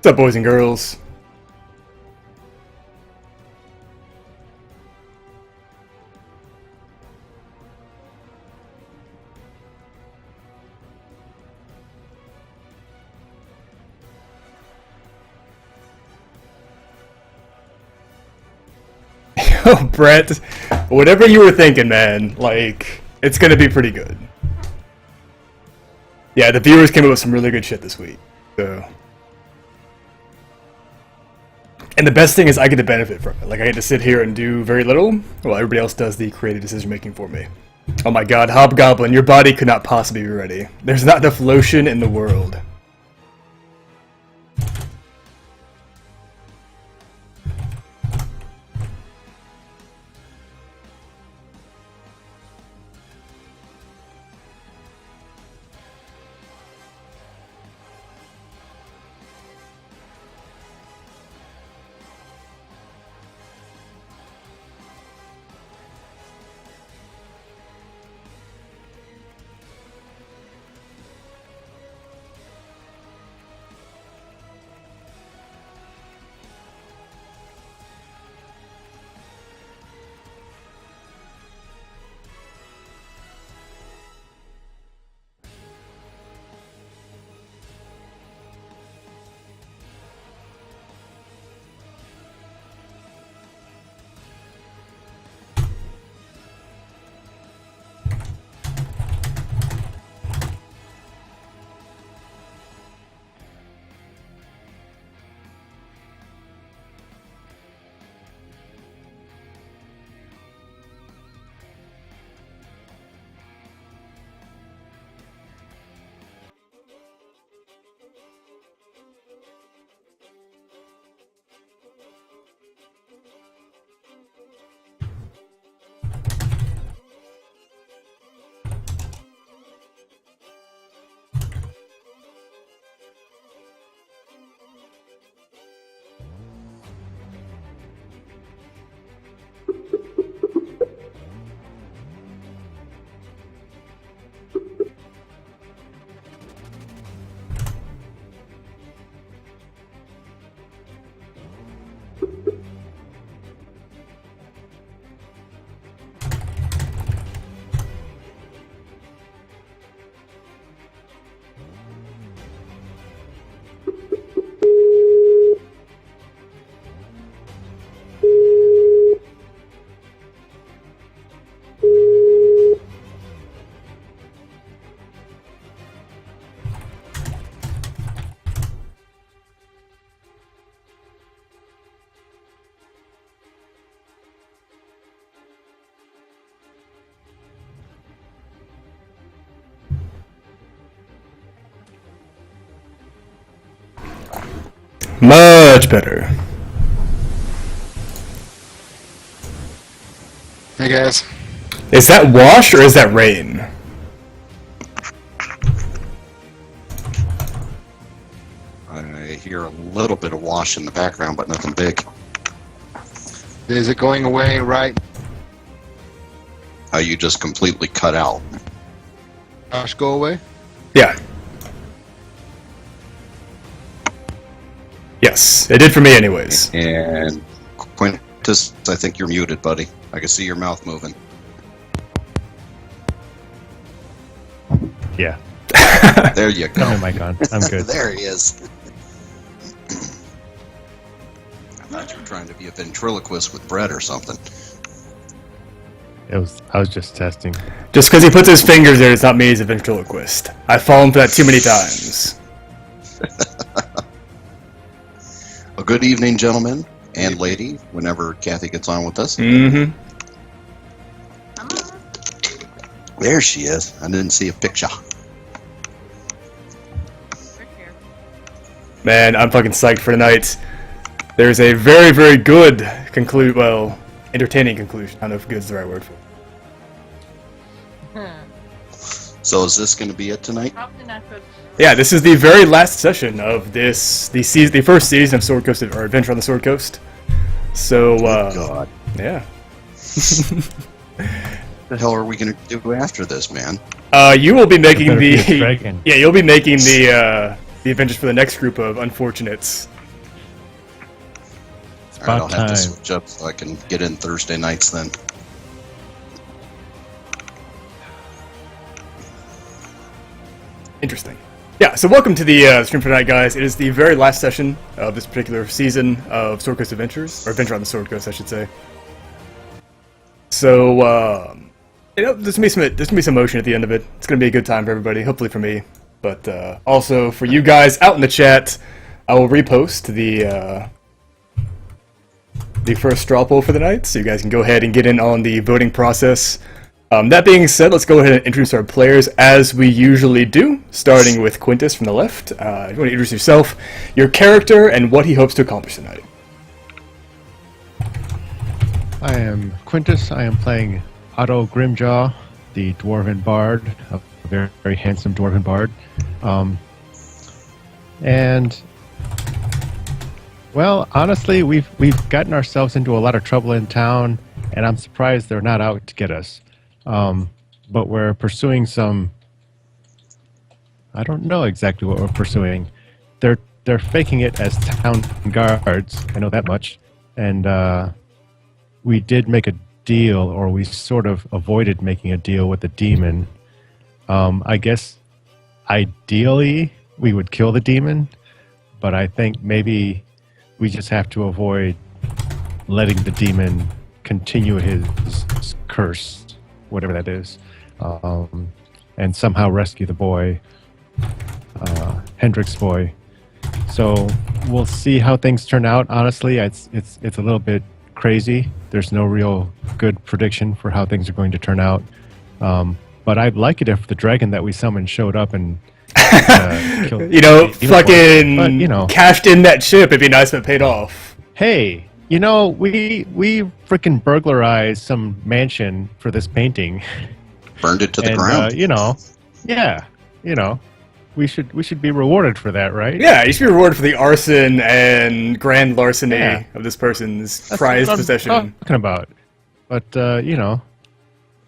What's up, boys and girls? Yo, Brett, whatever you were thinking, man, like, it's gonna be pretty good. Yeah, the viewers came up with some really good shit this week, so... And the best thing is I get to benefit from it. Like, I get to sit here and do very little, while everybody else does the creative decision-making for me. Oh my god, Hobgoblin, your body could not possibly be ready. There's not enough lotion in the world. Much better. Hey guys. Is that wash or is that rain? I hear a little bit of wash in the background, but nothing big. Is it going away right? You just completely cut out. Josh, go away? Yeah. Yes, it did for me anyways. And Quintus, I think you're muted, buddy. I can see your mouth moving. Yeah. There you go. Turn my mic on. I'm good. There he is. I thought you were trying to be a ventriloquist with Brett or something. I was just testing. Just because he puts his fingers there does not mean he's a ventriloquist. I've fallen for that too many times. A good evening, gentlemen and lady, whenever Kathy gets on with us. Mm-hmm. There she is. I didn't see a picture. Man, I'm fucking psyched for tonight. There's a very, very good entertaining conclusion. I don't know if good is the right word for it. So is this going to be it tonight? Probably not good. Yeah, this is the very last session of the first season of Sword Coast, or Adventure on the Sword Coast. So, God. yeah. What the hell are we going to do after this, man? You will be making Better be a dragon. you'll be making the Adventures for the next group of unfortunates All right, I'll About have to time. switch up so I can get in Thursday nights then. Interesting. Yeah, so welcome to the stream for tonight, guys. It is the very last session of this particular season of Sword Coast Adventures, or Adventure on the Sword Coast, I should say. So, there's gonna be some motion at the end of it. It's gonna be a good time for everybody, hopefully for me, but also for you guys out in the chat. I will repost the first straw poll for the night, so you guys can go ahead and get in on the voting process. That being said, let's go ahead and introduce our players as we usually do, starting with Quintus from the left. If you want to introduce yourself, your character, and what he hopes to accomplish tonight. I am Quintus. I am playing Otto Grimjaw, the Dwarven Bard, a very, very handsome Dwarven Bard. And, well, honestly, we've gotten ourselves into a lot of trouble in town, and I'm surprised they're not out to get us. But we're pursuing some... I don't know exactly what we're pursuing. They're faking it as town guards. I know that much. And we did make a deal, or we sort of avoided making a deal with the demon. I guess ideally we would kill the demon, but I think maybe we just have to avoid letting the demon continue his curse, whatever that is, and somehow rescue the boy, Hendrick's boy. So we'll see how things turn out. Honestly, it's a little bit crazy. There's no real good prediction for how things are going to turn out. But I'd like it if the dragon that we summoned showed up and killed You know, the fucking but, you know, cashed in that ship. It'd be nice if it paid off. hey, you know, we freaking burglarized some mansion for this painting. Burned it to the And, ground. you know, yeah, you know, we should be rewarded for that, right? Yeah, you should be rewarded for the arson and grand larceny Yeah. of this person's That's prized what I'm possession. talking about. But you know,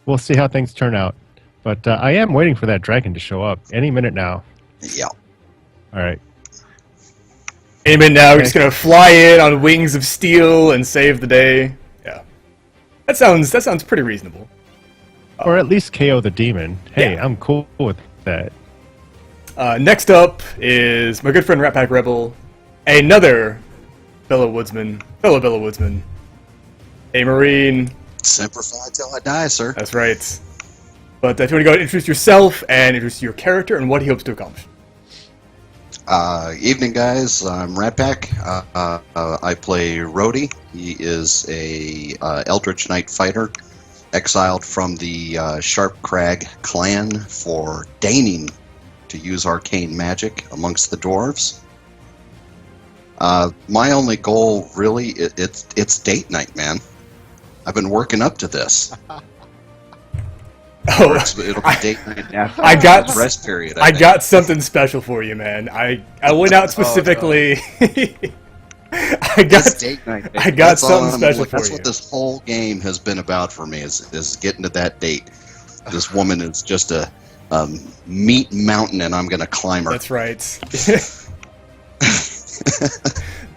we'll see how things turn out. But I am waiting for that dragon to show up any minute now. Yeah. All right. Any minute now, we're Okay. just gonna fly in on wings of steel and save the day. Yeah, that sounds pretty reasonable. Or at least KO the demon. Hey, Yeah. I'm cool with that. Next up is my good friend Rat Pack Rebel, another fellow woodsman, a Marine. Semper Fi till I die, sir. That's right. But if you want to go ahead and introduce yourself and introduce your character and what he hopes to accomplish. Evening, guys. I'm Ratpack. I play Rhodey. He is a Eldritch Knight fighter, exiled from the Sharp Crag clan for deigning to use arcane magic amongst the dwarves. My only goal, really, it's date night, man. I've been working up to this. Oh, It'll be date night after I got- the rest period. I think. got something special for you, man. I went out specifically. I got It's date night. I got That's all something special for That's you. what this whole game has been about for me. Is getting to that date. This woman is just a meat mountain, and I'm going to climb her. That's right.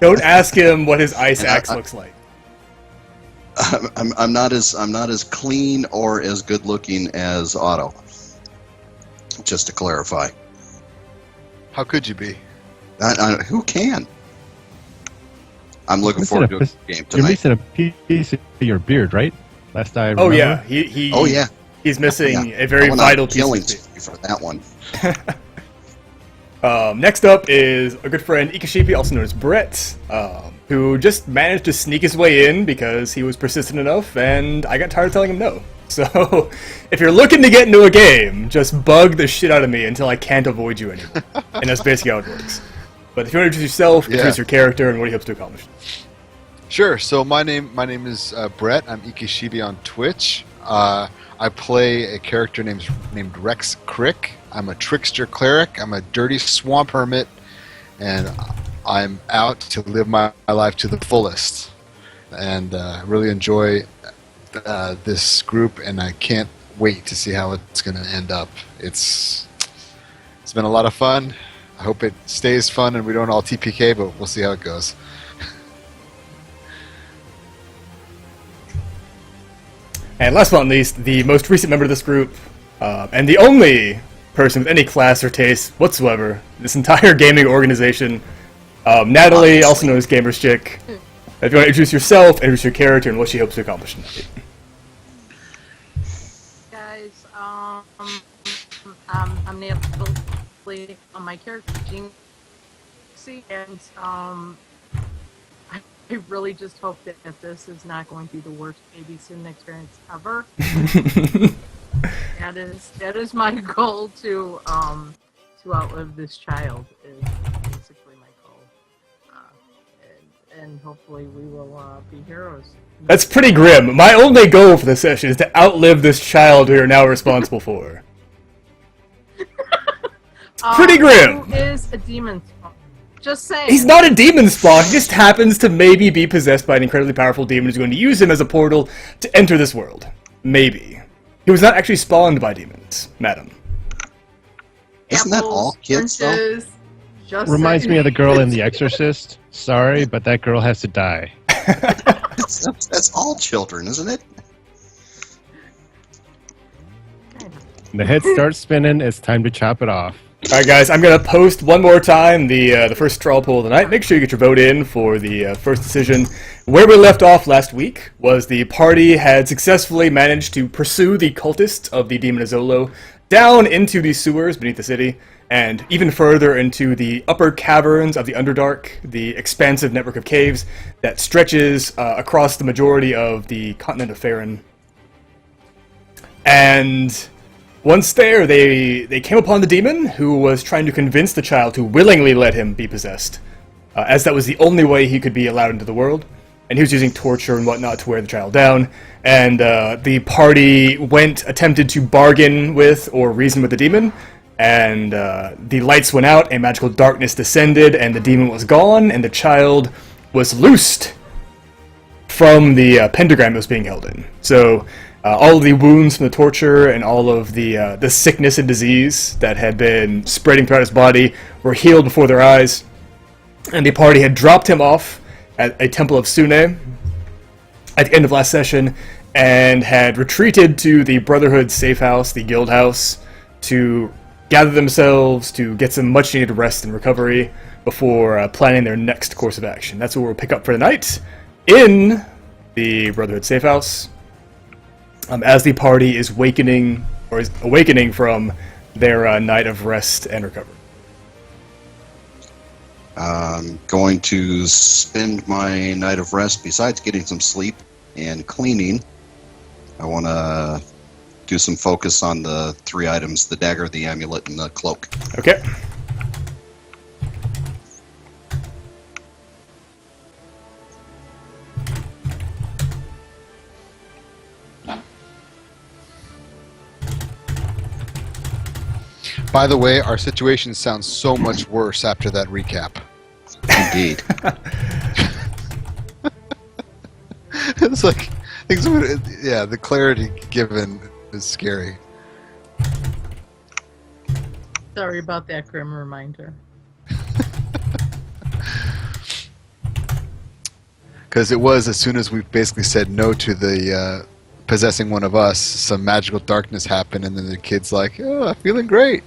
Don't ask him what his ice And axe looks like. I'm not as clean or as good looking as Otto. Just to clarify, How could you be? who can? I'm looking Missing forward to a a piece- game You're tonight. missing a piece of your beard, right? Last I remember. Oh yeah, he. Oh yeah, He's missing yeah. a very I went vital out piece. killing Of his for that one. Next up is a good friend Ikashipi, also known as Brett, who just managed to sneak his way in because he was persistent enough, and I got tired of telling him no. So, if you're looking to get into a game, just bug the shit out of me until I can't avoid you anymore. And that's basically how it works. But if you want to introduce yourself, introduce your character, and what he hopes to accomplish. Sure. So my name is Brett. I'm Ikishibi on Twitch. I play a character named Rex Crick. I'm a trickster cleric. I'm a dirty swamp hermit, and I'm out to live my life to the fullest. And really enjoy this group, and I can't wait to see how it's going to end up. It's been a lot of fun. I hope it stays fun and we don't all TPK, but we'll see how it goes. And last but not least, the most recent member of this group, and the only person with any class or taste whatsoever, this entire gaming organization, Natalie, also known as Gamers Chick. If you want to introduce yourself, introduce your character, and what she hopes to accomplish tonight. Guys, I'm Natalie. My character Jinxie, and I really just hope that this is not going to be the worst babysitting experience ever. that is my goal to outlive this child. Is basically my goal, and hopefully we will be heroes. That's pretty grim. My only goal for this session is to outlive this child we are now responsible for. Pretty grim. Who is a demon? Just saying. He's not a demon spawn, he just happens to maybe be possessed by an incredibly powerful demon who's going to use him as a portal to enter this world. Maybe. He was not actually spawned by demons, madam. Isn't that all kids, though? Oranges, just Reminds saying. me of the girl in The Exorcist. Sorry, but that girl has to die. That's all children, isn't it? The head starts spinning. It's time to chop it off. Alright guys, I'm going to post one more time the first straw poll of the night. Make sure you get your vote in for the first decision. Where we left off last week was the party had successfully managed to pursue the cultists of the Demon Azolo down into the sewers beneath the city, and even further into the upper caverns of the Underdark, the expansive network of caves that stretches across the majority of the continent of Faerun. And once there, they came upon the demon, who was trying to convince the child to willingly let him be possessed, as that was the only way he could be allowed into the world. And he was using torture and whatnot to wear the child down. And the party attempted to bargain with or reason with the demon, and the lights went out, and magical darkness descended, and the demon was gone, and the child was loosed from the pentagram it was being held in. So all of the wounds from the torture and all of the sickness and disease that had been spreading throughout his body were healed before their eyes, and the party had dropped him off at a temple of Sune at the end of last session, and had retreated to the Brotherhood safe house, the guild house, to gather themselves, to get some much needed rest and recovery before planning their next course of action. That's what we'll pick up for the night in the Brotherhood safe house, as the party is awakening from their night of rest and recovery. I'm going to spend my night of rest, besides getting some sleep and cleaning. I want to do some focus on the 3 items: the dagger, the amulet, and the cloak. Okay. By the way, our situation sounds so much worse after that recap. Indeed. It's like things would, yeah, the clarity given is scary. Sorry about that grim reminder. Because it was as soon as we basically said no to the possessing one of us, some magical darkness happened, and then the kid's like, "Oh, I'm feeling great."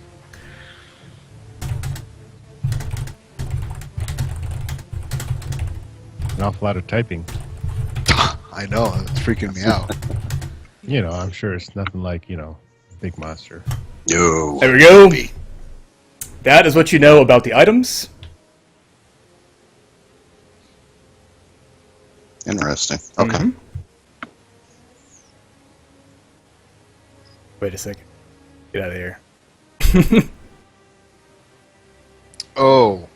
An awful lot of typing. I know, it's freaking me out. You know, I'm sure it's nothing like, big monster. No. There we go. That is what you know about the items. Interesting. Okay. Mhm. Wait a second. Get out of here. Oh.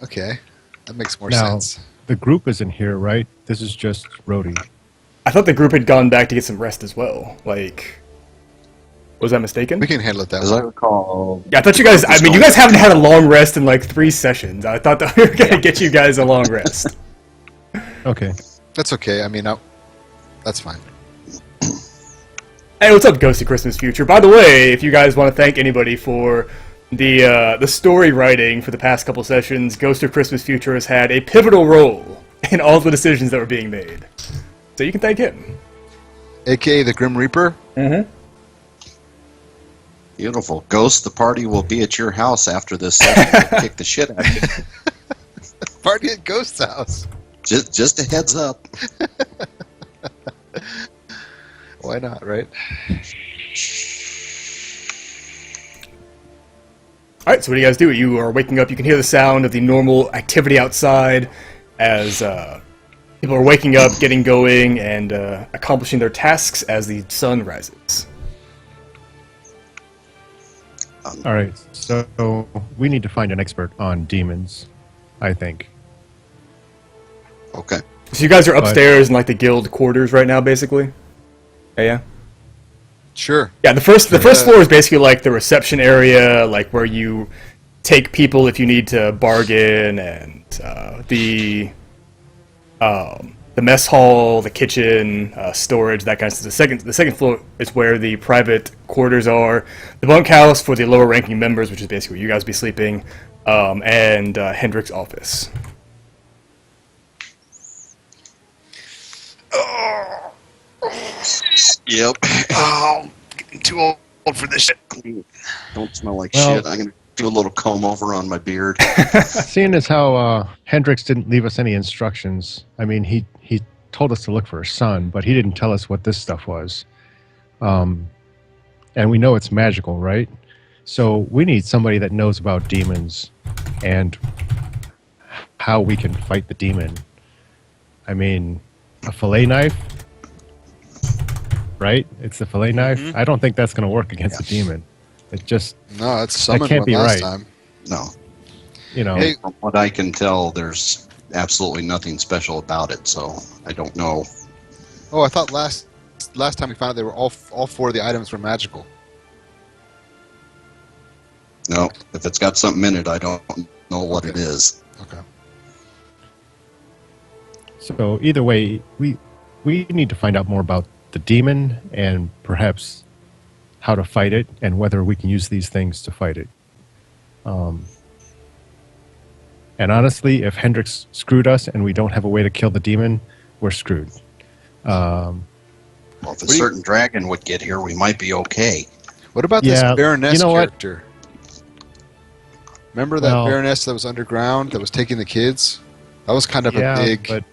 Okay. That makes more Now, sense. the group isn't here, right? This is just Rhodey. I thought the group had gone back to get some rest as well. Like, was I mistaken? We can handle it that As way. I recall, Yeah, I thought you guys. I mean, you guys haven't had a long rest in like 3 sessions. I thought that we were gonna get you guys a long rest. Okay. That's okay. I mean, that's fine. Hey, what's up, Ghosty Christmas Future? By the way, if you guys want to thank anybody for the story writing for the past couple sessions, Ghost of Christmas Future has had a pivotal role in all the decisions that were being made. So you can thank him. AKA the Grim Reaper. Mm-hmm. Beautiful. Ghost, the party will be at your house after this session. We'll kick the shit out of you. Party at Ghost's house. Just a heads up. Why not, right? Alright, so what do you guys do? You are waking up, you can hear the sound of the normal activity outside as people are waking up, getting going, and accomplishing their tasks as the sun rises. All right, so we need to find an expert on demons, I think. Okay. So you guys are upstairs in like the guild quarters right now, basically? Yeah? Sure. Yeah, the first floor is basically like the reception area, like where you take people if you need to bargain, and the mess hall, the kitchen, storage, that kind of stuff. The second floor is where the private quarters are, the bunkhouse for the lower ranking members, which is basically where you guys be sleeping, and Hendrick's office. Yep. Oh, getting too old for this shit. Don't smell like shit. I'm going to do a little comb over on my beard. Seeing as how Hendrix didn't leave us any instructions, I mean, he told us to look for a sun, but he didn't tell us what this stuff was. And we know it's magical, right? So we need somebody that knows about demons and how we can fight the demon. I mean, a fillet knife, right? It's the fillet knife. I don't think that's going to work against a demon. It just No, it's summoned can't one be last right. time. No. you know. Hey. From what I can tell, there's absolutely nothing special about it, so I don't know. Oh, I thought last time we found out they were all four of the items were magical. No, if it's got something in it, I don't know what it Okay. is. Okay. So either way, we need to find out more about the demon and perhaps how to fight it and whether we can use these things to fight it. And honestly, if Hendrix screwed us and we don't have a way to kill the demon, we're screwed. Well, if a certain dragon would get here, we might be okay. What about this Yeah, Baroness you know what? character? Remember that Well- Baroness that was underground that was taking the kids? That was kind of a big. but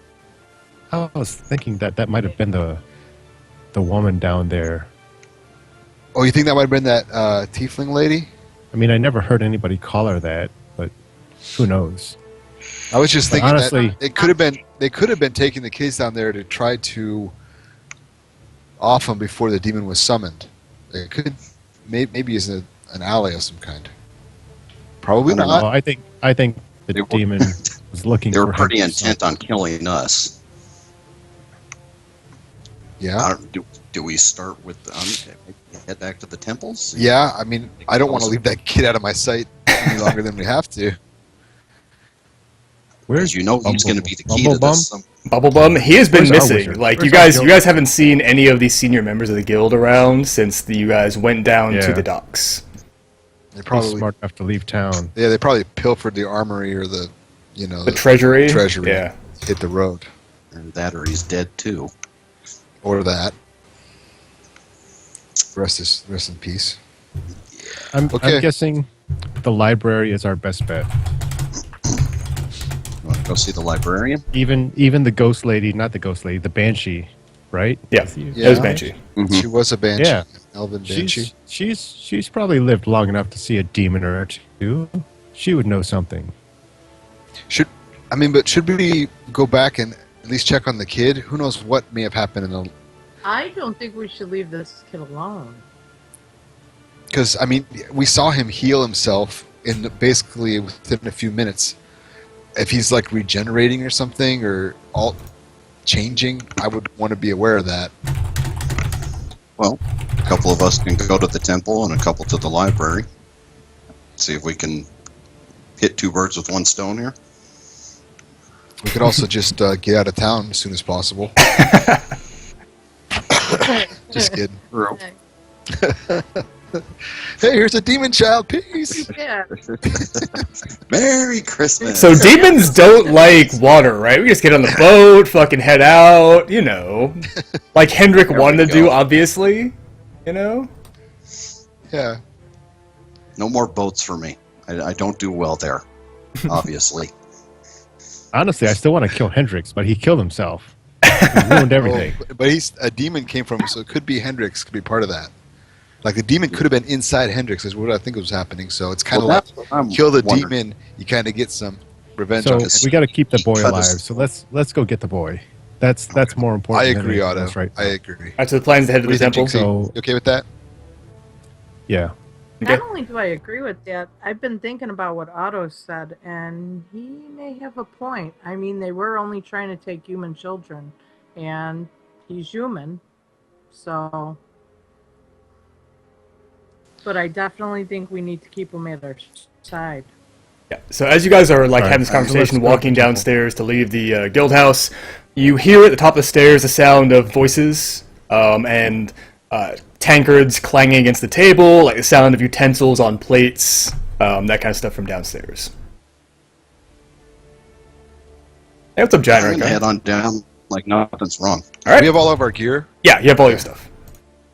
I was thinking that might have been the woman down there. Oh, you think that might have been that tiefling lady? I mean, I never heard anybody call her that, but who knows? I was just But thinking honestly- that it could have been. They could have been taking the kids down there to try to off them before the demon was summoned. It could maybe as an ally of some kind. Probably I don't not. Well, I think the They were- demon was looking They for were pretty Hendrix. intent on killing us. Yeah. Do we start with head back to the temples? Yeah. I mean, I don't want to leave that kid out of my sight any longer than we have to. Because you know he's going to be the key to Bumblebum? this. Bubblebum, he has been Where's our missing. wizard? Like Where's you our guys, guild? you guys haven't seen any of these senior members of the guild around since you guys went down to Yeah. the docks. They He's probably. smart enough to leave town. Yeah, they probably pilfered the armory or the The treasury. treasury. Yeah. Hit the road. Or that, or he's dead too. Or that. Rest in peace. I'm Okay. guessing the library is our best bet. You want to go see the librarian? Even the ghost lady, not the ghost lady, the banshee, right? Yeah. Is he- Yeah. It was Banshee. She was a banshee. Yeah. Elven banshee. She's probably lived long enough to see a demon or two. She would know something. But should we go back and at least check on the kid? Who knows what may have happened in the. I don't think we should leave this kid alone. Because we saw him heal himself in basically within a few minutes. If he's like regenerating or something or all changing, I would want to be aware of that. Well, a couple of us can go to the temple and a couple to the library. See if we can hit two birds with one stone here. We could also just get out of town as soon as possible. Just kidding. True. Hey, here's a demon child. Peace. Yeah, Yeah. Merry Christmas. So demons don't like water, right? We just get on the boat, fucking head out, you know. Like Hendrik There wanted we to do, go. obviously. You know? Yeah. No more boats for me. I don't do well there, obviously. Honestly, I still want to kill Hendrix, but he killed himself. He ruined everything. But he's a demon came from, so it could be Hendrix could be part of that. Like the demon could have been inside Hendrix, is what I think was happening. So it's kind of Well, like that's what I'm kill the wondering. demon, you kind of get some revenge So on we Hendrix. got to keep the boy Cut alive. us- So let's go get the boy. That's more I important. than agree, anything Otto. else, right? I agree. Alright, so the plan's to head to What the do you think, temple. Jinxie? So- You okay with that? Yeah. Okay. Not only do I agree with that, I've been thinking about what Otto said, and he may have a point. I mean, they were only trying to take human children, and he's human, so. But I definitely think we need to keep him at our side. Yeah. So as you guys are like Alright, having this so let's conversation, go walking to the temple. downstairs to leave the guild house, you hear at the top of the stairs the sound of voices and tankards clanging against the table, like the sound of utensils on plates, that kind of stuff from downstairs. Hey, what's up, I'm Giant gonna Red head Guy? on down like nothing's wrong. Alright. We have all of our gear. Yeah, you have all your stuff.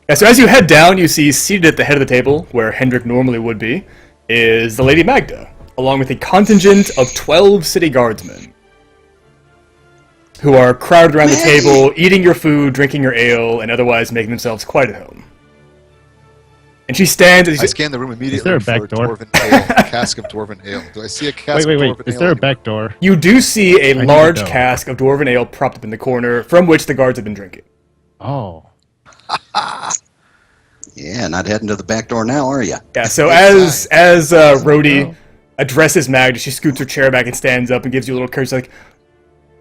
Yeah, so as you head down, you see seated at the head of the table, where Hendrik normally would be, is the Lady Magda, along with a contingent of 12 city guardsmen, who are crowded around the Maggie! table, eating your food, drinking your ale, and otherwise making themselves quite at home. And she stands as I you scan the room immediately there a for back door? dwarven ale, cask of dwarven ale. Do I see a cask Wait. of dwarven ale? Is there a anywhere? back door? you do see a to large know. cask of dwarven ale propped up in the corner, from which the guards have been drinking. Oh. Yeah, not heading to the back door now, are you? Yeah, so Good as Rhodey No. addresses Magda, she scoots her chair back and stands up and gives you a little courtesy, like,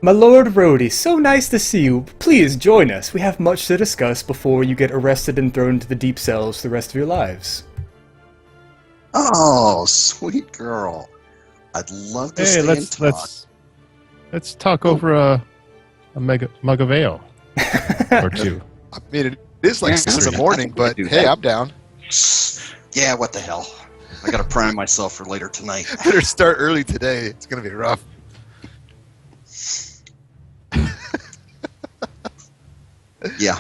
"My Lord Rhodey, so nice to see you. Please join us. We have much to discuss before you get arrested and thrown into the deep cells for the rest of your lives." Oh, sweet girl. I'd love to Hey, stay and let's talk. let's talk over a mug of ale or two. I mean, it is like Yeah, 6 in the I morning, think we but could do hey, that. I'm down. Yeah, what the hell? I gotta prime myself for later tonight. Better start early today. It's gonna be rough. Yeah,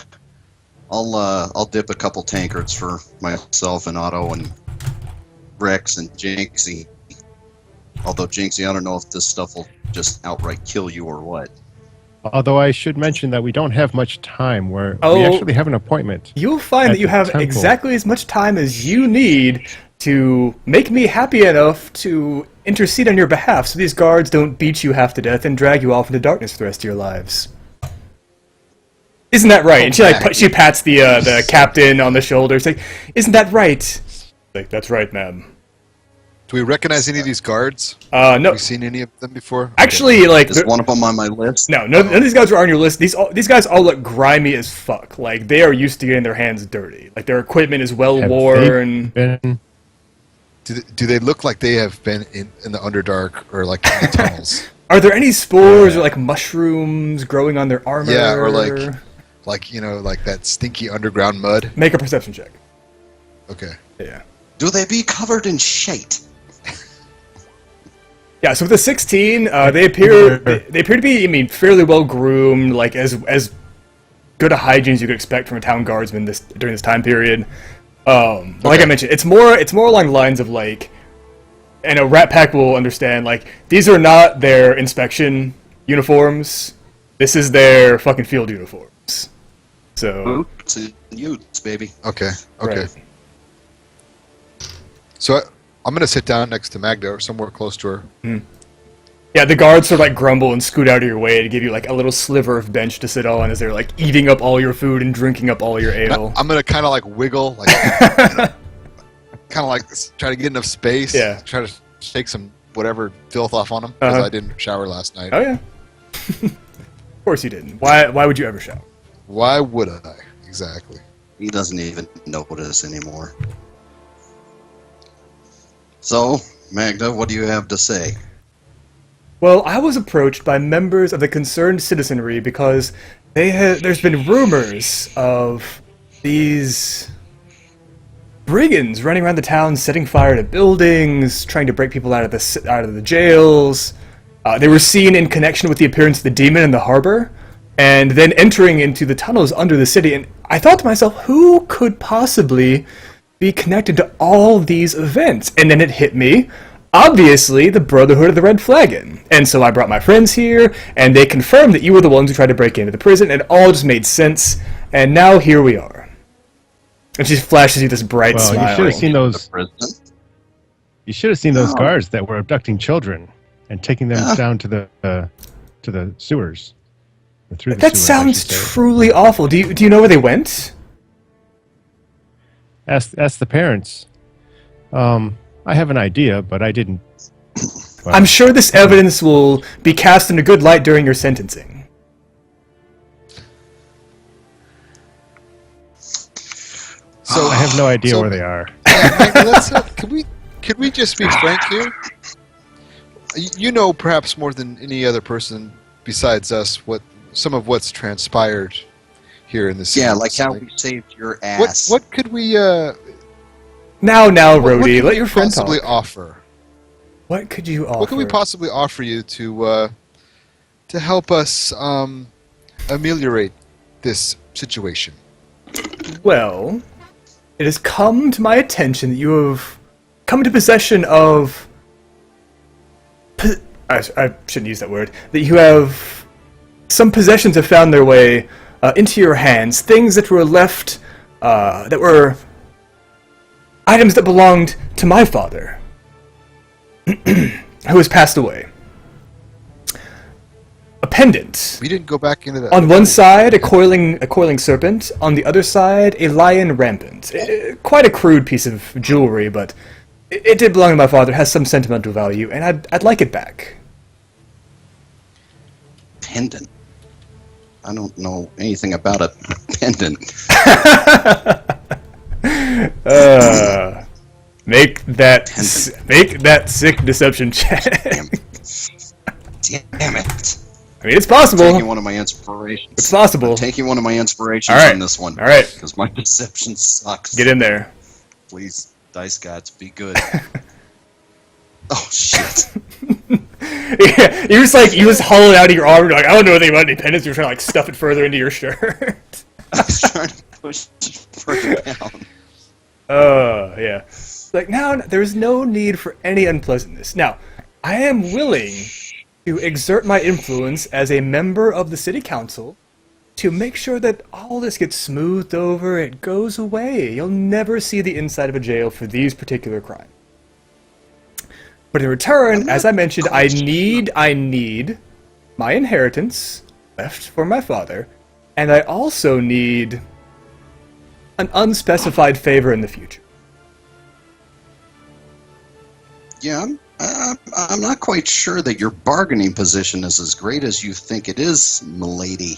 I'll dip a couple tankards for myself and Otto and Rex and Jinxie. Although Jinxie, I don't know if this stuff will just outright kill you or what. Although I should mention that we don't have much time. We Oh. actually have an appointment. You'll find At that you the have temple. exactly as much time as you need to make me happy enough to intercede on your behalf so these guards don't beat you half to death and drag you off into darkness for the rest of your lives. Isn't that right? And she she pats the captain on the shoulder, saying, "Isn't that right?" Like, "That's right, ma'am." Do we recognize any of these guards? No. Have we seen any of them before? Actually, like, Is one of them on my list? no, none of these guys are on your list. These guys all look grimy as fuck. Like, they are used to getting their hands dirty. Like, their equipment is well Have worn. they been? Do they look like they have been in the Underdark or like in the tunnels? Are there any spores or like mushrooms growing on their armor? Yeah, or like like that stinky underground mud. Make a perception check. Okay. Yeah. Do they be covered in shite? Yeah. So with the 16, they appear to be, I mean, fairly well groomed, like as good a hygiene as you could expect from a town guardsman during this time period. Like I mentioned, it's more along the lines of like, and a Rat Pack will understand, like, these are not their inspection uniforms. This is their fucking field uniforms. So Boots and utes, baby. Okay. Okay. Right. So I'm gonna sit down next to Magda or somewhere close to her. yeah, the guards sort of like grumble and scoot out of your way to give you like a little sliver of bench to sit on as they're like eating up all your food and drinking up all your ale. I'm gonna kind of like wiggle, like kind of like try to get enough space. Yeah. Try to shake some whatever filth off on them because Uh-huh. I didn't shower last night. Oh yeah. Of course you didn't. Why would you ever shower? Why would I? Exactly. He doesn't even notice anymore. So, Magda, what do you have to say? Well, I was approached by members of the concerned citizenry because there's been rumors of these brigands running around the town, setting fire to buildings, trying to break people out of the jails. They were seen in connection with the appearance of the demon in the harbor, and then entering into the tunnels under the city. And I thought to myself, who could possibly be connected to all these events? And then it hit me. Obviously, the Brotherhood of the Red Flagon. And so I brought my friends here, and they confirmed that you were the ones who tried to break into the prison, and it all just made sense. And now here we are. And she flashes you this bright Well, smile. you should have seen those. The prison. You should have seen those Oh. guards that were abducting children and taking them Yeah. down to the sewers. Or through the That sewers, I sounds should say. truly awful. Do you know where they went? Ask the parents. I have an idea, but I didn't. But I'm sure this evidence will be cast in a good light during your sentencing. So I have no idea so- where they are. Yeah, let's, can we just be frank here? You know, perhaps more than any other person besides us, what some of what's transpired here in this. Yeah, like how we saved your What ass. what could we Now, what Rhodey, could let we your friend talk. possibly offer? What could you offer? What can we possibly offer you to help us ameliorate this situation? Well, it has come to my attention that you have come into possession of... I shouldn't use that word. That you have... Some possessions have found their way into your hands. Things that were left... that were... items that belonged to my father. Who has passed away. A pendant. We didn't go back into that. On one side, a coiling serpent. On the other side, a lion rampant. Quite a crude piece of jewelry, but it did belong to my father. It has some sentimental value, and I'd like it back. Pendant. I don't know anything about a pendant. Make that sick deception check. Damn it. I mean, it's possible. Taking one of my inspirations. It's possible. Taking one of my inspirations All right. on this one. All right. Because my deception sucks. Get in there. Please, dice gods, be good. Oh shit. Yeah, you just hollow it out of your arm. You're like, I don't know anything about any pendants. You're trying to like stuff it further into your shirt. I was trying to push it further down. Yeah. Like, now, there's no need for any unpleasantness. Now, I am willing to exert my influence as a member of the city council to make sure that all this gets smoothed over, it goes away. You'll never see the inside of a jail for these particular crimes. But in return, as I mentioned, I need my inheritance left for my father, and I also need an unspecified favor in the future. Yeah, I'm not quite sure that your bargaining position is as great as you think it is, milady.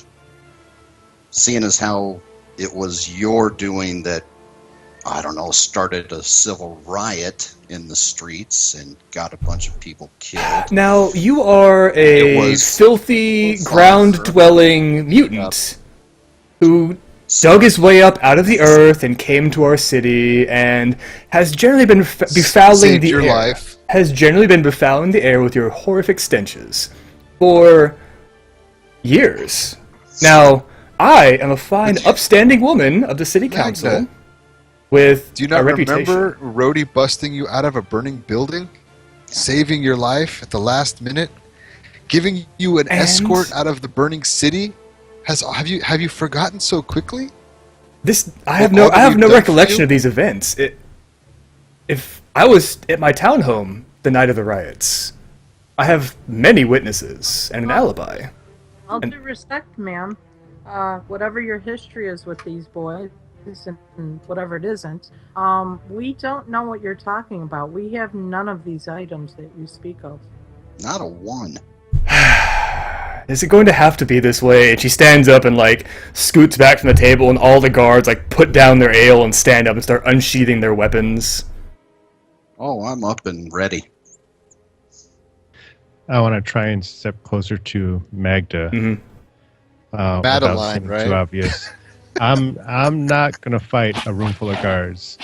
Seeing as how it was your doing that, I don't know, started a civil riot in the streets and got a bunch of people killed. Now, you are It a was filthy, fun ground-dwelling mutant who dug his way up out of the earth and came to our city and has generally been befouling Saved the your air. life. Has generally been befouling the air with your horrific stenches for years. Now, I am a fine, upstanding woman of the city council Magna, with Do you a not reputation. remember Rhodey busting you out of a burning building? Saving your life at the last minute? Giving you an And- escort out of the burning city? Have you forgotten so quickly? I have What no all that we've no done for recollection you? of these events. If I was at my townhome the night of the riots, I have many witnesses and an alibi. All And- due respect, ma'am, whatever your history is with these boys, and whatever it isn't, we don't know what you're talking about. We have none of these items that you speak of. Not a one. Is it going to have to be this way? And she stands up and like scoots back from the table, and all the guards like put down their ale and stand up and start unsheathing their weapons. Oh, I'm up and ready. I want to try and step closer to Magda. Mhm. Without Madeline, seeming right? Too obvious. I'm not gonna fight a room full of guards.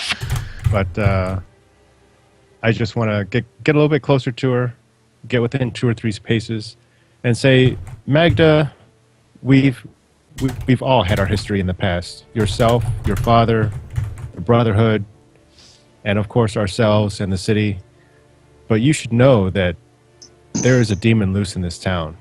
but I just want to get a little bit closer to her, get within 2 or 3 paces, and say, Magda, we've all had our history in the past. Yourself, your father, the Brotherhood, and of course ourselves and the city. But you should know that there is a demon loose in this town.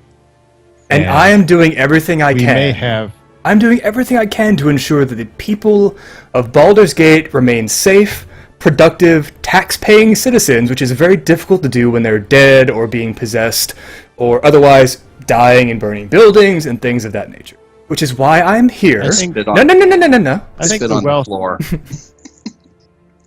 And I am doing everything I We can. may have... I'm doing everything I can to ensure that the people of Baldur's Gate remain safe, productive, tax-paying citizens, which is very difficult to do when they're dead or being possessed or otherwise dying and burning buildings and things of that nature. Which is why I'm here. I think No. I think Spit the on wealth... the floor.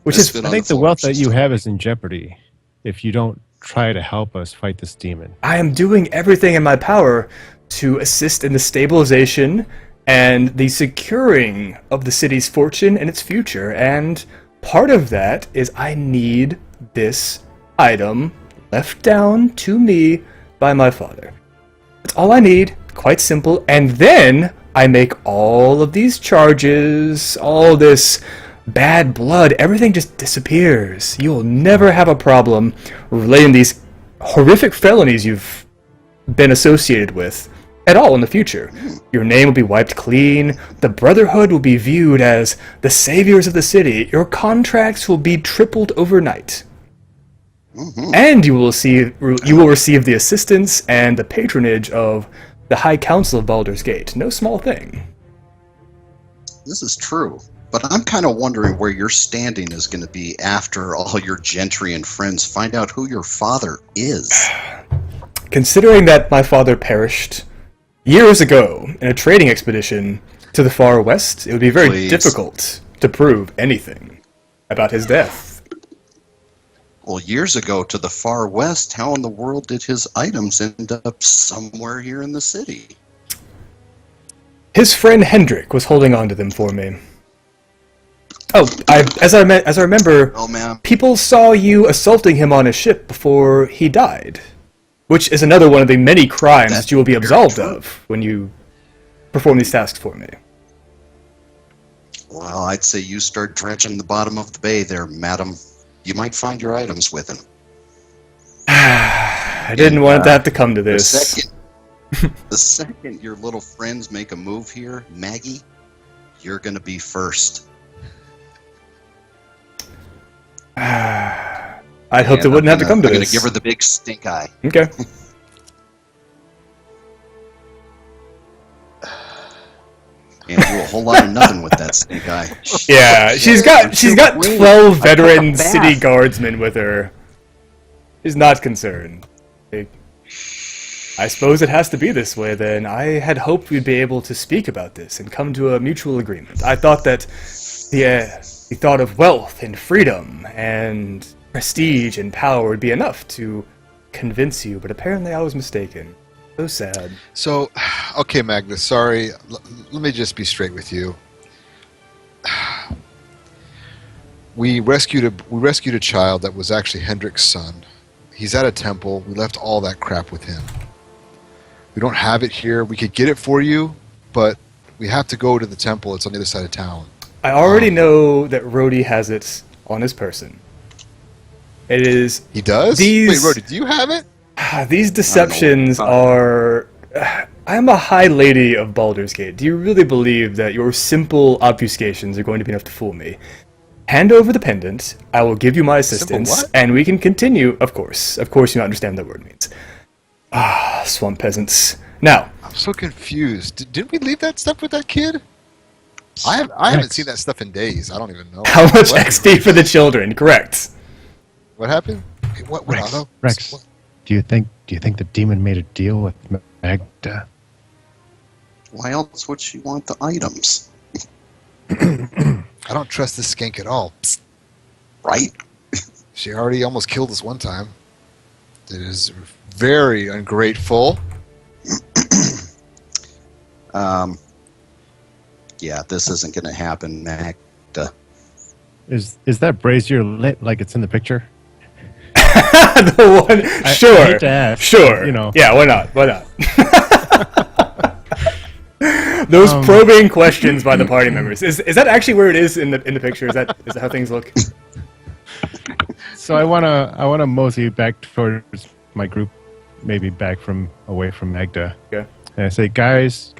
Which is, Spit I on think the floor. wealth that you have is in jeopardy if you don't try to help us fight this demon. I am doing everything in my power to assist in the stabilization and the securing of the city's fortune and its future. And part of that is I need this item left down to me by my father. That's all I need. Quite simple. And then I make all of these charges, all this bad blood, everything just disappears. You'll never have a problem relating these horrific felonies you've been associated with at all in the future. Your name will be wiped clean, the Brotherhood will be viewed as the saviors of the city, your contracts will be tripled overnight. And you will receive the assistance and the patronage of the High Council of Baldur's Gate. No small thing. This is true. But I'm kind of wondering where your standing is going to be after all your gentry and friends find out who your father is. Considering that my father perished years ago in a trading expedition to the far west, it would be very Please. difficult to prove anything about his death. Well, years ago to the far west, how in the world did his items end up somewhere here in the city? His friend Hendrik was holding on to them for me. Oh, as I remember, Oh, man. people saw you assaulting him on a ship before he died, which is another one of the many crimes that you will be That's absolved very true. of when you perform these tasks for me. Well, I'd say you start dredging the bottom of the bay there, madam. You might find your items with him. I didn't want to have to come to this. The second your little friends make a move here, Maggie, you're going to be first. I hoped it And wouldn't have I'm to come to I'm going this. to give her the big stink eye. Okay. And do a whole lot of nothing with that stink eye. Yeah, she's got Wait, 12 I took a veteran bath. city guardsmen with her. She's not concerned. I suppose it has to be this way then. I had hoped we'd be able to speak about this and come to a mutual agreement. I thought that the thought of wealth and freedom and prestige and power would be enough to convince you, but apparently I was mistaken. So sad. So, okay, Magnus, sorry. Let me just be straight with you. We rescued a child that was actually Hendrik's son. He's at a temple. We left all that crap with him. We don't have it here. We could get it for you, but we have to go to the temple. It's on the other side of town. I already know that Rhodey has it on his person. It is He does? These- Wait, Rhodey, do you have it? these deceptions are. I am a high lady of Baldur's Gate. Do you really believe that your simple obfuscations are going to be enough to fool me? Hand over the pendant. I will give you my assistance, what? and we can continue. Of course, you understand what the word means. Ah, swamp peasants. Now, I'm so confused. Didn't we leave that stuff with that kid? I haven't Rex. seen that stuff in days. I don't even know. how much What? XP for the children? Correct. What happened? Okay, what, Rex, Otto? Rex. What? Do you think the demon made a deal with Magda? Why else would she want the items? I don't trust this skank at all. Psst. Right? She already almost killed us one time. It is very ungrateful. Yeah, this isn't going to happen, Magda. Is that brazier lit like it's in the picture? The one. I Sure. hate to ask, Sure. you know. Yeah. Why not? Why not? Those probing questions by the party members. Is that actually where it is in the picture? Is that how things look? So I wanna mosey back towards my group, maybe back from away from Magda. Okay. And I say, guys,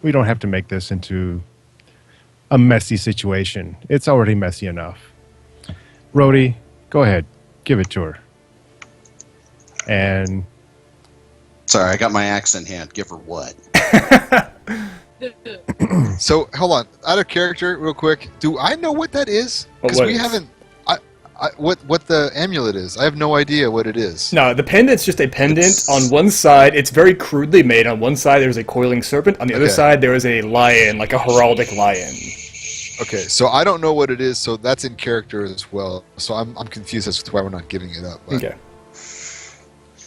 we don't have to make this into a messy situation. It's already messy enough. Rhodey, go ahead, give it to her. And Sorry, I got my axe in hand. Give her what? So hold on, out of character, real quick. Do I know what that is? Because What we is? haven't. What the amulet is? I have no idea what it is. No, the pendant's just a pendant. On one side, it's very crudely made. On one side, there's a coiling serpent. On the other Okay. side, there is a lion, like a heraldic lion. Okay, so I don't know what it is. So that's in character as well. So I'm confused as to why we're not giving it up. But Okay.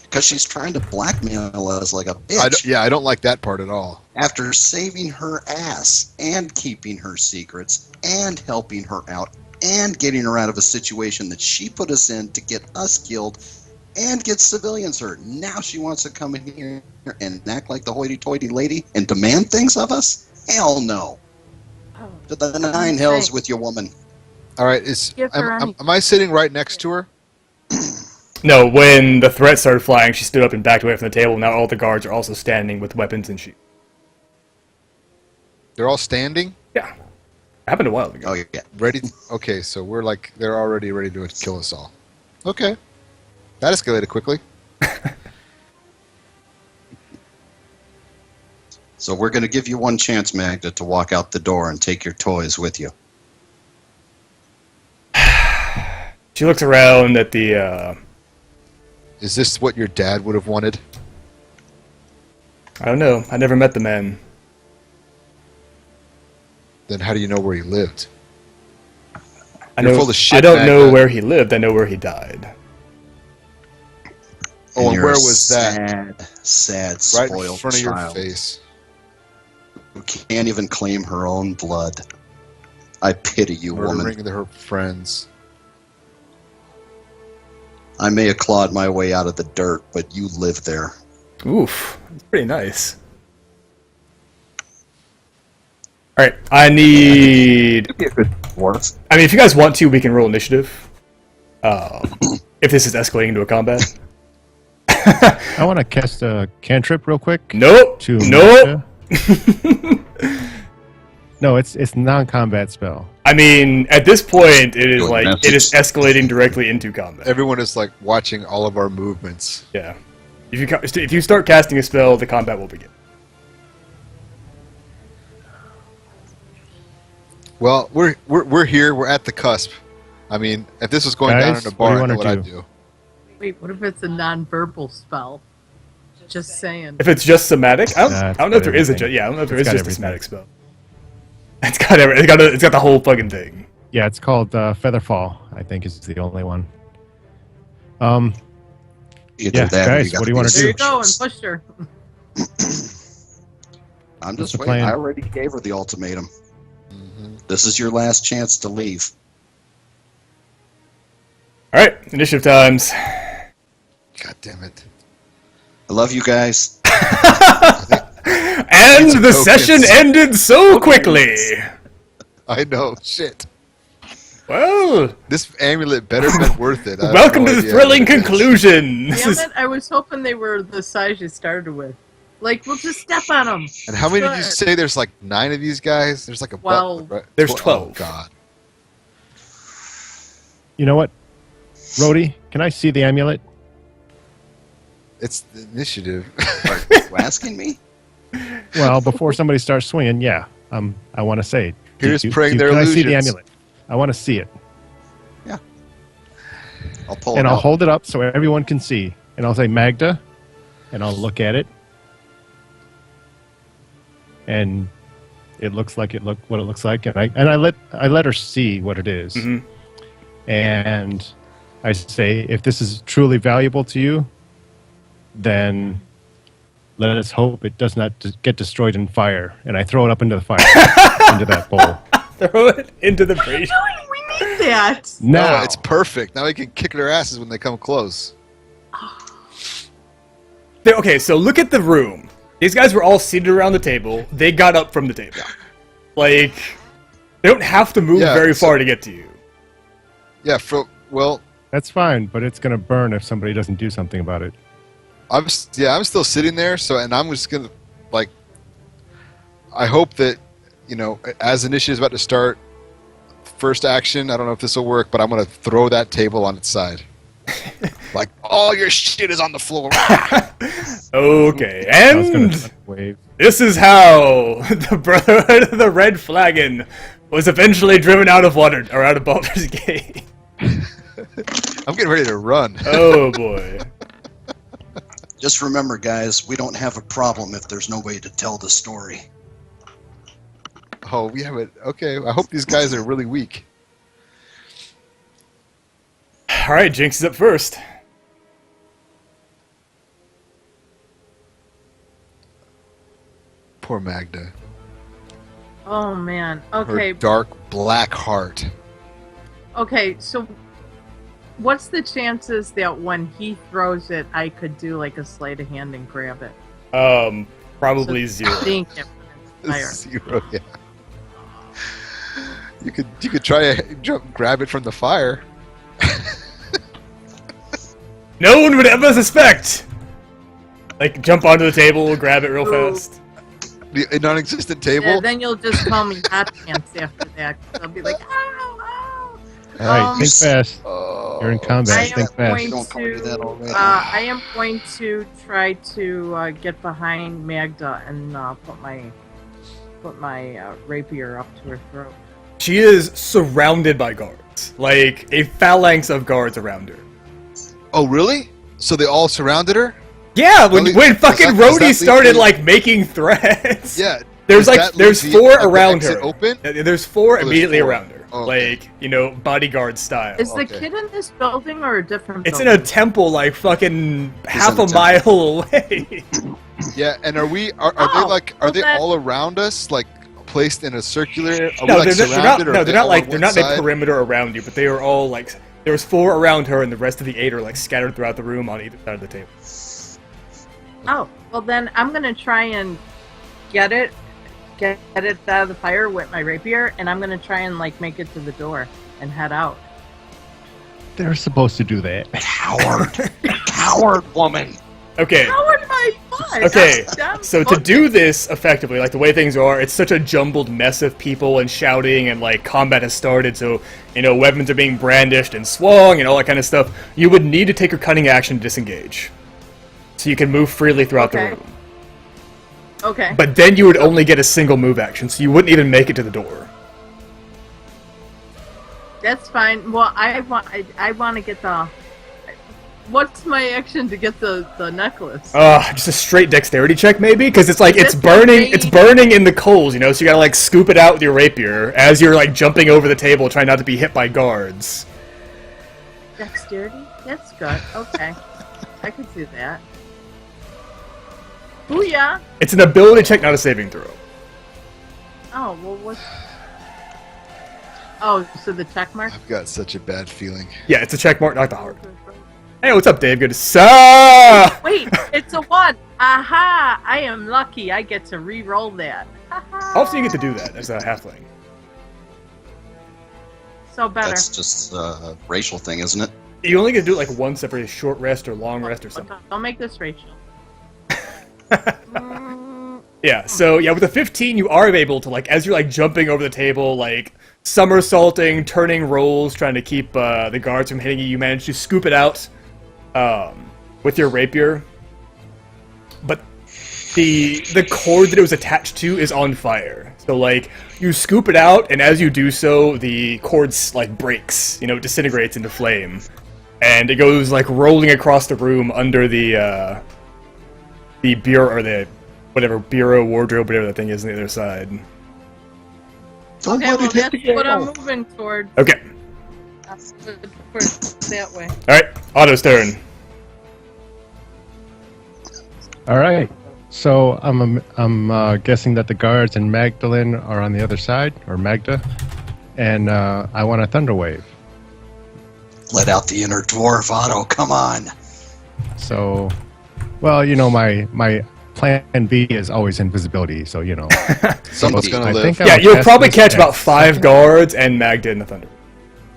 Because she's trying to blackmail us like a bitch. I don't like that part at all. After saving her ass and keeping her secrets and helping her out and getting her out of a situation that she put us in to get us killed and get civilians hurt. Now she wants to come in here and act like the hoity-toity lady and demand things of us? Hell no. Oh, To the nine hells with your woman. All right, Give her any- am I sitting right next to her? No, when the threat started flying, she stood up and backed away from the table. Now all the guards are also standing with weapons and sheep. They're all standing, Yeah. Happened a while ago. Oh, yeah. ready. Okay, so we're like they're already ready to kill us all. Okay, that escalated quickly. So we're going to give you one chance, Magda, to walk out the door and take your toys with you. She looks around at the, Is this what your dad would have wanted? I don't know. I never met the man. Then how do you know where he lived? I You're know. full of shit, I don't know Magda. where he lived. I know where he died. Oh, and you're where a was that? Sad, Right spoiled in front of your child face. who can't even claim her own blood. I pity you, woman. Murdering her friends. I may have clawed my way out of the dirt, but you live there. Oof. That's pretty nice. Alright, I need... Be a good dwarf. I mean, if you guys want to, we can roll initiative. If this is escalating into a combat. I want to cast a cantrip real quick. Nope. To Nope. Magda. No, it's non-combat spell. I mean, at this point, it is Good like, message. it is escalating directly into combat. Everyone is like watching all of our movements. Yeah. If you start casting a spell, the combat will begin. Well, we're here. We're at the cusp. I mean, if this was going down Guys, in a what do you bar, I know wanna what I'd do? do. Wait, what if it's a non-verbal spell? Just saying. If it's just somatic, I Nah, don't know if it's there is a got everything. I don't know if there It's is got just a everything. somatic spell. It's got the whole fucking thing. Yeah, it's called Featherfall. I think is the only one. Either Yeah, that or guys, got what do to you be wanna a There you do? go, and socialist. pushed her. I'm What's just the waiting. plan? I already gave her the ultimatum. Mm-hmm. This is your last chance to leave. Alright, initiative times. God damn it! I love you guys. And some the tokens. session ended so quickly! I know. Shit. Well, This amulet better been worth it. I have welcome no to the idea thrilling what it is. conclusion! This Damn is... it, I was hoping they were the size you started with. Like, we'll just step on them. And how many did you Good. say? There's like 9 of these guys. There's like a Well, right? there's Oh 12. God. You know what, Rhodey? Can I see the amulet? It's the initiative. Are you asking me? Well, before somebody starts swinging, yeah. I want to say. Here's praying their Can I see the illusions. amulet? I want to see it, I'll pull and it I'll out. hold it up so everyone can see, and I'll say Magda, and I'll look at it, and it looks like what it looks like, and I let her see what it is. Mhm. And I say, if this is truly valuable to you, then let us hope it does not get destroyed in fire. And I throw it up into the fire, into that bowl. Throw it into the brazier. We need that. Now, No, it's perfect. Now we can kick their asses when they come close. Okay, so look at the room. These guys were all seated around the table. They got up from the table. Like, they don't have to move Yeah, very so- far to get to you. Yeah. Well, That's fine, but it's going to burn if somebody doesn't do something about it. I'm still sitting there. So, and I'm just gonna like. I hope that, as initiative is about to start, first action. I don't know if this will work, but I'm gonna throw that table on its side. Like all your shit is on the floor. Okay, I was going and to wave. this is how the Brotherhood of the Red Flagon was eventually driven out of Baldur's Gate. I'm getting ready to run. Oh boy. Just remember, guys, we don't have a problem if there's no way to tell the story. Oh, we have it. Okay, I hope these guys are really weak. Alright, Jinx is up first. Poor Magda. Oh man. Her Okay. dark black heart. Okay. So, what's the chances that when he throws it, I could do like a sleight of hand and grab it? Probably So, zero. think it would inspire. 0, yeah. You could try to grab it from the fire. No one would ever suspect! Like, jump onto the table, grab it real fast. The non-existent table. Yeah, then you'll just call me hot pants after that. I'll be like, ow, ow. All right, Um, think fast. Oh, You're in combat. I Think am fast. going Don't call me that already. I am going to try to get behind Magda and put my rapier up to her throat. She is surrounded by guards. Like, a phalanx of guards around her. Oh, really? So they all surrounded her? Yeah, when Does fucking that Rhodey leave started, the- like, making threats. Yeah. There's Does like, that there's leave the- four the around exit her. Open? There's four there's immediately four. around her. Oh, okay. Like, bodyguard style. Is the Okay. kid in this building or a different It's in building? a temple, like, fucking half in a a mile away. Yeah, and are they Oh, like are well they then- all around us, like placed in a circular? Are we, No, like, they're not, surrounded, or are they're they not all like, on they're one not in side? a perimeter around you, but they are all, like, there's four around her and the rest of the 8 are, like, scattered throughout the room on either side of the table. Oh, well then I'm gonna try and get it out of the fire with my rapier, and I'm gonna try and like make it to the door and head out. They're supposed to do that. Coward! Coward woman! Okay. How in my butt? Okay, I'm so to do this effectively, like the way things are, it's such a jumbled mess of people and shouting and like combat has started, so, weapons are being brandished and swung and all that kind of stuff. You would need to take your cunning action to disengage. So you can move freely throughout the Okay. room. Okay. But then you would only get a single move action, so you wouldn't even make it to the door. That's fine. Well, I want to get the. What's my action to get the necklace? Just a straight dexterity check maybe? Because it's like, it's This burning, would it's be- burning in the coals, so you gotta like scoop it out with your rapier as you're like jumping over the table trying not to be hit by guards. Dexterity? That's good. Okay. I could do that. Booyah! It's an ability check, not a saving throw. Oh, well, what? Oh, so the check mark? I've got such a bad feeling. Yeah, it's a check mark, not the heart. Hey, what's up, Dave? Good to see. Wait, it's a 1! Aha! I am lucky. I get to re-roll that. How often do you get to do that as a halfling? So better. That's just a racial thing, isn't it? You only get to do it like once every short rest or long rest or something. Don't make this racial. Yeah, so yeah, with a 15, you are able to, like, as you're like jumping over the table, like somersaulting, turning rolls, trying to keep the guards from hitting you, you manage to scoop it out with your rapier. But the cord that it was attached to is on fire. So like you scoop it out, and as you do so, the cord like breaks, disintegrates into flame, and it goes like rolling across the room under the bureau or the whatever bureau wardrobe, whatever that thing is on the other side. Don't Okay, let well, it hit that's the what I'm wall. moving toward. Okay, That way. all right, Otto's turn. All right. So I'm guessing that the guards and Magdalene are on the other side, or Magda, and I want a thunder wave. Let out the inner dwarf, Otto. Come on. So, well, my plan B is always invisibility. So Someone's gonna I live. think I Yeah, will you'll cast probably this catch at about 5 guards and Magda in the thunder.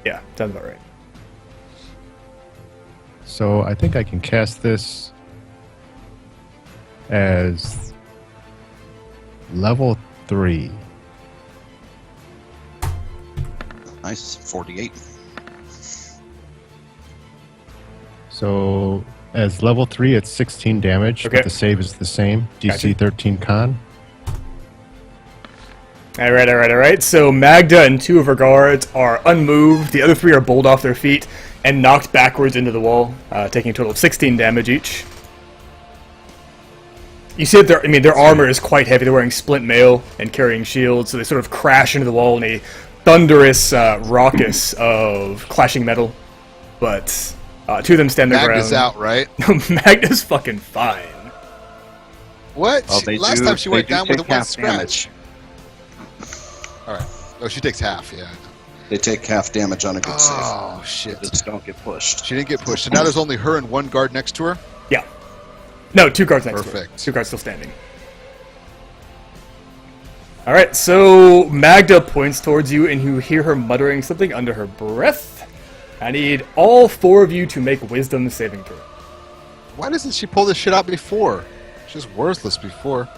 Yeah, sounds about right. So I think I can cast this as level 3. Nice. 48. So as level 3, it's 16 damage, Okay. but the save is the same. DC Gotcha. 13 con. All right. So Magda and 2 of her guards are unmoved. The other 3 are bowled off their feet and knocked backwards into the wall, taking a total of 16 damage each. You see that their armor is quite heavy. They're wearing splint mail and carrying shields, so they sort of crash into the wall in a thunderous raucous of clashing metal. But 2 of them stand their ground. Magda's out, right? Magda's fucking fine. What? Oh, Last time she went down with a take one half scratch. damage. All right. Oh, she takes half. Yeah. They take half damage on a good Oh shit. save. Just don't get pushed. She didn't get pushed. So now there's only her and one guard next to her. Yeah. No, 2 guards next to her. Perfect. 2 guards still standing. Alright, so Magda points towards you and you hear her muttering something under her breath. I need all 4 of you to make wisdom saving throw. Why doesn't she pull this shit out before? She's worthless before.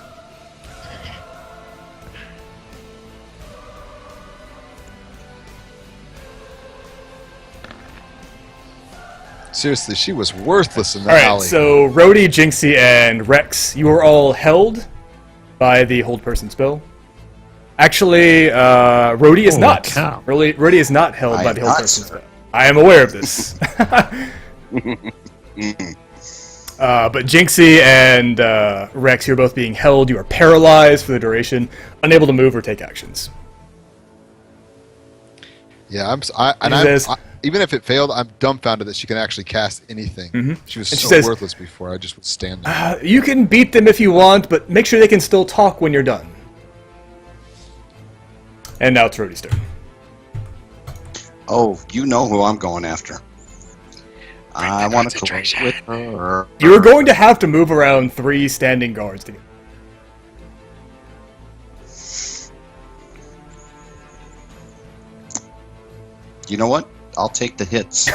Seriously, she was worthless in the Alright, alley. so Rhodey, Jinxie, and Rex, you are all held by the hold person spell. Actually, Rhodey is Holy not. cow. Rhodey is not held I by am the hold not, person sir. spell. I am aware of this. But Jinxie and Rex, you're both being held. You are paralyzed for the duration, unable to move or take actions. Yeah, He says- even if it failed, I'm dumbfounded that she can actually cast anything. She was And she so says- worthless before. I just would stand there. You can beat them if you want, but make sure they can still talk when you're done. And now it's Rhodey's turn. Oh, you know who I'm going after. I want to collect with her. You're going to have to move around 3 standing guards to get. You know what? I'll take the hits.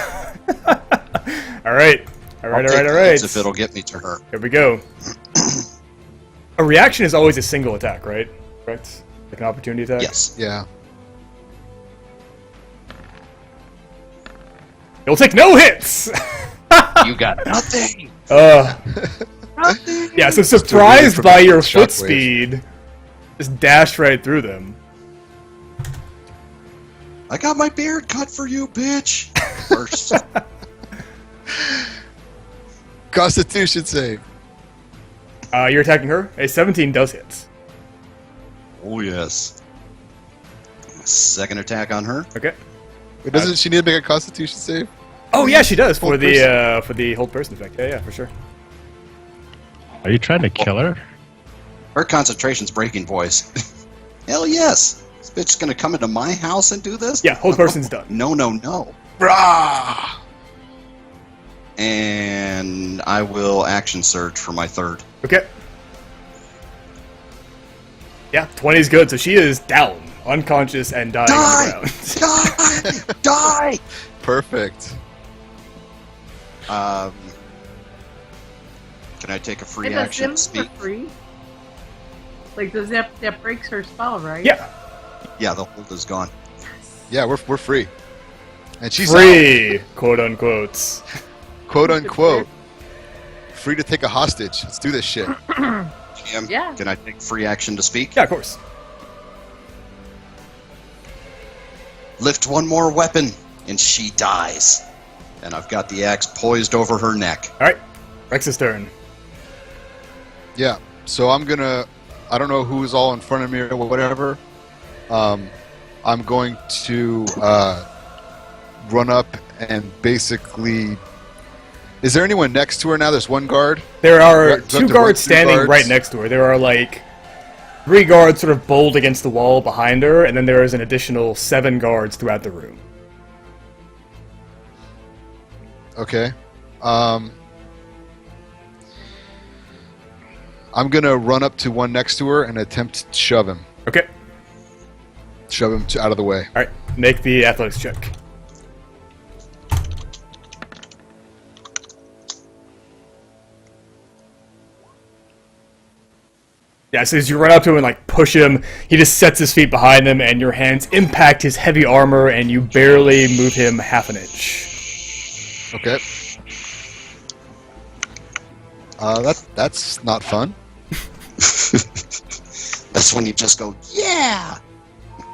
All right. I'll take the hits if it'll get me to her. Here we go. A reaction is always a single attack, right? Correct? Like an opportunity attack? Yes. Yeah. You'll take no hits! You got nothing. Yeah, so relief surprised from by the your foot shockwave. speed, just dashed right through them. I got my beard cut for you, bitch. First. Constitution save. You're attacking her. A 17 does hit. Oh, yes. Second attack on her. Okay. Wait, doesn't she need to make a Constitution save? Oh yeah, she does for Hold the hold person effect. Yeah, for sure. Are you trying to kill her? Her concentration's breaking, boys. Hell yes. This bitch is gonna come into my house and do this? Yeah, hold person's done. No, no, no. Brah! And I will action surge for my third. Okay. Yeah, 20 is good. So she is down, unconscious, and dying on the ground. Die! Die! Perfect. Can I take a free It does action him to for speak? free. Like, does that breaks her spell, right? Yeah, Yeah, the hold is gone. Yeah, we're free. And she's out, free, quote unquote. quote unquote. Free to take a hostage. Let's do this shit. GM, Yeah. can I take free action to speak? Yeah, of course. Lift one more weapon, and she dies. And I've got the axe poised over her neck. All right, Rex's turn. Yeah. So I'm gonna. I don't know who's all in front of me or whatever. I'm going to run up and basically. Is there anyone next to her now? There's one guard. There are Do I have to 2 run guards through standing guards? right next to her. There are like 3 guards sort of bowled against the wall behind her, and then there is an additional 7 guards throughout the room. Okay. I'm gonna run up to one next to her and attempt to shove him. Okay. Shove him out of the way. All right, make the athletics check. Yeah, so as you run up to him and like push him, he just sets his feet behind him, and your hands impact his heavy armor, and you barely move him half an inch. Okay. That's not fun. That's when you just go, yeah,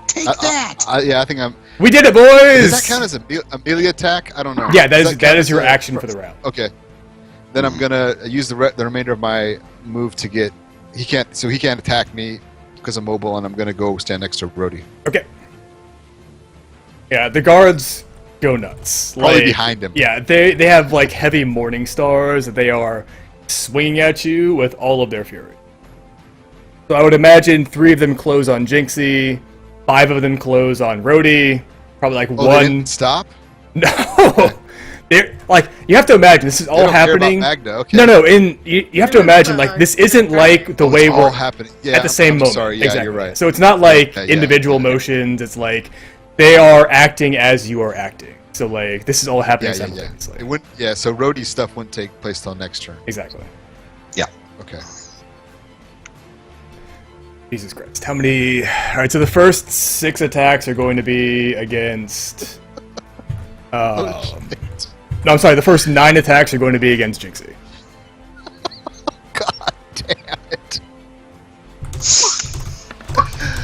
take that. Yeah, I think I'm. We did it, boys! Does that count as a melee attack? I don't know. Yeah, Does that count is as your a- action for the round. Okay. Then I'm gonna use the remainder of my move to get. He can't attack me because I'm mobile, and I'm gonna go stand next to Brody. Okay. Yeah, the guards go nuts. Probably behind him. Yeah, they have like heavy morning stars that they are swinging at you with all of their fury. So I would imagine 3 of them close on Jinxie, 5 of them close on Rhodey, probably like Oh, they one. didn't stop. No, they're like you have to imagine this is They all don't care about happening. Magda. Okay. No, you have to Even imagine the- like this isn't like the Oh, way it's all we're happening. Yeah, at the same I'm moment. Sorry, yeah, exactly. you're right. So it's not like Okay, yeah, individual yeah. motions. It's like they are acting as you are acting. So like this is all happening Yeah. simultaneously. It wouldn't. Yeah. So Rhodey's stuff wouldn't take place till next turn. Exactly. Okay. Jesus Christ. How many? All right. So the first 6 attacks are going to be against. Oh, shit. No, I'm sorry. The first 9 attacks are going to be against Jinxie. God damn it.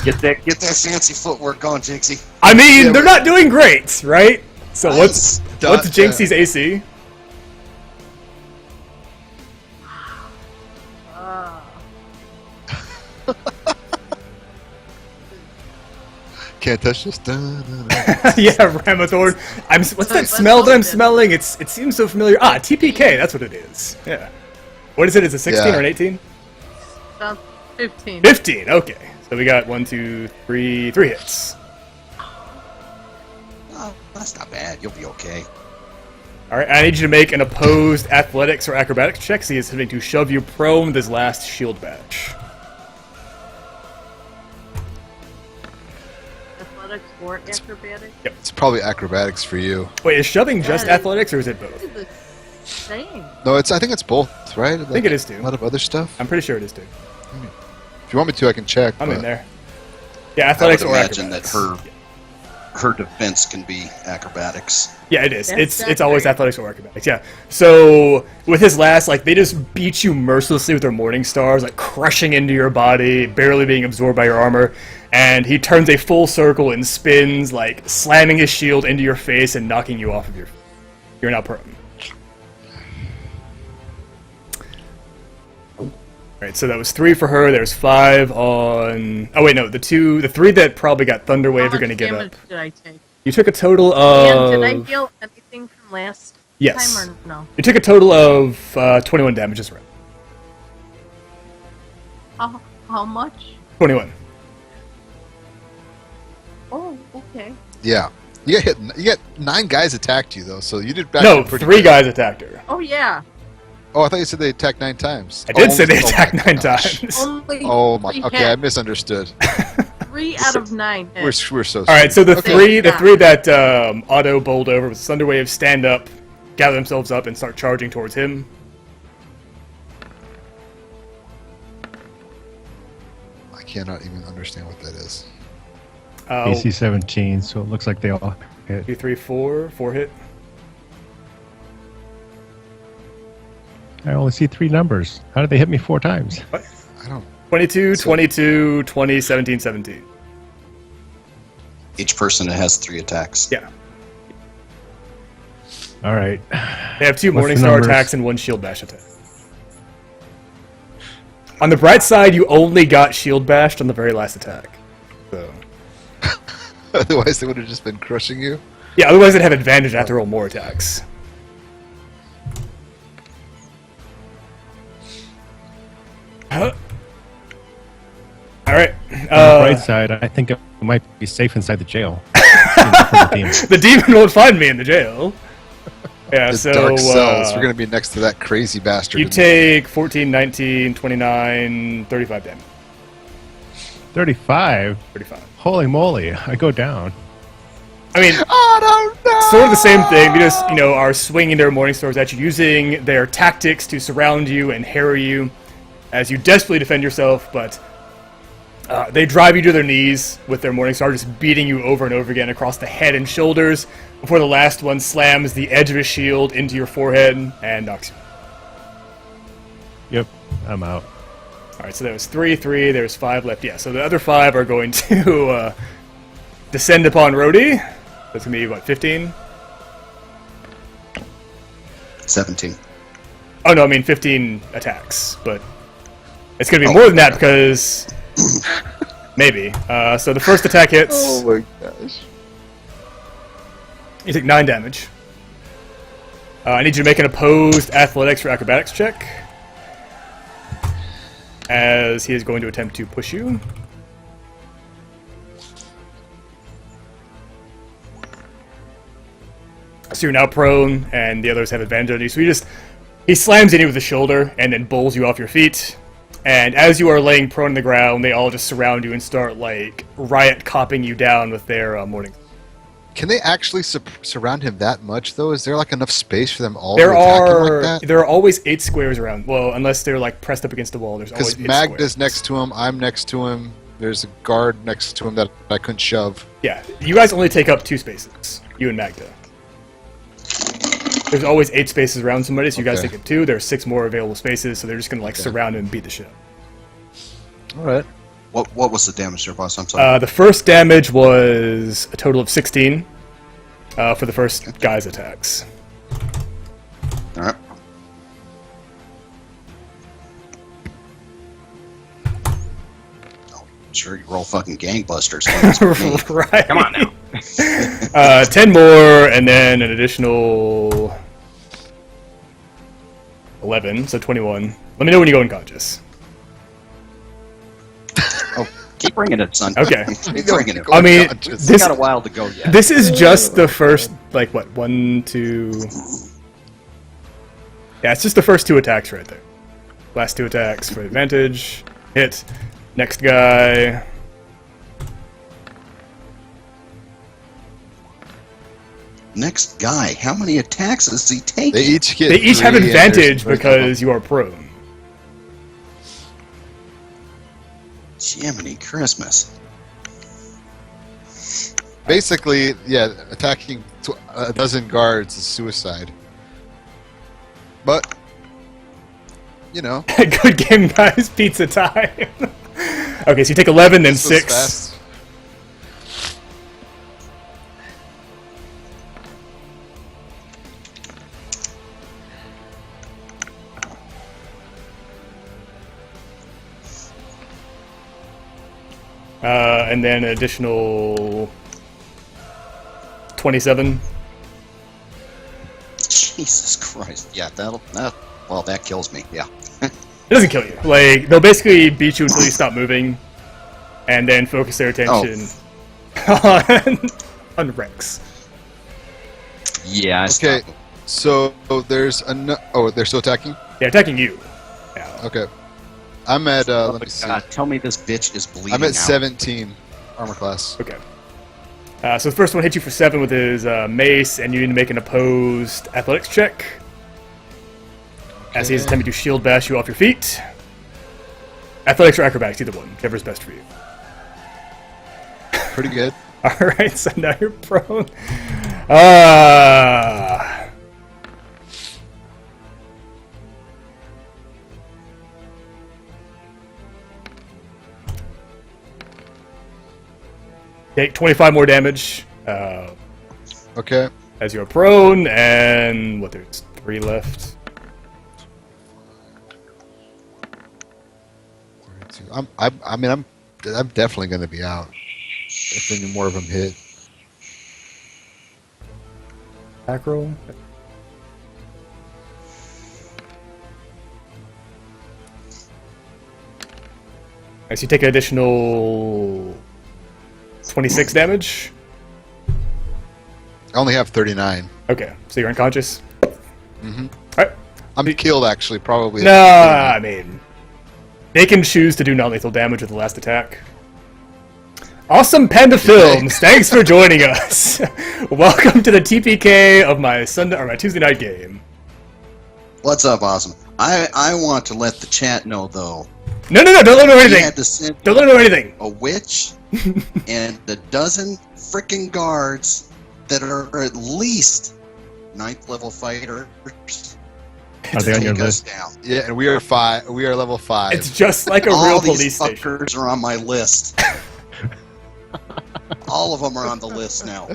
Get that fancy footwork on, Jinxie. I mean, Yeah, they're but- not doing great, right? So what's Dot- Jinxie's AC? Can't touch this. Dun, dun, dun. Yeah, Ramathorn. What's that Let's smell that I'm hope it- smelling? It seems so familiar. Ah, TPK. That's what it is. Yeah. What is it? Is it 16 Yeah. or an 18? About 15. 15. Okay. So we got 1, 2, 3 hits. Oh, that's not bad. You'll be okay. All right. I need you to make an opposed athletics or acrobatics check. He is attempting to shove you prone with his last shield bash. Athletics or acrobatics? It's probably acrobatics for you. Wait, is shoving just Yeah. athletics or is it both? It's the same. No, I think it's both, right? I think it is too. A lot of other stuff. I'm pretty sure it is too. If you want me to, I can check. I'm but- in there. Yeah, I would athletics or imagine that acrobatics. her defense can be acrobatics. Yeah, it is. That's It's always great. athletics or acrobatics. Yeah. So with his last, like they just beat you mercilessly with their morning stars, like crushing into your body, barely being absorbed by your armor. And he turns a full circle and spins, like slamming his shield into your face and knocking you off of your. You're now prone. Alright, so that was 3 for her. There's 5 on. Oh wait, no, the 3 that probably got Thunder Wave How are going to much get damage up. did I take? You took a total And of. did I heal anything from last Yes. time or no? You took a total of 21 damage, just right. How much? 21. Oh, okay. Yeah. You got hit. You got 9 guys attacked you though, so you did. No, actually pretty 3 good. guy attacked her. Oh yeah. Oh, I thought you said they attacked 9 times. I did say they oh attacked my 9 gosh. times. Only Oh my. 3 Okay, I hits. misunderstood. 3 out of 9 We're hits. we're so. All right, so the Okay. three that auto bowled over with Thunder Wave stand up, gather themselves up, and start charging towards him. I cannot even understand what that is. AC 17, so it looks like they all hit. 2, 3, 4 hit. I only see 3 numbers. How did they hit me 4 times? I don't. 22, So- 22, 20, 17, 17. Each person has 3 attacks. Yeah, All right. they have 2 What's Morning the Star numbers? attacks and 1 Shield Bash attack. On the bright side, you only got Shield Bashed on the very last attack. So Otherwise, they would have just been crushing you. yeah, otherwise they'd have advantage after roll more attacks. All right. On the bright side, I think I might be safe inside the jail. From the demon. The demon won't find me in the jail. Yeah, The so dark cells. We're gonna be next to that crazy bastard. you take 14, 19, 29, 35 damage. 35? 35. Holy moly, I go down. I mean, Oh no! sort of the same thing. They just, are swinging their morning stars at you, using their tactics to surround you and harry you. as you desperately defend yourself, but they drive you to their knees with their Morning Star, just beating you over and over again across the head and shoulders before the last one slams the edge of his shield into your forehead and knocks you. Yep, I'm out. Alright, so there was 3, there's 5 left. Yeah, so the other 5 are going to descend upon Rhodey. That's going to be, what, 15? 17. Oh, no, I mean 15 attacks, but it's going to be more than that because... maybe. So the first attack hits. Oh my gosh. You take 9 damage. I need you to make an opposed athletics or acrobatics check, as he is going to attempt to push you. So you're now prone, and the others have advantage on you. So he slams into you with the shoulder, and then bowls you off your feet. And as you are laying prone on the ground, they all just surround you and start, like, riot copping you down with their morning. Can they actually surround him that much, though? Is there, like, enough space for them all There to attack him are like that? there are always 8 squares around. Well, unless they're, like, pressed up against the wall. There's always Because 8 Magda's squares. next to him, I'm next to him. There's a guard next to him that I couldn't shove. Yeah, you guys only take up 2 spaces. You and Magda. There's always 8 spaces around somebody, so you guys Okay. take up 2. There are 6 more available spaces, so they're just gonna, like, surround him and beat the shit out. Alright. What was the damage there, boss? I'm sorry. The first damage was a total of 16 for the first guy's attacks. All right. Oh, sure, you roll fucking gangbusters. Right. Come on now. 10 more, and then an additional 11, so 21. Let me know when you go unconscious. Oh, keep bringing it, son. Okay. Keep bringing it. I mean, Unconscious. We this got a while to go yet. this is just the first, like, what, 1, 2... Yeah, it's just the first 2 attacks right there. Last 2 attacks for advantage. Hit. Next guy. Next guy, how many attacks is he taking? They each get They each have 3, and advantage there's- because you are prone. Jiminy Christmas. Basically, yeah, attacking a dozen guards is suicide. But, you know, Good game, guys. Pizza time. Okay, so you take 11, then this was 6. fast. And then an additional 27. Jesus Christ. Yeah, that kills me. Yeah. It doesn't kill you. Like, they'll basically beat you until you stop moving, and then focus their attention on Rex. Yeah, I Okay, stopped. so there's oh, they're still attacking? Yeah, attacking you. Yeah. Okay. I'm at, Oh let my me see. God, tell me this bitch is bleeding I'm at out. 17 armor class. Okay. So the first one hits you for 7 with his mace, and you need to make an opposed athletics check. As he's attempting to shield bash you off your feet. Athletics or acrobatics, either one. Whichever's best for you. Pretty good. Alright, so now you're prone. Ah. Take 25 more damage Okay. as you're prone, and what, there's 3 left. 32. I'm definitely going to be out if any more of them hit. Back roll. Alright, so you take an additional 26 damage. I only have 39. Okay, so you're unconscious. Mhm. Alright. I'm killed, actually, probably. No, I mean, they can choose to do non-lethal damage with the last attack. Awesome Panda Films, thanks for joining us. Welcome to the TPK of my Tuesday night game. What's up, Awesome? I want to let the chat know, though. No, don't let him know He anything. had to send Don't let him know anything. a witch and a dozen freaking guards that are at least 9th level fighters. Are they on your Take us list? down. Yeah, and we are 5. We are level 5. It's just like a All real these police station. fuckers are on my list. All of them are on the list now.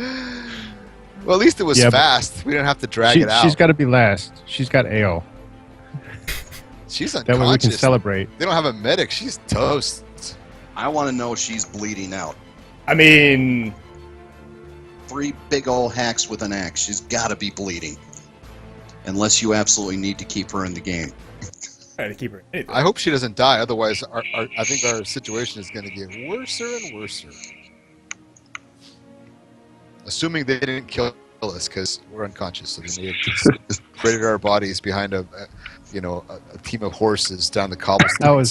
Well, at least it was Yeah, but- fast. We don't have to drag it out. She's got to be last. She's got ale. She's That way we can unconscious. celebrate. They don't have a medic. She's toast. I want to know she's bleeding out. I mean, 3 big old hacks with an axe. She's got to be bleeding. Unless you absolutely need to keep her in the game. I had to keep her. Anything. I hope she doesn't die. Otherwise, I think our situation is going to get worse and worse. Assuming they didn't kill us because we're unconscious, so they may have just created our bodies behind a team of horses down the cobblestone.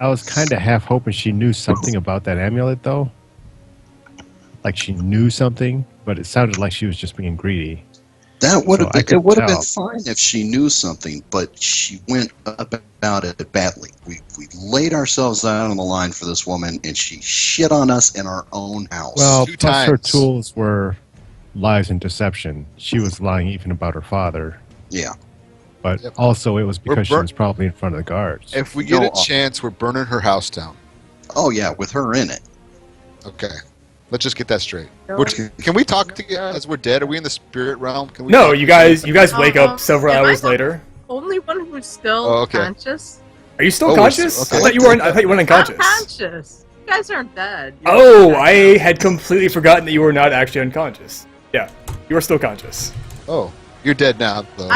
I was kind of half hoping she knew something about that amulet, though. Like she knew something, but it sounded like she was just being greedy. That would have So I been, could it would have been tell. fine if she knew something, but she went about it badly. We laid ourselves out on the line for this woman, and she shit on us in our own house. Well, 2 plus her times. tools were lies and deception. She was lying even about her father. Yeah. But Yep. also it was because she burnt- was probably in front of the guards. If we get No, a chance, we're burning her house down. Oh yeah, with her in it. Okay. Let's just get that straight. No. Can we talk as we're dead? Are we in the spirit realm? Can we No, talk? you guys wake up several am I hours the- later. Only one who's still Oh, okay. conscious. Are you still Oh, conscious? okay. I thought you weren't. I thought you weren't I'm unconscious. conscious. You guys aren't dead. You're Oh, just I had completely forgotten that you were not actually unconscious. Yeah, you are still conscious. Oh, you're dead now, though.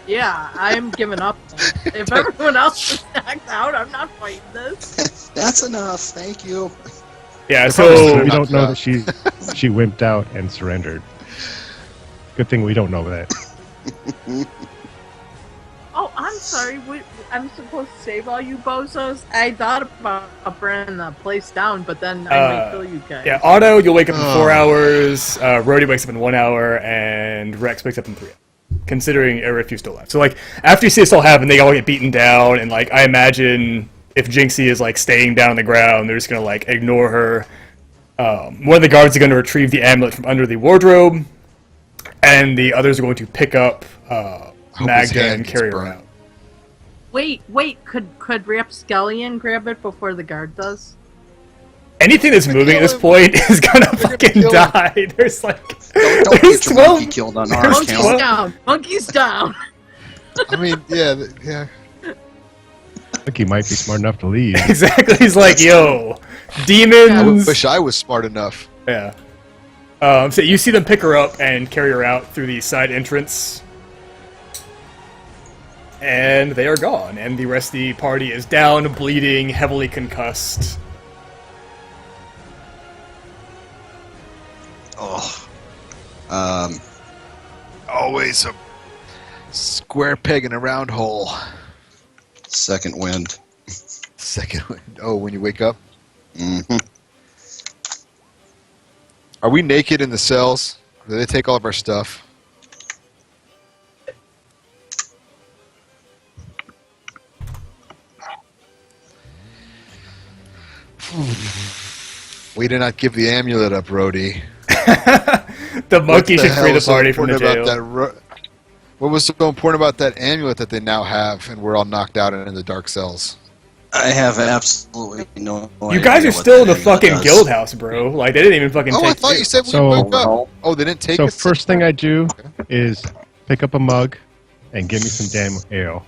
Yeah, I'm giving up. If everyone else is knocked out, I'm not fighting this. That's enough. Thank you. Yeah, So so we don't know Yeah. that she wimped out and surrendered. Good thing we don't know that. Oh, I'm sorry. I'm supposed to save all you bozos? I thought about burning the place down, but then I might kill you guys. yeah, Otto, you'll wake up in 4 Oh. hours. Rhodey wakes up in 1 hour, and Rex wakes up in 3 hours. Considering if you're still alive. So like after you see this all happen, they all get beaten down, and like I imagine if Jinxie is like staying down on the ground, they're just gonna like ignore her. One of the guards are going to retrieve the amulet from under the wardrobe, and the others are going to pick up his Magda hand and gets carry her burned. out. Wait. Could Rapscallion grab it before the guard does? Anything that's moving at this kill point is gonna fucking kill him. die. There's like Don't there's get your 12 monkey killed on our Monkeys account. down. Monkeys down. I mean, yeah. I think he might be smart enough to leave. Exactly. He's like, yo, I demons. wish I was smart enough. Yeah. So you see them pick her up and carry her out through the side entrance. And they are gone, and the rest of the party is down, bleeding, heavily concussed. Oh. Always a square peg in a round hole. Second wind. Second. Oh, when you wake up. Hmm. Are we naked in the cells? Do they take all of our stuff? We did not give the amulet up, Rhodey. The monkey What should hell free the is so party from the important jail. about that what was so important about that amulet that they now have, and we're all knocked out and in the dark cells? I have absolutely no idea. You guys are what still in that the fucking does. guild house, bro. Like, they didn't even fucking Oh, take I thought you said we So- woke up. Oh, they didn't take So us. first thing I do is pick up a mug and give me some damn ale.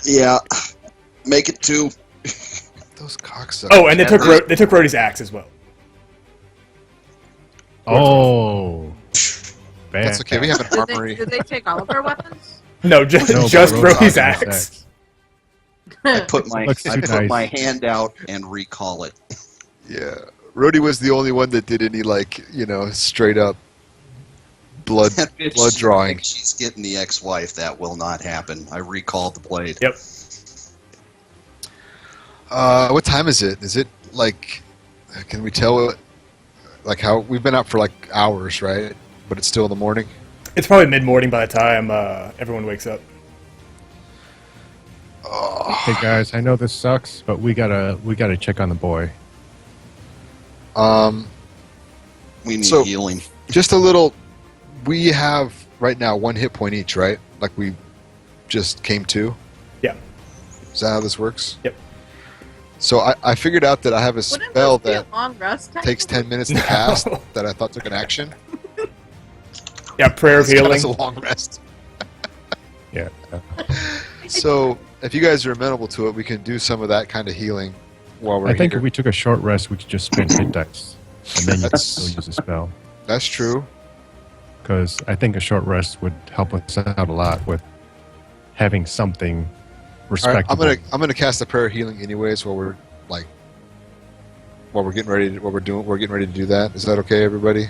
Yeah. Make it 2. Those cocksuckers. Oh, and they took Rhodey's axe as well. Oh, bad. That's okay. We have an armory. Did they take all of our weapons? No, just, No, just but Rhodey's Rhodey's axe. I put my Looks too nice. my hand out and recall it. Yeah, Rhodey was the only one that did any straight up blood That bitch, blood drawing. thinks she's getting the ex-wife. That will not happen. I recalled the blade. Yep. What time is it? Is it like? Can we tell? Like how we've been up for like hours, right? But it's still in the morning. It's probably mid-morning by the time everyone wakes up. Hey guys, I know this sucks, but we gotta check on the boy. We need So- healing. Just a little. We have right now 1 hit point each, right? Like we just came to. Yeah. Is that how this works? Yep. So I figured out that I have a Wouldn't spell this be that a long rest time? takes 10 minutes to No. cast that I thought took an action. Yeah, prayer of It's healing. a long rest. Yeah. So if you guys are amenable to it, we can do some of that kind of healing while we're I think here. if we took a short rest, we could just spend hit dice, and then you could That's- still use a spell. That's true. Because I think a short rest would help us out a lot with having something All right, respectable. I'm gonna cast the prayer of healing anyways while we're getting ready to, we're getting ready to do that. Is that okay, everybody?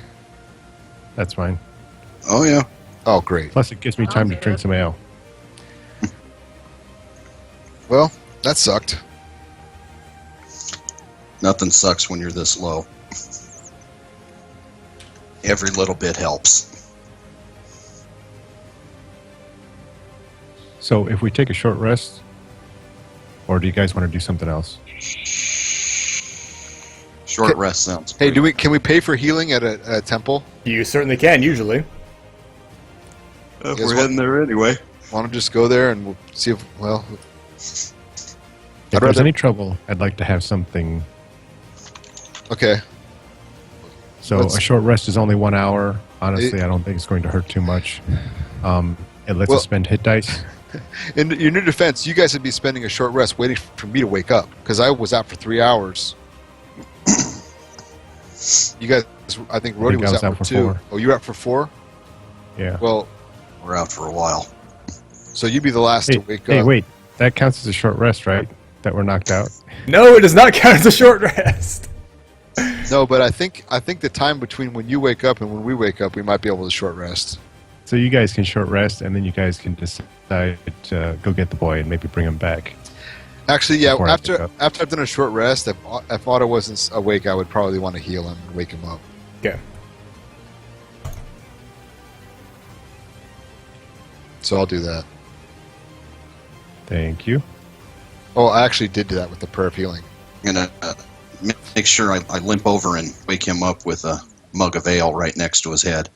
That's fine. Oh yeah. Oh, great. Plus, it gives me time to Okay. drink some ale. Well, that sucked. Nothing sucks when you're this low. Every little bit helps. So, if we take a short rest, or do you guys want to do something else? Short Okay. rest sounds. Hey, great. can we pay for healing at a temple? You certainly can, usually. If Guess we're what? heading there anyway. Why don't we just go there and we'll see if If I'd there's rather- any trouble, I'd like to have something. okay. So, Let's- a short rest is only 1 hour. Honestly, I don't think it's going to hurt too much. It lets Well- us spend hit dice. In your defense, you guys would be spending a short rest waiting for me to wake up because I was out for 3 hours. You guys, I think Rhodey was out for 2. 4. Oh, you were out for 4? Yeah. Well, We're out for a while. so you'd be the last Hey, to wake hey, up. wait. That counts as a short rest, right? That we're knocked out. No, it does not count as a short rest. No, but I think the time between when you wake up and when we wake up, we might be able to short rest. So you guys can short rest, and then you guys can decide to go get the boy and maybe bring him back. Actually, yeah. Before I wake After up. I've done a short rest, if Otto wasn't awake, I would probably want to heal him and wake him up. Okay. So I'll do that. Thank you. Oh, I actually did do that with the prayer of healing. I'm gonna make sure I limp over and wake him up with a mug of ale right next to his head.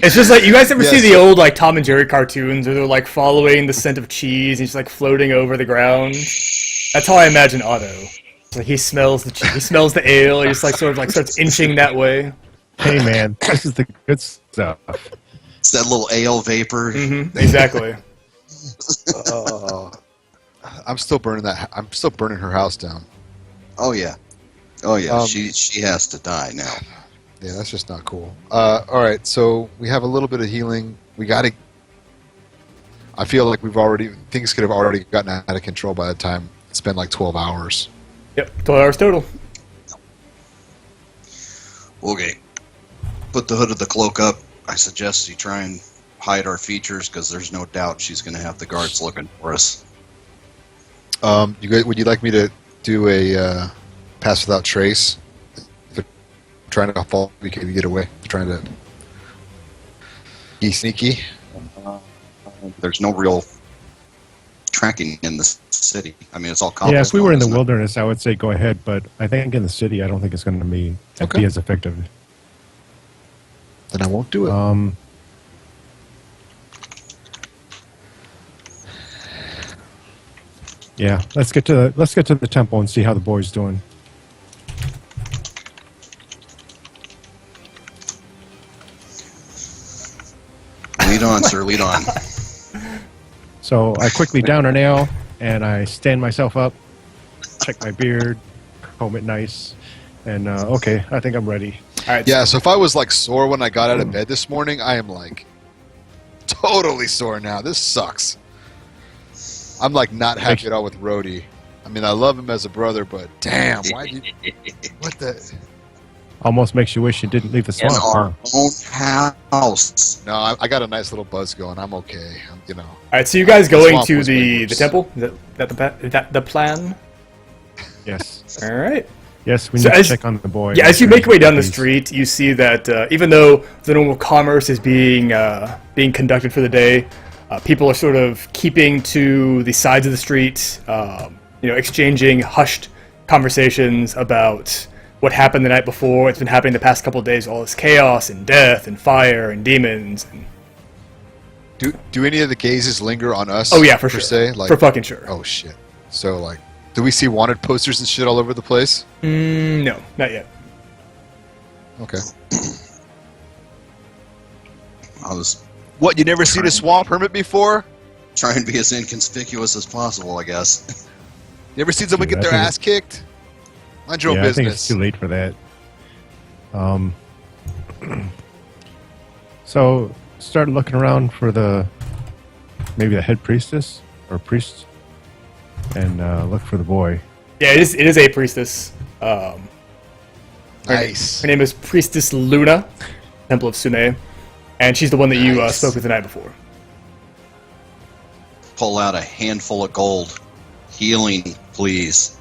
It's just like, you guys ever Yeah, see the so- old like Tom and Jerry cartoons where they're like following the scent of cheese and he's like floating over the ground? That's how I imagine Otto. It's like he smells the cheese, he smells the ale, he just like sort of like starts inching that way. Hey, man, this is the good stuff. It's that little ale vapor. Exactly. I'm still burning her house down. Oh yeah. Oh yeah. Um, she has to die now. Yeah, that's just not cool. All right, so we have a little bit of healing. We got to. I feel like things could have already gotten out of control by the time it's been like 12 hours. Yep, 12 hours total. Okay. Put the hood of the cloak up. I suggest you try and hide our features because there's no doubt she's going to have the guards looking for us. Would you like me to do a pass without trace? If they're trying to fall, we can get away. Trying to be sneaky. There's no real tracking in the city. I mean, it's all Yeah, if we were in the cobblestone, wilderness, I would say go ahead, but I think in the city, I don't think it's going to be Okay. as effective. Then I won't do it. Yeah, let's get to the temple and see how the boy's doing. Lead on, sir. Lead on. So I quickly down an ale and I stand myself up, check my beard, comb it nice, and okay, I think I'm ready. All right. Yeah, so if I was like sore when I got out of bed this morning, I am like totally sore now. This sucks. I'm like not happy at all with Rhodey. I mean, I love him as a brother, but damn, why did what the? Almost makes you wish you didn't leave the In swamp. our huh? own house. No, I got a nice little buzz going. I'm okay. All right. So you guys going swamp to was way the worse. temple? Is that the plan? Yes, All right. yes, we So need to as- check on the boy. Yeah, as you make your way down the Please. street, you see that even though the normal commerce is being conducted for the day, People are sort of keeping to the sides of the street, exchanging hushed conversations about what happened the night before. It's been happening the past couple of days, all this chaos and death and fire and demons. And... Do any of the gazes linger on us? Oh yeah, for per sure. se? Like, for fucking sure. oh shit. So like, do we see wanted posters and shit all over the place? No, not yet. Okay. I was What? You never seen a swamp hermit before? trying to be as inconspicuous as possible, I guess. You ever seen someone Dude, get I their think- ass kicked? Mind your own Yeah, I think it's business. too late for that. So started looking around for maybe the head priestess or priest, and look for the boy. Yeah, it is a priestess. Nice. Her name is Priestess Luna, Temple of Sune, and she's the one that you Nice. spoke with the night before. Pull out a handful of gold. Healing, please.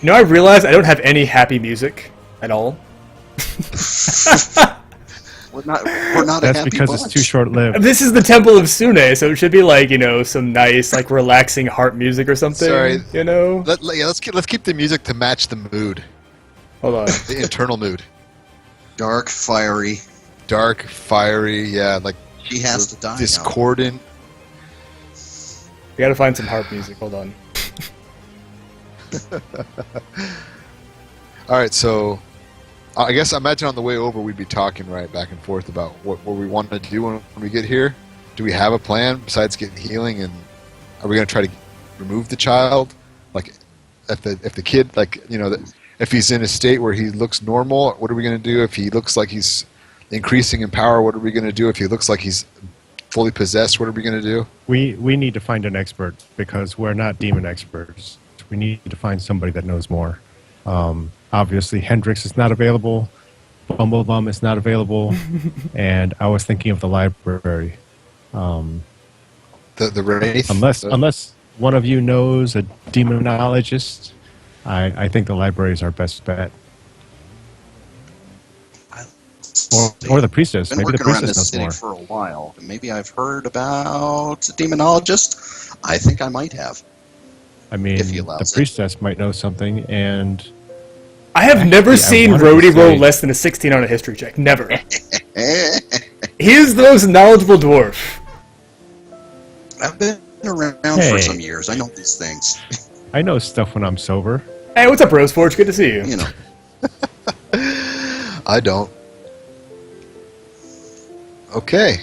You know, I realized I don't have any happy music at all. We're not a That's happy because bunch. it's too short-lived. This is the Temple of Sune, so it should be like, some nice, like, relaxing harp music or something. Sorry. Let's keep the music to match the mood, Hold on. the internal mood. Dark, fiery. Dark, fiery, yeah, like She has to die now. discordant. We gotta find some harp music. Hold on. All right, so I guess I imagine on the way over we'd be talking right back and forth about what we want to do when we get here. Do we have a plan besides getting healing, and are we going to try to remove the child? Like, if the kid, like, if he's in a state where he looks normal, what are we going to do? If he looks like he's increasing in power, what are we going to do? If he looks like he's fully possessed, what are we going to do? We need to find an expert because we're not demon experts. We need to find somebody that knows more. Obviously, Hendrix is not available. Bumblebum is not available. And I was thinking of the library. The Wraith? Unless one of you knows a demonologist, I think the library is our best bet. Or the priestess. Been Maybe the working around priestess this knows city more. for a while. Maybe I've heard about a demonologist. I think I might have. I mean, if he the allows it. priestess might know something, and I have never I seen wanted to Rhodey roll say- less than a 16 on a history check. Never. Eh, He is the most knowledgeable dwarf. I've been around Hey. for some years. I know these things. I know stuff when I'm sober. Hey, what's up, Roseforge? Good to see you. You know. I don't. Okay.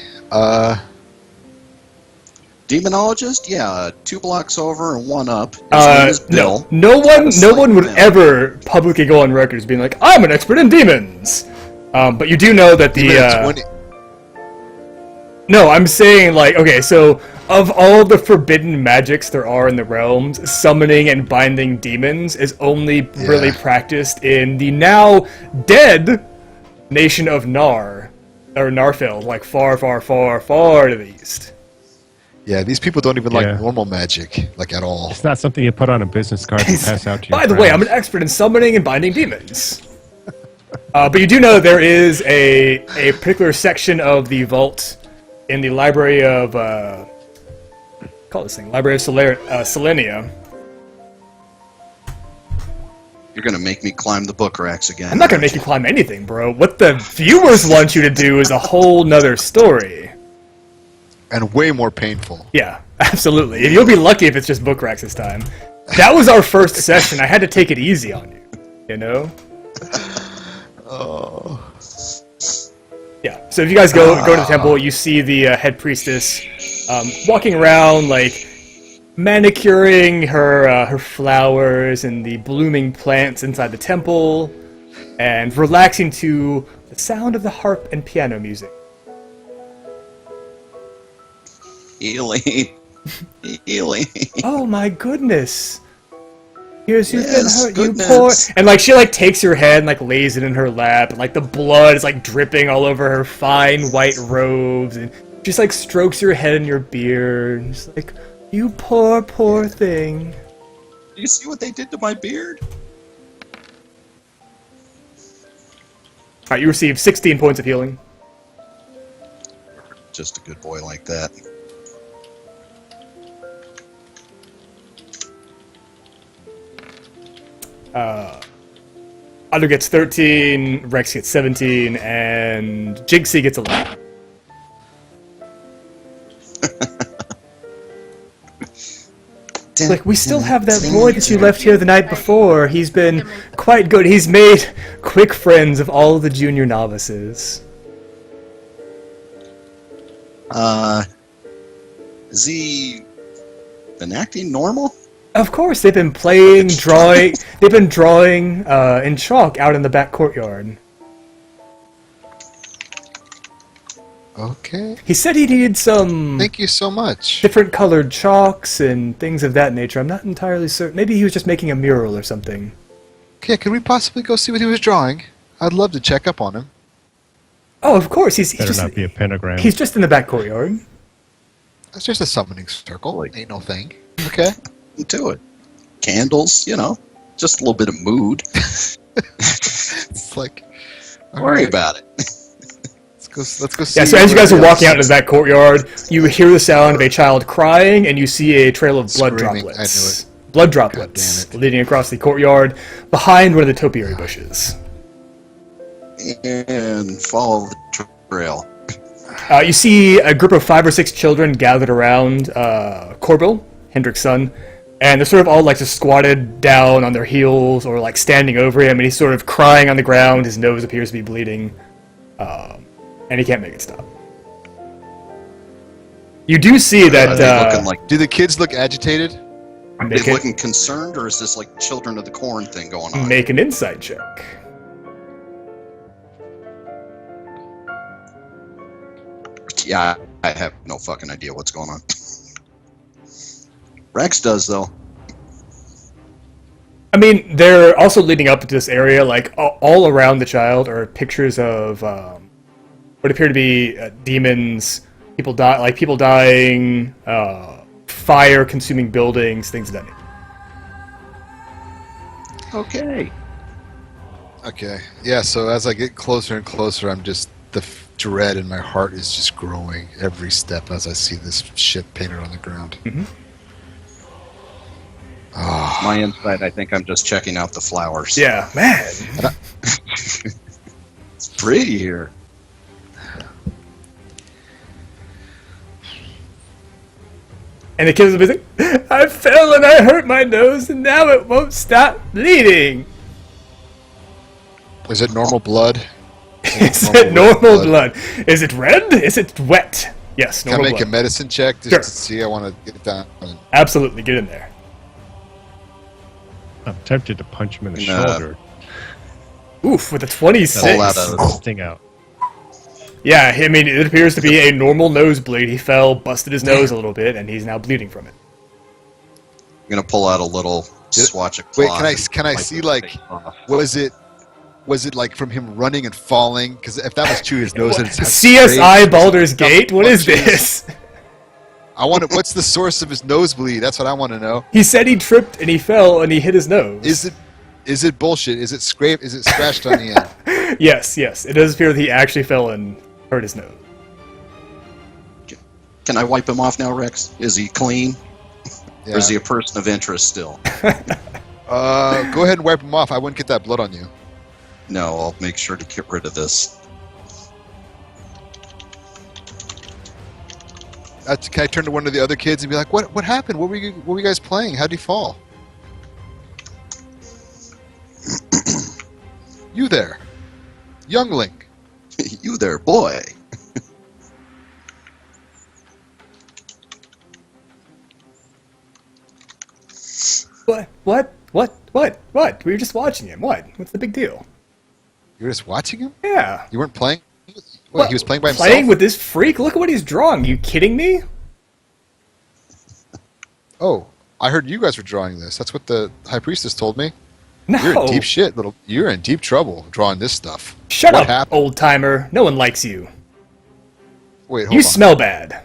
Demonologist? Yeah, 2 blocks over and 1 up. His name is Bill. No one would Bill. ever publicly go on record as being like, I'm an expert in demons. But you do know that the No, I'm saying, like, okay, so of all the forbidden magics there are in the realms, summoning and binding demons is only really practiced in the now dead nation of Nar, or Narfeld, like far, far, far, far to the east. Yeah, these people don't even Yeah. like normal magic, like at all. It's not something you put on a business card and pass out to your By the way, I'm an friends. expert in summoning and binding demons. But you do know that there is a particular section of the vault in the library of call this thing Library of Selenia. You're going to make me climb the book racks again. I'm not gonna make you climb anything, bro. What the viewers want you to do is a whole nother story. And way more painful. Yeah, absolutely. You'll be lucky if it's just book racks this time. That was our first session. I had to take it easy on you. You know? Oh. Yeah. So if you guys go to the temple, you see the head priestess walking around, like manicuring her flowers and the blooming plants inside the temple, and relaxing to the sound of the harp and piano music. Healing. Healing. Oh my goodness! Here's you've Yes, been hurt, you goodness. poor. And like she like takes your head and like lays it in her lap, and like the blood is like dripping all over her fine white robes, and just like strokes your head and your beard, and just like, you poor, poor thing. Do you see what they did to my beard? Alright, you receive 16 points of healing. Just a good boy like that. Otto gets 13, Rex gets 17, and Jinxie gets 11. Like, we still have that boy that you left here the night before. He's been quite good. He's made quick friends of all the junior novices. Has he been acting normal? Of course, they've been playing, drawing. They've been drawing in chalk out in the back courtyard. Okay. He said he needed some Thank you so much. different colored chalks and things of that nature. I'm not entirely certain. Maybe he was just making a mural or something. Okay, could we possibly go see what he was drawing? I'd love to check up on him. Oh, of course. He's Better just not be a pentagram. he's just in the back courtyard. That's just a summoning circle. Ain't no thing. Okay. Do it. Candles, just a little bit of mood. It's like. Don't worry about it. Let's go see. Yeah. So as you guys are everybody walking out else into that courtyard, you hear the sound of a child crying, and you see a trail of blood Screaming. droplets. I knew Blood droplets damn it. leading across the courtyard behind one of the topiary bushes. And follow the trail. You see a group of 5 or 6 children gathered around Corbil, Hendrick's son, and they're sort of all like just squatted down on their heels or like standing over him, and he's sort of crying on the ground. His nose appears to be bleeding, and he can't make it stop. You do see Are they that looking like? Do the kids look agitated? Are make, they it, looking concerned, or is this like Children of the Corn thing going on? make an insight check. Yeah, I have no fucking idea what's going on. Rex does though. I mean, they're also leading up to this area, like all around the child are pictures of what appear to be demons, people dying, fire-consuming buildings, things of that nature. Okay. Okay. Yeah. So as I get closer and closer, I'm just dread in my heart is just growing every step as I see this shit painted on the ground. Mhm. Oh, My inside, I think I'm just checking out the flowers. Yeah, man. It's pretty here. And the kids will be like, I fell and I hurt my nose and now it won't stop bleeding. is it normal blood? Is it normal blood? Is it red? Is it wet? Yes, Can I normal make a blood. medicine check just Sure. to see? I want to get down. Absolutely, get in there. I'm tempted to punch him in the Nah. shoulder. Oof, with a 26. Pull out a- Sting out. Yeah, I mean, it appears to be a normal nosebleed. He fell, busted his nose a little bit, and he's now bleeding from it. I'm gonna pull out a little swatch of Wait, cloth can I and see, wipe like, the face off. was it like from him running and falling? Because if that was true, his nose had CSI Baldur's Gate? What is punches. this? I want to. What's the source of his nosebleed? That's what I want to know. He said he tripped and he fell and he hit his nose. Is it bullshit? Is it scraped? Is it scratched on the end? Yes. It does appear that he actually fell and hurt his nose. Can I wipe him off now, Rex? Is he clean? Yeah. Or is he a person of interest still? Go ahead and wipe him off. I wouldn't get that blood on you. No, I'll make sure to get rid of this. Can I turn to one of the other kids and be like, "What happened? What were you guys playing? How'd you fall?" You there, youngling? You there, boy. What? We were just watching him. What? What's the big deal? You were just watching him. Yeah. You weren't playing. Wait, What, he was playing by himself. Playing with this freak? Look at what he's drawing. Are you kidding me? Oh, I heard you guys were drawing this. That's what the high priestess told me. No. You're in deep shit, little. You're in deep trouble drawing this stuff. Shut What up, happened? old timer. No one likes you. Wait, hold You on. smell bad.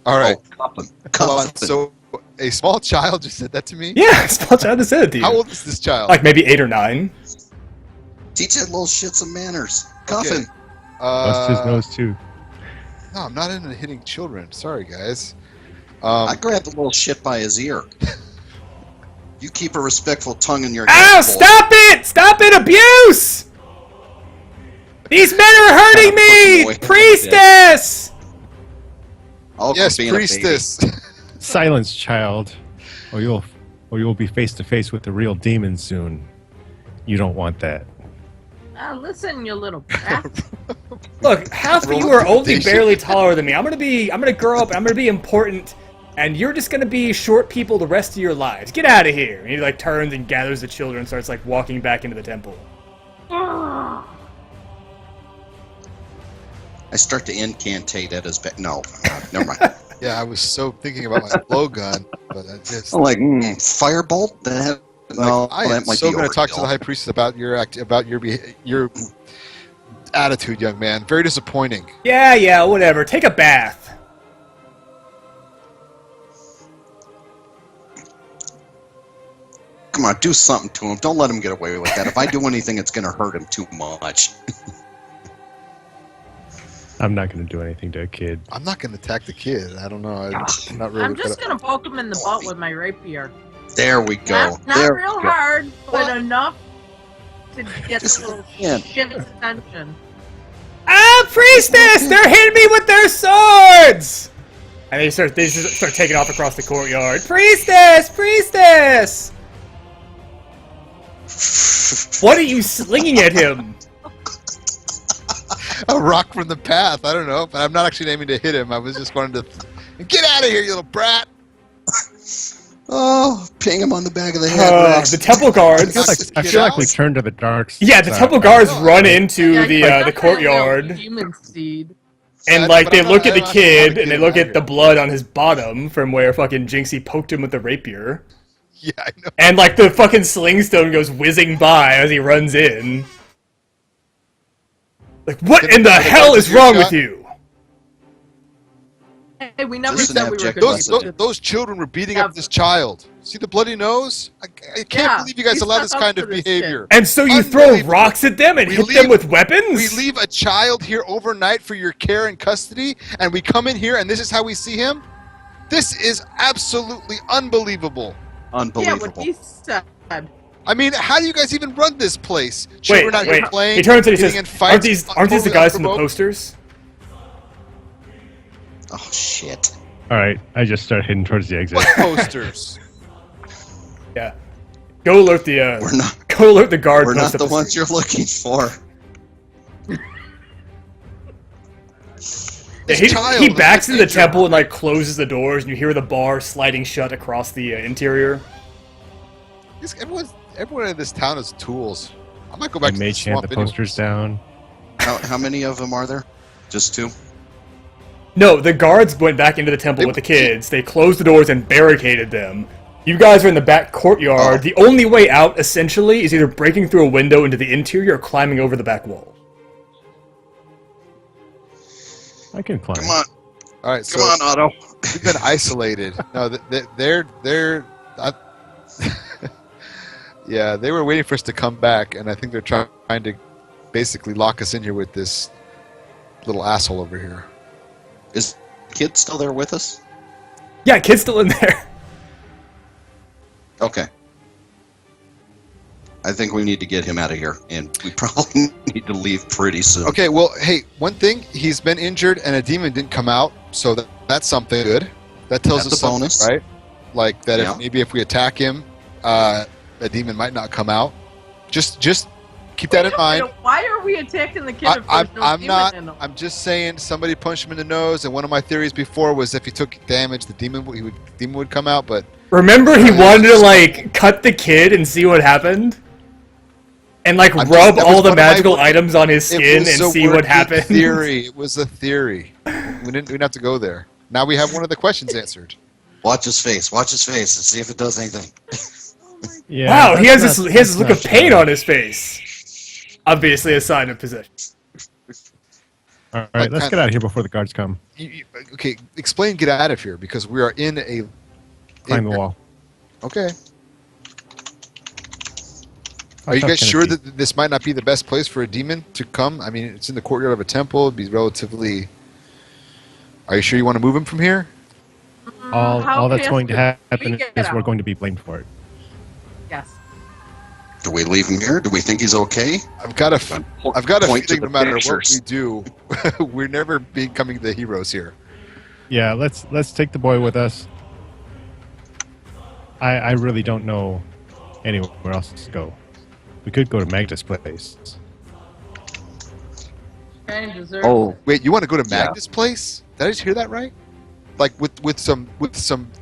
All right, Oh, cup him. hold on. Cup him. So, a small child just said that to me. Yeah, small child has said it to you. How old is this child? Like maybe 8 or 9. Teach that little shit some manners. Cuffing. Bust his nose too. No, I'm not into hitting children. Sorry, guys. I grabbed the little shit by his ear. You keep a respectful tongue in your Ow! head, boy. Stop it! Stop it! Abuse! These men are hurting me! Boy. Priestess! Oh, Yes, being a baby. priestess. Silence, child, or you'll be face to face with the real demon soon. You don't want that. Listen, you little brat. Look, half of you are only barely taller than me. I'm gonna grow up, I'm gonna be important, and you're just gonna be short people the rest of your lives. Get out of here. And he like turns and gathers the children and starts like walking back into the temple. Ugh. I start to incantate at his back. No, never mind. Yeah, I was so thinking about my blowgun, but I just. I'm like, firebolt? That no, I that am might so be going to talk to overkill. the high priestess about your your attitude, young man. Very disappointing. Yeah, whatever. Take a bath. Come on, do something to him. Don't let him get away with that. If I do anything, it's going to hurt him too much. I'm not going to do anything to a kid. I'm not going to attack the kid. I don't know. I'm not really. I'm just gonna poke him in the butt with my rapier. There we go. Not there real we go. hard, but enough to get Just the little in. shit's attention. Ah, priestess! They're hitting me with their swords! And they start taking off across the courtyard. Priestess! Priestess! What are you slinging at him? A rock from the path. I don't know, but I'm not actually aiming to hit him. I was just wanting to get out of here, you little brat. Oh, ping him on the back of the head, Rex. The temple guards. I feel like we turned to the dark side. Yeah, the temple guards know, run I- into Yeah, you got the that courtyard, little demon seed. and Yeah, like but they I'm not- look at the I don't kid, wanna and get they him look out of at the here. blood on his bottom from where fucking Jinxie poked him with the rapier, Yeah, I know. and like the fucking slingstone goes whizzing by as he runs in. Like, what in the hell is wrong with you? Hey, we never Just an said we were abject going Those, to lesson. do those children were beating Yeah. up this child. See the bloody nose? I can't Yeah, believe you guys he's allow not this up kind to of this behavior. And so you throw Unbelievable. rocks at them and We hit them leave- with weapons? We leave a child here overnight for your care and custody, and we come in here and this is how we see him? This is absolutely unbelievable. Yeah, Unbelievable. what he said. I mean, how do you guys even run this place? Children out here wait. playing, He turns and he getting says, in fights, aren't these the totally guys from the unprovoked?" posters? Oh, shit. All right, I just start heading towards the exit. What posters? Yeah. Go alert the, We're not, go alert the guard we're post not up the ones street. you're looking for. Yeah, This child he is backs into the injured. temple and like closes the doors, and you hear the bar sliding shut across the interior. Everyone in this town has tools. I might go I back to the mage hand swamp the anyway. posters down. How many of them are there? Just two? No, the guards went back into the temple They- with the kids. They closed the doors and barricaded them. You guys are in the back courtyard. Oh. The only way out, essentially, is either breaking through a window into the interior or climbing over the back wall. I can climb. Come on. All right, so Come on, Otto. we've been isolated. No, they're yeah, they were waiting for us to come back, and I think they're trying to basically lock us in here with this little asshole over here. Is kid still there with us? Yeah, kid's still in there. Okay. I think we need to get him out of here, and we probably need to leave pretty soon. Okay, well, hey, one thing, he's been injured, and a demon didn't come out, so that's something good. That tells That's us a something, bonus. right? Like that, Yeah. if maybe if we attack him, a demon might not come out. Just keep that in mind. Why are we attacking the kid if there's no I'm demon not. in him? I'm just saying. Somebody punched him in the nose, and one of my theories before was if he took damage, the demon would come out. But Remember, he wanted to like cut the kid and see what happened, and like I'm just- rub that all was the one of my magical working- items on his skin and a see what working happened. Theory. It was a theory. We didn't have to go there. Now we have one of the questions answered. Watch his face. Watch his face and see if it does anything. Yeah, Wow, he has that's this not- he has this that's look of not pain sure. on his face. Obviously, a sign of possession. All right, let's Like, get out of here before the guards come. Okay, explain. Get out of here because we are in a. Climb the wall. Okay. Are you tough guys can it sure be? that this might not be the best place for a demon to come? I mean, it's in the courtyard of a temple. It'd be relatively. Are you sure you want to move him from here? All that's going to happen get is we're out? going to be blamed for it. Yes. Do we leave him here? Do we think he's okay? I've got a Point to feeling the no matter what pictures. we do, we're never becoming the heroes here. Yeah, let's take the boy with us. I really don't know anywhere else to go. We could go to Magda's place. Okay, deserve Oh, Wait, you want to go to Yeah. Magnus' place? Did I just hear that right? Like with some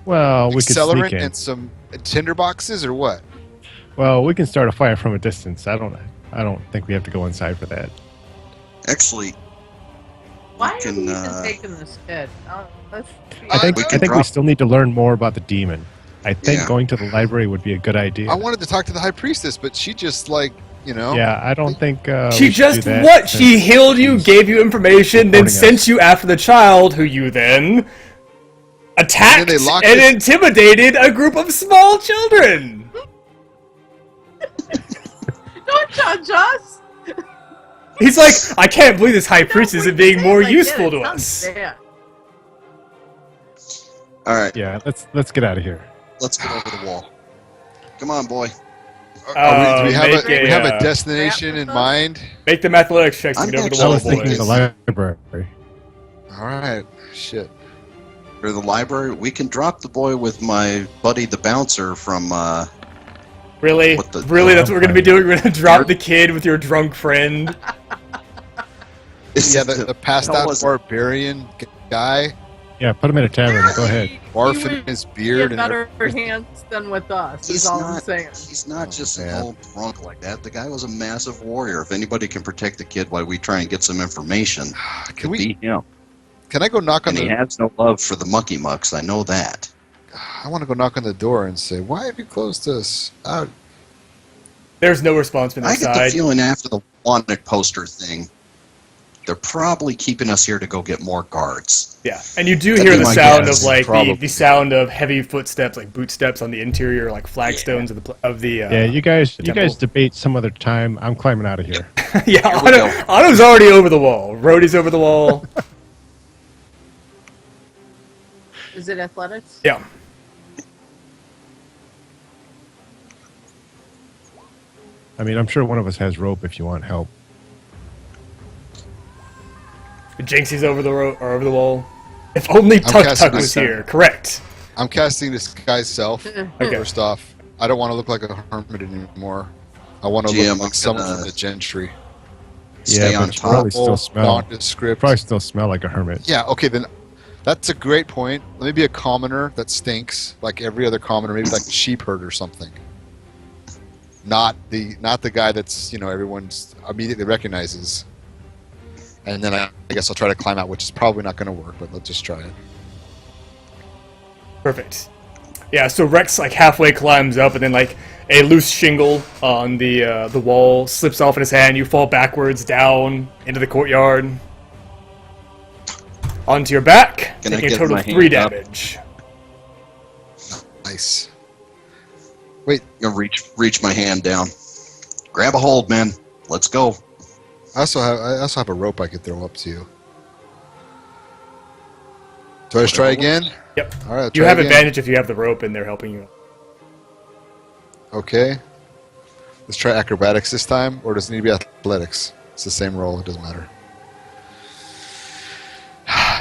Well, we could sneak accelerant in. and some tinder boxes or what? Well, we can start a fire from a distance. I don't think we have to go inside for that. actually, Why are can, we even uh, taking this kid? Let's be I think we I can think we drop- still need to learn more about the demon. I think Yeah. going to the library would be a good idea. I wanted to talk to the high priestess, but she just like Yeah, I don't think She we should just do that what? She since healed you, she's gave you information, then reporting sent us. you after the child, who you then attacked And then they locked and us- intimidated a group of small children. Don't judge us. He's like, I can't believe this high priest No, isn't we being did, more I get useful it. to Sounds us. bad. all right, Yeah, let's get out of here. let's get over the wall. Come on, boy. do we have make we have a a, destination in mind? make them athletics checks to I'm get over the actually- I wall, was thinking boys. the library. All right, shit. Or the library. We can drop the boy with my buddy, the bouncer from. Really? What the- Really? That's what we're gonna be doing? We're gonna drop the kid with your drunk friend? Yeah, the passed hell out was it? barbarian guy, Yeah, put him in a tavern. Go ahead. barfing in his beard, He and had better hands than with us. He's Is all I'm not. saying. He's not Oh, just man. an old drunk like that. The guy was a massive warrior. If anybody can protect the kid while we try and get some information, can we? be him. Can I go knock on And he the? has no love for the monkey mucks. I know that. I want to go knock on the door and say, "Why have you closed us out?" There's no response from I this get the side. feeling after the wanted poster thing, they're probably keeping us here to go get more guards. Yeah, and you do That'd hear be the my sound guess, of like probably. the sound of heavy footsteps, like boot steps on the interior, like flagstones of the. Yeah, you guys temple. debate some other time. I'm climbing out of here. Yeah, Here we go. Otto's already over the wall. Rhodey's over the wall. Is it athletics? Yeah. I mean, I'm sure one of us has rope if you want help. Jinxie's over the or over the wall. If only Tuk casting Tuk was this here. Correct. I'm casting disguise self. Okay. First off, I don't want to look like a hermit anymore. I want to GM, look like I'm someone gonna- from the gentry. Stay yeah, on but you top. probably still smell. Nondescript. Probably still smell like a hermit. Yeah. Okay, then that's a great point. Let me be a commoner that stinks like every other commoner, maybe like a sheep herd or something. Not the guy that's everyone's immediately recognizes. And then I guess I'll try to climb out, which is probably not going to work, but let's just try it. Perfect. Yeah. So Rex like halfway climbs up, and then like a loose shingle on the wall slips off in his hand. You fall backwards down into the courtyard. Onto your back, Can I taking a get total my of 3 hand up? damage. Nice. I'm gonna reach my hand down. Grab a hold, man. Let's go. I also have a rope I could throw up to you. Do I just try again? Yep. All right. I'll You try have again. advantage if you have the rope and they're helping you. Okay. Let's try acrobatics this time, or does it need to be athletics? It's the same roll. It doesn't matter.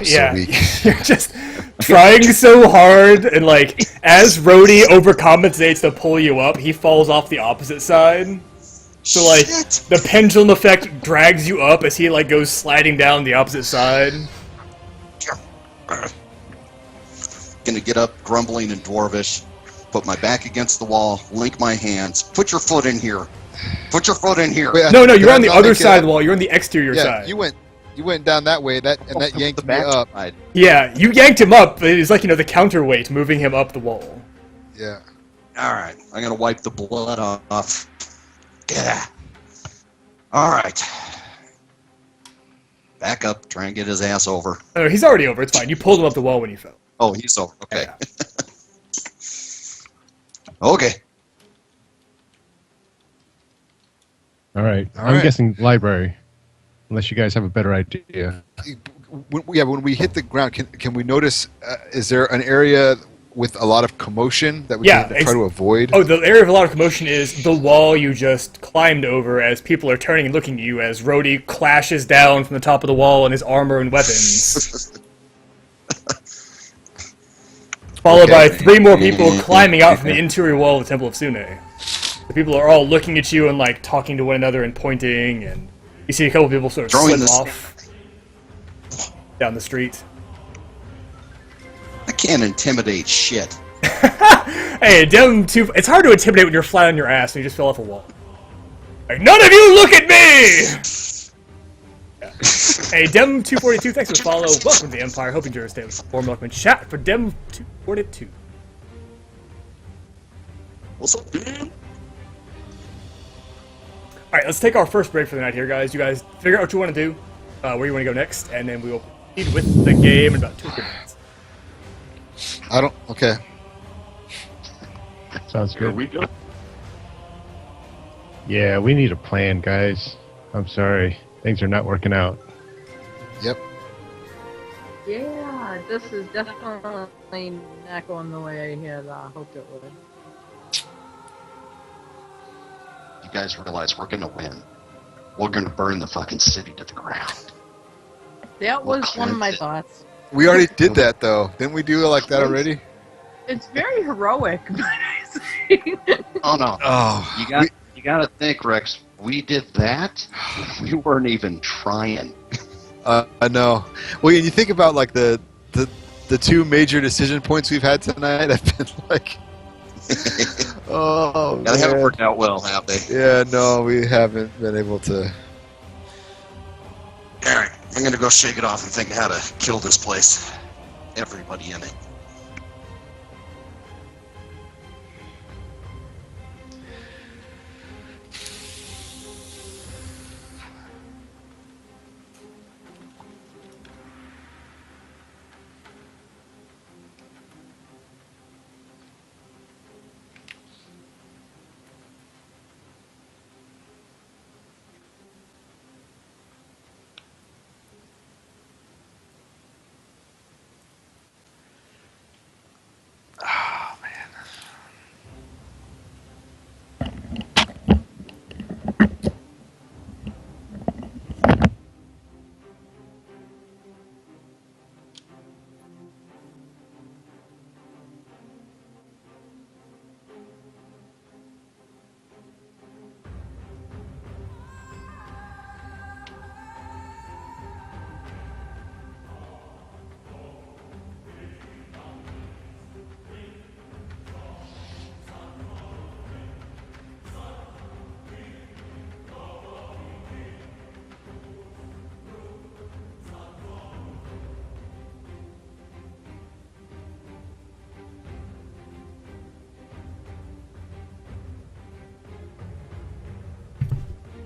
Yeah, So weak. you're just trying so hard, and like as Rhodey overcompensates to pull you up, he falls off the opposite side. So like Shit. the pendulum effect drags you up as he like goes sliding down the opposite side. Gonna get up, grumbling in Dwarvish, put my back against the wall, link my hands. Put your foot in here. Put your foot in here. Wait, No, can you're I on the not other make it side up? of the wall. You're on the exterior Yeah, side. you went down that way. That From yanked the me up. backside. Yeah, you yanked him up. But it's like the counterweight moving him up the wall. Yeah. All right, I'm gonna wipe the blood off. Yeah. All right. Back up. Try and get his ass over. Oh, he's already over. It's fine. You pulled him up the wall when you fell. Oh, he's over. Okay. Yeah. Okay. All right. All I'm right. guessing library, unless you guys have a better idea. When we hit the ground, can we notice? Is there an area with a lot of commotion that we Yeah, can try to avoid? Oh, the area of a lot of commotion is the wall you just climbed over as people are turning and looking at you as Rhodey clashes down from the top of the wall in his armor and weapons. Followed by 3 more people climbing out from the interior wall of the Temple of Sune. The people are all looking at you and like talking to one another and pointing, and you see a couple people sort of Throwing slip this- off down the street. I can't intimidate shit. Hey, it's hard to intimidate when you're flat on your ass and you just fell off a wall. Like, none of you look at me! Yeah. Hey, Dem242, thanks for the follow. Welcome to the Empire. Hoping you're staying with warm welcome in chat for Dem242. What's up, dude? Alright, let's take our first break for the night here, guys. You guys figure out what you want to do, where you want to go next, and then we will proceed with the game in about 2 or 3 minutes. I don't. Okay. Sounds Here good. we go. Yeah, we need a plan, guys. I'm sorry. Things are not working out. Yep. Yeah, this is definitely not going the way I had hoped it would. You guys realize we're gonna win. We're gonna burn the fucking city to the ground. That We'll was one of my cleanse it. thoughts. We already did that though. Didn't we do it like that already? It's very heroic, but I say. Oh no. Oh. You gotta think, Rex. We did that. We weren't even trying. I know. Well, and you think about like the 2 major decision points we've had tonight have been like, oh, Yeah, they haven't man. worked out well, have they? Yeah, no, we haven't been able to. Alright, I'm gonna go shake it off and think how to kill this place. Everybody in it.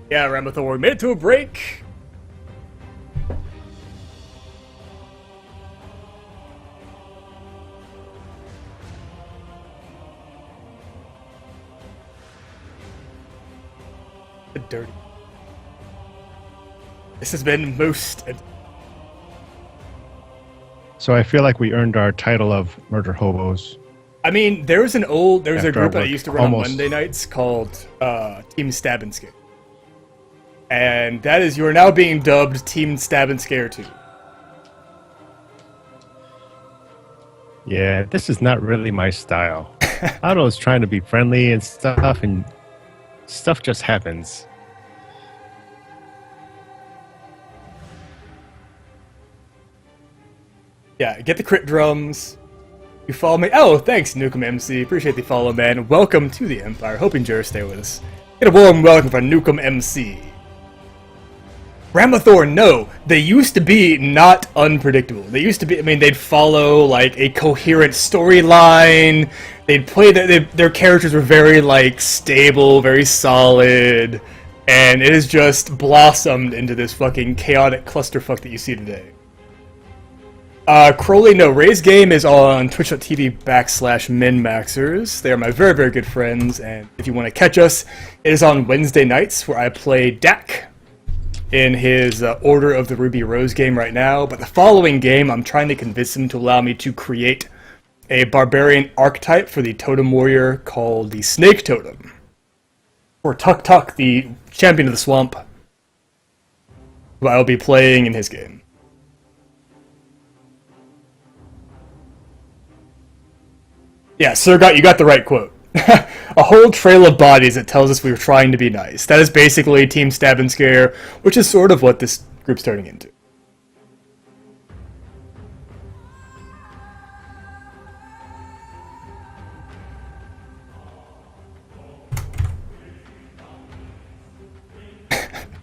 Yeah, Ramathor, we made it to a break. Dirty. This has been most. So I feel like we earned our title of murder hobos. I mean, there was a After group our that I work, used to run almost. on Monday nights called Team Stab and Scare. And that is, you are now being dubbed Team Stab and Scare 2. Yeah, this is not really my style. Otto's trying to be friendly and stuff, and stuff just happens. Yeah, get the crit drums. You follow me. Oh, thanks, Nukem MC. Appreciate the follow, man. Welcome to the Empire. Hoping you'll stay with us. Get a warm welcome for Nukem MC. Ramathor, no. They used to be not unpredictable. They used to be, I mean, they'd follow, like, a coherent storyline. They'd play, their characters were very, like, stable, very solid. And it has just blossomed into this fucking chaotic clusterfuck that you see today. Crowley, no. Ray's game is on twitch.tv/minmaxers. They are my very, very good friends, and if you want to catch us, it is on Wednesday nights where I play Dak in his Order of the Ruby Rose game right now. But the following game, I'm trying to convince him to allow me to create a barbarian archetype for the Totem Warrior called the Snake Totem. For Tuk Tuk, the champion of the swamp, who I'll be playing in his game. Yeah, Sir, you got the right quote. A whole trail of bodies that tells us we were trying to be nice. That is basically Team Stab and Scare, which is sort of what this group's turning into.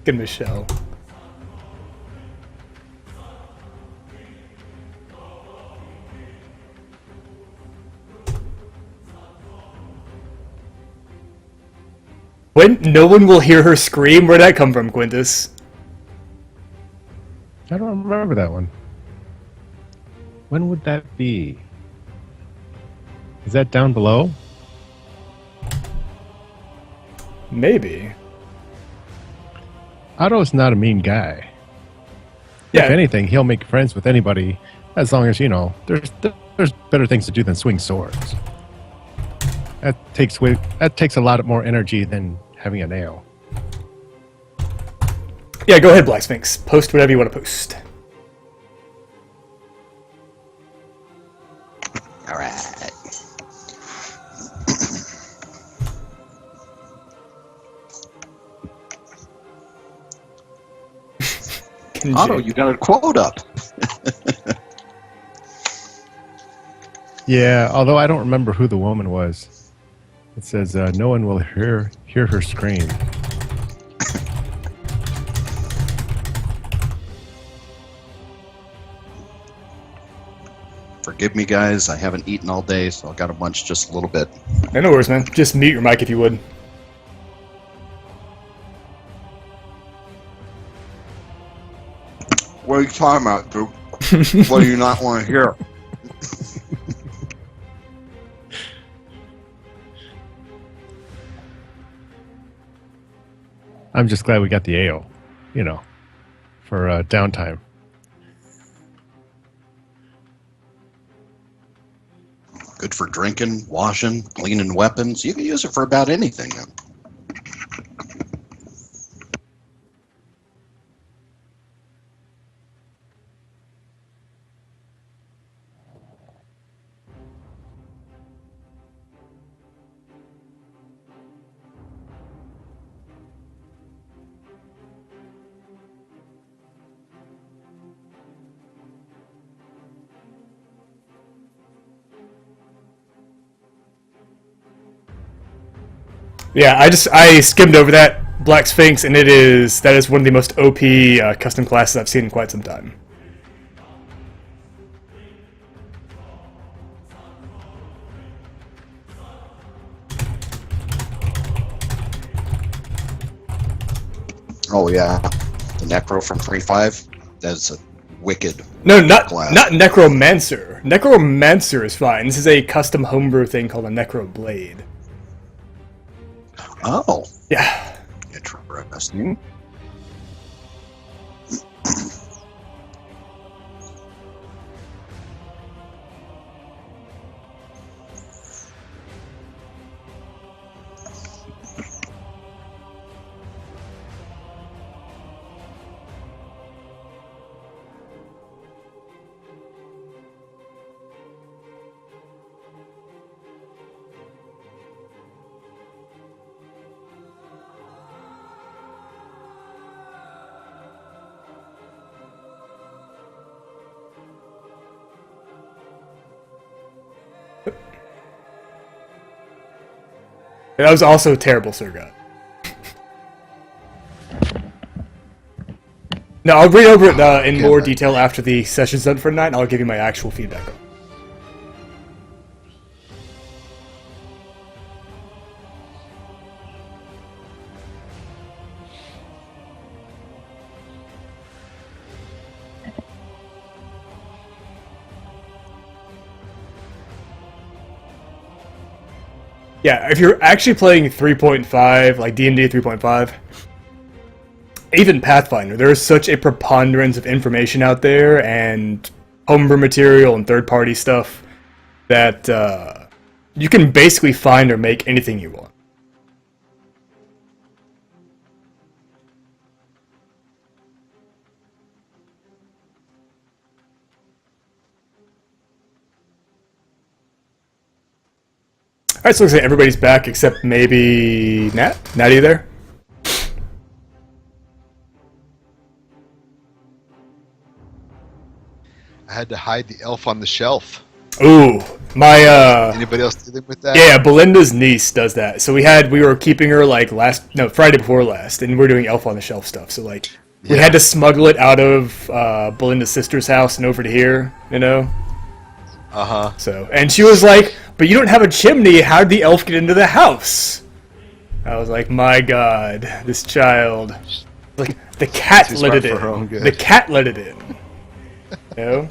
Good Michelle. When no one will hear her scream? Where'd that come from, Quintus? I don't remember that one. When would that be? Is that down below? Maybe. Otto's not a mean guy. Yeah. If anything, he'll make friends with anybody as long as, there's better things to do than swing swords. That takes a lot more energy than having a nail. Yeah, go ahead, Black Sphinx. Post whatever you want to post. All right. Otto, you got a quote up. Yeah, although I don't remember who the woman was. It says, no one will hear her scream. Forgive me, guys. I haven't eaten all day, so I got to munch just a little bit. No worries, man. Just mute your mic if you would. What are you talking about, dude? What do you not want to hear? I'm just glad we got the ale, for downtime. Good for drinking, washing, cleaning weapons. You can use it for about anything. Yeah, I skimmed over that Black Sphinx, and that is one of the most OP custom classes I've seen in quite some time. Oh yeah, the Necro from 3.5. That's a wicked. No, not class. not Necromancer. Necromancer is fine. This is a custom homebrew thing called a Necro Blade. Oh, Yeah. interesting. That was also terrible, Sir God. No, I'll read over it in more detail after the session's done for tonight, and I'll give you my actual feedback on it. Yeah, if you're actually playing 3.5, like D&D 3.5, even Pathfinder, there is such a preponderance of information out there and homebrew material and third-party stuff that you can basically find or make anything you want. Alright, so looks like everybody's back except maybe Nat. Nat, are you there? I had to hide the elf on the shelf. Ooh, my Anybody else dealing with that? yeah, Belinda's niece does that. So we were keeping her like Friday before last, and we're doing Elf on the Shelf stuff. So like we Yeah. had to smuggle it out of Belinda's sister's house and over to here, you know. So, and she was like, "But you don't have a chimney. How did the elf get into the house?" I was like, "My God, this child!" Like the cat Too let smart it for her own in. good. The cat let it in. You know?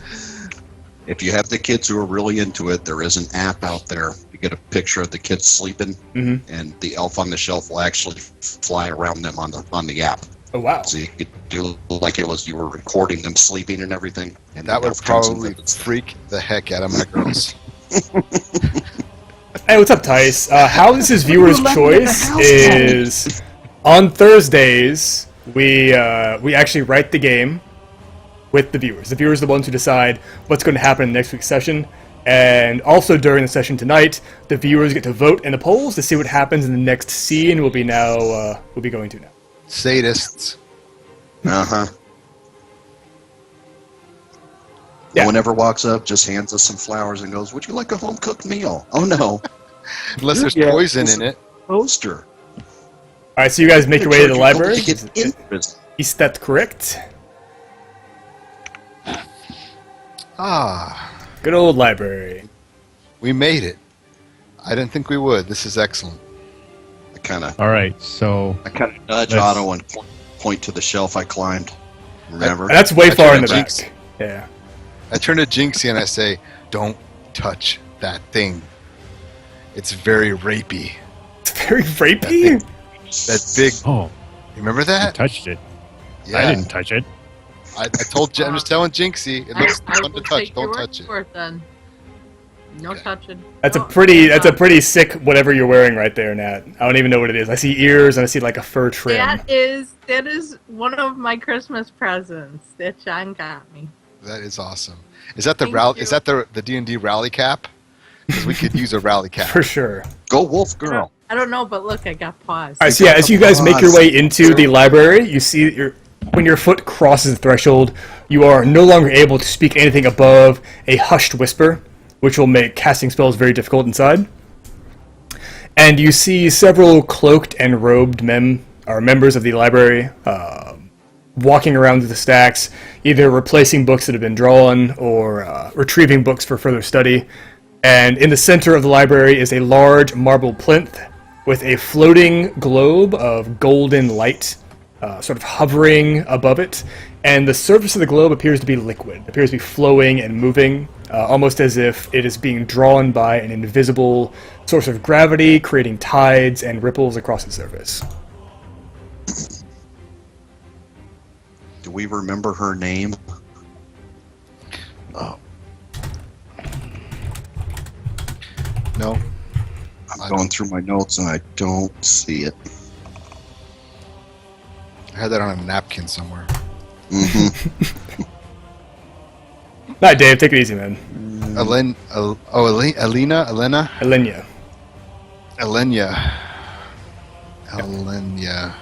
If you have the kids who are really into it, there is an app out there. You get a picture of the kids sleeping, and the elf on the shelf will actually fly around them on the app. Oh wow! So you could do like it was you were recording them sleeping and everything. And That the would elf comes and probably visits them. freak the heck out of my girls. Hey, what's up, Tice? How this is viewers' choice is on Thursdays we actually write the game with the viewers. The viewers are the ones who decide what's going to happen in next week's session. And also during the session tonight, the viewers get to vote in the polls to see what happens in the next scene we'll be going to now. Sadists. Uh-huh. Yeah. No one ever walks up, just hands us some flowers and goes, "Would you like a home-cooked meal?" Oh, no. Unless there's Yeah, poison it's in a it. Poster. Alright, so you guys make your way to the library. To get in prison. Is that correct? Ah, Good old library. we made it. I didn't think we would. This is excellent. I kind of All right, so nudge Let's- Otto and point to the shelf I climbed. Remember? That's way I far in turned the back. Jinx. Yeah. I turn to Jinxie and I say, "Don't touch that thing. It's very rapey." It's very rapey. That big. oh, Remember you that? touched it. Yeah. I didn't touch it. I told. I'm just telling Jinxie. It looks fun to will touch. take your Don't word touch it. for it then. No Okay. touching. That's a No, pretty no that's a touch. pretty sick whatever you're wearing right there, Nat. I don't even know what it is. I see ears and I see like a fur trim. That is one of my Christmas presents that John got me. That is awesome. Is that the Thank rally? you. Is that the D&D rally cap? Because we could use a rally cap. For sure. Go Wolf Girl. I don't know, but look, I got paws. Alright, so yeah, as you guys make your way into the library, you see that when your foot crosses the threshold, you are no longer able to speak anything above a hushed whisper, which will make casting spells very difficult inside. And you see several cloaked and robed members of the library walking around through the stacks, either replacing books that have been drawn or retrieving books for further study. And in the center of the library is a large marble plinth with a floating globe of golden light sort of hovering above it. And the surface of the globe appears to be liquid. It appears to be flowing and moving, almost as if it is being drawn by an invisible source of gravity, creating tides and ripples across the surface. Do we remember her name? Oh, No. I'm going through my notes and I don't see it. I had that on a napkin somewhere. Mm-hmm. Alright, Dave, take it easy, man. Elena. Elenia. Elena.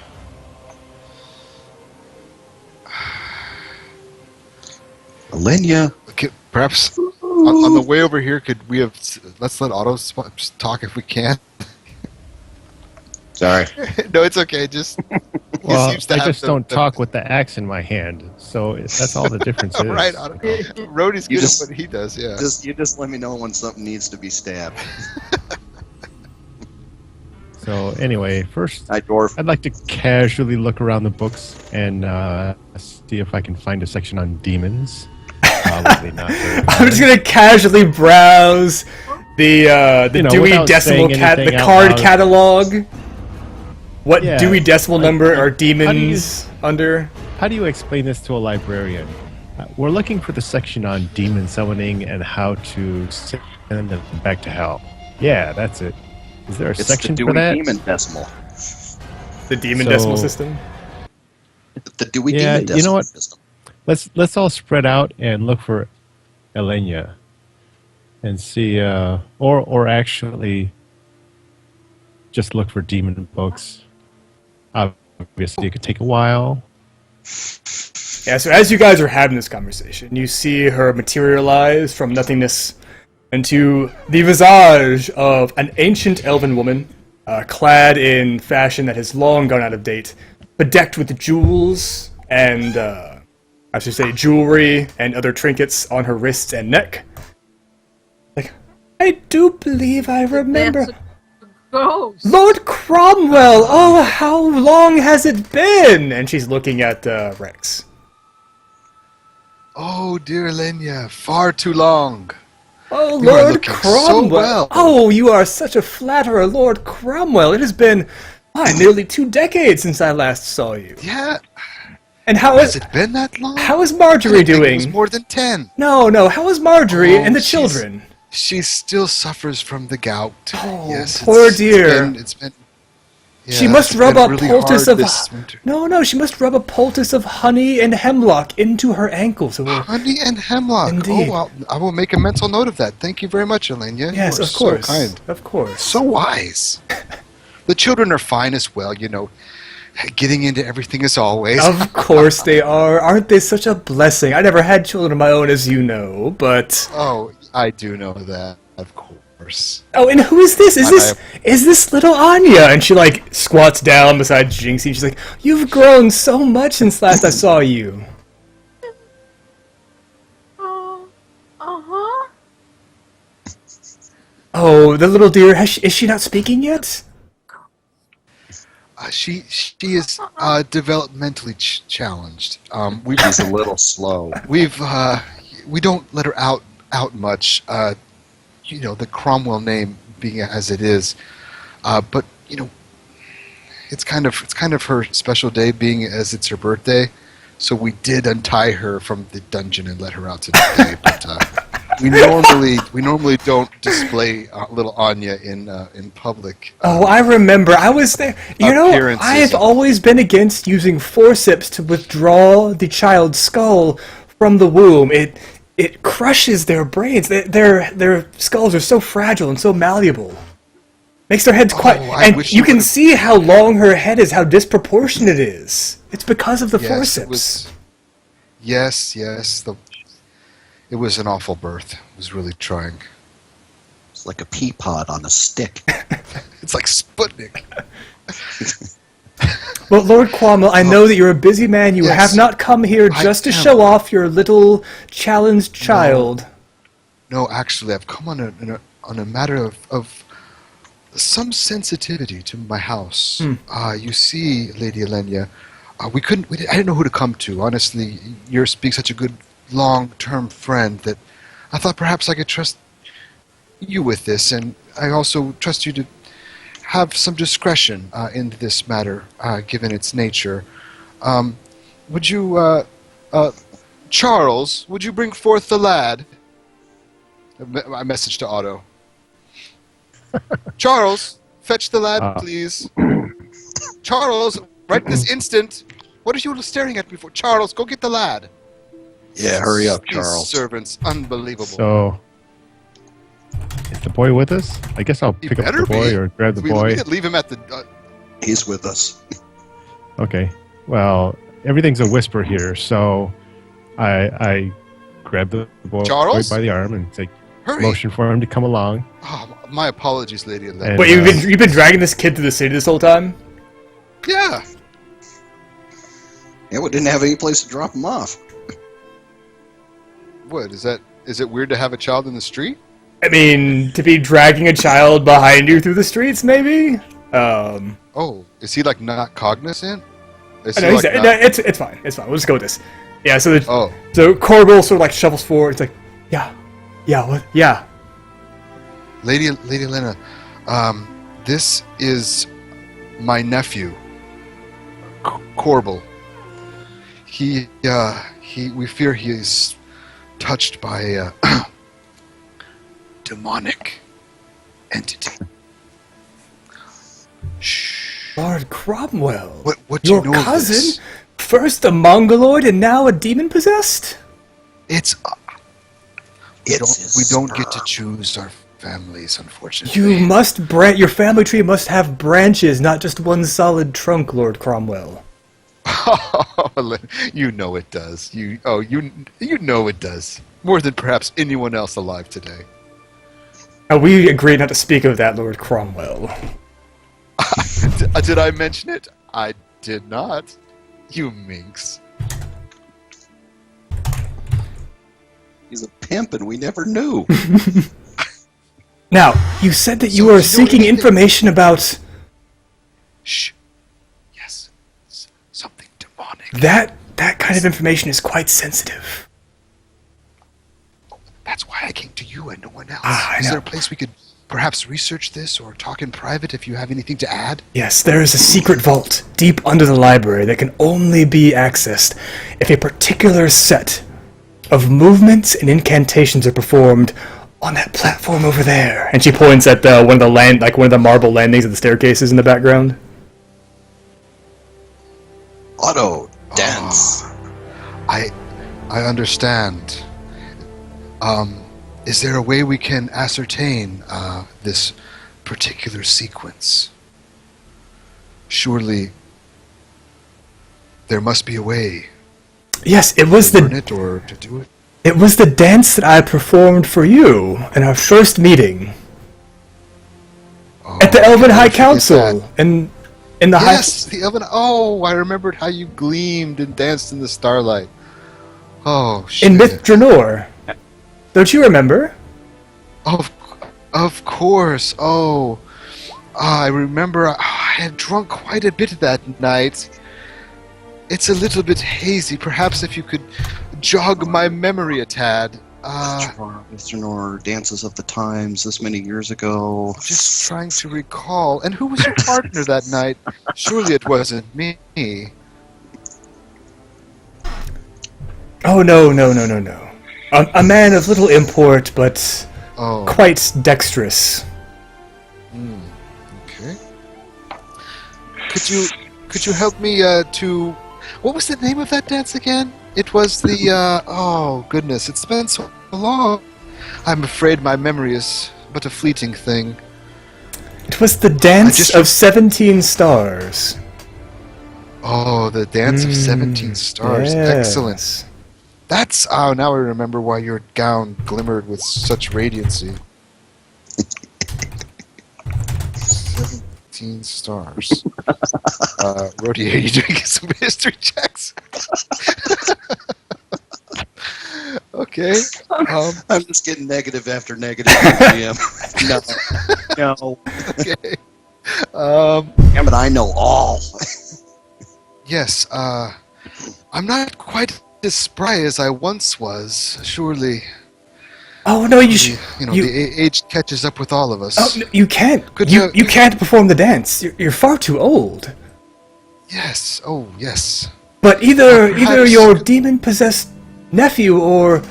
Alenia. Okay, perhaps on the way over here, could we have? Let's let Otto talk if we can. Sorry. No, it's okay. Just he Well, seems to I have just don't talk with the axe in my hand, so that's all the difference is. Right, Otto. Rhodey's You good just- at what he does. Yeah. You just let me know when something needs to be stabbed. So anyway, first Hi, Dwarf. I'd like to casually look around the books and see if I can find a section on demons. Probably not. Very I'm just gonna casually browse. The Dewey without Decimal saying the anything out card loud. catalog. What Yeah, Dewey Decimal number are how do you- demons under? How do you explain this to a librarian? We're looking for the section on demon summoning and how to send them back to hell. Yeah, that's it. Is there a It's the section Dewey for that? Demon Decimal. The demon So- decimal system. The Dewey Yeah, Demon you know Decimal what? system. Let's all spread out and look for Elenia and see, or actually just look for demon books. Obviously, it could take a while. Yeah, so as you guys are having this conversation, you see her materialize from nothingness into the visage of an ancient elven woman, clad in fashion that has long gone out of date, bedecked with jewels and, I should say, jewelry and other trinkets on her wrists and neck. Like, I do believe I remember. That's a ghost. Lord Cromwell! Oh, how long has it been? And she's looking at Rex. Oh, dear Lenya, far too long. Oh, You are Lord looking so Cromwell! well. Oh, you are such a flatterer, Lord Cromwell. It has been nearly 2 decades since I last saw you. Yeah, And has it been that long? how is I Marjorie didn't think It was doing? more than 10. No, how is Marjorie Oh, and the she's- children? She still suffers from the gout. Oh, yes, poor dear. It's been She yeah, must it's rub been a really poultice hard of this winter. no. She must rub a poultice of honey and hemlock into her ankles. It will- Honey and hemlock. Indeed. Oh, well, I will make a mental note of that. Thank you very much, Elenia. Yes, you are of course, So kind. of course. So wise. The children are fine as well, getting into everything as always. Of course they are. Aren't they such a blessing? I never had children of my own, as you know, but Oh, I do know that, of course. oh, and who is this? I- Is this little Anya? And she like squats down beside Jinxie. And she's like, "You've grown so much since last I saw you." Oh, uh-huh. Oh, the little dear. Is she not speaking yet? She is developmentally challenged. We He's a little slow. we don't let her out much. The Cromwell name being as it is, but it's kind of her special day, being as it's her birthday. So we did untie her from the dungeon and let her out today. But we normally don't display little Anya in public. Oh, I remember. I was there. You know, Appearances. I have always been against using forceps to withdraw the child's skull from the womb. It crushes their brains. Their skulls are so fragile and so malleable. Makes their heads quite. I And wish you you can would've- see how long her head is, how disproportionate it is. It's because of the Yes, forceps. it was. Yes. It was an awful birth. It was really trying. It's like a pea pod on a stick. It's like Sputnik. Well, Lord Cromwell, I know that you're a busy man. You Yes. have not come here I just to am. show off your little challenged child. No, actually, I've come on a matter of some sensitivity to my house. You see, Lady Elenia, I didn't know who to come to. Honestly, you're being such a good long-term friend that I thought perhaps I could trust you with this, and I also trust you to have some discretion in this matter, given its nature. Would you, Charles? Would you bring forth the lad? My message to Otto. Charles, fetch the lad, please. Charles, right this instant. What are you staring at me for? Charles, go get the lad. Yeah, hurry up, These Charles. servants, unbelievable. So, is the boy with us? I guess I'll He pick up better the boy be. or grab the we boy. didn't leave him at the. He's with us. Okay. Well, everything's a whisper here, so I grab the boy Charles? by the arm and say, Hurry! motion for him to come along. Oh, my apologies, Lady Elena. And- Wait, you've been dragging this kid to the city this whole time? Yeah. Yeah, we didn't have any place to drop him off. What is that? Is it weird to have a child in the street? I mean, to be dragging a child behind you through the streets, maybe? Oh, is he like not cognizant? Is I he know, like no, not- it's fine. It's fine. We'll just go with this. Yeah, so Oh, so Corbel sort of like shuffles forward. It's like, yeah, what? Yeah. Lady Lena, this is my nephew, Corbel. We fear he is touched by a demonic entity. Shh. Lord Cromwell. What do you Your know of cousin? this? First a mongoloid and now a demon possessed? It's It's we his don't get to sperm. choose our families, unfortunately. You must your family tree must have branches, not just one solid trunk, Lord Cromwell. You know it does. You know it does. More than perhaps anyone else alive today. We agreed not to speak of that, Lord Cromwell. Did I mention it? I did not. You minx. He's a pimp, and we never knew. Now, you said that you So, were you know seeking anything- information about Shh. Yes. Something demonic. that kind of information is quite sensitive. That's why I came to you and no one else. I Is there know. a place we could perhaps research this or talk in private if you have anything to add? Yes, there is a secret vault deep under the library that can only be accessed if a particular set of movements and incantations are performed on that platform over there. And she points at one of the marble landings of the staircases in the background. Otto, dance. I understand. Is there a way we can ascertain this particular sequence? Surely there must be a way Yes, it was to learn the it or to do it. it was the dance that I performed for you in our first meeting Oh, at the Elven I'll High forget Council that. in the Yes, the Elven. Oh, I remembered how you gleamed and danced in the starlight. Oh, shit. in Myth Draenor. Don't you remember? Of course. Oh, I remember. I had drunk quite a bit that night. It's a little bit hazy. Perhaps if you could jog my memory a tad. Mr. Nor dances of the times this many years ago. Just trying to recall. And who was your partner that night? Surely it wasn't me. Oh no. A man of little import, but Oh, quite dexterous. okay. Could you help me to? What was the name of that dance again? It was the. Oh goodness, it's been so long. I'm afraid my memory is but a fleeting thing. It was the dance just- of 17 stars. Oh, the dance of 17 stars. Yes. Excellent. That's now I remember why your gown glimmered with such radiancy. 17 stars. Rhodey, are you doing some history checks? Okay. I'm just getting negative after negative, GM. No. Okay. Damn it, I know all. Yes. I'm not quite as spry as I once was. Surely, Oh no, you should. the age catches up with all of us. Oh, no, you can't. Could you you- can't perform the dance. You're far too old. Yes. Oh, yes. But either perhaps- your demon possessed nephew or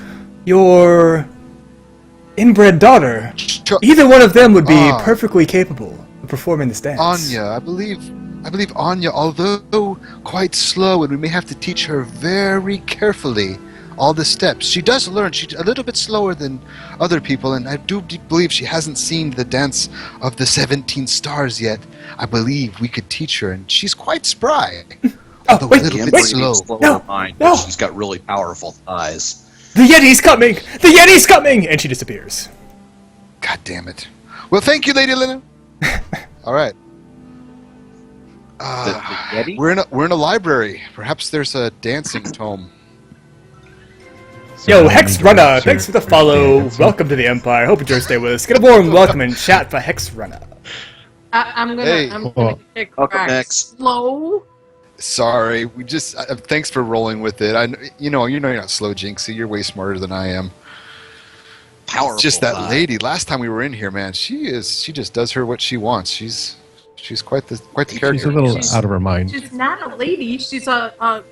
your inbred daughter, either one of them would be Ah. perfectly capable of performing this dance. Anya, I believe Anya, although quite slow, and we may have to teach her very carefully all the steps. She does learn. She's a little bit slower than other people, and I do believe she hasn't seen the dance of the 17 stars yet. I believe we could teach her, and she's quite spry. Although wait, a little The bit wait. slow. No, mind, no. but she's got really powerful eyes. The Yeti's coming! The Yeti's coming! And she disappears. God damn it. Well, thank you, Lady Lena. All right. The Yeti? We're in a library. Perhaps there's a dancing tome. Yo, Hex Runner, thanks for the follow. Welcome to the Empire. Hope you enjoy stay with us. Get a warm welcome and chat for Hex Runner. I'm Hey. gonna kick Welcome back next. slow. Sorry, we just. Thanks for rolling with it. You're not slow, Jinxie. You're way smarter than I am. Powerful. It's just that vibe. lady. Last time we were in here, man, she just does her what she wants. She's quite the character. She's a little She's- out of her mind. She's not a lady. She's a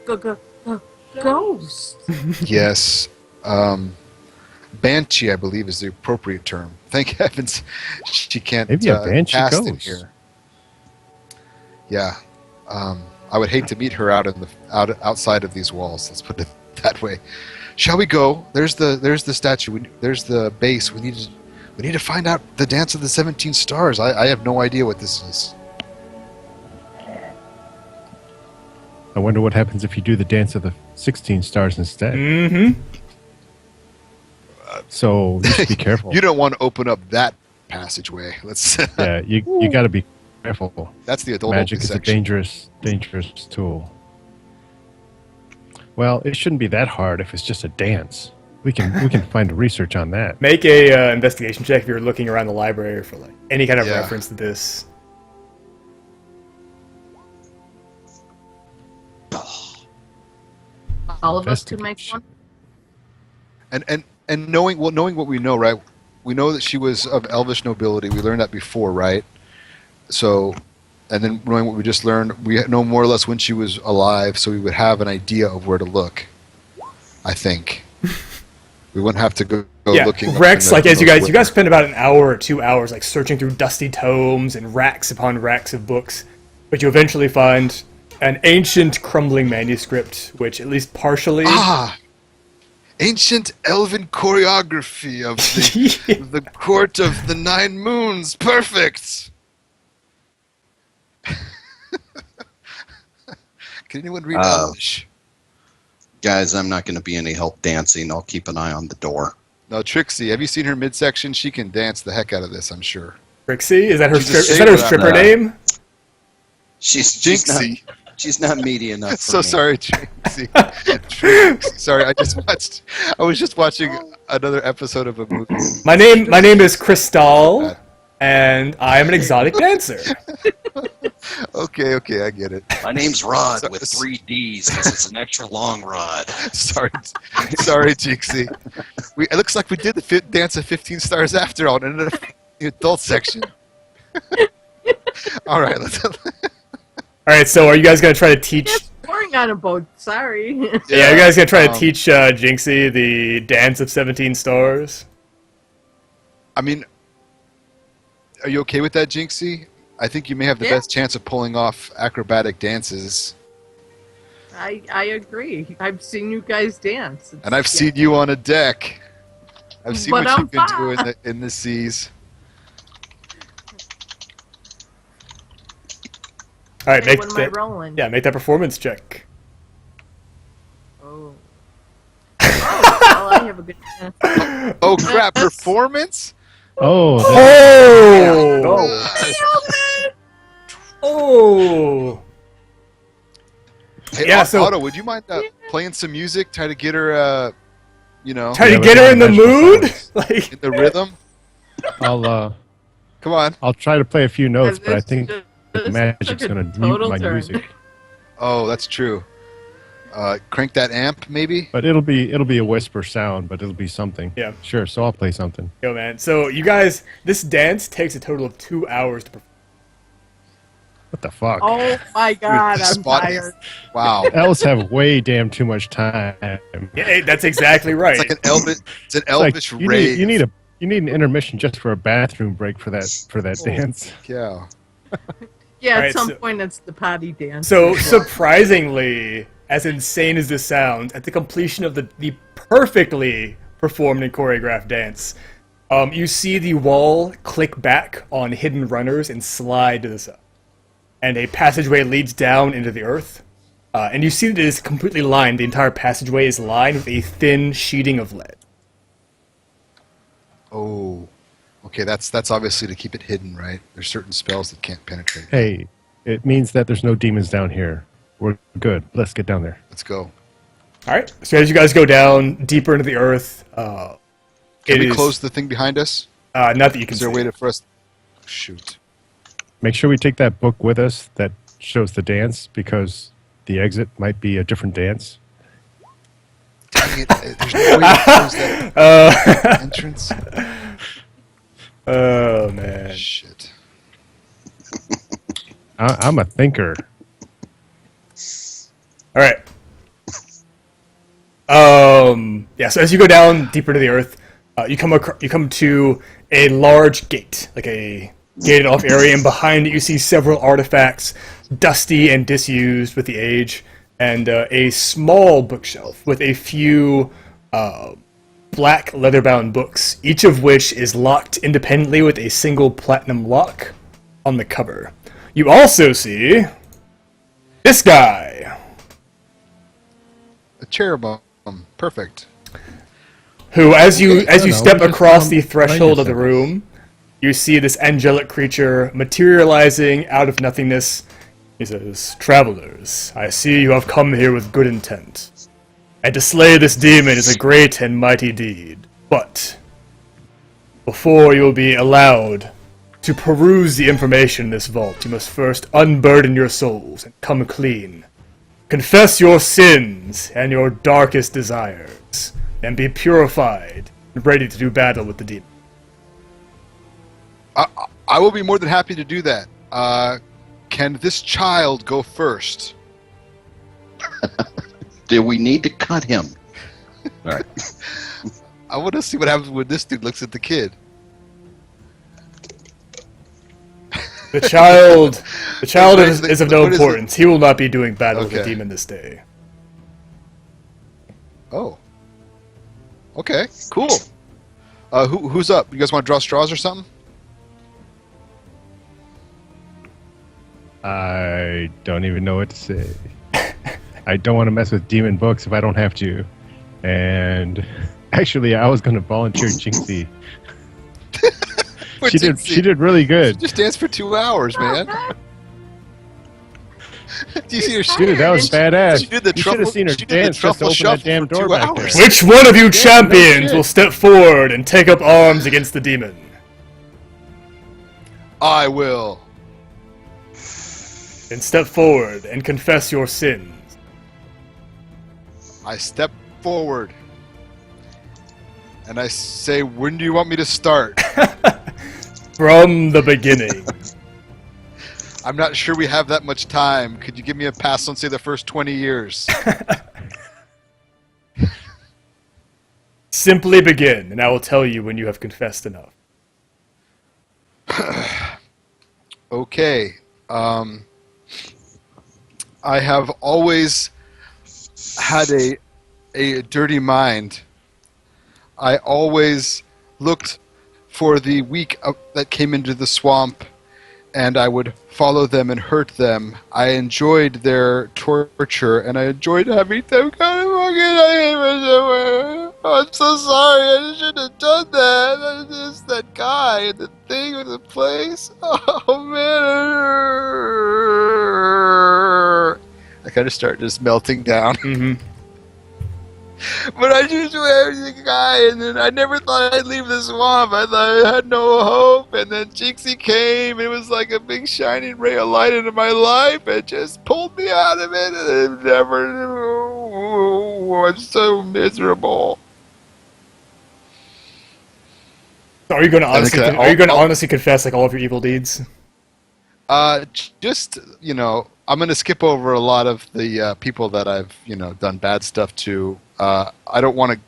ghost. Yes. Banshee, I believe, is the appropriate term. Thank heavens she can't Maybe a banshee cast in ghost. here. Yeah. I would hate to meet her outside of these walls. Let's put it that way. Shall we go? There's the statue. There's the base. We need to find out the Dance of the 17 Stars. I have no idea what this is. I wonder what happens if you do the dance of the 16 stars instead. Mm-hmm. So you should be careful. You don't want to open up that passageway. Let's. Yeah, you got to be careful. That's the adult Magic only is a section. dangerous tool. Well, it shouldn't be that hard if it's just a dance. We can find research on that. Make a investigation check if you're looking around the library for like any kind of Yeah. reference to this. All of us could make one. And knowing what we know, right? We know that she was of elvish nobility. We learned that before, right? So, and then knowing what we just learned, we know more or less when she was alive, so we would have an idea of where to look. I think we wouldn't have to go Yeah, looking. up Rex, in the- like as in you the guys spend about an hour or 2 hours like searching through dusty tomes and racks upon racks of books, but you eventually find an ancient crumbling manuscript, which at least partially ancient elven choreography of the, the court of the 9 moons. Perfect. Can anyone read Elvish? Guys, I'm not going to be any help dancing. I'll keep an eye on the door. No, Trixie. Have you seen her midsection? She can dance the heck out of this, I'm sure. Trixie, is that her She's a is that her sailor, stripper I'm not- name? She's not meaty enough. For So me. sorry, Trixie. Trixie. Sorry, I was just watching another episode of a movie. My name is Crystal, and I am an exotic dancer. Okay, I get it. My name's Rod So- with 3 Ds because it's an extra long rod. Sorry, Trixie. It looks like we did the Dance of 15 Stars after all, and ended up in the adult section. All right, let's. All right, so are you guys gonna try to teach? It's boring on a boat. Sorry. Yeah, you guys gonna try to teach Jinxie the Dance of 17 Stars? I mean, are you okay with that, Jinxie? I think you may have the Yeah. best chance of pulling off acrobatic dances. I agree. I've seen you guys dance. And I've seen you on a deck. I've seen But what you I'm can do in the seas. All right, Hey, make what am I that. rolling? Yeah, make that performance check. Oh. Oh, well, I have a good chance. Oh crap! Performance? Oh, Oh! Hey, Yeah, so- Otto, would you mind playing some music? Try to get her, Try Yeah, to we get her got in the magical mood. powers. Like, in the rhythm. Come on. I'll try to play a few notes, but I This think just the took magic's a going to total mute my turn. music. Oh, that's true. Crank that amp, maybe. But it'll be a whisper sound, but it'll be something. Yeah. Sure. So I'll play something. yo, man. So you guys, this dance takes a total of 2 hours to perform. What the fuck? Oh my god, the I'm spot- tired. Wow. Elves have way damn too much time. Yeah, that's exactly right. It's like an elvish. It's an It's like, elvish you rave. need an intermission just for a bathroom break for that dance. Yeah. Yeah, Alright, at some so- point it's the potty dance. So surprisingly, as insane as this sounds, at the completion of the perfectly performed and choreographed dance, you see the wall click back on hidden runners and slide to the side. And a passageway leads down into the earth. And you see that it is completely lined. The entire passageway is lined with a thin sheeting of lead. Oh. Okay, that's obviously to keep it hidden, right? There's certain spells that can't penetrate. Hey, it means that there's no demons down here. We're good. Let's get down there. Let's go. All right. So as you guys go down deeper into the earth, Can it we is- close the thing behind us? not that you can Is there a see. way for us? Shoot. Make sure we take that book with us that shows the dance because the exit might be a different dance. Dang it, there's no way to close that entrance. Oh man. Shit. I'm a thinker. All right. Yeah. So as you go down deeper to the earth, you come to a large gate, like a gated off area, and behind it you see several artifacts, dusty and disused with the age, and a small bookshelf with a few black leather-bound books, each of which is locked independently with a single platinum lock on the cover. You also see this guy, A cherubim. Perfect. who, as you know, step we just across the blame threshold of the yourself. room, you see this angelic creature materializing out of nothingness. He says, "Travelers, I see you have come here with good intent. And to slay this demon is a great and mighty deed. But before you will be allowed to peruse the information in this vault, you must first unburden your souls and come clean. Confess your sins and your darkest desires, and be purified and ready to do battle with the demon." I will be more than happy to do that. Can this child go first? Do we need to cut him? All right. I want to see what happens when this dude looks at the kid. The child What is of no what is it? importance. He will not be doing battle with the Okay. demon this day. Oh. Okay, cool. Who's up? You guys want to draw straws or something? I don't even know what to say. I don't want to mess with demon books if I don't have to. And actually, I was going to volunteer Jinxie. She did really good. Just dance for 2 hours, man. Do you see her? Dude, that was badass. She did the You should have seen her she did the dance just to truffle open that shuffle damn for door 2 back hours. there. Which one of you no champions shit. will step forward and take up arms against the demon? I will. Then step forward and confess your sins. I step forward. And I say, when do you want me to start? From the beginning. I'm not sure we have that much time. Could you give me a pass on, say, the first 20 years? Simply begin, and I will tell you when you have confessed enough. Okay. I have always had a dirty mind. I always looked for the weak that came into the swamp, and I would follow them and hurt them. I enjoyed their torture, and I enjoyed having them kind of fucking. I'm so sorry. I shouldn't have done that. I just that guy and the thing with the place. Oh man. I kind of start just melting down. Mm-hmm. But I just was the guy, and then I never thought I'd leave the swamp. I thought I had no hope, and then Jinxie came, and it was like a big shining ray of light into my life, and just pulled me out of it, and it never was so miserable. So are you going to honestly, Okay, are you going to I'll- honestly confess like all of your evil deeds? Just, I'm going to skip over a lot of the people that I've, done bad stuff to. I don't want to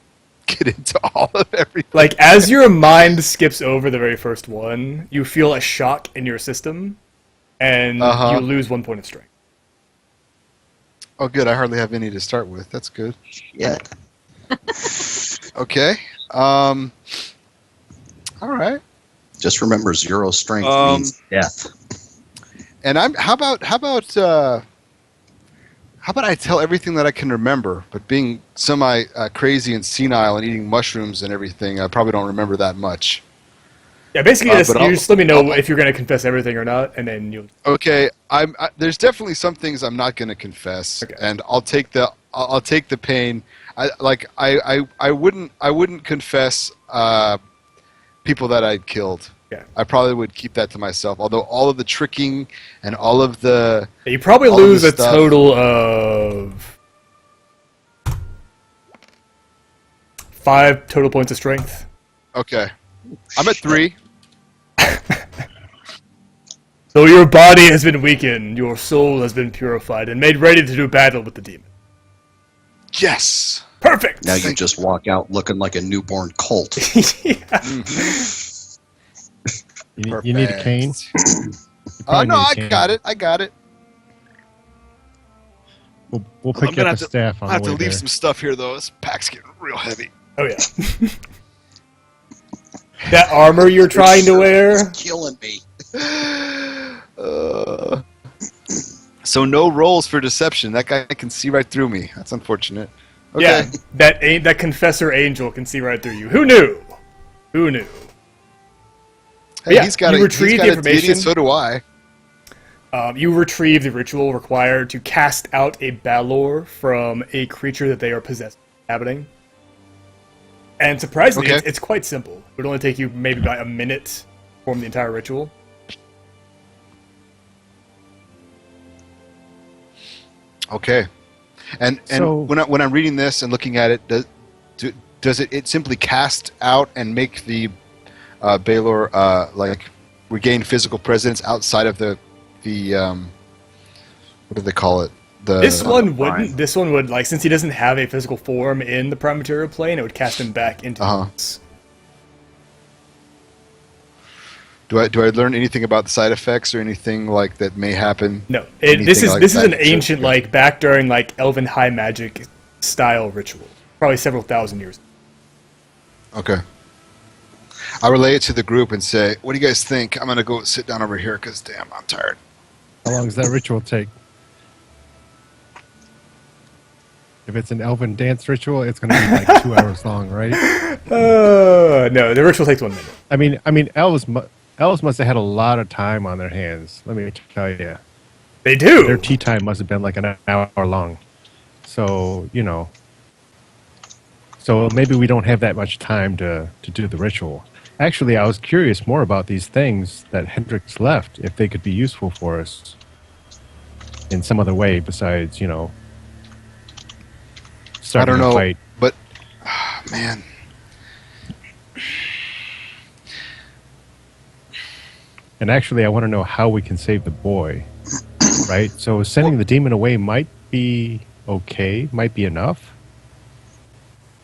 get into all of everything. Like, as your mind skips over the very first one, you feel a shock in your system, and Uh-huh. you lose 1 point of strength. Oh, good. I hardly have any to start with. That's good. Yeah. Okay. All right. Just remember, 0 strength means death. And how about I tell everything that I can remember, but being semi crazy and senile and eating mushrooms and everything, I probably don't remember that much. Yeah, basically, But you I'll- just let me know I'll- if you're going to confess everything or not, and then you'll... Okay, there's definitely some things I'm not going to confess, Okay. and I'll take the pain. I wouldn't confess people that I'd killed. Yeah. I probably would keep that to myself. Although all of the tricking and all of the You probably all of lose the a stuff- total of... 5 total points of strength. Okay. I'm at 3. Though your body has been weakened, your soul has been purified and made ready to do battle with the demon. Yes. Perfect! Now you just walk out looking like a newborn colt. Yeah. You need a cane? Oh, no, need a I cane. got it. I got it. We'll pick you up a staff on I have the to way leave there. some stuff here, though. This pack's getting real heavy. Oh, yeah. That armor you're trying to wear? It's killing me. So no rolls for deception. That guy can see right through me. That's unfortunate. Okay. Yeah, that confessor angel can see right through you. Who knew? Who knew? Hey, Yeah, he's got you a retrieve the deity, and information. so do I. You retrieve the ritual required to cast out a Balor from a creature that they are possessed inhabiting. And surprisingly, Okay. it's quite simple. It would only take you maybe about a minute to perform the entire ritual. Okay. And So- when I'm reading this and looking at it, does it simply cast out and make the Balor like regain physical presence outside of the what do they call it? This one wouldn't. This one would, like, since he doesn't have a physical form in the prime material plane, it would cast him back into this. Do I learn anything about the side effects or anything like that may happen? No, Anything this is like this is that an ancient, to- like, back during, like, elven high magic style ritual, probably several thousand years. Okay. I relay it to the group and say, "What do you guys think? I'm gonna go sit down over here because damn, I'm tired." How long does that ritual take? If it's an elven dance ritual, it's going to be like 2 hours long, right? No, the ritual takes 1 minute. I mean, elves must have had a lot of time on their hands. Let me tell you, They do. their tea time must have been like an hour long. So so maybe we don't have that much time to do the ritual. Actually, I was curious more about these things that Hendrix left, if they could be useful for us in some other way besides, I starting don't a know, fight. but man, And actually, I want to know how we can save the boy, right? So sending the demon away might be okay, might be enough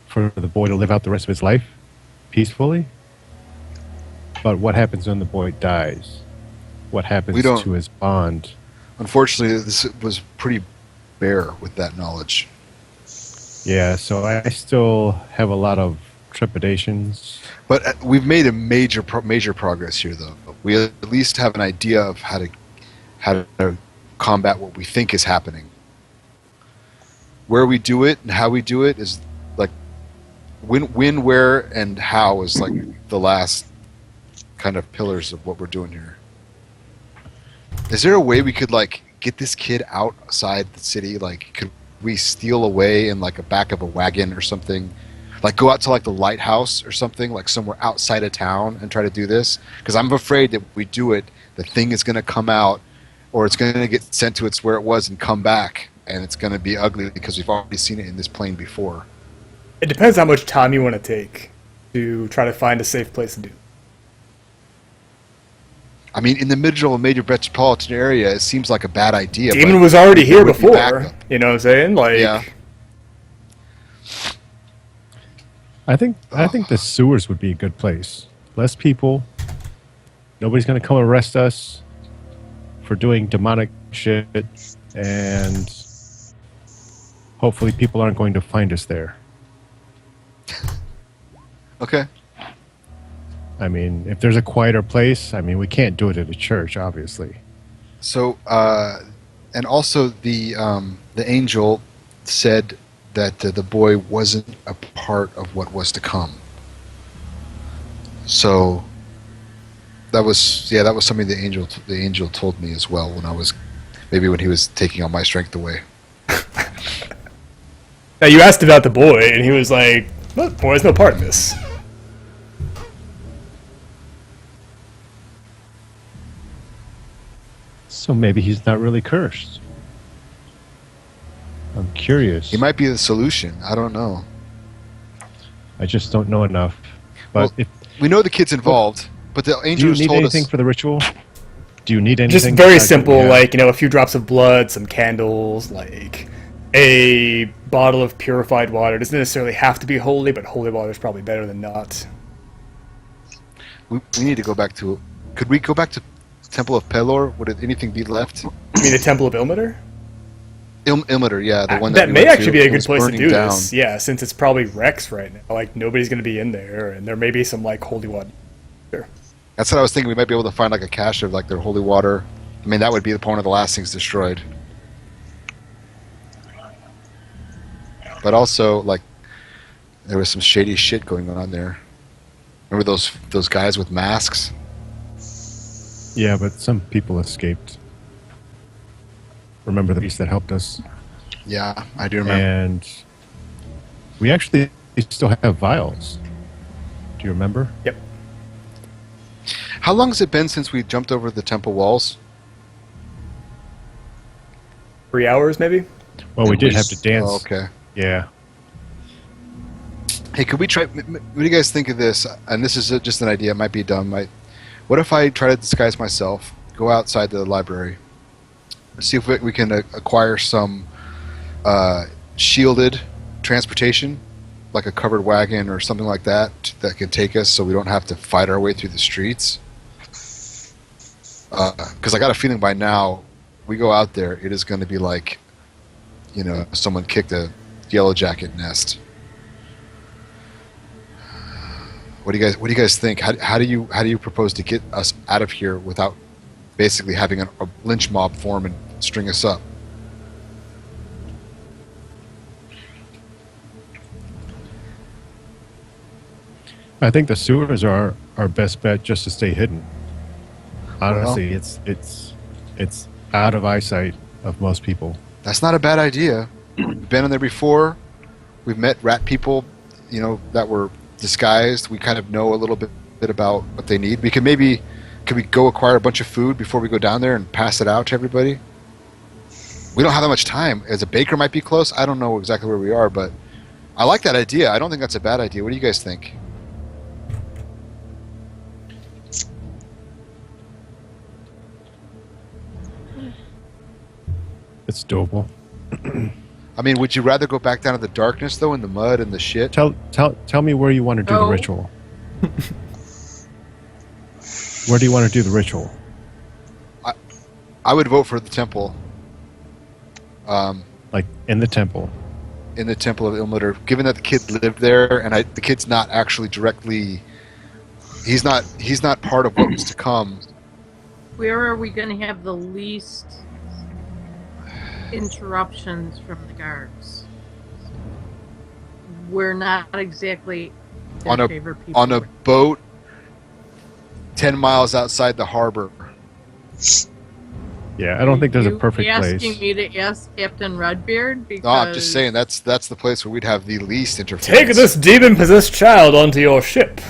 for the boy to live out the rest of his life peacefully. But what happens when the boy dies? What happens We don't- to his bond? unfortunately, this was pretty bare with that knowledge. Yeah, so I still have a lot of trepidations. But we've made a major progress here, though. We at least have an idea of how to combat what we think is happening. Where we do it and how we do it is like when, where, and how is like the last kind of pillars of what we're doing here. Is there a way we could like get this kid outside the city? Like, could we steal away in like a back of a wagon or something? Like go out to like the lighthouse or something, like somewhere outside of town and try to do this? Because I'm afraid that if we do it, the thing is going to come out, or it's going to get sent to its where it was and come back, and it's going to be ugly because we've already seen it in this plane before. It depends how much time you want to take to try to find a safe place to do. I mean, in the middle of a major metropolitan area, it seems like a bad idea. Demon but was already here would be before. backup. You know what I'm saying? Like, Yeah. I think the sewers would be a good place. Less people. Nobody's going to come arrest us for doing demonic shit, and hopefully people aren't going to find us there. Okay. I mean, if there's a quieter place, I mean, we can't do it at a church, obviously. So, and also the angel said that the boy wasn't a part of what was to come. So that was something the angel told me as well when he was taking all my strength away. now you asked about the boy, and he was like, "Look, boy has no part in this." So maybe he's not really cursed. I'm curious. He might be the solution. I don't know. I just don't know enough. But Well, if We know the kid's involved, but the do you angels need told anything us. for the ritual? Do you need anything? Just very besides what we simple, have? like, a few drops of blood, some candles, like a bottle of purified water. It doesn't necessarily have to be holy, but holy water is probably better than not. We need to go back to. Could we go back to Temple of Pelor? Would anything be left? You mean the Temple of Ilmater? Ilmater, yeah, the one That we may went actually to. be a It good was place to burning do down. this. Yeah, since it's probably Rex right now. Like, nobody's going to be in there, and there may be some, like, holy water. That's what I was thinking. We might be able to find like a cache of like their holy water. I mean, that would be the point of the last things destroyed. But also, like, there was some shady shit going on there. Remember those guys with masks? Yeah, but some people escaped. Remember the beast that helped us? Yeah, I do remember. And we actually still have vials. Do you remember? Yep. How long has it been since we jumped over the temple walls? 3 hours, maybe? Well, we At did have least- to dance. Oh, okay. Yeah. Hey, could we try? What do you guys think of this? And this is just an idea. It might be dumb. What if I try to disguise myself, go outside the library, see if we can acquire some shielded transportation, like a covered wagon or something like that, that can take us, so we don't have to fight our way through the streets. Because I got a feeling by now, we go out there, it is going to be like, someone kicked a yellow jacket nest. What do you guys think? How do you propose to get us out of here without basically having a lynch mob form and string us up? I think the sewers are our best bet just to stay hidden. Honestly, it's out of eyesight of most people. That's not a bad idea. We've been in there before. We've met rat people, that were disguised. We kind of know a little bit about what they need. Could we go acquire a bunch of food before we go down there and pass it out to everybody? We don't have that much time. As a baker might be close. I don't know exactly where we are, but I like that idea. I don't think that's a bad idea. What do you guys think? It's doable. I mean, would you rather go back down to the darkness, though, in the mud and the shit? Tell me where you want to do the Oh. ritual. Where do you want to do the ritual? I would vote for the temple. Like in the temple. In the Temple of Ilmater, given that the kid lived there, and the kid's not actually directly, he's not part of what was to come. Where are we going to have the least interruptions from the guards? We're not exactly their On a- favorite people. On a boat 10 miles outside the harbor. Yeah, I don't think there's a You perfect asking place. me to ask Captain Redbeard? Because No, I'm just saying that's the place where we'd have the least interference. Take this demon-possessed child onto your ship.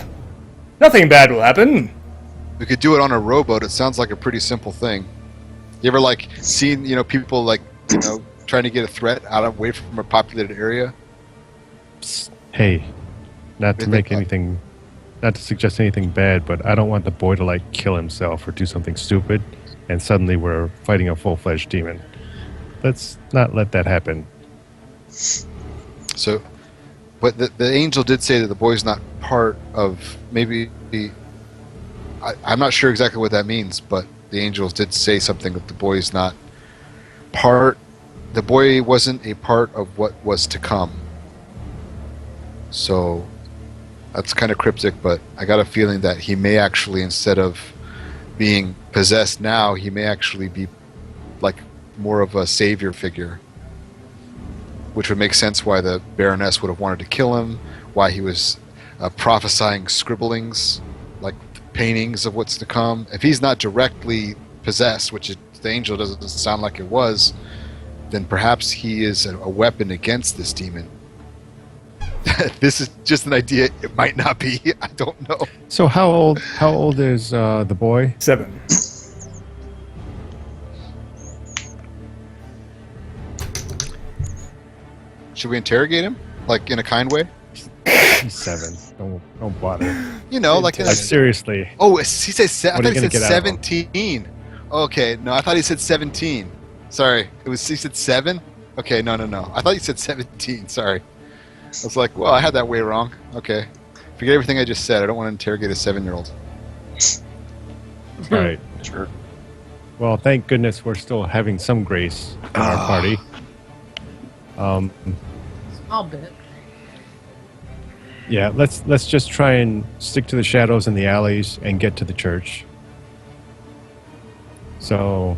Nothing bad will happen. We could do it on a rowboat. It sounds like a pretty simple thing. You ever seen people trying to get a threat away from a populated area? Psst. Hey, not to make anything, not to suggest anything bad, but I don't want the boy to kill himself or do something stupid, and suddenly we're fighting a full-fledged demon. Let's not let that happen. So, but the angel did say that the boy's not part of maybe. I'm not sure exactly what that means, but the angels did say something that the boy's not part. The boy wasn't a part of what was to come. So, that's kind of cryptic, but I got a feeling that he may actually, instead of being possessed now, he may actually be more of a savior figure. Which would make sense why the Baroness would have wanted to kill him, why he was prophesying scribblings, like paintings of what's to come. If he's not directly possessed, which the angel doesn't sound like it was, then perhaps he is a weapon against this demon. This is just an idea. It might not be. I don't know. So how old is the boy? 7. Should we interrogate him? In a kind way? He's 7. Don't bother. You know, like Like seriously. oh, he said. I What are thought you he gonna said get out of him? 17. Okay, no, I thought he said 17. Sorry, he said 7. Okay, no. I thought you said 17. Sorry. I was like, well, I had that way wrong. Okay, forget everything I just said. I don't want to interrogate a 7-year-old. All right. Sure. Well, thank goodness we're still having some grace in our party. Small bit. Yeah, let's just try and stick to the shadows in the alleys and get to the church. So,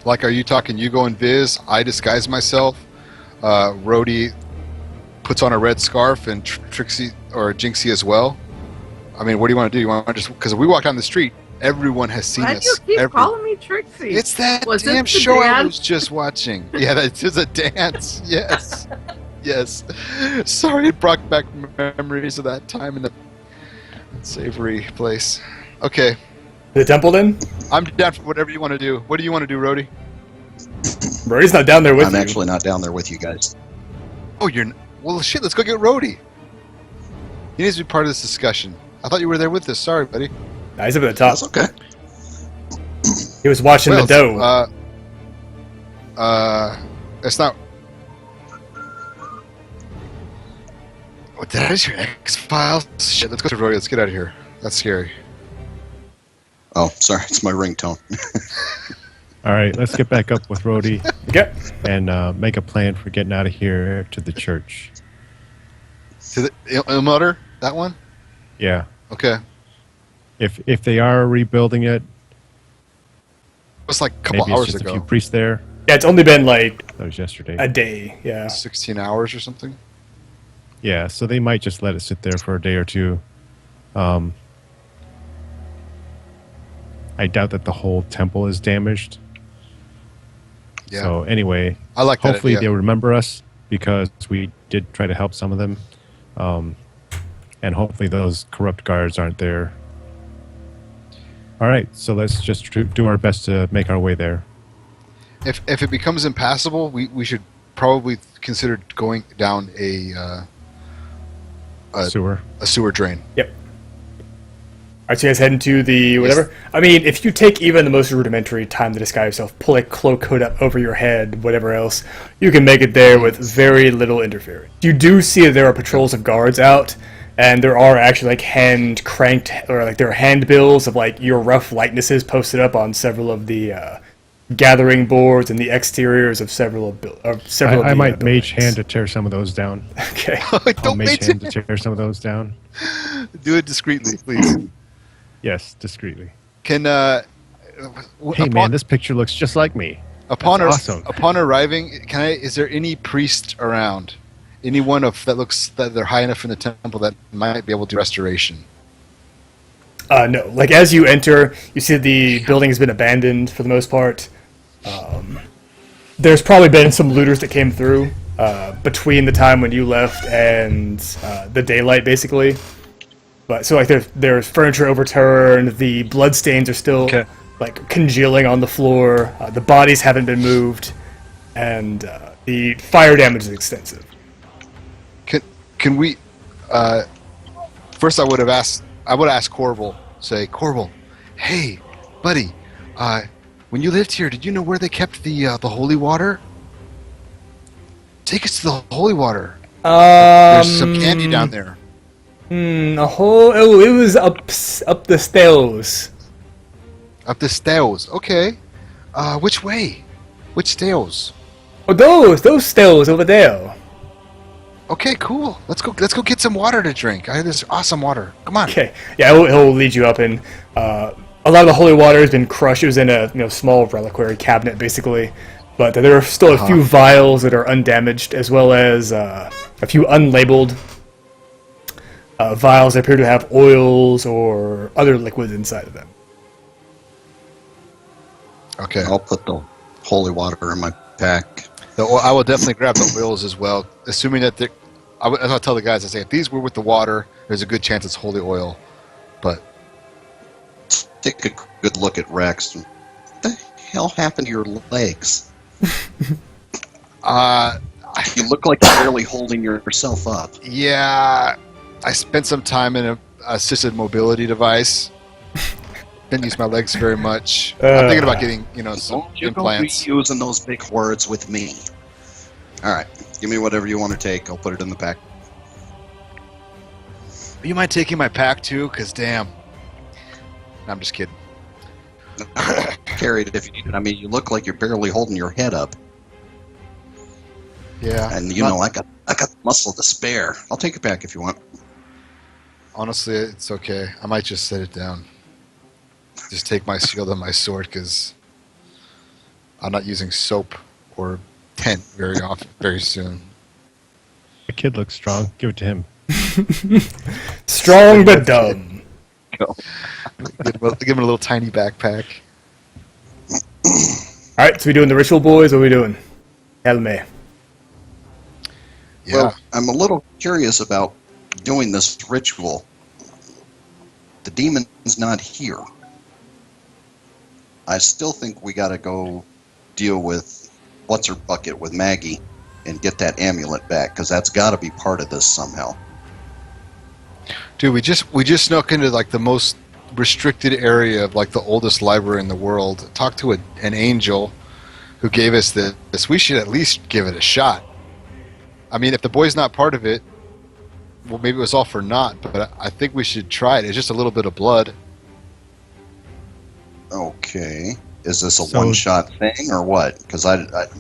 Like, are you talking? You go and Viz. I disguise myself. Rhodey puts on a red scarf, and Trixie or Jinxie as well. I mean, what do you want to do? You want to just because we walk down the street, everyone has seen Why do you us. keep calling me Trixie? It's that Was it damn the show I dance? was just watching. Yeah, that is a dance. Yes. Yes. Sorry, it brought back memories of that time in the savory place. Okay. The temple then? I'm down for whatever you want to do. What do you want to do, Rhodey? Brody's not down there with I'm you. actually not down there with you guys. Oh, well, shit, let's go get Rhodey. He needs to be part of this discussion. I thought you were there with us. Sorry, buddy. Nah, he's up at the top. That's okay. He was watching the dough. It's not. What, that is your X-Files? Shit, let's go to Rhodey. Let's get out of here. That's scary. Oh, sorry, it's my ringtone. all right, let's get back up with Rhodey Okay. and make a plan for getting out of here to the church. To the Ilmutter? That one? Yeah. Okay. If they are rebuilding it, It was like a couple maybe it's hours just a ago. few priests there. Yeah, it's only been like That was yesterday. a day. Yeah. 16 hours or something. Yeah, so they might just let it sit there for a day or two. I doubt that the whole temple is damaged. Yeah. So anyway, I like that hopefully idea. they'll remember us because we did try to help some of them. And hopefully those corrupt guards aren't there. All right, so let's just do our best to make our way there. If it becomes impassable, we should probably consider going down a Sewer. sewer drain. Yep. Alright, so you guys heading to the whatever? I mean, if you take even the most rudimentary time to disguise yourself, pull a cloak hood up over your head, whatever else, you can make it there with very little interference. You do see that there are patrols of guards out, and there are actually like hand cranked, or like there are handbills of like your rough likenesses posted up on several of the gathering boards and the exteriors of several of I the, might mage buildings. hand to tear some of those down. Okay. I'll Don't mage mage hand to tear some of those down. Do it discreetly, please. Yes, discreetly. Can Hey man, this picture looks just like me. upon that's awesome. upon arriving, is there any priest around? Anyone that they're high enough in the temple that might be able to do restoration? No. Like, as you enter, you see the building has been abandoned for the most part. There's probably been some looters that came through between the time when you left and the daylight, basically. But so, like, there's furniture overturned. The bloodstains are still like congealing on the floor. The bodies haven't been moved, and the fire damage is extensive. Can we? First, I would ask Corval. Say, Corval, hey, buddy, when you lived here, did you know where they kept the holy water? Take us to the holy water. There's some candy down there. It was up the stairs. Up the stairs. Okay. Which way? Which stairs? Oh, those stairs over there. Okay, cool. Let's go get some water to drink. There's awesome water. Come on. Okay, yeah, he'll lead you up, and a lot of the holy water has been crushed. It was in a small reliquary cabinet, basically, but there are still a few vials that are undamaged, as well as a few unlabeled vials that appear to have oils or other liquids inside of them. Okay. I'll put the holy water in my pack. I will definitely grab the oils as well, assuming that I'll tell the guys, I say, if these were with the water, there's a good chance it's holy oil. But Take a good look at Rex. What the hell happened to your legs? you You look like you're barely holding yourself up. yeah, I spent some time in a assisted mobility device. Didn't use my legs very much. I'm thinking about getting, some You're implants. using those big words with me. All right, give me whatever you want to take. I'll put it in the pack. You mind taking my pack too? Cause damn. No, I'm just kidding. Carry it if you need it. I mean, you look like you're barely holding your head up, Yeah. and I got muscle to spare. I'll take it back if you want. Honestly, it's okay. I might just set it down. Just take my shield and my sword because I'm not using soap or tent very soon. The kid looks strong. Give it to him. Strong but dumb. Give him a little tiny backpack. Alright, so we doing the ritual, boys? What are we doing? Tell me. Yeah. Well, I'm a little curious about doing this ritual. The demon's not here. I still think we got to go deal with what's-her-bucket with Maggie and get that amulet back, because that's got to be part of this somehow. Dude, we just snuck into like the most restricted area of like the oldest library in the world. Talked to an angel who gave us this. We should at least give it a shot. I mean, if the boy's not part of it, well, maybe it was all for naught. But I think we should try it. It's just a little bit of blood. Okay. Is this a So- one-shot thing or what? Because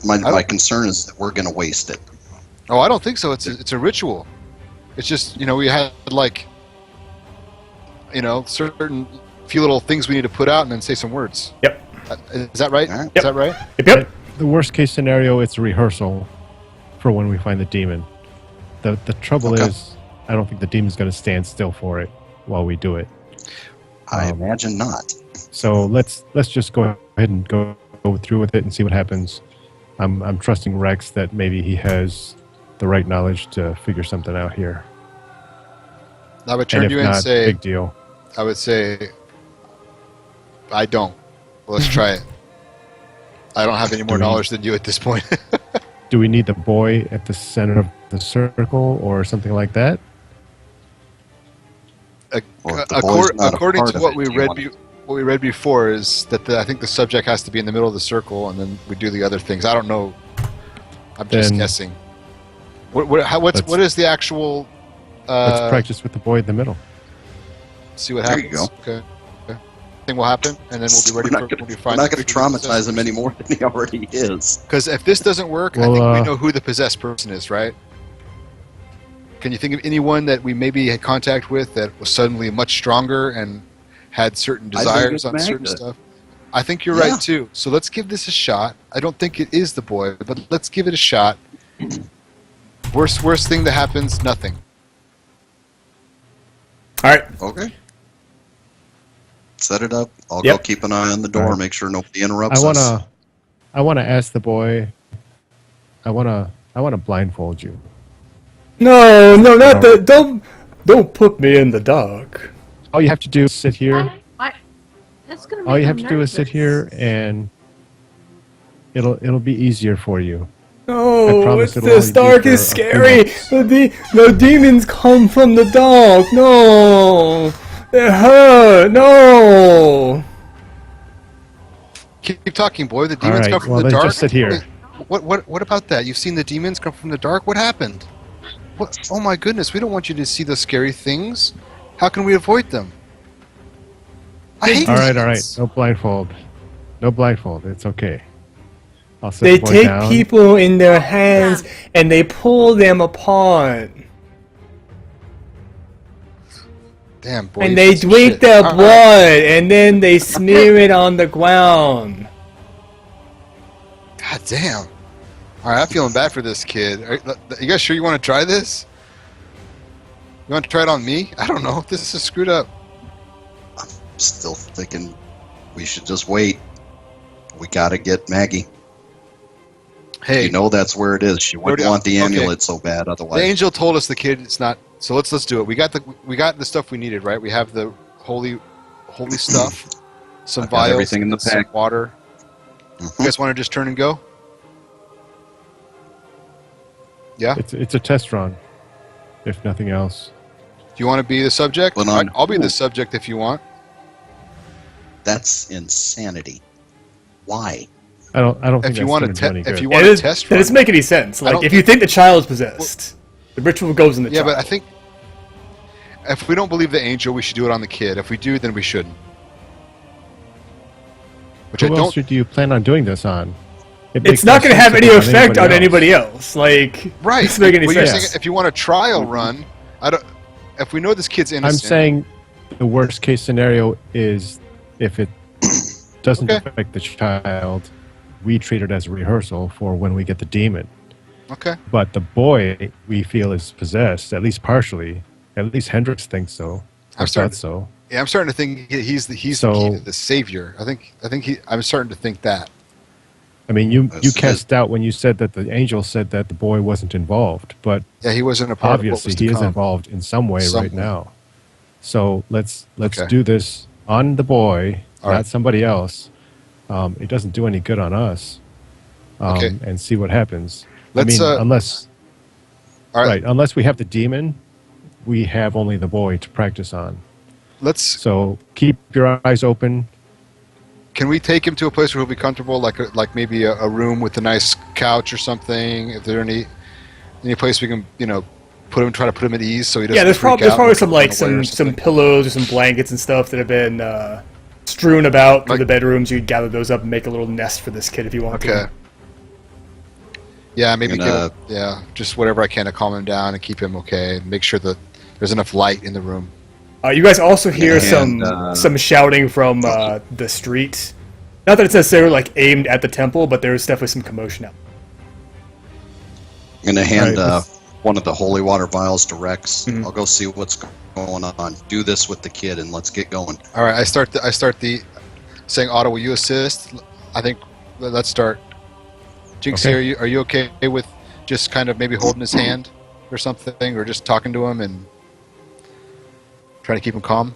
my concern is that we're going to waste it. Oh, I don't think so. It's a ritual. It's just we had like certain few little things we need to put out and then say some words. Yep. Is that right? All right. Is that right? Yep. The worst case scenario, it's a rehearsal for when we find the demon. The trouble Okay. is, I don't think the demon's going to stand still for it while we do it. I imagine not. So let's just go ahead and go through with it and see what happens. I'm trusting Rex that maybe he has the right knowledge to figure something out here. I would And turn if to you and not, say, big deal. I would say, I don't. Well, let's try it. I don't have any more Do we- knowledge than you at this point. Do we need the boy at the center of the circle or something like that? Well, if the boy's not a According part to of what it, we do you read, want- what we read before is that I think the subject has to be in the middle of the circle, and then we do the other things. I don't know. I'm just Then- guessing. What is the actual? Let's practice with the boy in the middle. See what There happens. you Okay. Thing will happen, and then we'll be ready We're for not when we gonna- find. we're not going to traumatize him any more than he already is. Because if this doesn't work, I Well, think we know who the possessed person is, right? Can you think of anyone that we maybe had contact with that was suddenly much stronger and had certain I think desires it's on certain Magda. stuff? I think you're Yeah. right too. So let's give this a shot. I don't think it is the boy, but let's give it a shot. Worst thing that happens, nothing. Alright. Okay. Set it up. I'll Yep. go keep an eye on the door, Alright. make sure nobody interrupts I us. wanna ask the boy. I wanna blindfold you. No, not the. Don't put me in the dark. All you have to do is sit here. That's gonna make All you him have to do is sit nervous. here, and it'll be easier for you. I No, promise it's it'll this only be dark for is a few scary. minutes. The demons come from the dark. No, it hurt. No. Keep talking, boy. The All demons right, come from well, the then dark. just sit here. What about that? You've seen the demons come from the dark? What happened? What? Oh my goodness! We don't want you to see those scary things. How can we avoid them? I hate All right. demons. No blindfold. No blindfold. It's okay. I'll set They the boy take down. people in their hands and they pull them apart. Damn, boy. And you they piece of drink shit. their All right. blood and then they smear it on the ground. God damn. All right, I'm feeling bad for this kid. You guys sure you want to try this? You want to try it on me? I don't know. This is screwed up. Still thinking we should just wait. We got to get Maggie. Hey, You know that's where it is. She wouldn't Brody, want the okay. amulet so bad the otherwise. angel told us the kid it's not. So let's do it. We got the stuff we needed, right? We have the holy stuff, some I've got vials, everything in the some pack. water. Mhm. You guys want to just turn and go? Yeah. It's a test run, if nothing else. you want to be the subject? Well, no, I'll be the subject if you want. That's insanity. Why? I don't think If you that's want going to do any to, if good. you want to test That run. doesn't make any sense. I Like, don't if you think the child is possessed, the ritual goes in the Yeah, child. but I think if we don't believe the angel, we should do it on the kid. If we do, then we shouldn't. Which I Who else don't. do you plan on doing this on? It It's makes not no going to sense have to any do it effect on else. anybody else. Like, Right. doesn't make any Well, you're sense. saying if you want a trial run, I don't. If we know this kid's I'm innocent, saying the worst case scenario is if it doesn't Okay. affect the child, we treat it as a rehearsal for when we get the demon. okay. But the boy we feel is possessed, at least partially. At least Hendrix thinks so. I I'm starting thought so. Yeah, I'm starting to think he's the So- key to the savior. I think I'm starting to think that. I mean, you That's- cast doubt when you said that the angel said that the boy wasn't involved, but Yeah, he wasn't a part of what obviously was to he is come. involved in some way Some right way. now. So let's Okay. do this on the boy, All not right. somebody else. It doesn't do any good on us. Okay. And see what happens. Let's, unless All right. right, unless we have the demon, we have only the boy to practice on. Let's. So keep your eyes open. Can we take him to a place where he'll be comfortable, like maybe a room with a nice couch or something? If there any place we can try to put him at ease so he doesn't. Yeah, there's freak out probably and some run like away or some something. pillows or some blankets and stuff that have been strewn about through Like- the bedrooms. You could gather those up and make a little nest for this kid if you want Okay. to. Yeah, maybe And, just whatever I can to calm him down and keep him okay, and make sure that there's enough light in the room. You guys also hear And, some shouting from the street. Not that it's necessarily like aimed at the temple, but there's definitely some commotion out. I'm going to hand Right, one of the holy water vials to Rex. Mhm. I'll go see what's going on. Do this with the kid, and let's get going. All right, I start the saying, Otto, will you assist? I think let's start. Jinxie, Okay. are you okay with just kind of maybe holding his hand or something, or just talking to him and trying to keep him calm?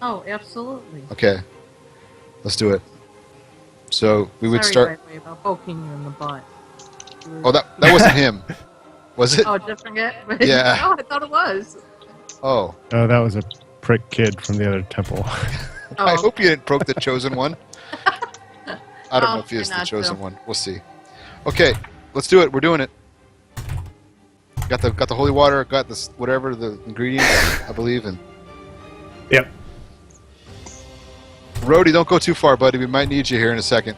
Oh, absolutely. Okay, let's do it. So we would Sorry, start. by the way, about poking you in the butt. Oh, that wasn't him, was it? Oh, different guy? Yeah. No, I thought it was. Oh, Oh, that was a prick kid from the other temple. I Oh. hope you didn't poke the chosen one. I don't I'll know if he is try the not chosen to. one. We'll see. Okay, let's do it. We're doing it. Got the holy water. Got this whatever the ingredients, I believe, and Yep. Rhodey, don't go too far, buddy. We might need you here in a second.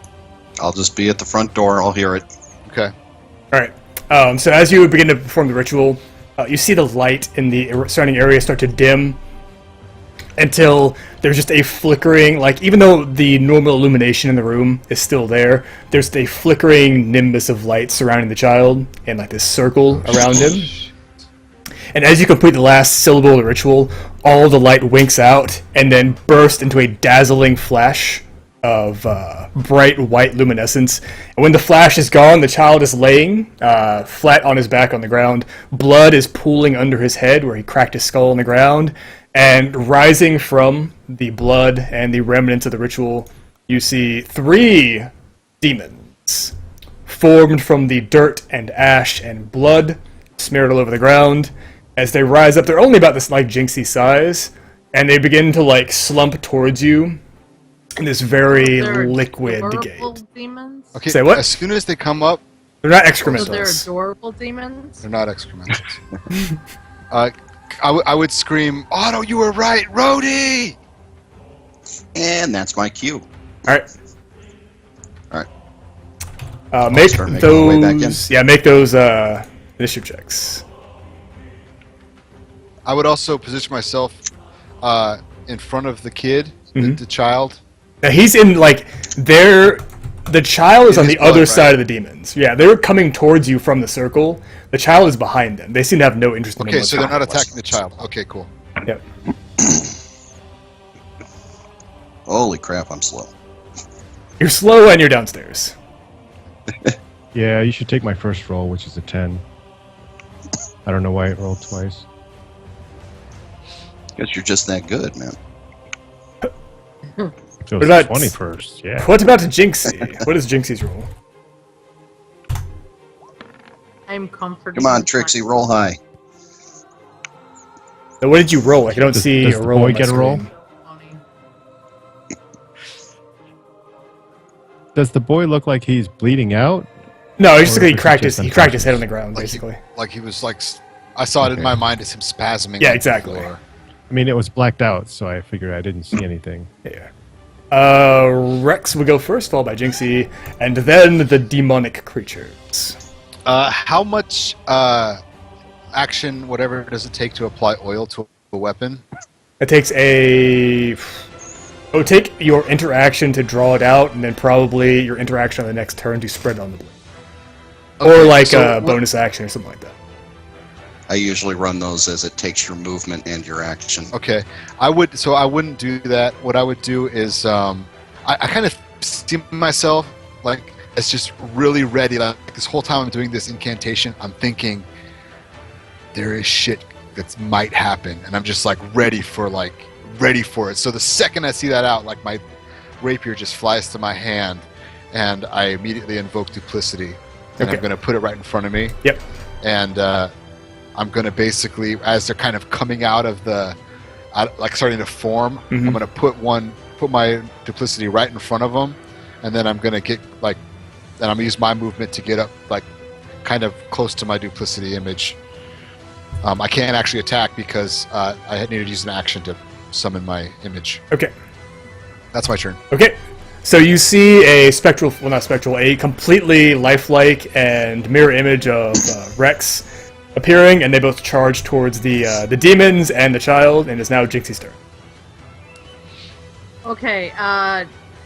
I'll just be at the front door. I'll hear it. Okay. All right. So as you begin to perform the ritual, you see the light in the surrounding area start to dim until there's just a flickering, like even though the normal illumination in the room is still there, there's a flickering nimbus of light surrounding the child and like this circle around him. And as you complete the last syllable of the ritual, all the light winks out and then bursts into a dazzling flash of bright white luminescence. And when the flash is gone, the child is laying flat on his back on the ground. Blood is pooling under his head where he cracked his skull on the ground. And rising from the blood and the remnants of the ritual, you see 3 demons formed from the dirt and ash and blood smeared all over the ground. As they rise up, they're only about this like Jinxie size, and they begin to like slump towards you in this very They're liquid adorable gate. demons? Okay. Say what? As soon as they come up, They're not So they're excrementals. adorable demons? they're not excrementals. I would scream, Otto, you were right, Rhodey! And that's my cue. Alright. Alright. Make start making my way back in. those. Yeah, make those initiative checks. I would also position myself in front of the kid, the child. Now he's in like the child is In on his the blood, other right? side of the demons. Yeah, they're coming towards you from the circle. The child is behind them. They seem to have no interest in Okay, what's so they're not happening. attacking the child. Okay, cool. Yep. Holy crap, I'm slow. You're slow and you're downstairs. Yeah, you should take my first roll, which is a 10. I don't know why it rolled twice. Guess you're just that good, man. It What was about- 20 first, yeah. What about Jinxie? What is Jinxie's roll? I'm comforted. Come on, Trixie, roll high. So what did you roll? Like, I don't see does a the roll. boy on my get a roll? screen. Funny. Does the boy look like he's bleeding out? No, it's just Or like he is he cracked just his head on unconscious? the ground, Like basically. he was like, I saw it in Okay. my mind as him spasming. Yeah, on the exactly. floor. I mean, it was blacked out, so I figured I didn't see anything. Yeah. Rex would go first, followed by Jinxie, and then the demonic creatures. How much action, whatever, does it take to apply oil to a weapon? It takes it would take your interaction to draw it out, and then probably your interaction on the next turn to spread it on the blade. Or Okay, like so a what- bonus action or something like that. I usually run those as it takes your movement and your action. Okay, I wouldn't do that. What I would do is, I kind of see myself like as just really ready. Like this whole time I'm doing this incantation, I'm thinking there is shit that might happen, and I'm just like ready for it. So the second I see that out, like my rapier just flies to my hand, and I immediately invoke duplicity, and Okay. I'm going to put it right in front of me. Yep. And I'm going to basically, as they're kind of coming out of like starting to form, Mhm. I'm going to put my duplicity right in front of them, and then I'm going to get like, and I'm going to use my movement to get up like kind of close to my duplicity image. I can't actually attack because I needed to use an action to summon my image. Okay. That's my turn. Okay. So you see a a completely lifelike and mirror image of Rex appearing, and they both charge towards the demons and the child, and it's now Jinxie's turn. Okay,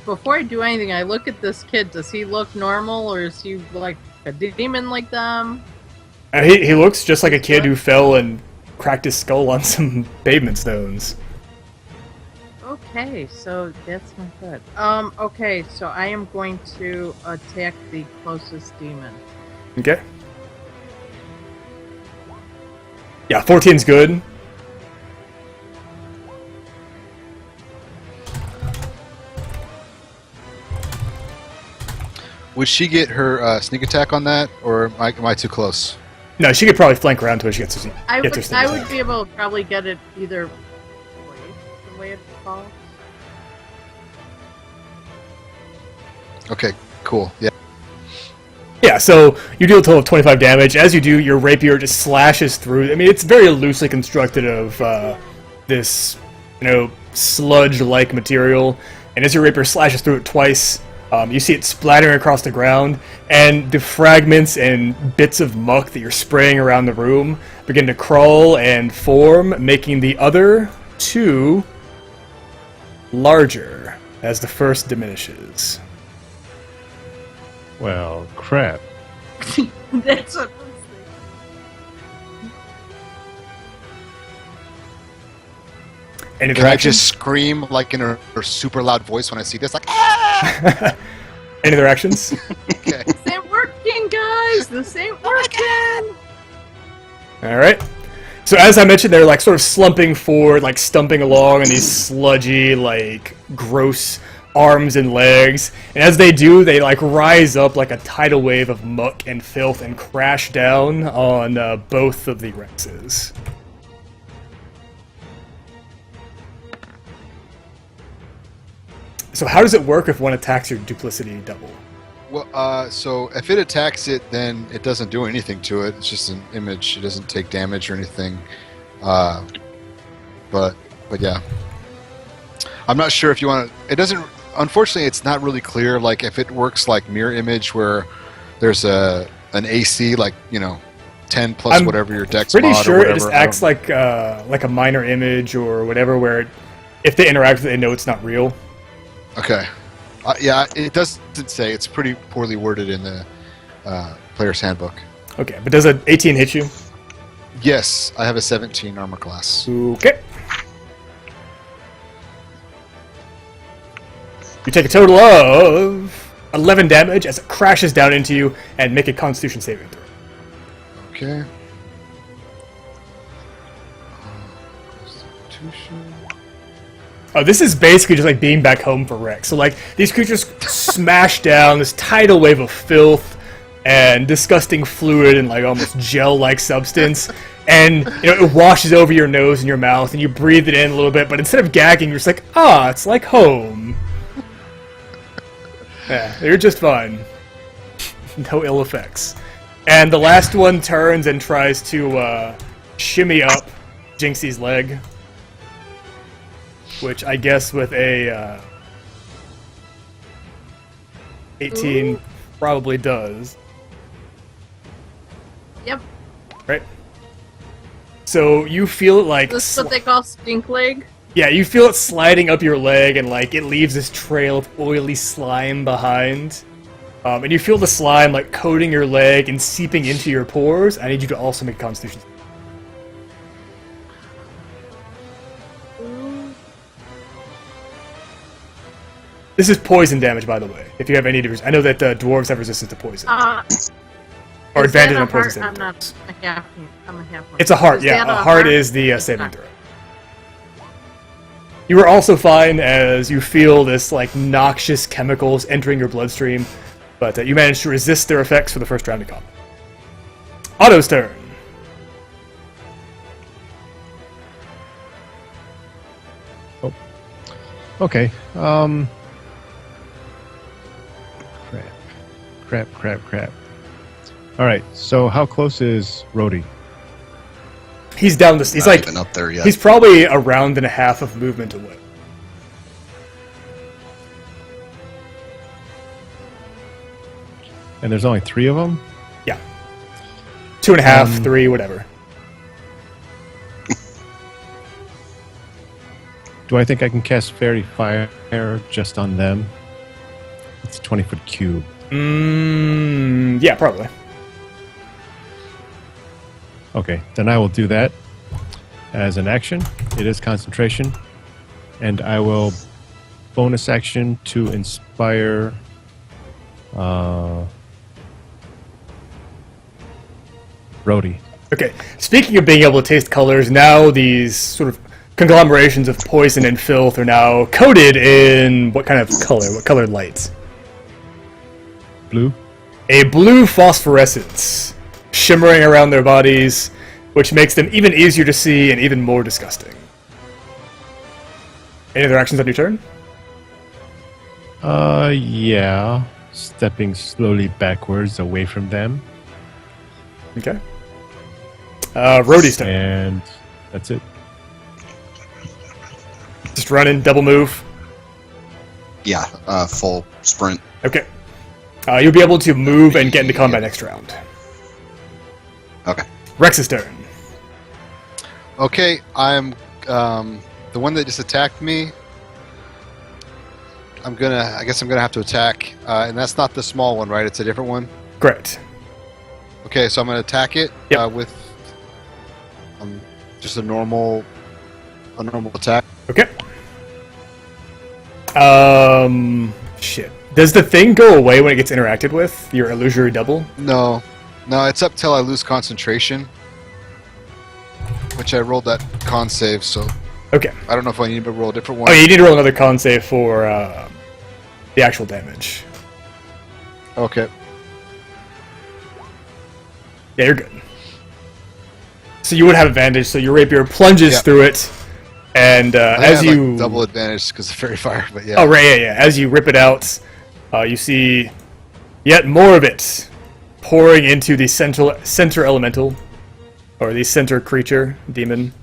before I do anything, I look at this kid. Does he look normal, or is he like a demon like them? He looks just like a kid who fell and cracked his skull on some pavement stones. Okay, so that's not good. Okay, so I am going to attack the closest demon. Okay. Yeah, 14's good. Would she get her sneak attack on that, or am I too close? No, she could probably flank around till she gets her I sneak would attack. be able to probably get it either way, the way it falls. Okay, cool. Yeah. Yeah, so you deal a total of 25 damage. As you do, your rapier just slashes through. I mean, it's very loosely constructed of this, sludge-like material. And as your rapier slashes through it twice, you see it splattering across the ground, and the fragments and bits of muck that you're spraying around the room begin to crawl and form, making the other two larger as the first diminishes. Well, crap. That's what Any Can I interactions? just scream like in her super loud voice when I see this? Like, ah! Any other actions? Okay. This ain't working, guys! This ain't working! Alright. So as I mentioned, they're like sort of slumping forward, like stumping along in these sludgy, like gross arms and legs. And as they do, they like rise up like a tidal wave of muck and filth and crash down on both of the Rexes. So how does it work if one attacks your duplicity double? Well, so if it attacks it, then it doesn't do anything to it. It's just an image. It doesn't take damage or anything. But yeah, I'm not sure if you want to. It doesn't. Unfortunately, it's not really clear. Like if it works like mirror image, where there's an AC, like 10 plus I'm whatever your dex. Pretty mod or sure it whatever. just I acts don't- like a minor image or whatever, where if they interact with it, they know it's not real. Okay. Yeah, it doesn't say. It's pretty poorly worded in the player's handbook. Okay, but does an 18 hit you? Yes, I have a 17 armor class. Okay. You take a total of 11 damage as it crashes down into you, and make a Constitution saving throw. Okay. Constitution. Oh, this is basically just like being back home for Rex. So like these creatures smash down this tidal wave of filth, and disgusting fluid and like almost gel-like substance, and it washes over your nose and your mouth, and you breathe it in a little bit, but instead of gagging, you're just like, it's like home. Yeah, you're just fine. No ill effects. And the last one turns and tries to shimmy up Jinxie's leg, which I guess with a 18 probably does. Yep. Right? So you feel it like... This is what they call stink leg? Yeah, you feel it sliding up your leg, and like it leaves this trail of oily slime behind. And you feel the slime like coating your leg and seeping into your pores. I need you to also make a Constitution. This is poison damage, by the way. If you have any, I know that dwarves have resistance to poison, or advantage on poison saving I'm throws. not a half. I'm a half. It's a heart. Yeah, that a heart is the saving throw. You are also fine as you feel this like noxious chemicals entering your bloodstream, but you managed to resist their effects for the first round of combat. Otto's turn. Okay. Crap. All right. So how close is Rhodey? He's down this. He's Not like even up there yet. he's probably a round and a half of movement away. And there's only 3 of them? Yeah, 2.5, 3, whatever. Do I think I can cast Fairy Fire just on them? It's a 20-foot cube. Yeah, probably. Okay, then I will do that as an action. It is concentration. And I will bonus action to inspire Rhodey. Okay, speaking of being able to taste colors, now these sort of conglomerations of poison and filth are now coated in what kind of color? What colored lights? Blue? A blue phosphorescence shimmering around their bodies, which makes them even easier to see and even more disgusting. Any other actions on your turn? Yeah. Stepping slowly backwards away from them. Okay. Rhodey's turn. And that's it. Just running, double move. Yeah, full sprint. Okay. You'll be able to move and get into combat next round. Okay. Rex's turn. Okay, I'm the one that just attacked me. I guess I'm gonna have to attack, and that's not the small one, right? It's a different one. Great. Okay, so I'm gonna attack it Yep. with just a normal attack. Okay. Shit. Does the thing go away when it gets interacted with? Your illusory double? No, it's up till I lose concentration, which I rolled that con save. So Okay. I don't know if I need to roll a different one. Oh, you need to roll another con save for the actual damage. Okay. Yeah, you're good. So you would have advantage, so your rapier plunges Yeah. through it, and I as had, you... like, double advantage because of fairy fire, but yeah. Oh, right, yeah. As you rip it out, you see yet more of it pouring into the center elemental, or the center creature, demon.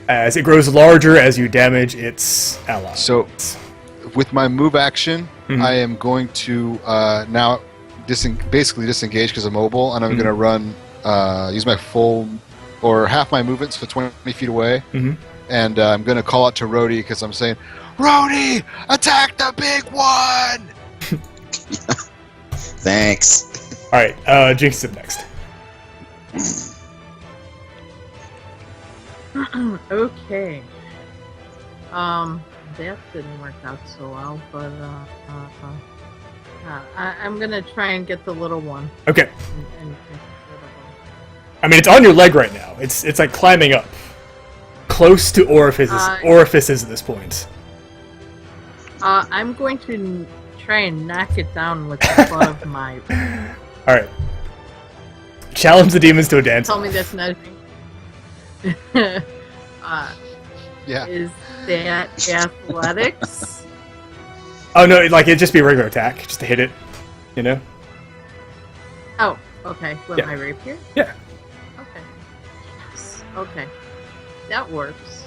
As it grows larger as you damage its ally. So, with my move action, Mhm. I am going to now basically disengage because I'm mobile, and I'm going to run, use my full or half my movements for 20 feet away, and I'm going to call out to Rhodey because I'm saying, Rhodey, attack the big one! Thanks. Alright, Jinx is up next. Okay. That didn't work out so well, but I'm gonna try and get the little one. Okay. And I mean, it's on your leg right now. It's like climbing up. Close to orifices at this point. I'm going to try and knock it down with the butt of my. All right. Challenge the demons to a dance. Tell me that's not. Yeah. Is that athletics? Oh no, like it'd just be a regular attack, just to hit it. You know? Oh, okay. With Yeah. my rapier? Yeah. Okay. Yes. Okay. That works.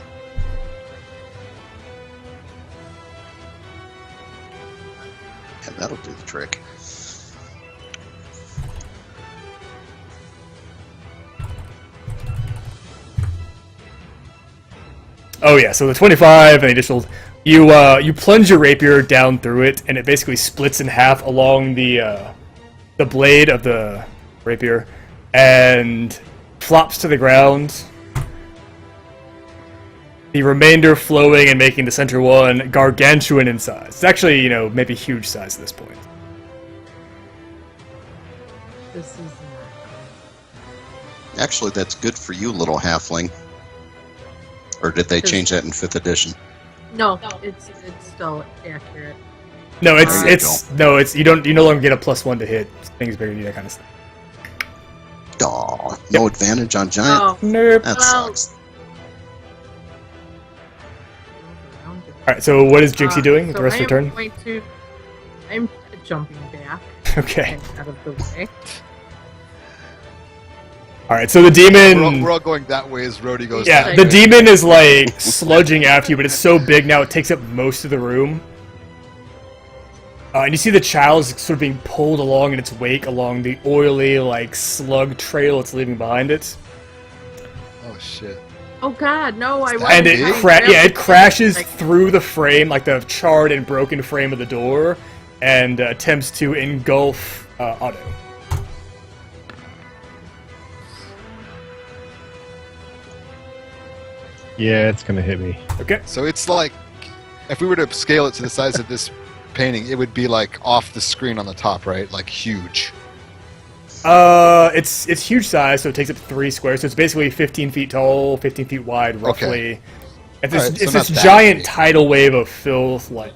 And that'll do the trick. Oh yeah, so the 25 and additional, you plunge your rapier down through it, and it basically splits in half along the blade of the rapier, and flops to the ground. The remainder flowing and making the center one gargantuan in size. It's actually, maybe huge size at this point. This is not Actually, that's good for you, little halfling. Or did they change that in 5th edition? No, it's still accurate. No, There you you no longer get a +1 to hit things bigger than you, that kind of stuff. Aw, no advantage on giant? Oh, Nope. That well- sucks. Alright, so what is Jinxie doing with so the rest of her I am turn? going to. I'm jumping back Okay. and out of the way. Alright, so the demon... We're all going that way as Rhodey goes. Yeah, that the way. demon is like sludging after you, but it's so big now it takes up most of the room. And you see the child is sort of being pulled along in its wake along the oily, like, slug trail it's leaving behind it. Oh shit. Oh God, no! I And big? it crashes through the frame, like the charred and broken frame of the door, and attempts to engulf Otto. Yeah, it's gonna hit me. Okay. So it's like, if we were to scale it to the size of this painting, it would be like off the screen on the top, right? Like huge. It's huge size, so it takes up 3 squares. So it's basically 15 feet tall, 15 feet wide, roughly. Okay. It's Alright, so it's not this that giant big. tidal wave of filth, like,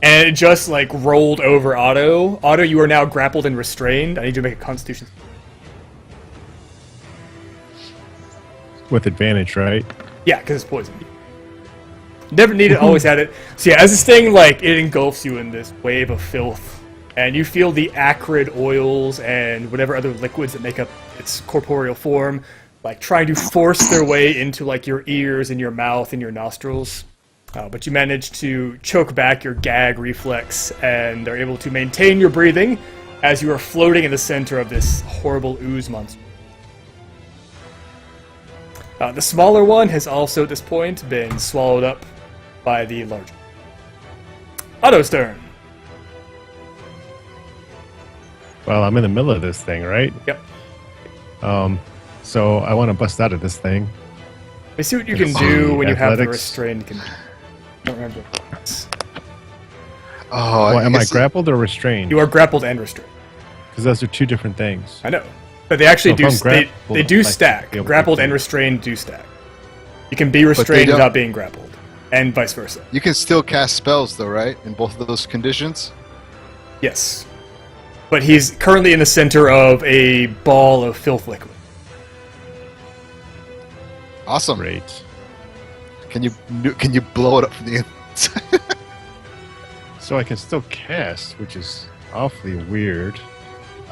and it just like rolled over Otto. Otto, you are now grappled and restrained. I need you to make a Constitution. With advantage, right? Yeah, because it's poison. Never needed, always had it. So yeah, as this thing, like, it engulfs you in this wave of filth, and you feel the acrid oils and whatever other liquids that make up its corporeal form, like, trying to force their way into, like, your ears and your mouth and your nostrils. But you manage to choke back your gag reflex and are able to maintain your breathing as you are floating in the center of this horrible ooze monster. The smaller one has also, at this point, been swallowed up by the larger. Otto's turn. Well, I'm in the middle of this thing, right? Yep. So I want to bust out of this thing. Let me see what you can Let's do see, when you have the athletics. restrained condition. Don't remember. Oh, Well, am I guess- grappled or restrained? You are grappled and restrained. Because those are two different things. I know. But they actually So if do. I'm They grappled, do I should stack. be able to Grappled do and it. restrained do stack. You can be restrained don't- without being grappled, and vice versa. You can still cast spells, though, right? In both of those conditions. Yes. But he's currently in the center of a ball of filth liquid. Awesome. Great. Can you blow it up from the inside? So I can still cast, which is awfully weird.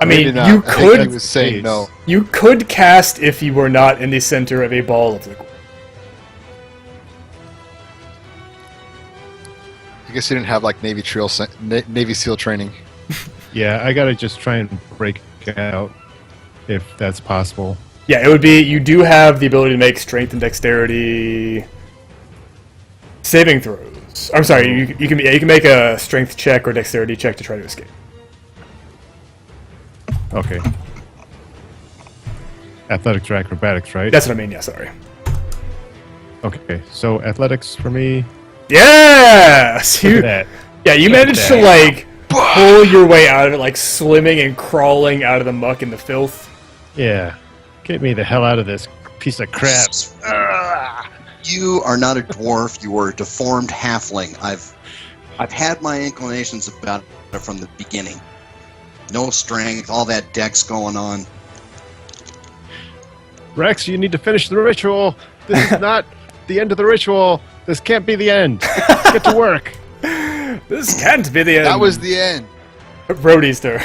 I Maybe mean, not. you I think could he was saying no. You could cast if you were not in the center of a ball of liquid. I guess you didn't have like Navy SEAL training. Yeah, I gotta just try and break out if that's possible. Yeah, it would be. You do have the ability to make strength and dexterity saving throws. I'm sorry. You can make a strength check or dexterity check to try to escape. Okay. Athletics or acrobatics, right? That's what I mean. Yeah, sorry. Okay, so athletics for me. Yes, Look at that. yeah, you managed to like pull your way out of it, like swimming and crawling out of the muck and the filth. Yeah. Get me the hell out of this piece of crap. You are not a dwarf. You are a deformed halfling. I've I've had my inclinations about it from the beginning. No strength, all that dex going on. Rex, you need to finish the ritual. This is not the end of the ritual. This can't be the end. Get to work. This can't be the end. That was the end. Brody's turn.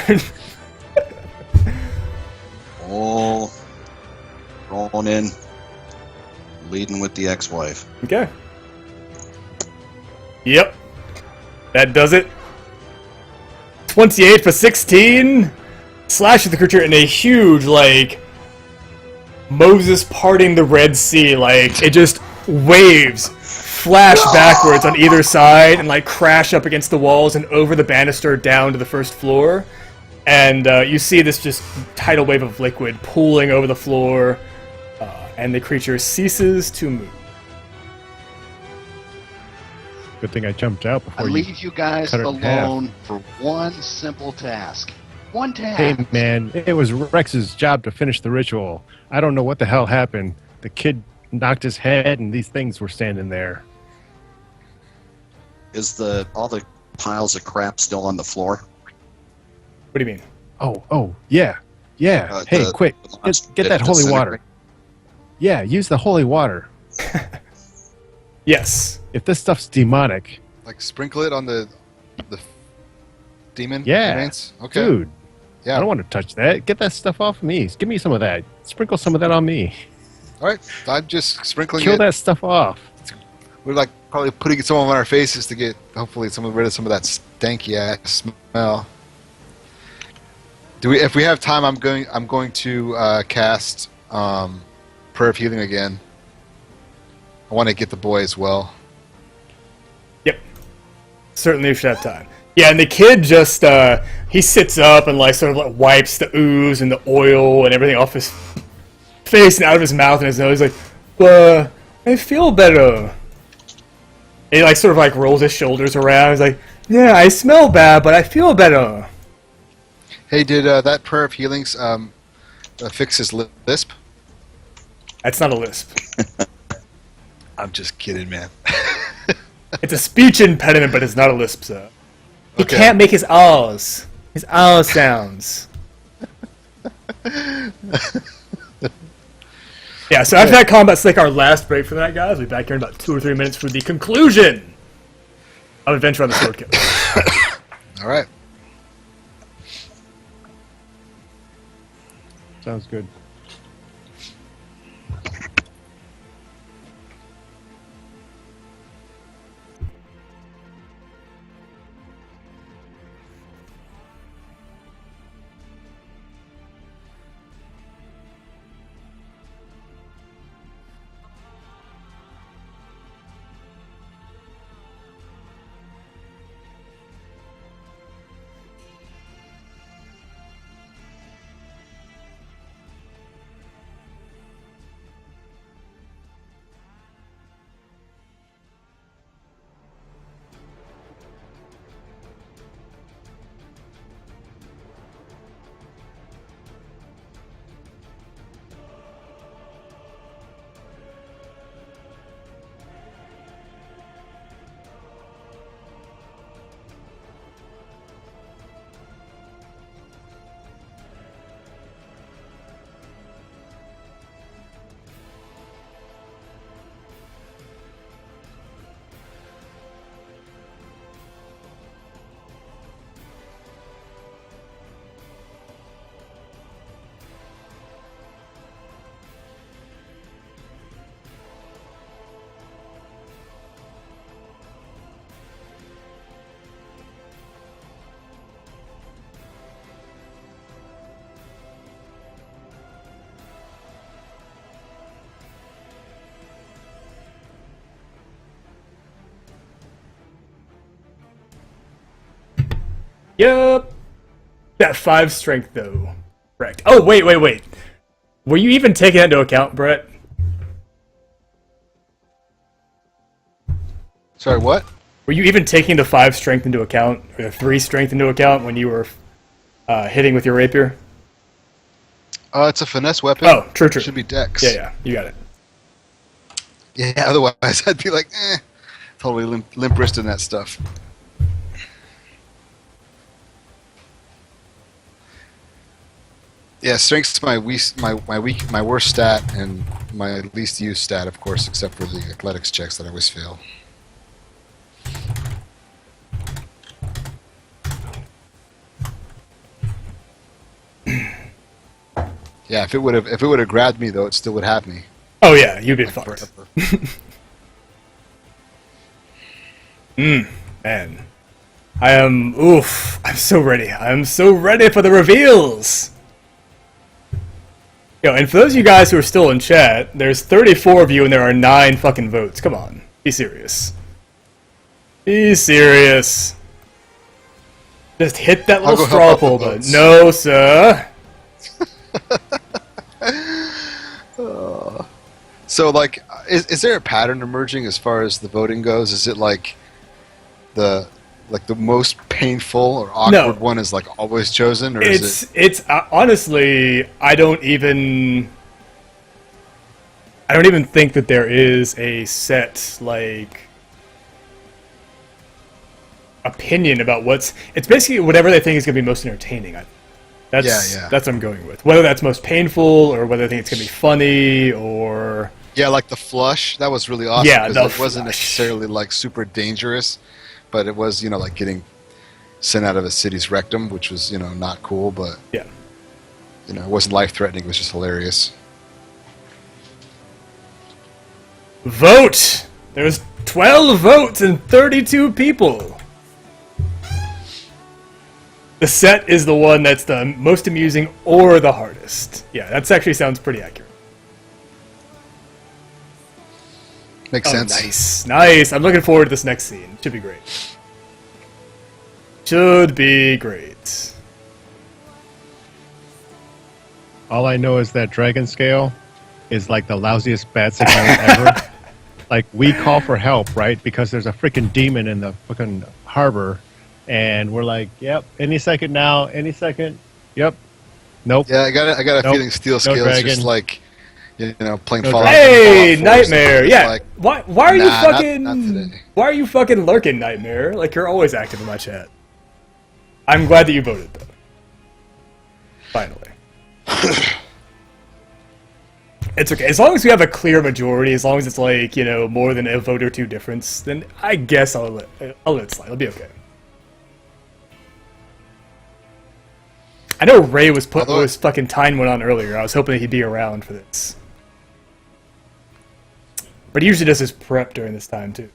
All rolling in, leading with the ex-wife. Okay. Yep. That does it. 28 for 16. Slashes the creature in a huge, like, Moses parting the Red Sea. Like, it just waves flash backwards on either side and, like, crash up against the walls and over the banister down to the first floor. And you see this just tidal wave of liquid pooling over the floor, and the creature ceases to move. Good thing I jumped out I before you. leave you guys cut it in half. alone for one simple task. One task. Hey, man, it was Rex's job to finish the ritual. I don't know what the hell happened. The kid knocked his head, and these things were standing there. Is all the piles of crap still on the floor? What do you mean? Oh, yeah. Hey, quick, get that holy water. Yeah, use the holy water. Yes. If this stuff's demonic, Like sprinkle it on the demon yeah, remains? Okay. dude, Yeah. I don't want to touch that. Get that stuff off me. Give me some of that. Sprinkle some of that on me. All right. I'm just sprinkling Kill it. that stuff off. We're like probably putting some on our faces to get hopefully rid of some of that stanky ass smell. If we have time, I'm going to cast Prayer of Healing again. I want to get the boy as well. Yep. Certainly you should have time. Yeah, and the kid just, he sits up and, like, sort of, like, wipes the ooze and the oil and everything off his face and out of his mouth and his nose. He's like, I feel better. And he, like, sort of, like, rolls his shoulders around. He's like, yeah, I smell bad, but I feel better. Hey, did that Prayer of Healings fix his lisp? That's not a lisp. I'm just kidding, man. It's a speech impediment, but it's not a lisp, so. He Okay. can't make his R's. His R sounds. Yeah, so after that combat, it's like our last break for the night, guys. We'll be back here in about 2 or 3 minutes for the conclusion of Adventure on the Sword Coast. All right. Sounds good. Yep. That 5 strength, though. Correct. Oh, wait. Were you even taking that into account, Brett? Sorry, what? Were you even taking the 5 strength into account, or the 3 strength into account when you were hitting with your rapier? It's a finesse weapon. Oh, true. It should be dex. Yeah, you got it. Yeah, otherwise I'd be like, totally limp wristing that stuff. Yeah, strength's my worst stat and my least used stat, of course, except for the athletics checks that I always fail. Yeah, if it would have grabbed me though, it still would have me. Oh yeah, you'd be fucked. Forever. Man. I'm so ready. I'm so ready for the reveals! Yo, and for those of you guys who are still in chat, there's 34 of you and there are 9 fucking votes. Come on. Be serious. Be serious. Just hit that little go straw help out poll the button. votes. No, sir. So, like, is there a pattern emerging as far as the voting goes? Is it like the most painful or awkward one is like always chosen, or is it? It's honestly, I don't even think that there is a set like opinion about what's. It's basically whatever they think is going to be most entertaining. That's what I'm going with. Whether that's most painful or whether they think it's going to be funny or. Yeah, like the flush. That was really awesome. Yeah, because the it wasn't flush. necessarily like super dangerous, but it was, like getting sent out of a city's rectum, which was, not cool, but Yeah. it wasn't life threatening. It was just hilarious. Vote! There's 12 votes and 32 people. The set is the one that's the most amusing or the hardest. Yeah, that actually sounds pretty accurate. Makes sense. Nice, nice. I'm looking forward to this next scene. Should be great. Should be great. All I know is that Dragon Scale is like the lousiest bat signal ever. Like, we call for help, right? Because there's a freaking demon in the fucking harbor. And we're like, yep, any second now, any second. Yep. Nope. Yeah, I got a Nope. feeling Steel No Scale is dragon. just like, playing No Fallout. dragon. Hey, Fallout 4 or Nightmare. something. Yeah. Like, Why are you nah, fucking? not today. Why are you fucking lurking, Nightmare? Like, you're always active in my chat. I'm glad that you voted though. Finally. It's okay. As long as we have a clear majority, as long as it's like, more than a vote or two difference, then I guess I'll let it slide. It'll be okay. I know Ray was fucking tying one on earlier. I was hoping that he'd be around for this. But he usually does his prep during this time too.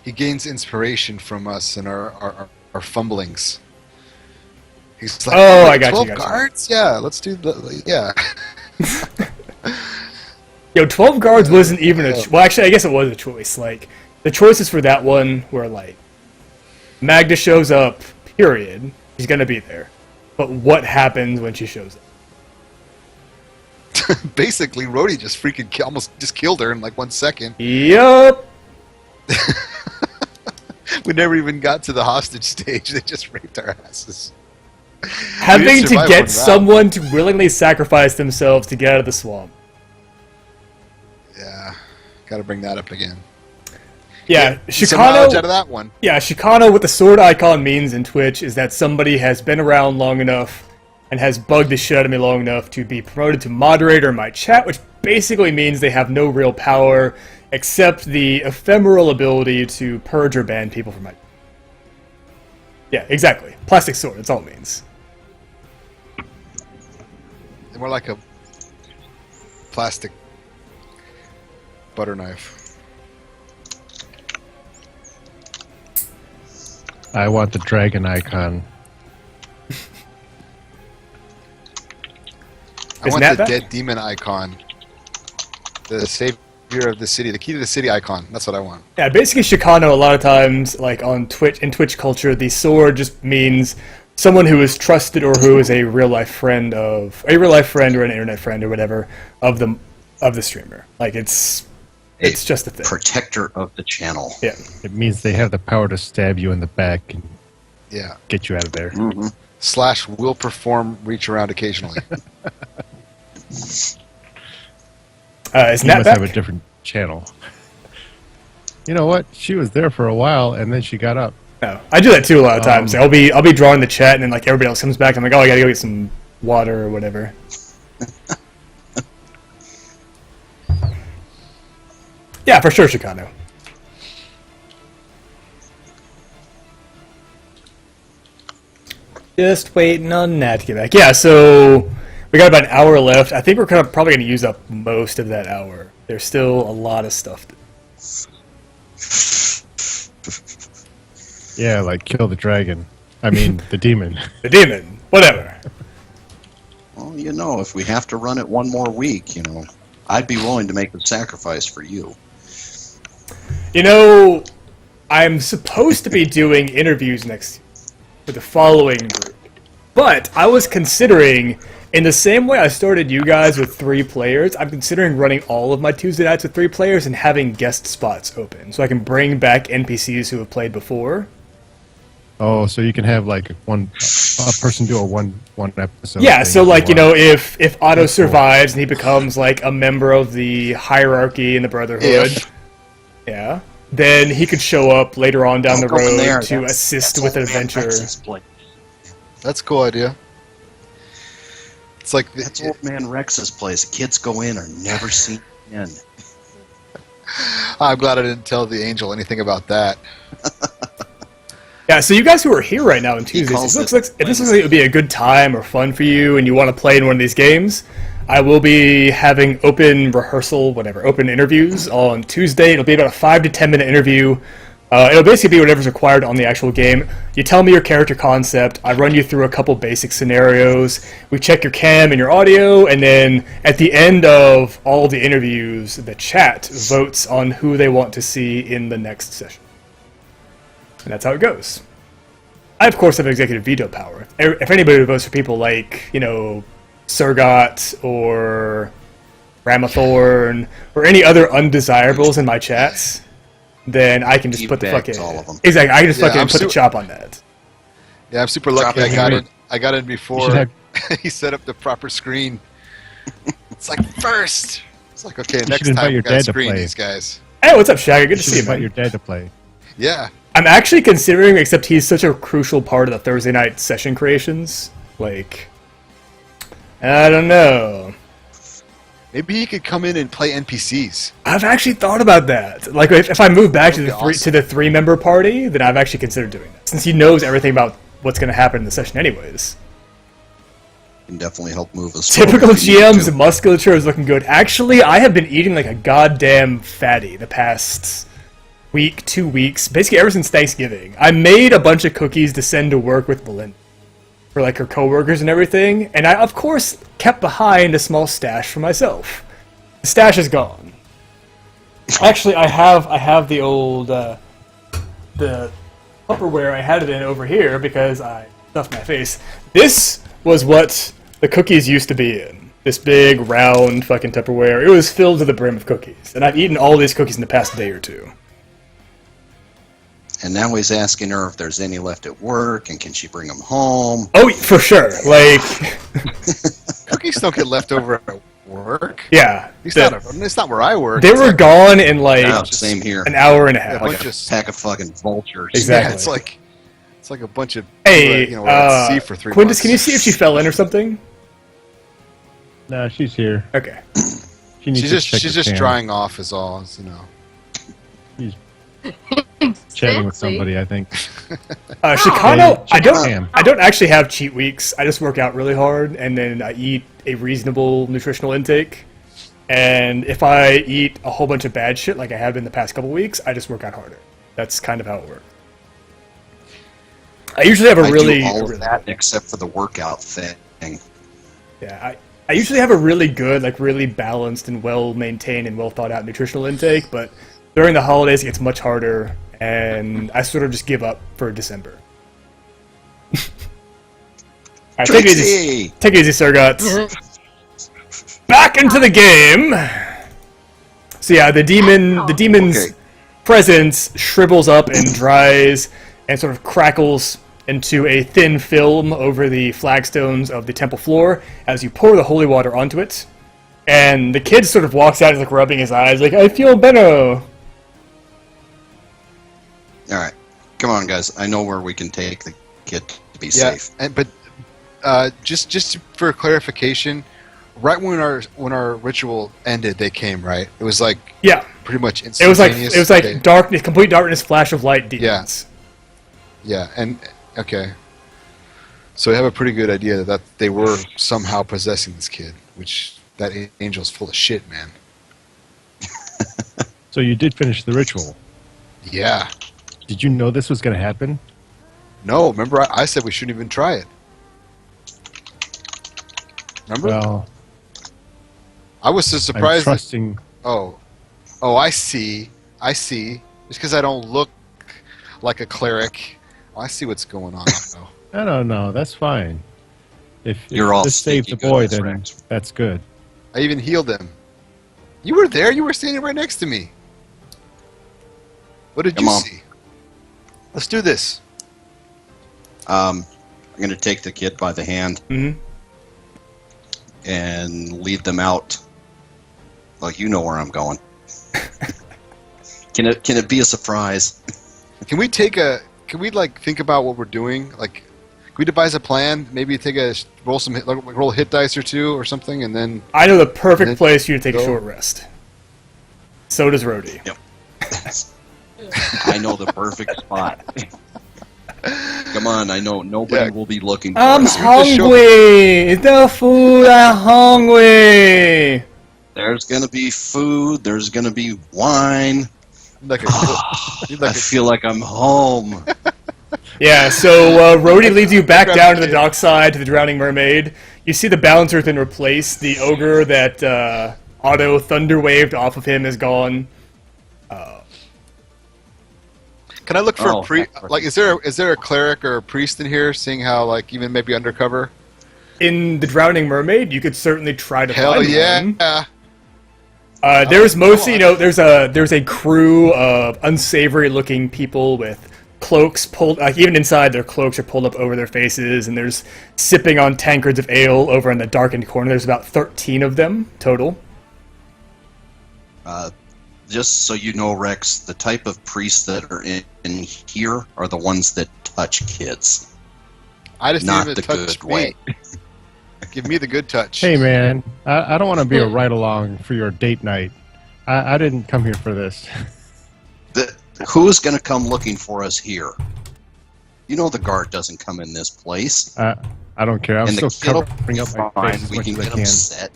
He gains inspiration from us and our fumblings. He's like, Oh, I got you, 12 got you. guards? Yeah, let's do yeah. Yo, 12 guards wasn't even a... Well, actually, I guess it was a choice. Like, the choices for that one were, like, Magda shows up, period. She's gonna be there. But what happens when she shows up? Basically, Rhodey just freaking almost just killed her in like 1 second. Yup! We never even got to the hostage stage. They just raped our asses. Having to survive get one round. someone to willingly sacrifice themselves to get out of the swamp. Yeah, gotta bring that up again. Yeah, Some knowledge Chicano... out of that one. Yeah, Chicano, what the sword icon means in Twitch is that somebody has been around long enough and has bugged the shit out of me long enough to be promoted to moderator in my chat, which basically means they have no real power except the ephemeral ability to purge or ban people from my... Yeah, exactly. Plastic sword, that's all it means. More like a plastic butter knife. I want the dragon icon. I Is want Nat the back? dead demon icon. The savior of the city. The key to the city icon. That's what I want. Yeah, basically Chicano, a lot of times, like on Twitch, in Twitch culture, the sword just means someone who is trusted or who is a real life friend or an internet friend or whatever of the streamer. Like it's just a thing. Protector of the channel. Yeah. It means they have the power to stab you in the back and Yeah. get you out of there. / will perform reach around occasionally. Is You Nat must back? have a different channel. You know what? She was there for a while, and then she got up. No, I do that too a lot of times. I'll be drawing the chat, and then like everybody else comes back. I'm like, oh, I gotta go get some water or whatever. Yeah, for sure, Chicano. Just waiting on Nat to get back. Yeah, so we got about an hour left. I think we're probably going to use up most of that hour. There's still a lot of stuff to Yeah, like kill the dragon. I mean, the demon. The demon, whatever. Well, you know, if we have to run it one more week, you know, I'd be willing to make the sacrifice for you. You know, I'm supposed to be doing interviews next for the following group, but I was considering, in the same way I started you guys with 3 players, I'm considering running all of my Tuesday nights with 3 players and having guest spots open, so I can bring back NPCs who have played before. Oh, so you can have like a person do a one episode. Yeah, thing so if like, you want. know, if Otto survives and he becomes like a member of the hierarchy in the Brotherhood, yeah, then he could show up later on down the Don't go in road there. to That's assist old with an man adventure. Rex's place. That's a cool idea. It's like That's old man Rex's place. Kids go in or never seen in. I'm glad I didn't tell the angel anything about that. Yeah, so you guys who are here right now on He Tuesdays, calls if this looks like it would be a good time or fun for you and you want to play in one of these games, I will be having open rehearsal, open interviews on Tuesday. It'll be about a 5 to 10 minute interview. It'll basically be whatever's required on the actual game. You tell me your character concept, I run you through a couple basic scenarios, we check your cam and your audio, and then at the end of all the interviews, the chat votes on who they want to see in the next session. And that's how it goes. I, of course, have executive veto power. If anybody votes for people like, you know, Surgot or Ramathorn or any other undesirables in my chats, then I can just He put the begs fucking... all of them. Exactly, I can just Yeah, fucking I'm put the chop on that. Yeah, I'm super lucky Drop I it got here. in. I got in You before should have- he set up the proper screen. It's like first. It's like, okay, should next invite time we your gotta dad to screen play. these guys. Hey, what's up, Shaggy? Good You to should see you, invite man. your dad to play. Yeah. I'm actually considering, except he's such a crucial part of the Thursday night session creations. Like, I don't know. Maybe he could come in and play NPCs. I've actually thought about that. Like, if I move back to That'd the be to the 3-member party, then I've actually considered doing that, since he knows everything about what's going to happen in the session, anyways. Can definitely help move us. Typical forward if you need GM's to. musculature is looking good. Actually, I have been eating like a goddamn fatty the past week, 2 weeks, basically ever since Thanksgiving. I made a bunch of cookies to send to work with Belinda for like her coworkers and everything, and I of course kept behind a small stash for myself. The stash is gone. Actually, I have the old the Tupperware I had it in over here because I stuffed my face. This was what the cookies used to be in. This big round fucking Tupperware. It was filled to the brim of cookies, and I've eaten all these cookies in the past day or two. And now he's asking her if there's any left at work and can she bring them home. Oh, for sure. Like, Cookies don't get left over at work. yeah, It's not where I work. they It's were like, gone in like Yeah, same here. an hour and a a half. bunch Like a of pack of fucking vultures. Exactly. Yeah, it's like a bunch of Hey, you know, we're at sea for 3 Quintus, months. can you see if she fell in or something? Nah, she's here. Okay. She needs She's to just check she's her just cam. drying off, is all. You know. Chatting with Fancy. somebody, I think. Chicano, Hey, Cam. I don't actually have cheat weeks. I just work out really hard, and then I eat a reasonable nutritional intake. And if I eat a whole bunch of bad shit, like I have been the past couple weeks, I just work out harder. That's kind of how it works. I usually have a I really, do all of that except for the workout thing. yeah. I usually have a really good, like really balanced and well maintained and well thought out nutritional intake, but during the holidays it gets much harder, and I sort of just give up for December. Alright, take it easy. Trixie! Take it easy, Surguts. Back into the game. So yeah, the demon's Okay. presence shrivels up and dries and sort of crackles into a thin film over the flagstones of the temple floor as you pour the holy water onto it. And the kid sort of walks out, he's like rubbing his eyes, like, I feel better. Alright. Come on, guys. I know where we can take the kid to be Yeah, safe. but just for clarification, right when our ritual ended, they came, right? It was like Yeah. pretty much It was like instantaneous. okay. Darkness, complete darkness, flash of light, demons. Yeah, and okay. So we have a pretty good idea that they were somehow possessing this kid, which that angel's full of shit, man. So you did finish the ritual. Yeah. Did you know this was going to happen? No, remember I said we shouldn't even try it. Remember? Well, I was so I'm surprised. trusting. Oh, I see. Just because I don't look like a cleric, I see what's going on. though. No, that's fine. If You're all this saved the stinky boy, goodness, then Rex. that's good. I even healed him. You were there. You were standing right next to me. What did Come you on. see? Let's do this. I'm going to take the kid by the hand Mm-hmm. and lead them out. Well, you know where I'm going. Can it be a surprise? Can we think about what we're doing? Like, can we devise a plan? Maybe roll a hit dice or two or something, and then I know the perfect Then place for you to take a go. short rest. So does Rhodey. I know the perfect spot. Come on, I know nobody Yeah. will be looking for I'm us. hungry. The food. I'm hungry. There's gonna be food. There's gonna be wine. like a, I feel like I'm home. Yeah, so Rhodey leads you back down to the dockside to the Drowning Mermaid. You see the Balancer has been replaced. The ogre that Otto thunder waved off of him is gone. Can I look for Oh, a priest? that's Like, is there a cleric or a priest in here? Seeing how, like, even maybe undercover. In the Drowning Mermaid, you could certainly try to Hell find yeah! one. There's mostly, there's a crew of unsavory-looking people with cloaks pulled, even inside their cloaks are pulled up over their faces, and there's sipping on tankards of ale over in the darkened corner. There's about 13 of them total. Just so you know, Rex, the type of priests that are in here are the ones that touch kids. I just Not need the him to touch good me. way. Give me the good touch. Hey, man, I don't want to be a ride-along for your date night. I didn't come here for this. Who's going to come looking for us here? You know the guard doesn't come in this place. I don't care. I'm And the still kid will covering be up my fine. face as We much can as I get can. upset.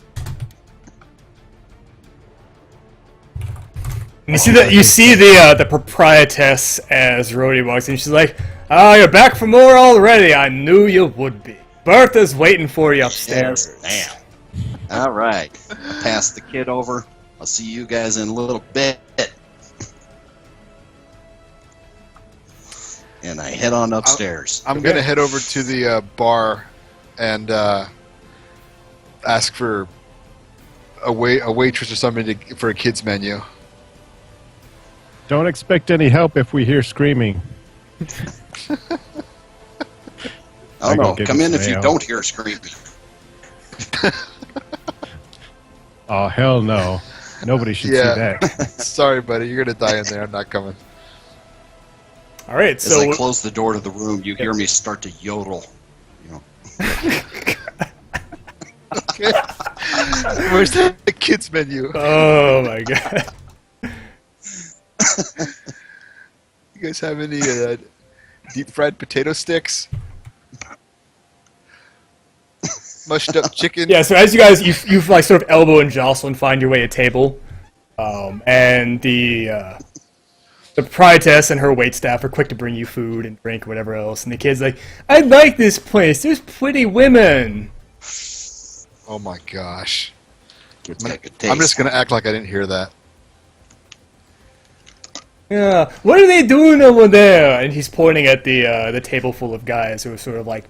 And you see the proprietress as Rhodey walks in. She's like, "Oh, you're back for more already. I knew you would be. Bertha's waiting for you upstairs." Yes, damn. All right. Pass the kid over. I'll see you guys in a little bit. And I head on upstairs. I'm gonna head over to the bar and ask for a waitress or something for a kids menu. Don't expect any help if we hear screaming. Oh I no, go get come in some if you ale. don't hear screaming. Oh, hell no. Nobody should Yeah. see that. Sorry, buddy, you're gonna die in there. I'm not coming. All right, As so I close the door to the room, you hear me start to yodel. You know, Where's the kids menu? oh my god. You guys have any deep fried potato sticks? Mushed up chicken? Yeah, so as you guys, you like sort of elbow and jostle and find your way to a table, and the proprietress and her waitstaff are quick to bring you food and drink or whatever else, and the kid's like, "I like this place. There's pretty women." Oh my gosh. kids got good taste. I'm just gonna act like I didn't hear that. Yeah, what are they doing over there? And he's pointing at the table full of guys who are sort of like,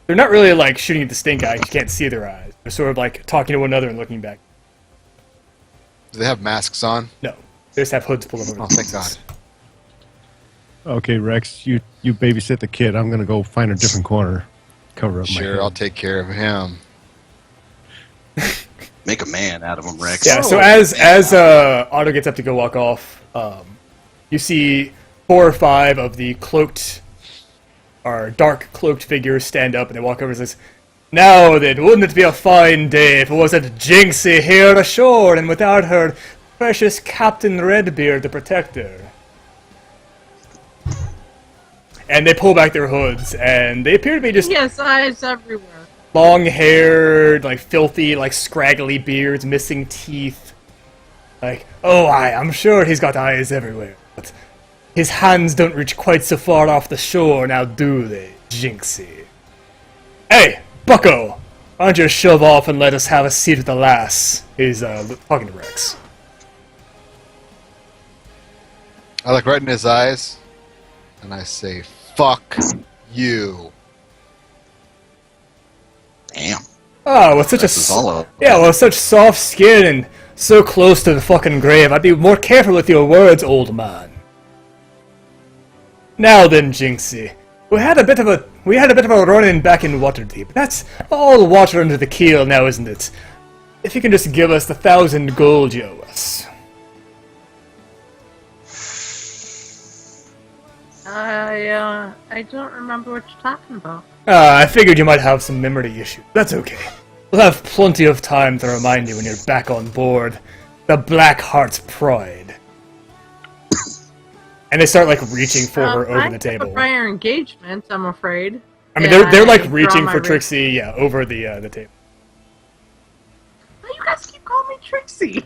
they're not really like shooting at the stink eye. You can't see their eyes. They're sort of like talking to one another and looking back. Do they have masks on? No, they just have hoods pulled over. Oh, their thank God. faces. Okay, Rex, you babysit the kid. I'm going to go find a different corner. Cover up my Sure, head. I'll take care of him. Make a man out of him, Rex. Yeah. So as Otto gets up to go walk off, you see 4 or 5 of the cloaked, or dark cloaked figures stand up and they walk over and says, "Now then, wouldn't it be a fine day if it wasn't Jinxie here ashore and without her precious Captain Redbeard to protect her?" And they pull back their hoods, and they appear to be just Yes, eyes everywhere. long-haired, like filthy, like scraggly beards, missing teeth. Like, oh, I'm sure he's got eyes everywhere, but his hands don't reach quite so far off the shore, now do they, Jinxie? Hey, Bucko! Why don't you shove off and let us have a seat with the lass? He's, talking to Rex. I look right in his eyes, and I say, "Fuck you." Damn. Oh, with such This is all of yeah, with such soft skin and so close to the fucking grave, I'd be more careful with your words, old man. Now then, Jinxie, we had a bit of a run-in back in Waterdeep. That's all water under the keel now, isn't it? If you can just give us the 1,000 gold you owe us. I don't remember what you're talking about. I figured you might have some memory issues. That's okay. We'll have plenty of time to remind you when you're back on board. The Black Heart's Pride. And they start, like, reaching for her over the I table. have a prior engagement, I'm afraid. I mean, they're like, I draw reaching my for wrist. Trixie, yeah, over the table. Why you guys keep calling me Trixie?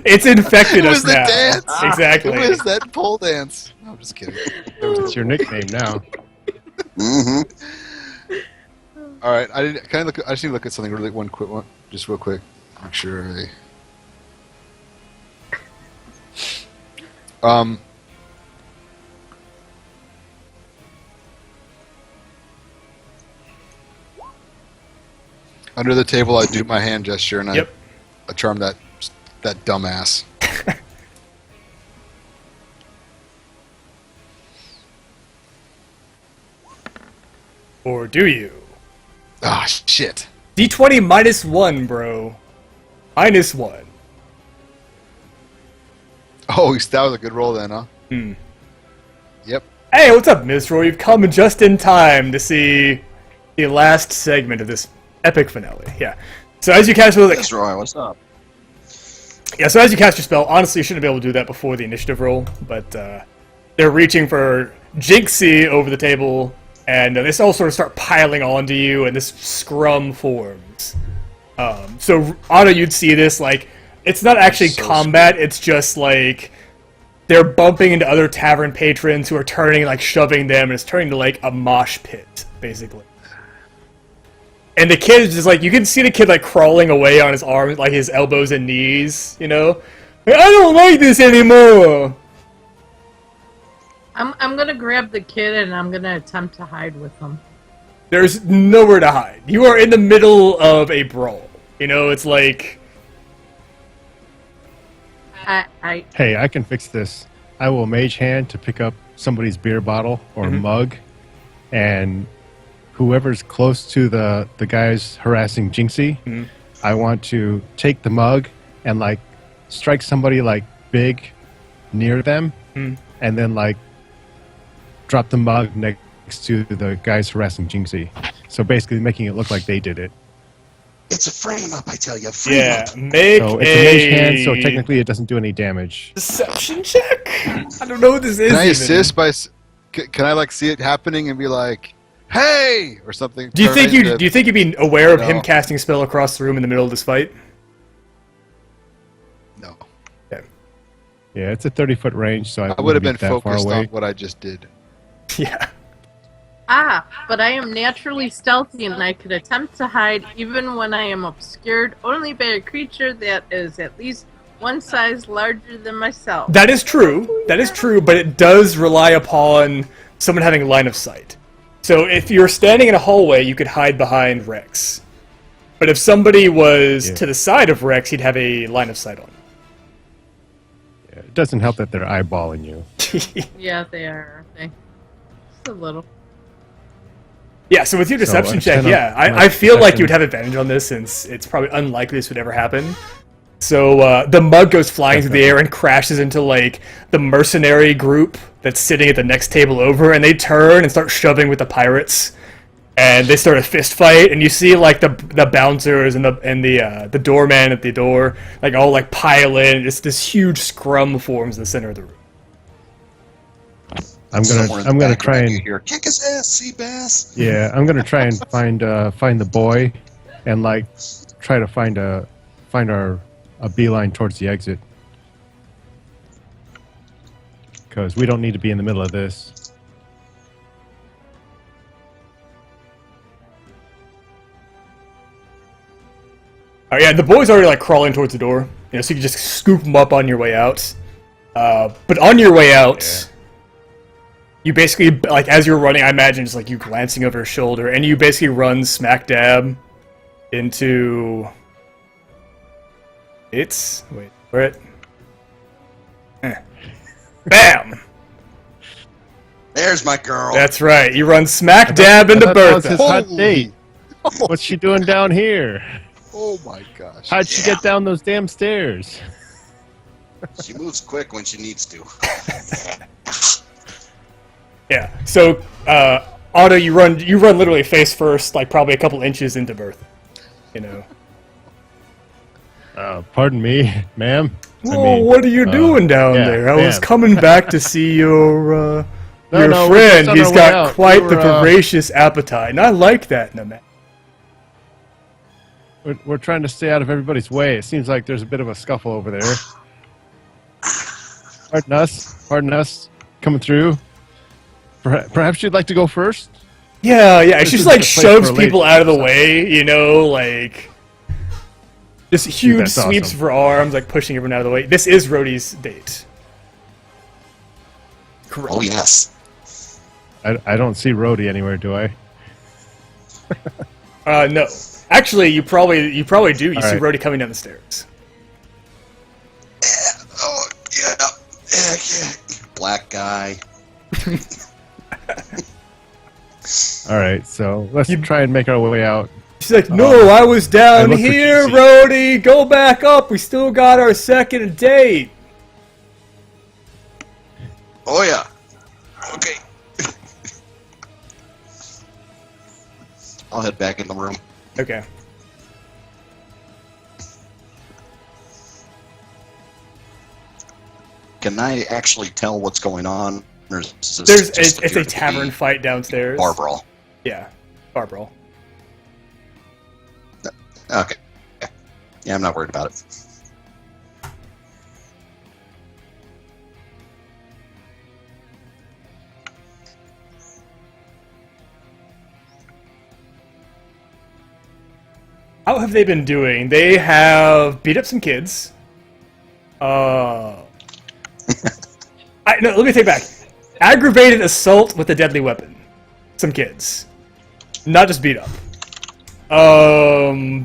It's infected It us was the now. dance. Exactly. It was that pole dance. No, I'm just kidding. It's your nickname now. Mm-hmm. All right, I just need to look at something real quick. Make sure they. Under the table, I do my hand gesture and Yep. I charm that dumbass. Or do you? Ah, shit. D20 -1, bro. -1. Oh, that was a good roll then, huh? Hmm. Yep. Hey, what's up, Mizro? You've come just in time to see the last segment of this epic finale. Yeah. So as you cast your Yes, Roy, what's up? so as you cast your spell, honestly, you shouldn't be able to do that before the initiative roll, but they're reaching for Jinxie over the table, and they all sort of start piling onto you, and this scrum forms. So Otto, you'd see this, like, it's not actually So combat, it's just like they're bumping into other tavern patrons who are turning, like, shoving them, and it's turning to, like, a mosh pit, basically. And the kid is just, like, you can see the kid, like, crawling away on his arms, like, his elbows and knees, you know? Like, I don't like this anymore! I'm gonna grab the kid and I'm gonna attempt to hide with him. There's nowhere to hide. You are in the middle of a brawl. You know, it's like... I Hey, I can fix this. I will mage hand to pick up somebody's beer bottle or mug, and whoever's close to the guys harassing Jinxie, I want to take the mug and, like, strike somebody, like, big near them, and then, like, drop the mug next to the guys harassing Jinxie. So basically making it look like they did it. It's a frame up, I tell you. Frame Yeah, up. make So it's a mage hand, so technically it doesn't do any damage. deception check? I don't know what this is Can I even. assist by? Can I like see it happening and be like, "Hey" or something? Do you think you'd be aware of him No. casting a spell across the room in the middle of this fight? No. Yeah, it's a 30-foot range, so I would have been that far focused away. on what I just did. Yeah. but I am naturally stealthy and I could attempt to hide even when I am obscured only by a creature that is at least one size larger than myself. That is true, but it does rely upon someone having line of sight. So if you're standing in a hallway, you could hide behind Rex. But if somebody was Yeah. to the side of Rex, he'd have a line of sight on Yeah, it doesn't help that they're eyeballing you. him. Yeah, they are, aren't they? Just a little. Yeah, so with your deception So, check, my I feel like deception- you would have advantage on this since it's probably unlikely this would ever happen. So the mug goes flying through the air and crashes into like the mercenary group that's sitting at the next table over, and they turn and start shoving with the pirates, and they start a fist fight. And you see like the bouncers and the doorman at the door like all like pile in. It's this huge scrum forms in the center of the room. Somewhere in the I'm gonna background try and you hear, kick his ass, Seabass. yeah, I'm gonna try and find the boy, and like try to find a beeline towards the exit, because we don't need to be in the middle of this. Oh yeah, the boy's already like crawling towards the door. You know, so you can just scoop him up on your way out. But on your way out, you basically like as you're running, I imagine just like you glancing over your shoulder, and you basically run smack dab into. Where it? Bam! There's my girl. That's right. You run smack dab into I thought that was Bertha. his hot Holy- date. What's she doing down here? Oh my gosh. How'd she get down those damn stairs? She moves quick when she needs to. Yeah. So, Otto, you run literally face first, like probably a couple inches into Bertha. You know. Pardon me, ma'am. Whoa, what are you doing down yeah, there? I was ma'am. coming back to see your No, we're friend. just on He's our way got out. quite We the were, voracious appetite, and I like that in a man. We're trying to stay out of everybody's way. It seems like there's a bit of a scuffle over there. Pardon us, coming through. Perhaps you'd like to go first? Yeah. She This just is like the place shoves for a lady, people out of the so- way, you know, like just huge that's sweeps awesome. of her arms, like pushing everyone out of the way. This is Rhodey's date. Correct. Oh yes. I don't see Rhodey anywhere, do I? No. Actually, you probably do. You All see right. Rhodey coming down the stairs. Oh yeah. Black guy. All right, so let's try and make our way out. She's like, no, I was down look what you here, see. Rhodey. Go back up. We still got our second date. Oh yeah. Okay. I'll head back in the room. Okay. Can I actually tell what's going on? Or is this There's just it's a appear to tavern be fight downstairs. bar brawl? Yeah, bar brawl. Okay. Yeah, I'm not worried about it. How have they been doing? They have beat up some kids. No, let me take back. Aggravated assault with a deadly weapon. Some kids. Not just beat up.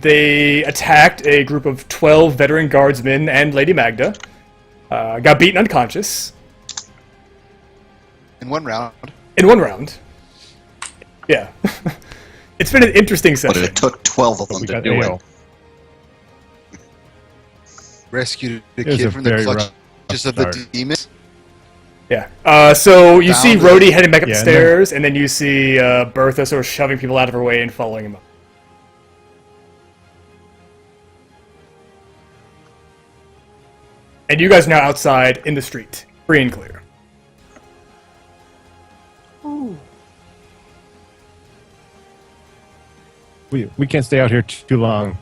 They attacked a group of 12 veteran guardsmen and Lady Magda. Got beaten unconscious. In one round. In one round. Yeah. It's been an interesting But session. it took 12 of them We to got do ale. it. Rescued a It was kid a from the very clutches rough of the start. demons. Yeah. So you see Found it. Rhodey heading back up the Yeah, and then- stairs, and then you see Bertha sort of shoving people out of her way and following him up. And you guys are now outside in the street, free and clear. We can't stay out here too long.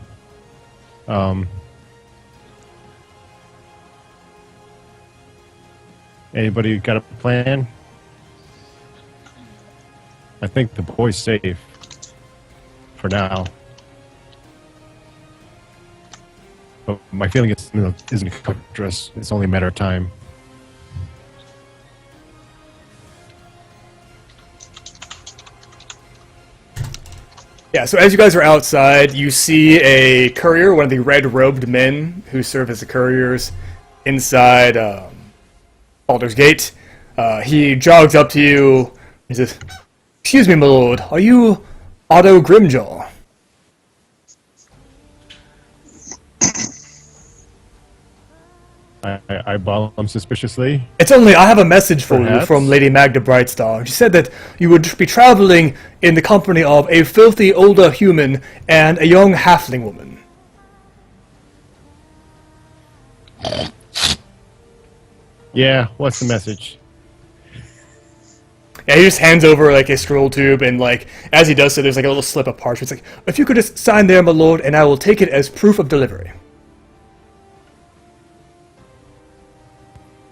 Anybody got a plan? I think the boy's safe for now. But my feeling is isn't cover us. It's only a matter of time. Yeah, so as you guys are outside, you see a courier, one of the red-robed men who serve as the couriers inside Baldur's Gate. He jogs up to you. He says, "Excuse me, my lord, are you Otto Grimjaw?" I eyeball him suspiciously. It's only I have a message for you Perhaps. from Lady Magda Brightstar. She said that you would be traveling in the company of a filthy older human and a young halfling woman. Yeah, what's the message? Yeah, he just hands over like a scroll tube, and like as he does so, there's like a little slip of parchment. It's like, if you could just sign there, my lord, and I will take it as proof of delivery.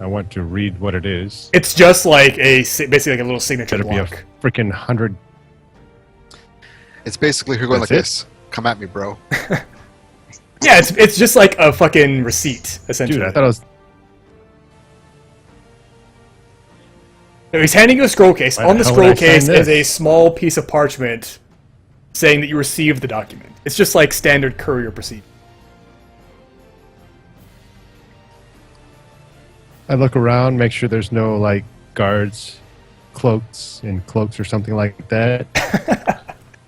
I want to read what it is. It's just like basically like a little signature Better be a block. freaking 100. It's basically her going That's like it? this. Come at me, bro. Yeah, it's just like a fucking receipt essentially. Dude, I thought it was. No, he's handing you a scroll case. Why On the the hell would scroll I sign case is this? a small piece of parchment saying that you received the document. It's just like standard courier procedure. I look around, make sure there's no like guards, cloaks or something like that,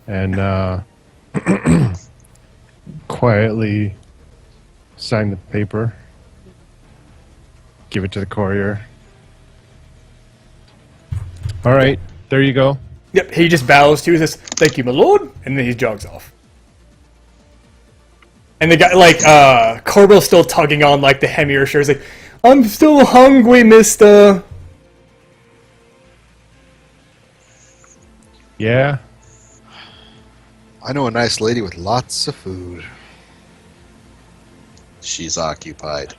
and quietly sign the paper. Give it to the courier. All right, there you go. Yep, he just bows to you and says, "Thank you, my lord," and then he jogs off. And the guy, like, Corbell's still tugging on, like, the hem of your shirt. He's like, "I'm still hungry, mister." Yeah, I know a nice lady with lots of food. She's occupied.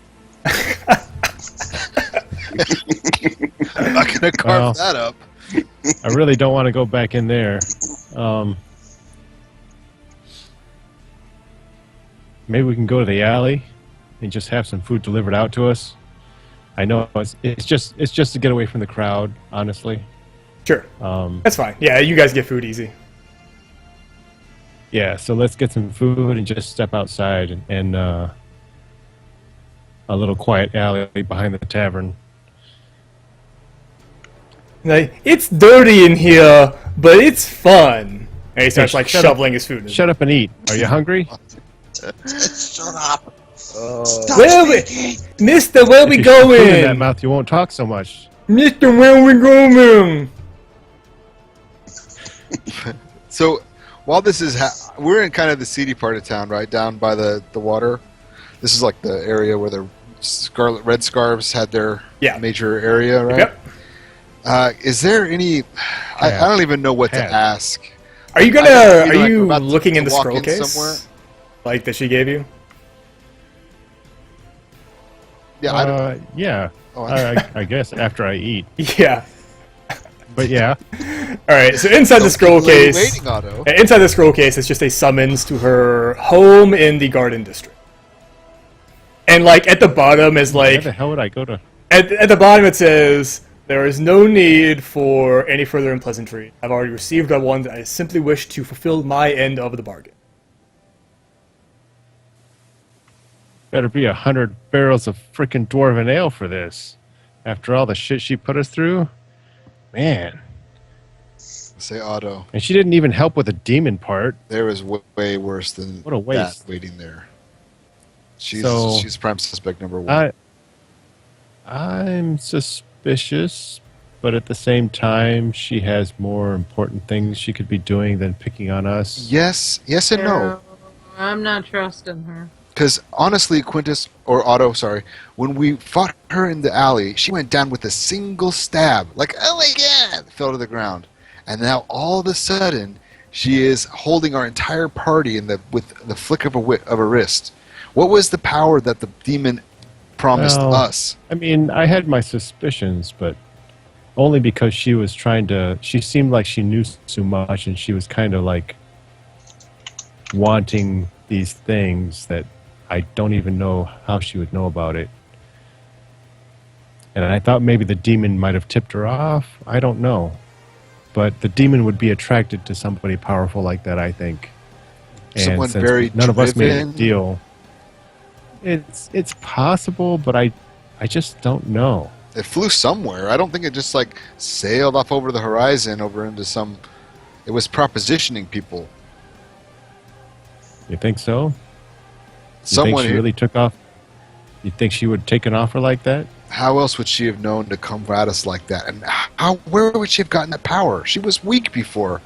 I'm not gonna carve Well. that up. I really don't want to go back in there. Maybe we can go to the alley and just have some food delivered out to us. I know it's just to get away from the crowd, honestly. Sure, that's fine. Yeah, you guys get food easy. Yeah, so let's get some food and just step outside and a little quiet alley behind the tavern. Like, it's dirty in here, but it's fun. And he starts, like, shut up. shoveling his food. Shut up and eat. Are you hungry? Shut up! Stop Where we, speaking! Mister, where we If you shove food in that going? mouth, you won't talk so much. Mister, where we going? So while this is, we're in kind of the seedy part of town, right down by the water. This is like the area where the Red Scarves had their Yeah. major area, right? Yep. Is there any? I don't even know what to Had. ask. Are you gonna? I feel Are like we're you about looking in to the walk scroll in case? somewhere. Like that she gave you? Yeah, I don't. Yeah. Oh, I guess after I eat. Yeah. But yeah. All right. So inside the scroll Keep lady case, waiting, Otto. inside the scroll case, it's just a summons to her home in the Garden District. And like at the bottom is Where like the hell would I go to? at the bottom it says there is no need for any further unpleasantry. I've already received one that I simply wish to fulfill my end of the bargain. Better be 100 barrels of frickin' dwarven ale for this. After all the shit she put us through, man. Say Otto. And she didn't even help with the demon part. There is way worse than What a waste. that waiting there. She's So- she's prime suspect number one. I'm suspicious, but at the same time, she has more important things she could be doing than picking on us. Yes and no. I'm not trusting her. Because honestly, Quintus, or Otto, sorry, when we fought her in the alley, she went down with a single stab. Like, oh my god! Fell to the ground. And now all of a sudden, she is holding our entire party with the flick of a wrist. What was the power that the demon promised Well, us? I mean, I had my suspicions, but only because she was trying to. She seemed like she knew so much, and she was kind of like wanting these things that I don't even know how she would know about it. And I thought maybe the demon might have tipped her off. I don't know. But the demon would be attracted to somebody powerful like that, I think. And Someone since very none of us made a driven? deal. It's possible, but I just don't know. It flew somewhere. I don't think it just like sailed off over the horizon over into some. It was propositioning people. You think so? You Someone think she who- really took off? You think she would take an offer like that? How else would she have known to come at us like that? And where would she have gotten that power? She was weak before.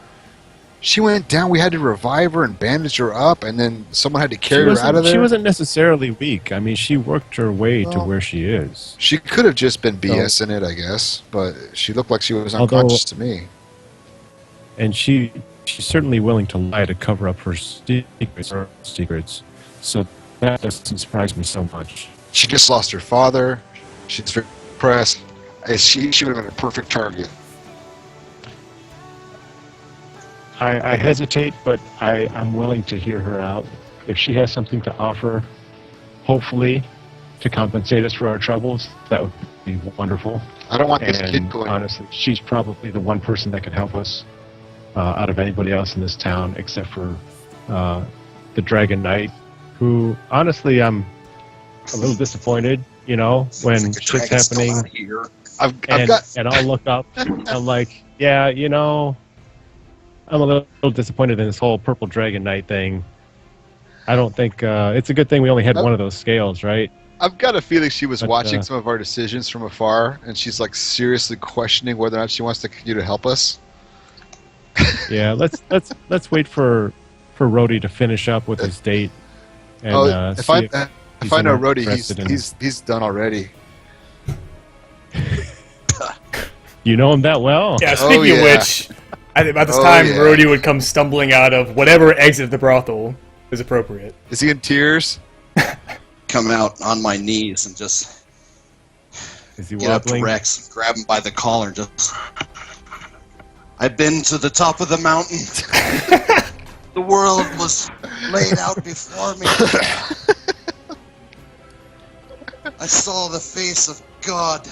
She went down. We had to revive her and bandage her up, and then someone had to carry her out of there. She wasn't necessarily weak. I mean, she worked her way to where she is. She could have just been BSing it, I guess, but she looked like she was unconscious to me. And she's certainly willing to lie to cover up her secrets. So that doesn't surprise me so much. She just lost her father. She's very depressed. She would have been a perfect target. I hesitate, but I'm willing to hear her out. If she has something to offer, hopefully, to compensate us for our troubles, that would be wonderful. I don't want this And kid going. honestly, she's probably the one person that can help us out of anybody else in this town, except for the Dragon Knight, who, honestly, I'm a little disappointed, you know, when Like a shit's dragon's still happening. out here. I've And, got. and I'll look up, I'm like, yeah, you know, I'm a little disappointed in this whole Purple Dragon Knight thing. I don't think it's a good thing we only had one of those scales, right? I've got a feeling she was But, watching some of our decisions from afar, and she's like seriously questioning whether or not she wants to continue to help us. Yeah, let's wait for Rhodey to finish up with his date. And, if see I if if he's I know Rhodey, interested in- he's done already. You know him that well? Yeah, speaking yeah. of which, I think about this Oh, time, yeah. Rhodey would come stumbling out of whatever exit of the brothel is appropriate. Is he in tears? Come out on my knees and just Is he get up to wobbling? Rex, grab him by the collar, and just. I've been to the top of the mountain. The world was laid out before me. I saw the face of God.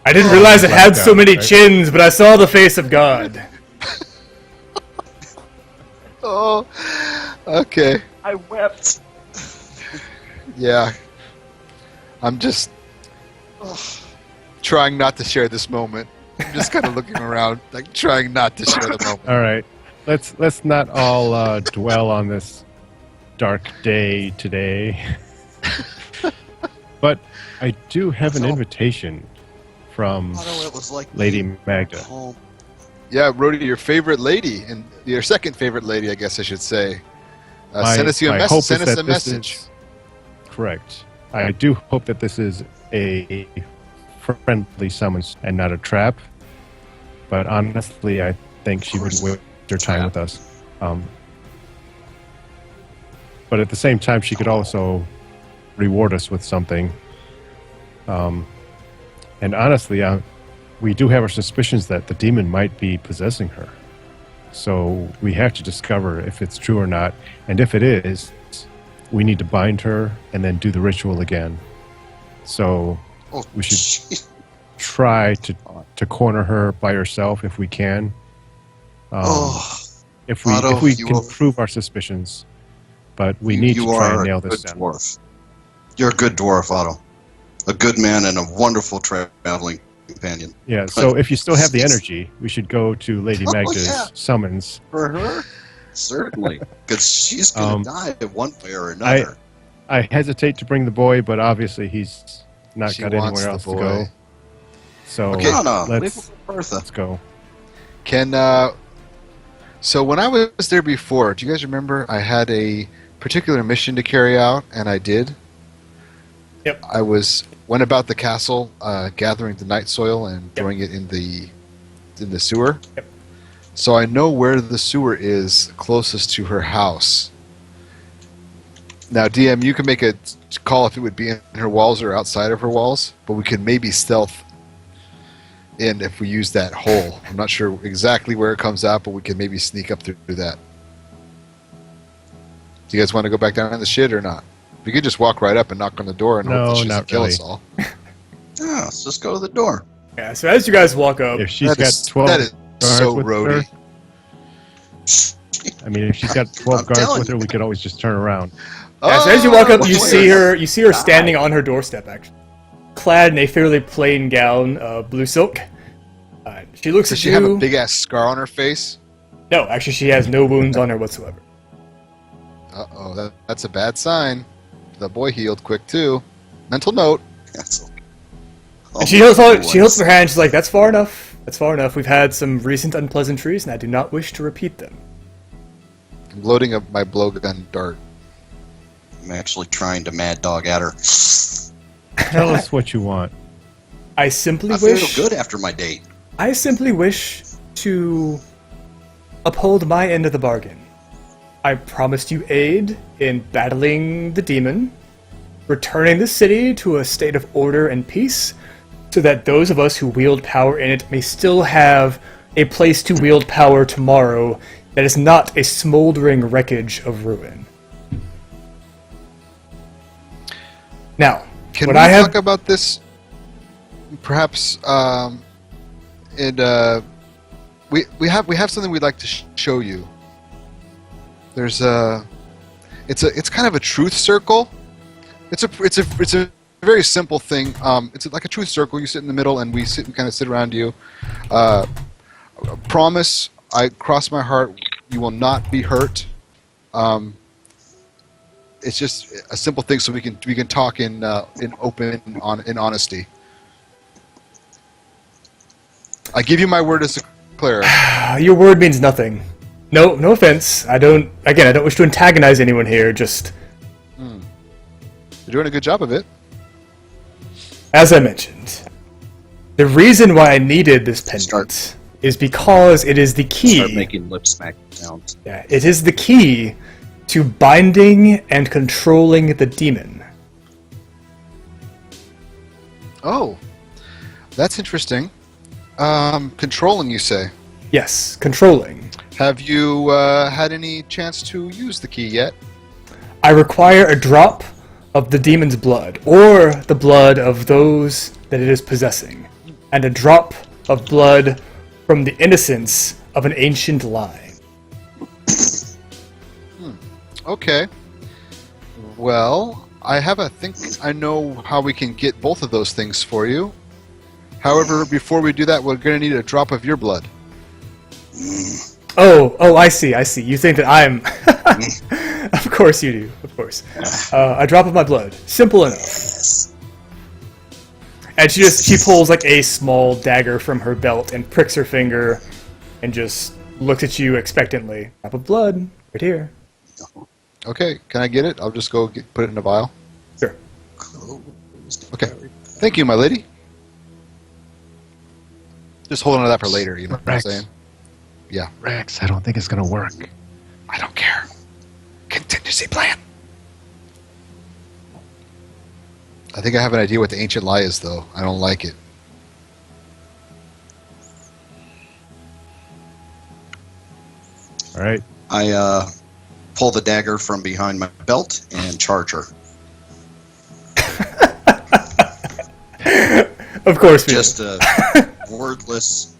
I didn't realize it had so many right? chins, but I saw the face of God. Oh, okay. I wept. Yeah. I'm just trying not to share this moment. I'm just kind of looking around, like trying not to share the moment. All right, let's not all dwell on this dark day today. But I do have an invitation from Otto, it was like Lady being Magda. home. Yeah, Rhodey, your favorite lady, and your second favorite lady, I guess I should say. Send us My hope is Send us that a this message. is- Correct. I do hope that this is a friendly summons and not a trap. But honestly, I think she would waste her time with us. But at the same time, she could also reward us with something. And honestly, we do have our suspicions that the demon might be possessing her. So we have to discover if it's true or not. And if it is, we need to bind her and then do the ritual again. So Oh, we should jeez. try to corner her by herself if we can. Oh, if we Otto, if we you can are- prove our suspicions, but we need to try and nail a this good down. dwarf. You're a good dwarf, Otto. A good man and a wonderful traveling companion. Yeah. So if you still have the energy, we should go to Lady Oh, Magda's yeah. summons. For her? Certainly. Because she's going to die one way or another. I hesitate to bring the boy, but obviously he's not She got wants anywhere the else to boy. go. So Okay. No, leave let's it with Bertha. let's go. Can so when I was there before, do you guys remember I had a particular mission to carry out, and I did. Yep. I went about the castle, gathering the night soil and throwing it in the sewer. Yep. So I know where the sewer is closest to her house. Now, DM, you can make a call if it would be in her walls or outside of her walls, but we could maybe stealth in if we use that hole. I'm not sure exactly where it comes out, but we can maybe sneak up through that. Do you guys want to go back down in the shit or not? We could just walk right up and knock on the door and No, hope that she doesn't not kill really. us all. Yeah, let's just go to the door. Yeah, so as you guys walk up, If she's That got is- 12 that is guards so with roady. her, I mean, if she's got 12 I'm guards telling with her, you. we could always just turn around. yeah, so as you walk up, Oh, you boy. see her standing on her doorstep, actually, clad in a fairly plain gown of blue silk. She looks Does at she you. have a big ass scar on her face? No, actually, she has no wounds on her whatsoever. Uh-oh, that's a bad sign. the boy healed quick too. Mental note. That's okay. And she holds her hand. She's like, "That's far enough. That's far enough. We've had some recent unpleasantries, and I do not wish to repeat them." I'm loading up my blowgun dart. I'm actually trying to mad dog at her. Tell us what you want. I simply I wish. feel good after my date. I simply wish to uphold my end of the bargain. I promised you aid in battling the demon, returning the city to a state of order and peace, so that those of us who wield power in it may still have a place to wield power tomorrow that is not a smoldering wreckage of ruin. Now, Can what we I have... talk about this? Perhaps, we have something we'd like to show you. There's it's kind of a truth circle. It's a very simple thing. It's like a truth circle. You sit in the middle, and we kind of sit around you. Promise, I cross my heart, you will not be hurt. It's just a simple thing, so we can talk in honesty. I give you my word as a cleric. Your word means nothing. No offense. I don't wish to antagonize anyone here, just... You're doing a good job of it. As I mentioned, the reason why I needed this pendant is because it is the key... Start making lip smack sounds. Yeah, it is the key to binding and controlling the demon. Oh, that's interesting. Controlling, you say? Yes, controlling. Have you had any chance to use the key yet? I require a drop of the demon's blood, or the blood of those that it is possessing, and a drop of blood from the innocence of an ancient line. Okay. Well, I think I know how we can get both of those things for you. However, before we do that, we're going to need a drop of your blood. Oh, I see. You think that I'm... Of course you do, of course. A drop of my blood. Simple enough. And she pulls like a small dagger from her belt and pricks her finger and just looks at you expectantly. Drop of blood, right here. Okay, can I get it? I'll just go put it in a vial. Sure. Okay. Thank you, my lady. Just hold on to that for later, you know what I'm Rex. saying? Yeah. Rex, I don't think it's gonna work. I don't care. Contingency plan. I think I have an idea what the ancient lie is, though. I don't like it. All right. I pull the dagger from behind my belt and charge her. Of course we do. Just a wordless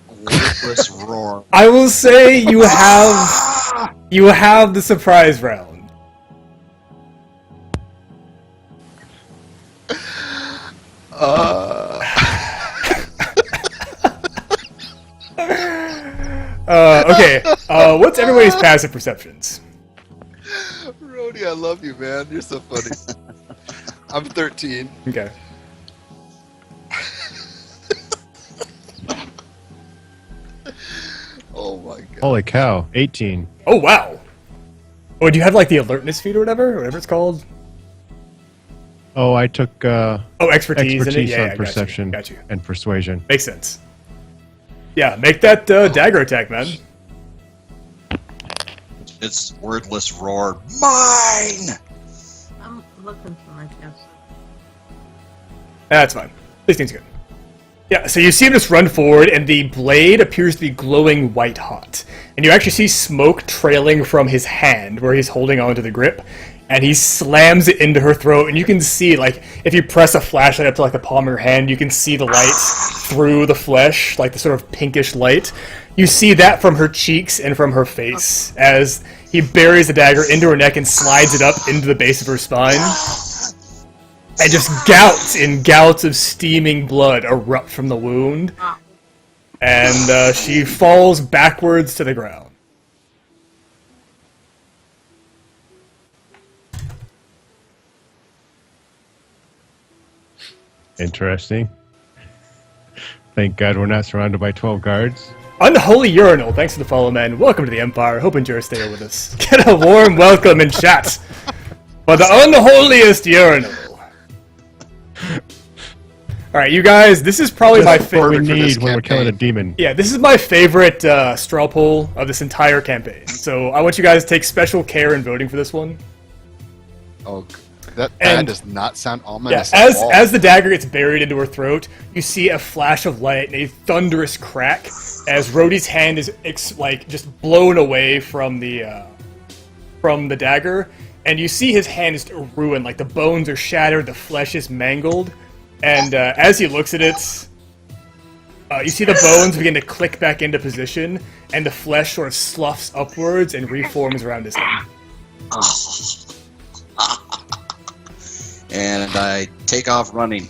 roar. I will say you have the surprise round. Okay. What's everybody's passive perceptions? Rody, I love you, man. You're so funny. I'm 13. Okay. Oh my god. Holy cow. 18. Oh wow. Oh, do you have like the alertness feat or whatever it's called? Oh, I took Expertise in it. expertise Yeah, on perception Got you. and persuasion. Makes sense. Yeah, make that dagger attack, man. It's wordless roar. Mine! I'm looking for my test. That's fine. 16's good. Yeah, so you see him just run forward, and the blade appears to be glowing white hot. And you actually see smoke trailing from his hand, where he's holding onto the grip, and he slams it into her throat, and you can see, like, if you press a flashlight up to, like, the palm of your hand, you can see the light through the flesh, like the sort of pinkish light. You see that from her cheeks and from her face, as he buries the dagger into her neck and slides it up into the base of her spine. And just gouts of steaming blood erupt from the wound. And she falls backwards to the ground. Interesting. Thank God we're not surrounded by 12 guards. Unholy Urinal, thanks for the follow, man. Welcome to the Empire. Hope you enjoy staying with us. Get a warm welcome in chat for the unholiest urinal. Alright, you guys, this is probably my That's what we favorite. for this need when we're killing a demon. Yeah, this is my favorite straw poll of this entire campaign. So I want you guys to take special care in voting for this one. Oh, that And- does not sound Yeah, ominous at all. as the dagger gets buried into her throat, you see a flash of light and a thunderous crack as Rhodey's hand is just blown away from the dagger, and you see his hand is ruined, like the bones are shattered, the flesh is mangled, and as he looks at it, you see the bones begin to click back into position, and the flesh sort of sloughs upwards and reforms around his head. And I take off running.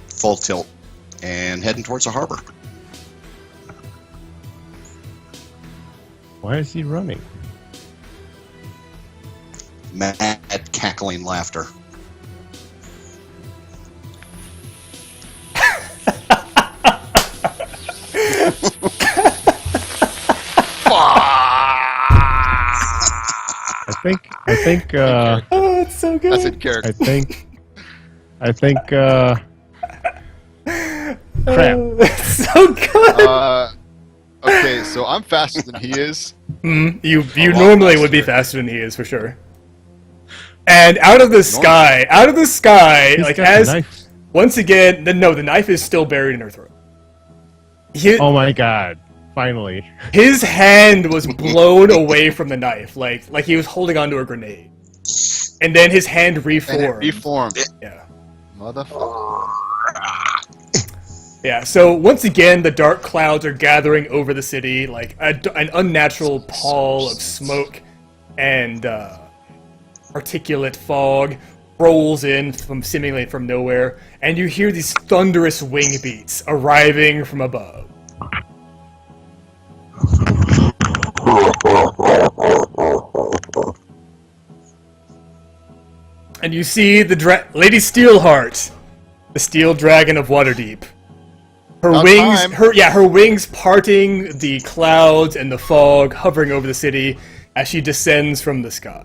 Full tilt. And heading towards the harbor. Why is he running? Mad, cackling laughter. I think, Oh, it's so good. That's in character. I think, crap. It's so good. Okay, so I'm faster than he is. You A lot normally would be faster. faster than he is for sure. And out of the sky, He's like got the as knife. once again, the knife is still buried in her throat. Oh my God! Finally. His hand was blown away from the knife, like he was holding onto a grenade. And then his hand And it reformed. reformed. Yeah. Motherfucker. Yeah, so once again, the dark clouds are gathering over the city, like an unnatural pall of smoke and particulate fog rolls in from seemingly from nowhere, and you hear these thunderous wing beats arriving from above. And you see the Lady Steelheart, the steel dragon of Waterdeep. Her About wings, time. her wings parting the clouds and the fog, hovering over the city as she descends from the sky.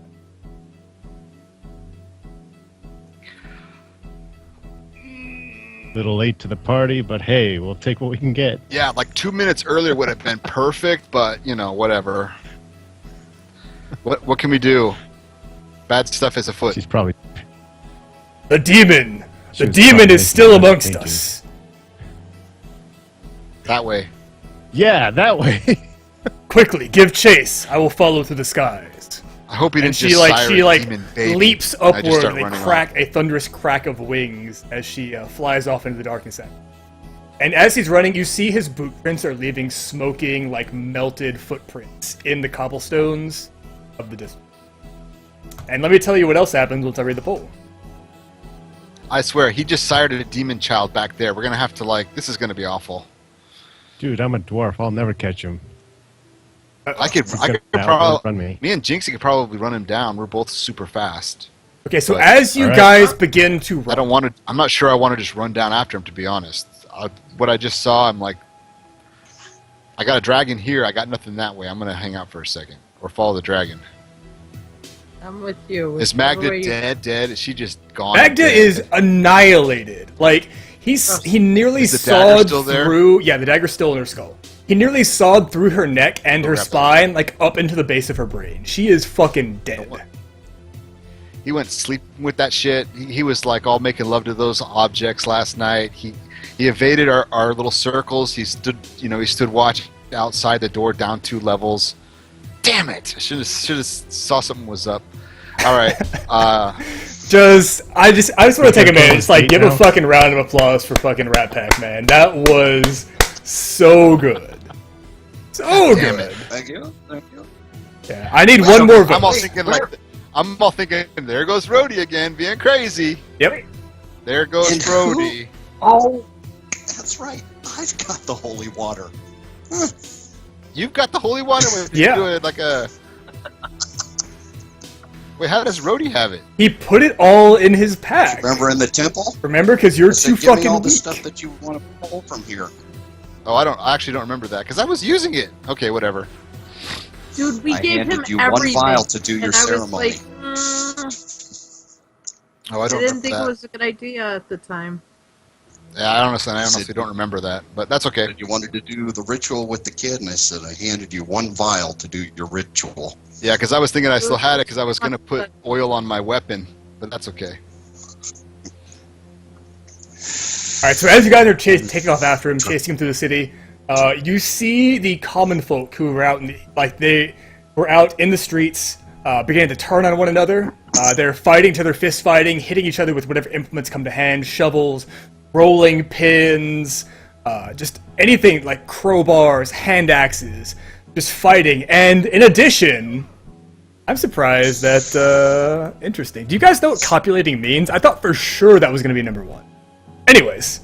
Little late to the party, but hey, we'll take what we can get. Yeah, like 2 minutes earlier would have been perfect, but you know, whatever. What can we do? Bad stuff is afoot. She's probably. The demon! She The was demon probably is still making amongst thinking. us! That way. Yeah, that way. Quickly, give chase! I will follow through the skies. I hope he And didn't she just like sire she a like demon baby. leaps And I just upward start and running crack a thunderous crack of wings as she flies off into the darkness. And as he's running, you see his boot prints are leaving smoking, like melted footprints in the cobblestones of the district. And let me tell you what else happens once I read the poll. I swear, he just sired a demon child back there. We're gonna have to this is gonna be awful. Dude, I'm a dwarf. I'll never catch him. I could gonna probably, outrun me. me and Jinxie could probably run him down. We're both super fast. Okay, so But- as you Alright. guys begin to I run, don't want to. I'm not sure I want to just run down after him. To be honest, what I just saw, I'm like, I got a dragon here. I got nothing that way. I'm gonna hang out for a second or follow the dragon. I'm with you. Is Whichever Magda way you- dead? Is she just gone? Magda dead? is annihilated. Like he nearly Is the dagger sawed still there? through. Yeah, the dagger's still in her skull. He nearly sawed through her neck and her grab that. spine, like up into the base of her brain. She is fucking dead. He went sleeping with that shit. He was like all making love to those objects last night. He evaded our little circles. He stood watch outside the door down 2 levels. Damn it! I should have saw something was up. All right. I just want to take a minute, just like give a now? fucking round of applause for fucking Rat Pack, man. That was so good, so Damn good. it. Thank you. Thank you. Yeah, I need one more vote. I'm all thinking. There goes Rhodey again, being crazy. Yep. There goes And who? Rhodey. Oh, that's right. I've got the holy water. You've got the holy water. Yeah. Do it like a. Wait, how does Rhodey have it? He put it all in his pack. Remember in the temple? Remember, because you're I said, too give me fucking all the weak. stuff that you want to pull from here. Oh, I actually don't remember that because I was using it. Okay, whatever. Dude, we I gave him handed you everything. one vial to do your and I was ceremony. like, Oh, I I don't didn't remember think that. it was a good idea at the time. Yeah, I honestly don't remember that, but that's okay. You wanted to do the ritual with the kid, and I said I handed you one vial to do your ritual. Yeah, because I was thinking I still had it because I was going to put oil on my weapon, but that's okay. Alright, so as you guys are taking off after him, chasing him through the city, you see the common folk who were out they were out in the streets, began to turn on one another. They're fighting each other, fist fighting, hitting each other with whatever implements come to hand, shovels, rolling pins, just anything like crowbars, hand axes, just fighting. And in addition, I'm surprised that, interesting. Do you guys know what copulating means? I thought for sure that was going to be number one. Anyways,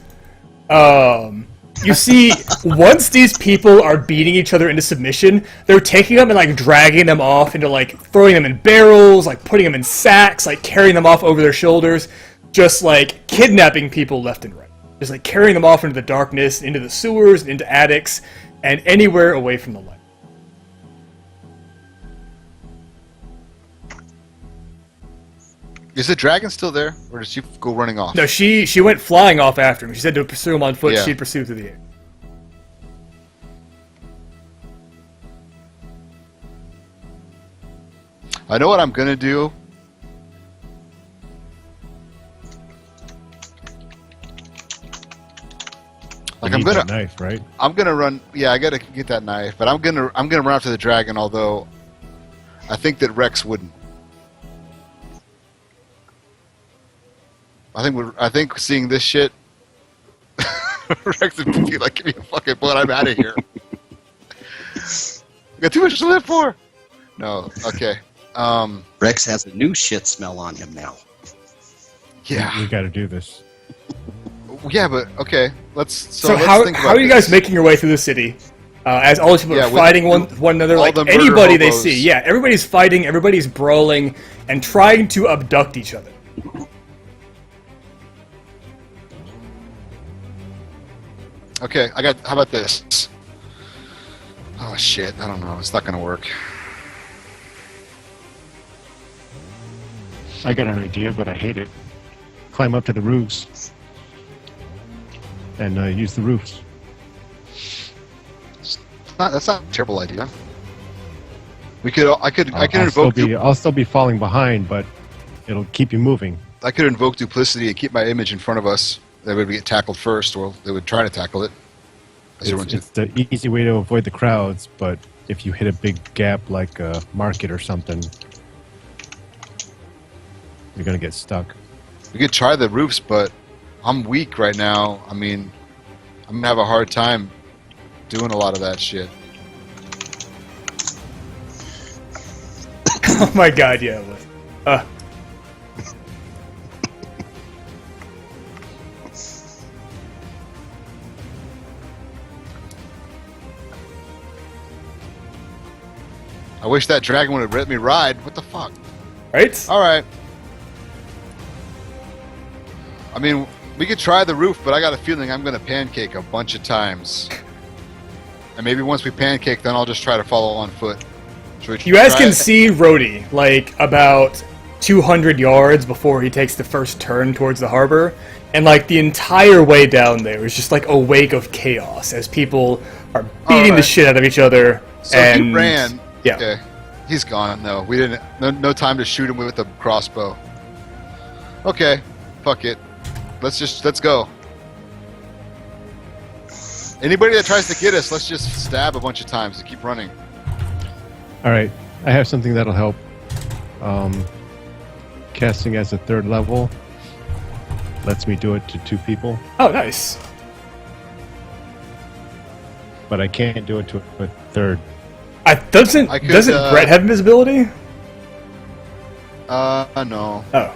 you see, once these people are beating each other into submission, they're taking them and, like, dragging them off into, like, throwing them in barrels, like, putting them in sacks, like, carrying them off over their shoulders, just, like, kidnapping people left and right. Just, like, carrying them off into the darkness, into the sewers, into attics, and anywhere away from the light. Is the dragon still there, or did she go running off? No, she went flying off after him. She said to pursue him on foot, Yeah. she'd pursue through the air. I know what I'm gonna do. Like You I'm need gonna, that knife, right? I'm gonna run. Yeah, I gotta get that knife, but I'm gonna run after the dragon. Although, I think that Rex wouldn't. I think seeing this shit, Rex would be like, "Give me a fucking bullet! I'm out of here." I got too much to live for. No, okay. Rex has a new shit smell on him now. Yeah, We got to do this. yeah, but okay. Let's. So let's how think are about you guys this. making your way through the city? As all these people Yeah, are with fighting one another, all like the murder anybody they hobos. see. Yeah, everybody's fighting, everybody's brawling, and trying to abduct each other. Okay, how about this? Oh shit! I don't know. It's not gonna work. I got an idea, but I hate it. Climb up to the roofs and use the roofs. That's not a terrible idea. We could. I could I'll invoke. I'll still be falling behind, but it'll keep you moving. I could invoke duplicity and keep my image in front of us. They would get tackled first, or they would try to tackle it. As everyone It's the easy way to avoid the crowds, but if you hit a big gap like a market or something, you're gonna get stuck. We could try the roofs, but I'm weak right now. I mean, I'm gonna have a hard time doing a lot of that shit. Oh my god, yeah, it was. I wish that dragon would have let me ride. What the fuck? Right? All right. I mean, we could try the roof, but I got a feeling I'm gonna pancake a bunch of times. And maybe once we pancake, then I'll just try to follow on foot. Should we You guys try can it? see Rhodey, like, about 200 yards before he takes the first turn towards the harbor. And, like, the entire way down there is just, like, a wake of chaos as people are beating the Alright. shit out of each other. So and he ran. Yeah. Okay. He's gone. No, we didn't. No time to shoot him with a crossbow. Okay. Fuck it. Let's go. Anybody that tries to get us, let's just stab a bunch of times and keep running. All right, I have something that'll help. Casting as a third level lets me do it to 2 people, Oh, nice. but I can't do it to a third. Doesn't I could, Brett have invisibility? No. Oh.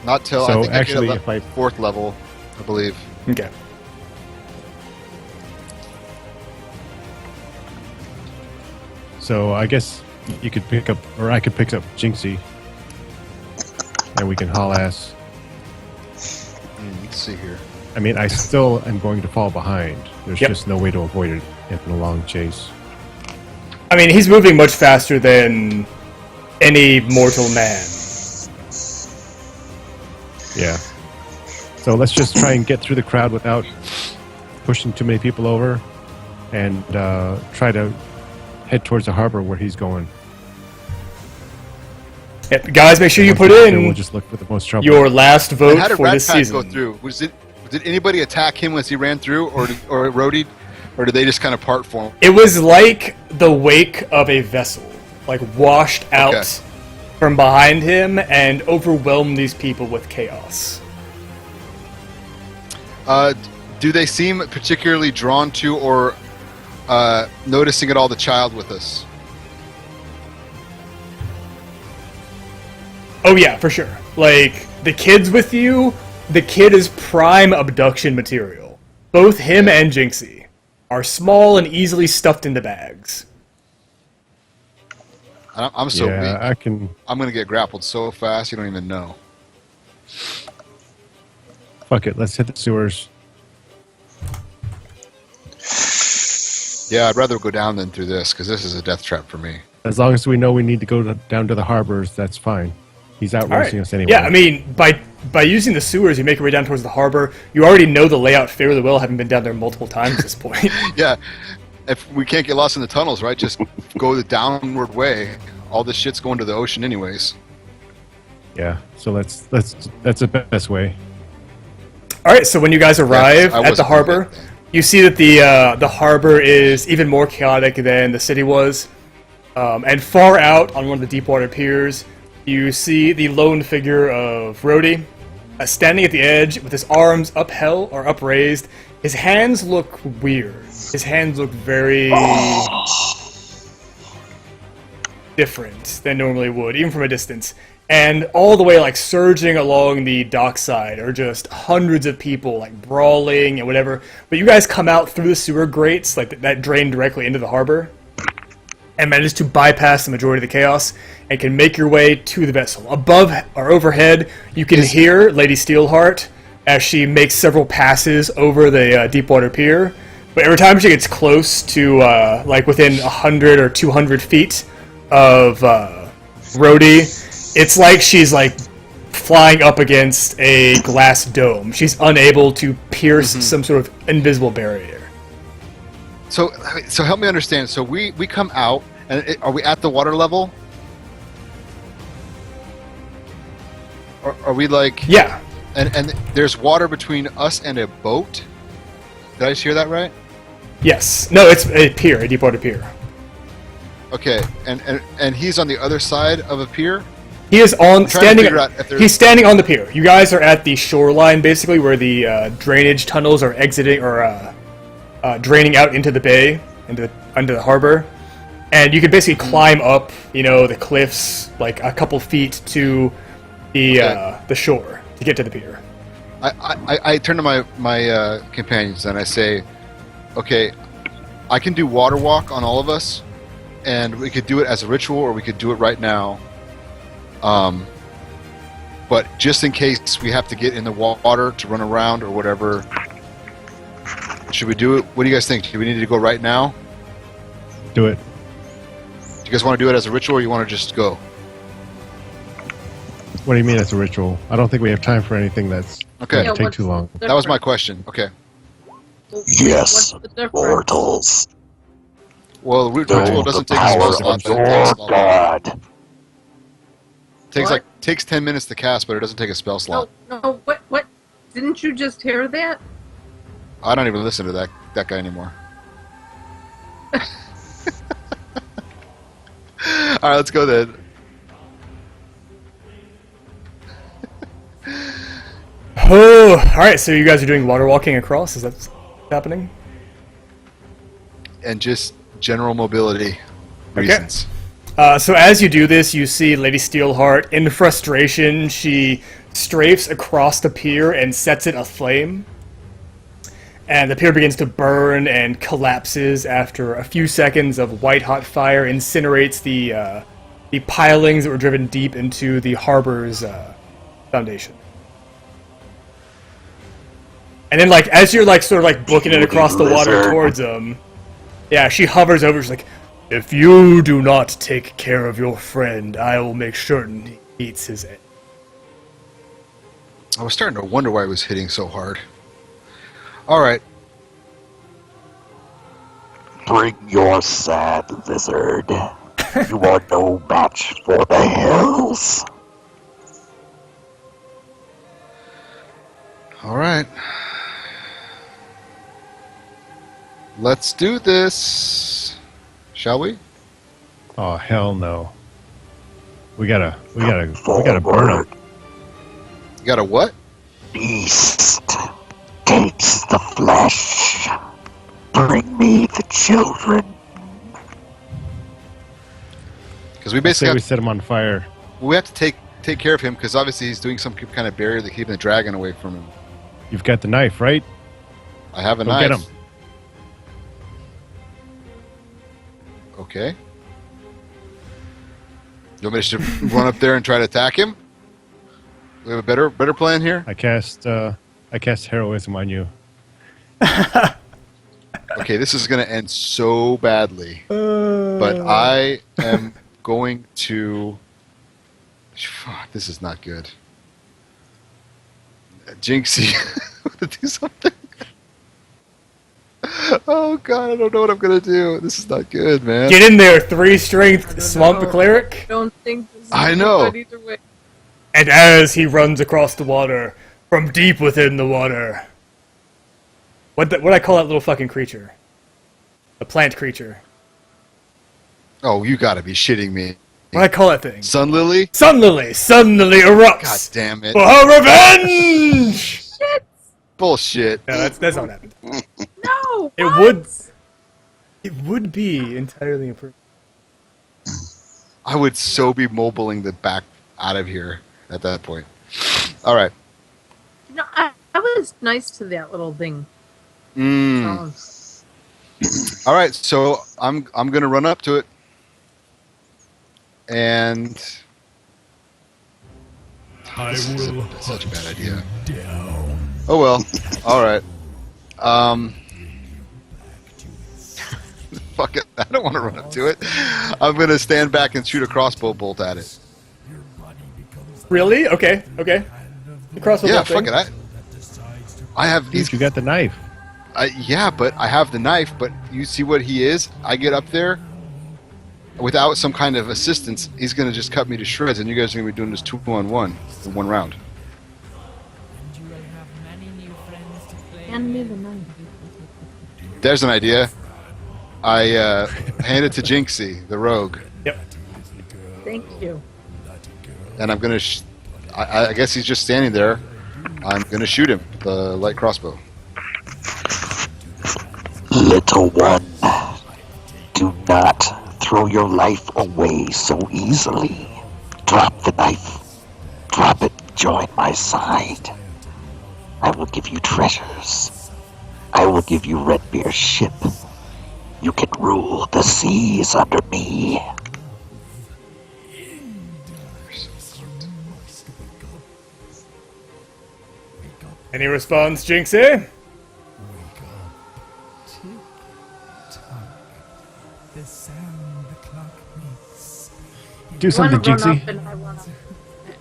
Not till So I think actually, I if I 4th level, I believe. Okay. So I guess you could pick up, or I could pick up Jinxie, and we can haul ass. Let's see here. I mean, I still am going to fall behind. There's Yep. just no way to avoid it in a long chase. I mean, he's moving much faster than any mortal man. Yeah. So let's just try and get through the crowd without pushing too many people over, and try to head towards the harbor where he's going. Yep, guys, make sure you Once put we get there, in We'll just look for the most trouble. your last vote And how did for Rat this Pack season. go through? Did anybody attack him as he ran through, or Rhodey, or did they just kind of part for him? It was like the wake of a vessel, like washed out Okay. from behind him and overwhelmed these people with chaos. Do they seem particularly drawn to or noticing at all the child with us? Oh yeah, for sure. Like, the kid's with you, the kid is prime abduction material. Both him and Jinxie are small and easily stuffed into bags. I'm so weak. I can. I'm gonna get grappled so fast you don't even know. Fuck it. Let's hit the sewers. Yeah, I'd rather go down than through this because this is a death trap for me. As long as we know we need to go down to the harbors, that's fine. He's out All racing right. us anyway. Yeah, I mean, by using the sewers, you make your way down towards the harbor. You already know the layout fairly well, having been down there multiple times at this point. Yeah, if we can't get lost in the tunnels, right? Just go the downward way. All this shit's going to the ocean anyways. Yeah. So that's the best way. All right, so when you guys arrive I at the wasn't harbor, gonna get you see that the harbor is even more chaotic than the city was. And far out on one of the deep water piers, you see the lone figure of Rhodey, standing at the edge with his arms upheld or upraised. His hands look weird. His hands look very different than normally would, even from a distance. And all the way, like, surging along the dockside are just hundreds of people, like, brawling and whatever. But you guys come out through the sewer grates, like, that drain directly into the harbor, and manage to bypass the majority of the chaos, and can make your way to the vessel. Above or overhead, you can hear Lady Steelheart as she makes several passes over the Deepwater Pier. But every time she gets close to, like, within 100 or 200 feet of Rhodey, it's like she's, like, flying up against a glass dome. She's unable to pierce some sort of invisible barrier. So help me understand. So we come out, and are we at the water level? Or are we like... Yeah. And there's water between us and a boat? Did I just hear that right? Yes. No, it's a pier, a Deepwater Pier. Okay, and he's on the other side of a pier? He is trying to figure out if there's- He's standing on the pier. You guys are at the shoreline, basically, where the drainage tunnels are exiting or draining out into the bay, under the harbor, and you can basically climb up, the cliffs, like a couple feet to the shore to get to the pier. I turn to my companions and I say, okay, I can do water walk on all of us, and we could do it as a ritual, or we could do it right now. But just in case we have to get in the water to run around or whatever, should we do it? What do you guys think? Do we need to go right now? Do it. Do you guys want to do it as a ritual, or you want to just go? What do you mean it's a ritual? I don't think we have time for anything that's Okay. going to take too long. That was my question. Okay. Yes. What's the difference? Mortals, Well, the ritual know doesn't the take a spell power slot. of That your takes a lot. god. Takes 10 minutes to cast, but it doesn't take a spell slot. No, what? Didn't you just hear that? I don't even listen to that guy anymore. All right, let's go then. Oh, all right. So you guys are doing water walking across. Is that happening? And just general mobility reasons. So as you do this, you see Lady Steelheart in frustration. She strafes across the pier and sets it aflame. and the pier begins to burn and collapses after a few seconds of white-hot fire incinerates the pilings that were driven deep into the harbor's foundation. And then, like, as you're, like, sort of, like, booking it across the water towards them, yeah, she hovers over, she's like, if you do not take care of your friend, I will make certain he eats his end. I was starting to wonder why he was hitting so hard. Alright. Bring your sad lizard. You are no match for the hills. Alright. Let's do this. Shall we? Oh hell no. We gotta burn him. You got a what? Beast takes the flesh. Bring me the children. Because we Say basically we set him on fire. we have to take care of him because obviously he's doing some kind of barrier that keeping the dragon away from him. You've got the knife, right? I have a Go knife. get him. Okay. You want me to just run up there and try to attack him? We have a better plan here? I cast heroism on you. Okay, this is going to end so badly. But I am going to... Fuck, this is not good. Jinxie, want to do something? Oh god, I don't know what I'm going to do. This is not good, man. Get in there, 3 strength swamp know. cleric. I don't think this is I know. good either way. And as he runs across the water, from deep within the water, what I call that little fucking creature? The plant creature. Oh, you got to be shitting me. What I call that thing? Sun Lily? Sun Lily suddenly erupts God damn it. for her revenge. Bullshit. No, that's not what happened. No! It what? would be entirely improved. I would so be mobiling the back out of here at that point. All right. No, I was nice to that little thing. Mm. So, All right, so I'm gonna run up to it, and this is such a bad idea. Oh well. All right. Fuck it. I don't want to run up to it. I'm gonna stand back and shoot a crossbow bolt at it. Really? Okay. The crossbow Yeah, bolt fuck thing. it. I have these. You got the knife. Yeah, but I have the knife. But you see what he is? I get up there without some kind of assistance. He's gonna just cut me to shreds, and you guys are gonna be doing this 2-on-1 in one round. hand me the knife. There's an idea. I hand it to Jinxie, the rogue, Yep. Thank you. and I'm gonna. I guess he's just standing there. I'm gonna shoot him with the light crossbow. Little one, do not throw your life away so easily. Drop the knife. Drop it. Join my side. I will give you treasures. I will give you Redbeard's ship. You can rule the seas under me. Any response, Jinxie? Do something, Jinxie.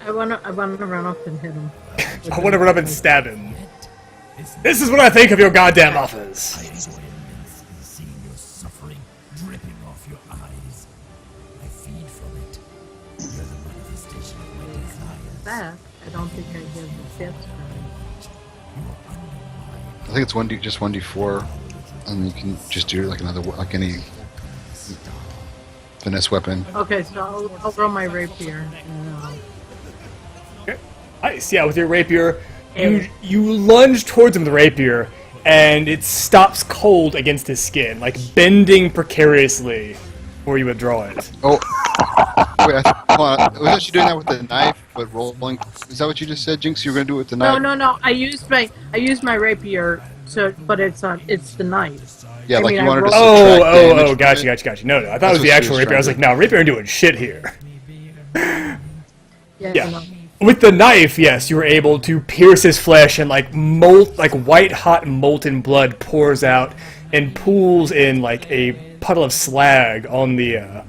I want to run up and hit him. I want to run up and stab him. This is what I think of your goddamn offers. That I don't think I have the stats for I think it's just 1d4, and you can just do like like any finesse weapon. it. Okay, so I'll throw my rapier. And, Nice, yeah, with your rapier, you lunge towards him with the rapier, and it stops cold against his skin, like bending precariously before you withdraw it. Oh, wait, hold on. Was that you doing that with the knife, but rolling? Is that what you just said, Jinx? You were gonna do it with the knife? no. I used my rapier So, but it's the knife. Yeah, I like mean, you I wanted to rolled- subtract damage Oh, from gotcha, it. gotcha. No, I thought it was That's the what actual she was rapier. I was trying like, no, rapier ain't doing shit here. Yeah. Yeah. the knife. With the knife, yes, you were able to pierce his flesh, and like white hot molten blood pours out and pools in like a puddle of slag on the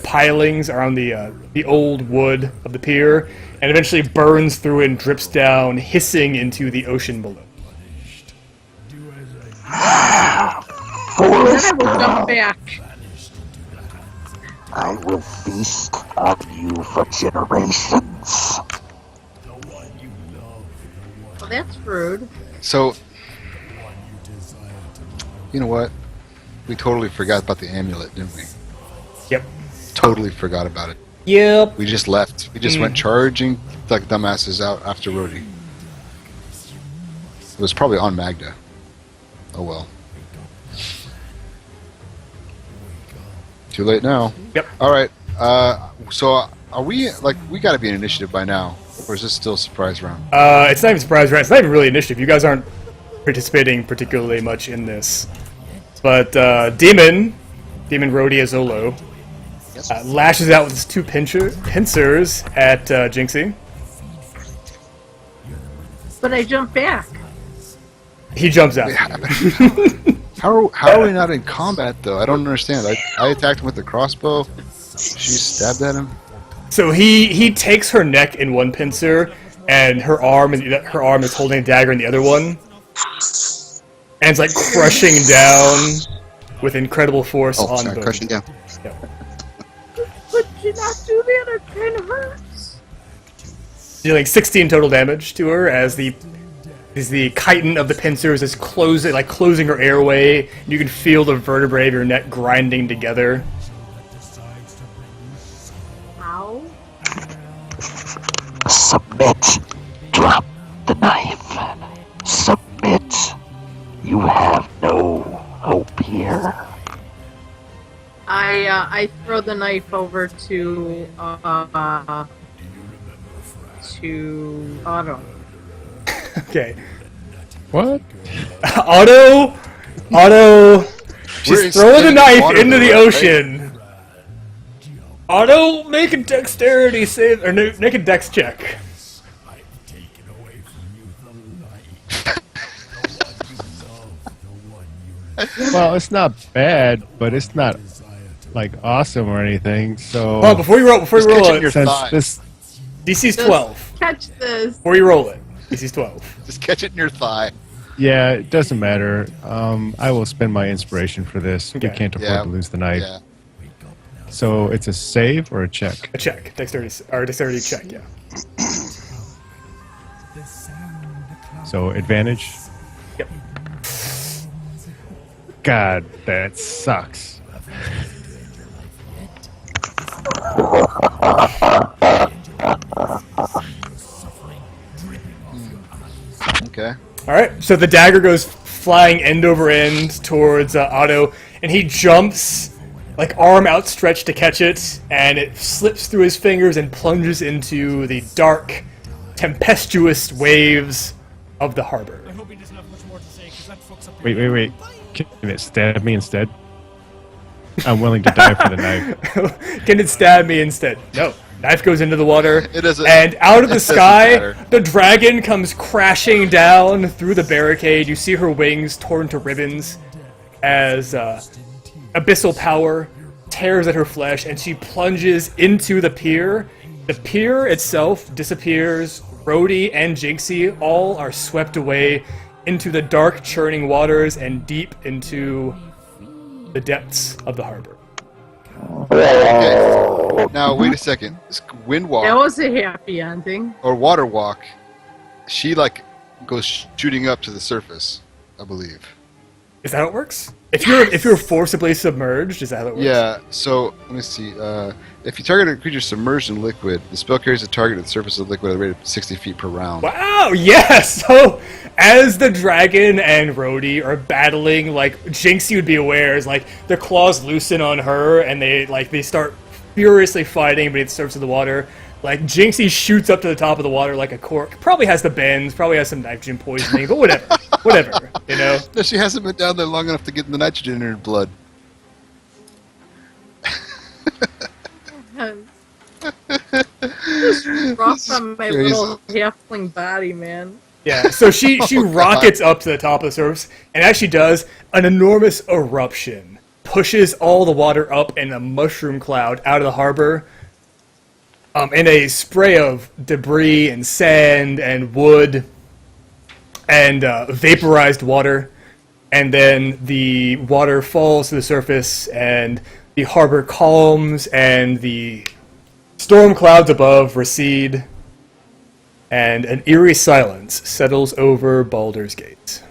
pilings around the old wood of the pier, and eventually burns through and drips down, hissing into the ocean below. And then I will jump back. I will feast on you for generations. Well, that's rude. So, you know what? We totally forgot about the amulet, didn't we? Yep. Totally forgot about it. Yep. We just left. We just went charging like dumbasses out after Rhodey. It was probably on Magda. Oh well. Too late now. Yep. All right. So are we like we got to be an initiative by now, or is this still a surprise round? It's not even surprise, right? It's not even really initiative. You guys aren't participating particularly much in this. But Demon Rhodey as Olo, lashes out with his two pincers at Jinxie. But I jump back. He jumps out. How are we not in combat though? I don't understand. I attacked him with the crossbow. She stabbed at him. So he takes her neck in one pincer, and her arm is holding a dagger in the other one, and it's like crushing down with incredible force Oh, on sorry, both. crushing down. Could you not do that? It kind of hurts. Dealing 16 total damage to her as the chitin of the pincers is closing her airway. You can feel the vertebrae of your neck grinding together. Ow. Submit. Drop the knife. Submit. You have no hope here. I throw the knife over to Otto. Okay. What? Otto, We're just throw the in knife water into the though, right? ocean. Otto, make a dexterity save, or make a dex check. Well, it's not bad, but it's not like awesome or anything. So Well, before you roll catch it in it, your since thigh. this, DC's Just 12. Catch this. Before you roll it, DC's 12. Just catch it in your thigh. yeah, it doesn't matter. I will spend my inspiration for this. We Okay. can't afford Yeah. to lose the knife. Yeah. So it's a save or a check. A check, dexterity check, yeah. So advantage. Yep. God, that sucks. Okay. All right, so the dagger goes flying end over end towards Otto, and he jumps, like arm outstretched to catch it, and it slips through his fingers and plunges into the dark, tempestuous waves of the harbor. Wait. Can it stab me instead? I'm willing to die for the knife. Can it stab me instead? No. Knife goes into the water, It doesn't- and out of the it doesn't sky, matter. the dragon comes crashing down through the barricade. You see her wings torn to ribbons as abyssal power tears at her flesh, and she plunges into the pier. The pier itself disappears. Rhodey and Jinxie all are swept away into the dark, churning waters and deep into the depths of the harbor. Okay. Now wait a second. This wind That walk was a happy ending. or water walk, she like goes shooting up to the surface, I believe. Is that how it works? If you're forcibly submerged, is that how it works? Yeah. So let me see. If you target a creature submerged in liquid, the spell carries the target at the surface of the liquid at a rate of 60 feet per round. Wow, yes! So, as the dragon and Rhodey are battling, like, Jinxie would be aware, is like, their claws loosen on her, and they start furiously fighting beneath the surface of the water. Like, Jinxie shoots up to the top of the water like a cork. Probably has the bends, probably has some nitrogen poisoning, but whatever. Whatever. You know? No, she hasn't been down there long enough to get the nitrogen in her blood. Just rough on my Crazy. little halfling body, man. Yeah, so she Oh, God. rockets up to the top of the surface, and as she does, an enormous eruption pushes all the water up in a mushroom cloud out of the harbor, in a spray of debris and sand and wood and vaporized water, and then the water falls to the surface, and the harbor calms, and the storm clouds above recede, and an eerie silence settles over Baldur's Gate.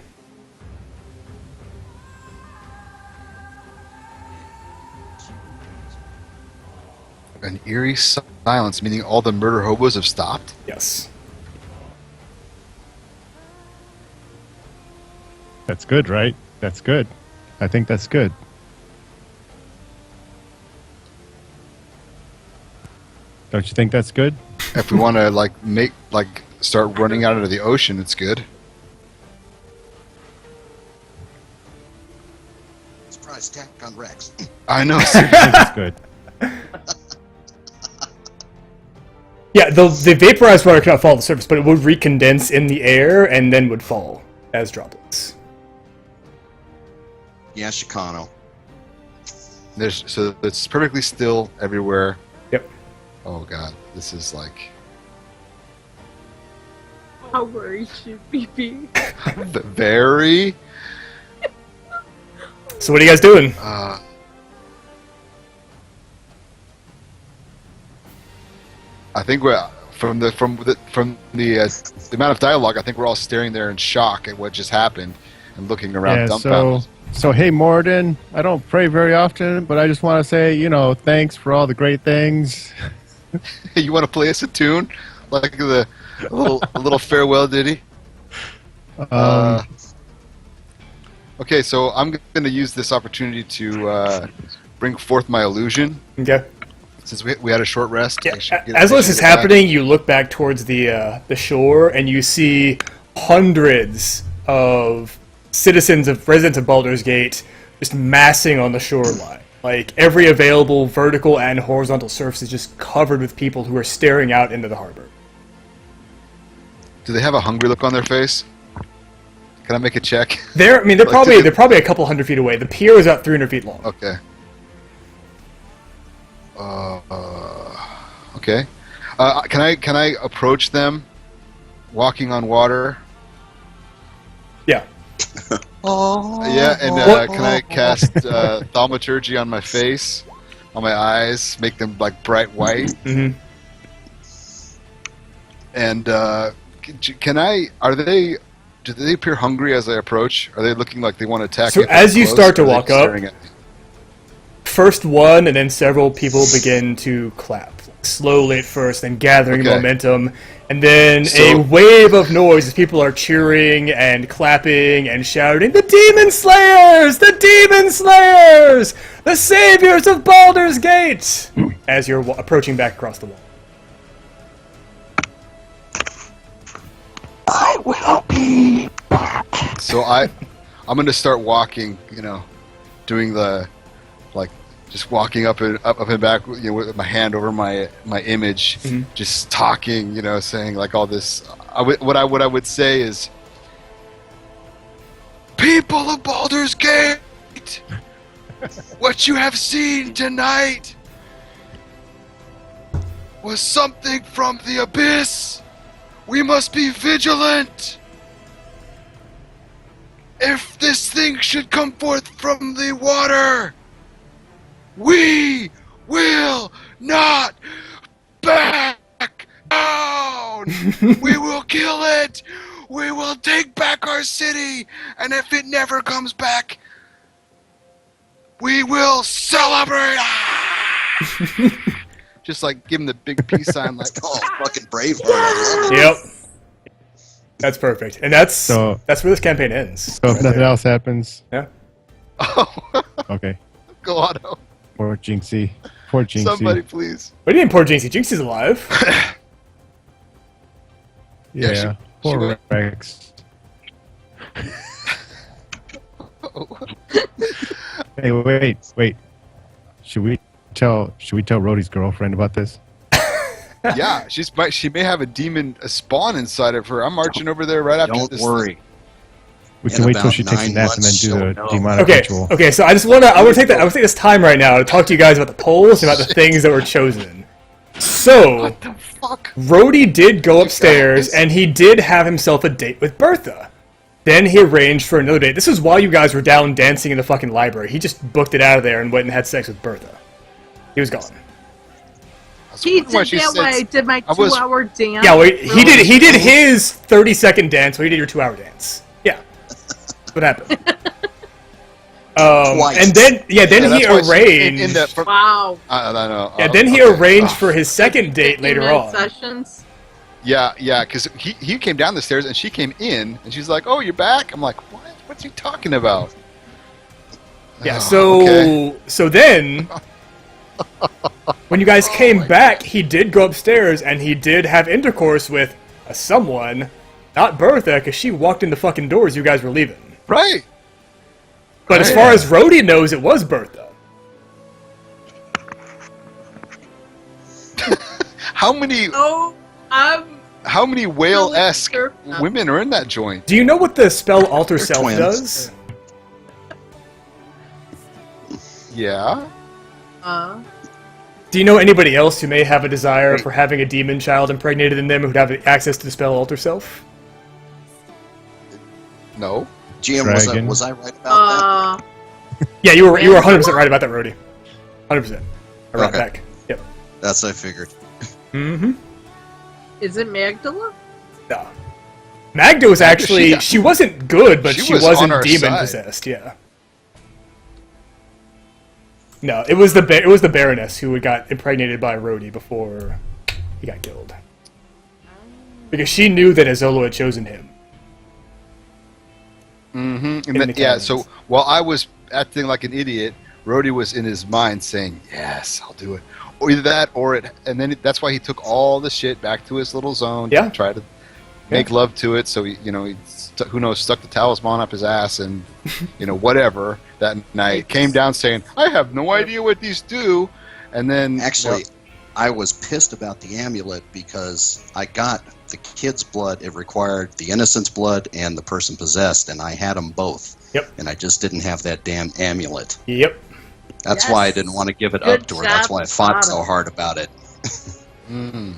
An eerie silence, meaning all the murder hobos have stopped? Yes. That's good, right? That's good. I think that's good. Don't you think that's good? If we want to start running out into the ocean, it's good. Surprise attack on Rex. I know. I think it's good. Yeah, the vaporized water cannot fall to the surface, but it would recondense in the air and then would fall as droplets. Yeah, Chicano. So it's perfectly still everywhere. Yep. Oh god, this is like How worried should we be? very. So what are you guys doing? I think we're from the amount of dialogue. I think we're all staring there in shock at what just happened and looking around Yeah, dumbfounded. so hey, Morden, I don't pray very often, but I just want to say, thanks for all the great things. You want to play us a tune, like a little farewell ditty? Okay, so I'm going to use this opportunity to bring forth my illusion. Okay. Since we had a short rest. Yeah, I should get- as I this should is get back. happening, you look back towards the shore and you see hundreds of residents of Baldur's Gate just massing on the shoreline. Like every available vertical and horizontal surface is just covered with people who are staring out into the harbor. Do they have a hungry look on their face? Can I make a check? They're Like, they're probably a couple hundred feet away. The pier is about 300 feet long. Okay. Okay. Can I approach them, walking on water? Yeah. Yeah, and can I cast thaumaturgy on my face, on my eyes, make them like bright white? Mm-hmm. And do they appear hungry as I approach? Are they looking like they want to attack So me if I'm as you close, start to or are they walk just up, staring at me? First one, and then several people begin to clap. Slowly at first, then gathering Okay. momentum, and then a So- wave of noise as people are cheering and clapping and shouting, "The Demon Slayers! The Demon Slayers! The Saviors of Baldur's Gate!" As you're approaching back across the wall. I will be back. So I'm going to start walking, doing the, just walking up and back, with my hand over my image, just talking, saying like all this. What I would say is, people of Baldur's Gate, what you have seen tonight was something from the abyss. We must be vigilant. If this thing should come forth from the water, we will not back down. We will kill it. We will take back our city. And if it never comes back, we will celebrate. Just like give him the big peace sign, like, Oh, fucking Braveheart. I love it. Yep. That's perfect. And that's So- where this campaign ends. So if Right nothing there. else happens, Yeah. oh, okay. go on. Poor Jinxie. Poor Jinxie. Somebody, please. What do you mean, poor Jinxie? Jinxie's alive. Yeah. Yeah, she Poor went- Rex. Hey, wait. Should we tell Rhodey's girlfriend about this? Yeah, she may have a spawn inside of her. I'm marching over there right after Don't this. worry. We In can wait till about she takes a 9 nap and then months, do the she'll know. demonic Okay, ritual. okay. So I want to take this time right now to talk to you guys about the polls and about the things that were chosen. So, What the fuck? Rhodey did go upstairs, guys. and he did have himself a date with Bertha. Then he arranged for another date. This was while you guys were down dancing in the fucking library. He just booked it out of there and went and had sex with Bertha. He was gone. He Why did she that said- way. I did my I was- 2-hour dance. Yeah, wait, he Really? did his 30-second dance, so he did your 2-hour dance. Yeah, that's what happened. Twice. And then Yeah, he that's why she- arranged. in the, Wow. I don't know. Yeah, then he Okay. arranged for his second date later 15-minute on. Sessions. Yeah, because he came down the stairs and she came in and she's like, "Oh, you're back." I'm like, "What? What's he talking about?" Yeah, Oh, so okay. so then when you guys came back, he did go upstairs and he did have intercourse with someone, not Bertha, because she walked in the fucking doors you guys were leaving. Right. But as far as Rhodey knows, it was Bertha. How many Oh, how many whale-esque Sure. women are in that joint? Do you know what the spell Alter Self twins. does? Yeah. Do you know anybody else who may have a desire for having a demon child impregnated in them who'd have access to the spell Alter Self? No. GM, Dragon. was I right about Yeah, you were Angela? 100% right about that, Rhodey. 100%. Right Okay. back. Yep. that? That's what I figured. Mm-hmm. is it Magdala? No. Magda was actually she- she wasn't good, but she she was on wasn't our demon side. possessed. Yeah. No, it was the Baroness who got impregnated by Rhodey before he got killed, because she knew that Azolo had chosen him. Mm-hmm. In And then, the yeah. canons. So while I was acting like an idiot, Rhodey was in his mind saying, "Yes, I'll do it." Or either that, or it, and then that's why he took all the shit back to his little zone. Yeah. To try to make love to it. So he, who knows, stuck the talisman up his ass and, whatever that night. Came down saying, "I have no idea what these do," and then Actually, I was pissed about the amulet because I got the kid's blood. It required the innocent's blood and the person possessed, and I had them both. Yep. And I just didn't have that damn amulet. Yep. That's why I Yes. didn't want to give it Good up to her. That's job, why I fought so Sodom. hard about it. Mm.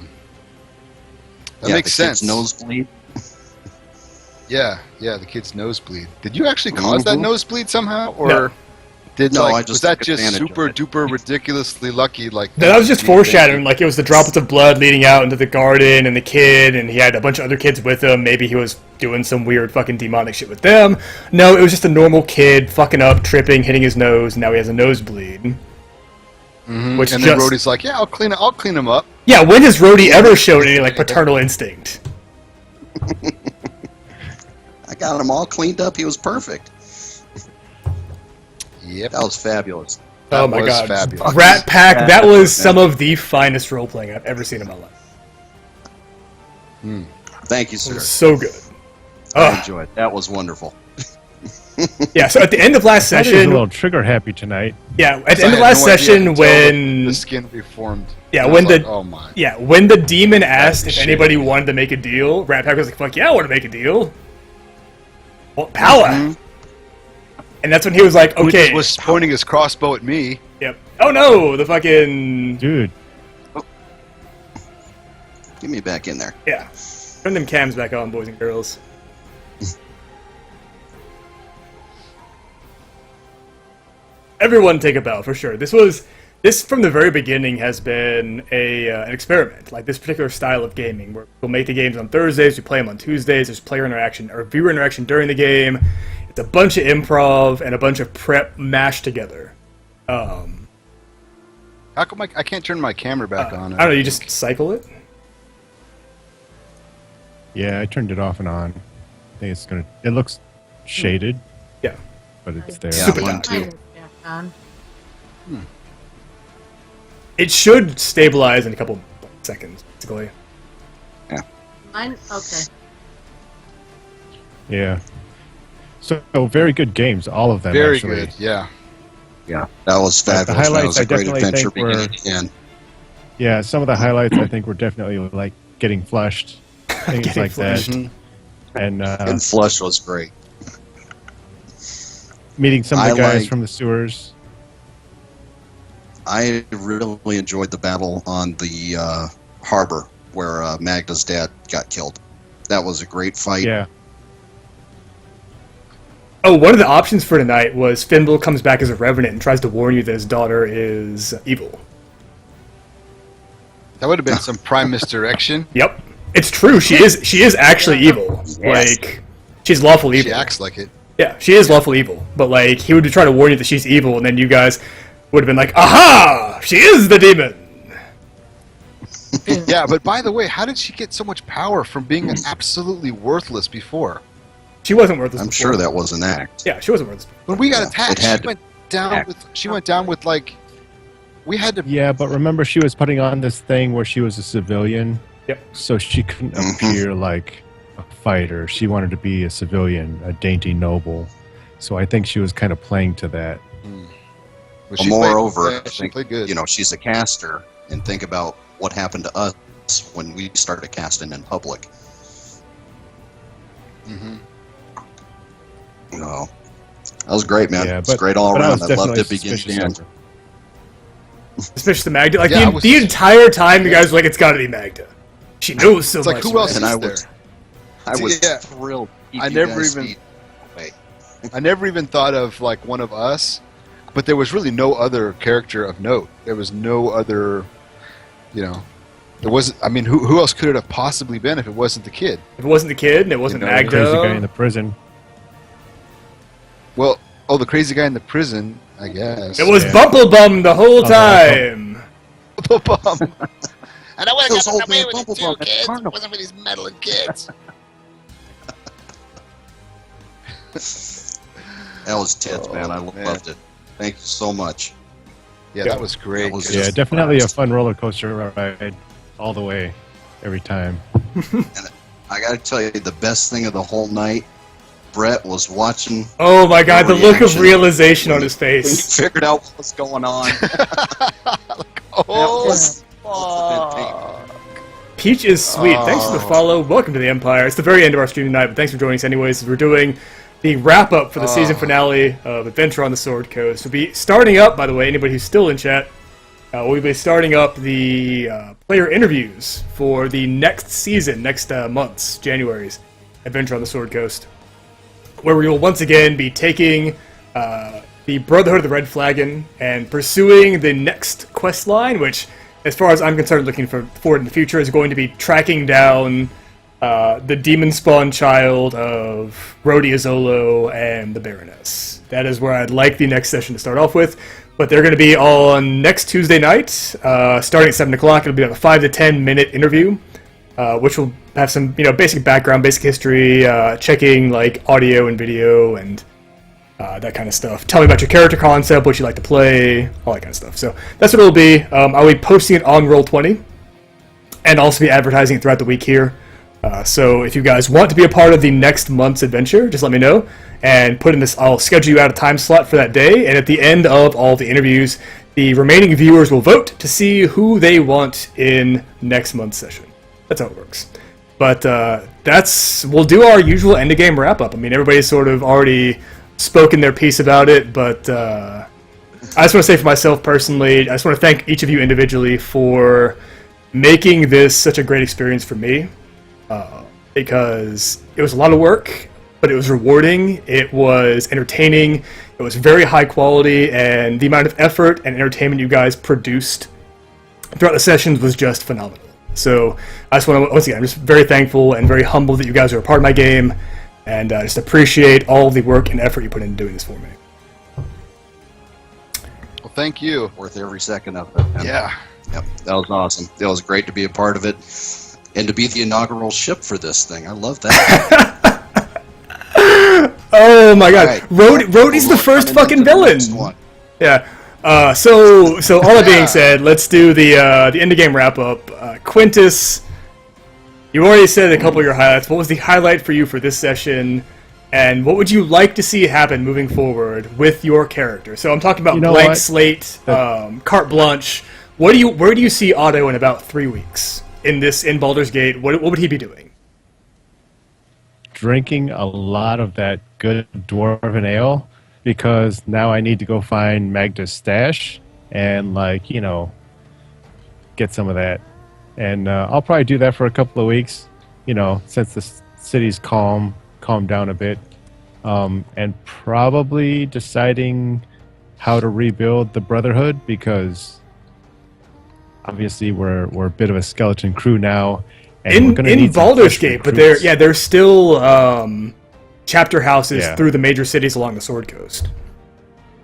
That Yeah, makes the kid's sense. nosebleed. Yeah, the kid's nosebleed. Did you actually cause that Mhm. nosebleed somehow, or No. did No, I was just that took just advantage of super it. duper ridiculously lucky? Like No, that was just foreshadowing. Like, it was the droplets of blood leading out into the garden, and the kid, and he had a bunch of other kids with him. Maybe he was doing some weird fucking demonic shit with them. No, it was just a normal kid fucking up, tripping, hitting his nose, and now he has a nosebleed. Mhm. Which and then just- Rhodey's like, "Yeah, I'll clean him up." Yeah, when has Rhodey ever showed any, like, paternal instinct? I got him all cleaned up. He was perfect. Yep. That was fabulous. Oh That my was god. fabulous. Rat Pack, that was some of the finest role-playing I've ever seen in my life. Thank you, It sir. was so good. I Ugh. enjoyed it. That was wonderful. Yeah, so at the end of last That is a session... little trigger happy tonight. Yeah, at the I end of had last no idea session until when... the skin reformed. Yeah, And I when was the- like, oh my. Yeah, when the demon asked if shit. anybody wanted to make a deal, Rat Pack was like, fuck yeah, I want to make a deal. Well, power! Mhm. And that's when he was like, okay. Was pointing his crossbow at me. Yep. Oh no, the fucking... Dude, Get me back in there. Yeah. Turn them cams back on, boys and girls. Everyone take a bow, for sure. This from the very beginning has been an experiment. Like, this particular style of gaming, where we'll make the games on Thursdays, we play them on Tuesdays, there's player interaction, or viewer interaction during the game. It's a bunch of improv and a bunch of prep mashed together. How come I can't turn my camera back on? I don't know, you just cycle it? yeah, I turned it off and on. I think it's gonna. It looks shaded, Yeah. but it's there. Yeah, Super mine dark. too. Back on. It should stabilize in a couple seconds, basically. Mine. Okay. Yeah. So very good games, all of them. Very actually. good. Yeah. Yeah, that was Like, the fabulous. man. It highlights was a I great definitely adventure think were- beginning to end. Yeah, some of the highlights I think were definitely like getting flushed, things Getting like flushed. that, and And Flush was great. meeting some of the I guys like- from the sewers. I really enjoyed the battle on the harbor where Magda's dad got killed. That was a great fight. Yeah, Oh, one of the options for tonight was Fimbul comes back as a revenant and tries to warn you that his daughter is evil. That would have been some prime misdirection. Yep, it's true. She is actually evil. Yes. Like, she's lawful evil. She acts like it. Yeah, she is lawful evil. But like, he would try to warn you that she's evil, and then you guys would have been like, "Aha! She is the demon." Yeah, but by the way, how did she get so much power from being absolutely worthless before? She wasn't worthless. I'm before. sure that was an act. Yeah, she wasn't worthless. When we got Yeah, attacked, it had she to went down act. with. She went down with like. We had to. yeah, but remember she was putting on this thing where she was a civilian, Yep. so she couldn't Mhm. appear like a fighter. She wanted to be a civilian, a dainty noble. So I think she was kind of playing to that. Well, Well, moreover, yeah, I she think, played good. you know, she's a caster, and think about what happened to us when we started casting in public. hmm You know, that was great, man. Yeah, It's great all but I around. was I loved definitely it beginning suspicious to of end. her. Especially the Magda. Like Yeah, I the, was- the entire time, you guys were like, "It's got to be Magda. She knows so It's much." like, who else And is I there? was, I was Yeah. thrilled. to keep I you never guys even- beat away. I never even thought of like one of us, but there was really no other character of note. There was no other, you know, there wasn't. I mean, who else could it have possibly been if it wasn't the kid? If it wasn't the kid and it wasn't You know, Magda, Crazy guy in the prison. Well, the crazy guy in the prison, I guess. it was Yeah. Bumblebum the whole Oh, time. Bum. And I would Those have gotten old away man with it Bumblebum too, at the kids. It carnival. wasn't for these meddling kids. That was tits, man. I Oh, man. loved it. Thank you so much. Yeah, that was great. That was 'cause Yeah, Just definitely a blast. fun roller coaster ride all the way, every time. I got to tell you, the best thing of the whole night, Brett was watching. Oh my god, the look of reaction. realization on his When he face. figured out what was going on. Oh, was- Peach is sweet. Thanks for the follow. Welcome to the Empire. It's the very end of our stream tonight, but thanks for joining us anyways. We're doing the wrap up for the season finale of Adventure on the Sword Coast. We'll be starting up, by the way, anybody who's still in chat, we'll be starting up the player interviews for the next season, next month's, January's Adventure on the Sword Coast, where we will once again be taking the Brotherhood of the Red Flagon and pursuing the next quest line, which, as far as I'm concerned, looking forward in the future, is going to be tracking down the demon spawn child of Rhodey Azolo and the Baroness. That is where I'd like the next session to start off with. But they're going to be on next Tuesday night, starting at 7 o'clock. It'll be like a 5 to 10 minute interview, which will have some, basic background, basic history, checking like audio and video and that kind of stuff. Tell me about your character concept, what you like to play, all that kind of stuff. So that's what it'll be. I'll be posting it on Roll20 and also be advertising it throughout the week here. So if you guys want to be a part of the next month's adventure, just let me know and put in this. I'll schedule you out a time slot for that day, and at the end of all the interviews, the remaining viewers will vote to see who they want in next month's session. That's how it works. But we'll do our usual end of game wrap up. I mean, everybody's sort of already spoken their piece about it, but I just want to say for myself personally, I just want to thank each of you individually for making this such a great experience for me. Because it was a lot of work, but it was rewarding, it was entertaining, it was very high quality, and the amount of effort and entertainment you guys produced throughout the sessions was just phenomenal. So I just want to, once again, I'm just very thankful and very humbled that you guys are a part of my game, and just appreciate all the work and effort you put into doing this for me. well, thank you. Worth every second of it. man. Yeah. Yep, that was awesome. It was great to be a part of it, and to be the inaugural ship for this thing. I love that. Oh my god, All right. Rhodey's the We'll first come into fucking the villain! next one. Yeah. So all that Yeah. being said, let's do the end of game wrap up. Quintus, you already said a couple of your highlights. What was the highlight for you for this session? And what would you like to see happen moving forward with your character? So I'm talking about You know blank what? slate, carte blanche. Where do you see Otto in about 3 weeks in Baldur's Gate? What would he be doing? Drinking a lot of that good dwarven ale, because now I need to go find Magda's stash and, like, you know, get some of that. And I'll probably do that for a couple of weeks, you know, since the city's calmed down a bit, and probably deciding how to rebuild the Brotherhood, because obviously we're a bit of a skeleton crew now. And we're gonna In need some Baldur's fresh Gate, but recruits. there's still chapter houses Yeah. through the major cities along the Sword Coast.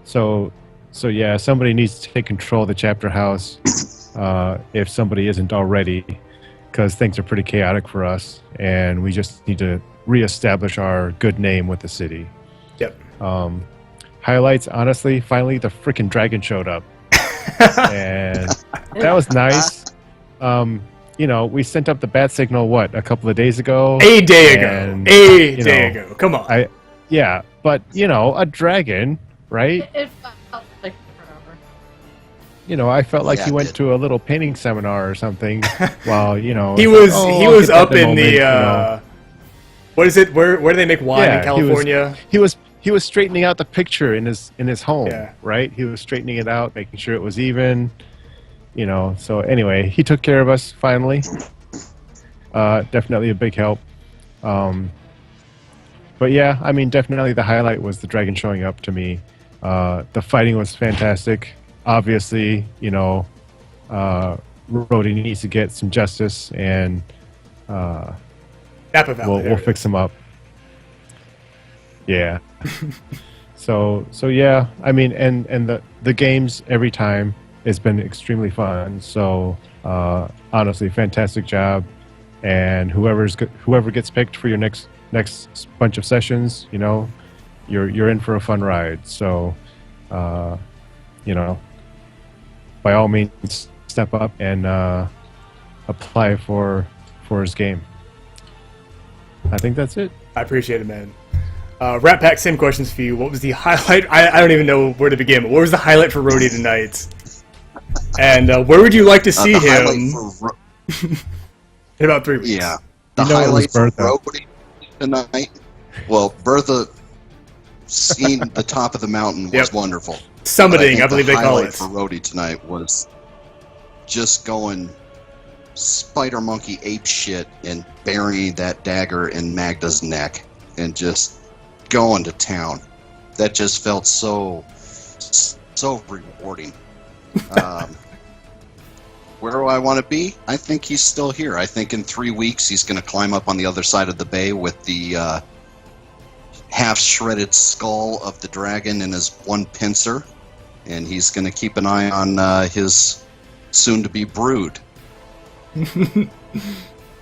So yeah, somebody needs to take control of the chapter house, if somebody isn't already, because things are pretty chaotic for us, and we just need to reestablish our good name with the city. Yep. Highlights, honestly, finally the freaking dragon showed up, and that was nice. You know, we sent up the bat signal a couple of days ago. A day ago. And, A you day know, ago. Come on. Yeah, but you know, a dragon, right? It felt like forever. You know, I felt like Yeah, he it went did. to a little painting seminar or something. While, you know, he it's was like, oh, he I'll was get that up in moment, the you know. what is it? Where do they make wine Yeah, in California? He was straightening out the picture in his home, Yeah. right? He was straightening it out, making sure it was even. You know, so anyway, he took care of us finally. Definitely a big help. But yeah, I mean, definitely the highlight was the dragon showing up to me. The fighting was fantastic. Obviously, you know, Rhodey needs to get some justice, and Napa Valley. we'll there it fix is. them up. Yeah. So yeah, I mean, and the games every time has been extremely fun. So honestly, fantastic job. And whoever gets picked for your next bunch of sessions, you know, you're in for a fun ride. So you know, by all means, step up and apply for his game. I think that's it. I appreciate it, man. Rat Pack, same questions for you. What was the highlight? I don't even know where to begin, but what was the highlight for Rhodey tonight? And where would you like to see The highlight him for in about 3 weeks? Yeah. The You know it was highlight for Bertha. Rhodey tonight. Well, Bertha seeing the top of the mountain was Yep. wonderful. But Summiting, think I believe the they call highlight it. for Rhodey tonight was just going spider monkey ape shit and burying that dagger in Magda's neck and just going to town. That just felt so rewarding. Where do I want to be? I think he's still here. I think in 3 weeks he's going to climb up on the other side of the bay with the half-shredded skull of the dragon in his one pincer, and he's going to keep an eye on his soon-to-be brood.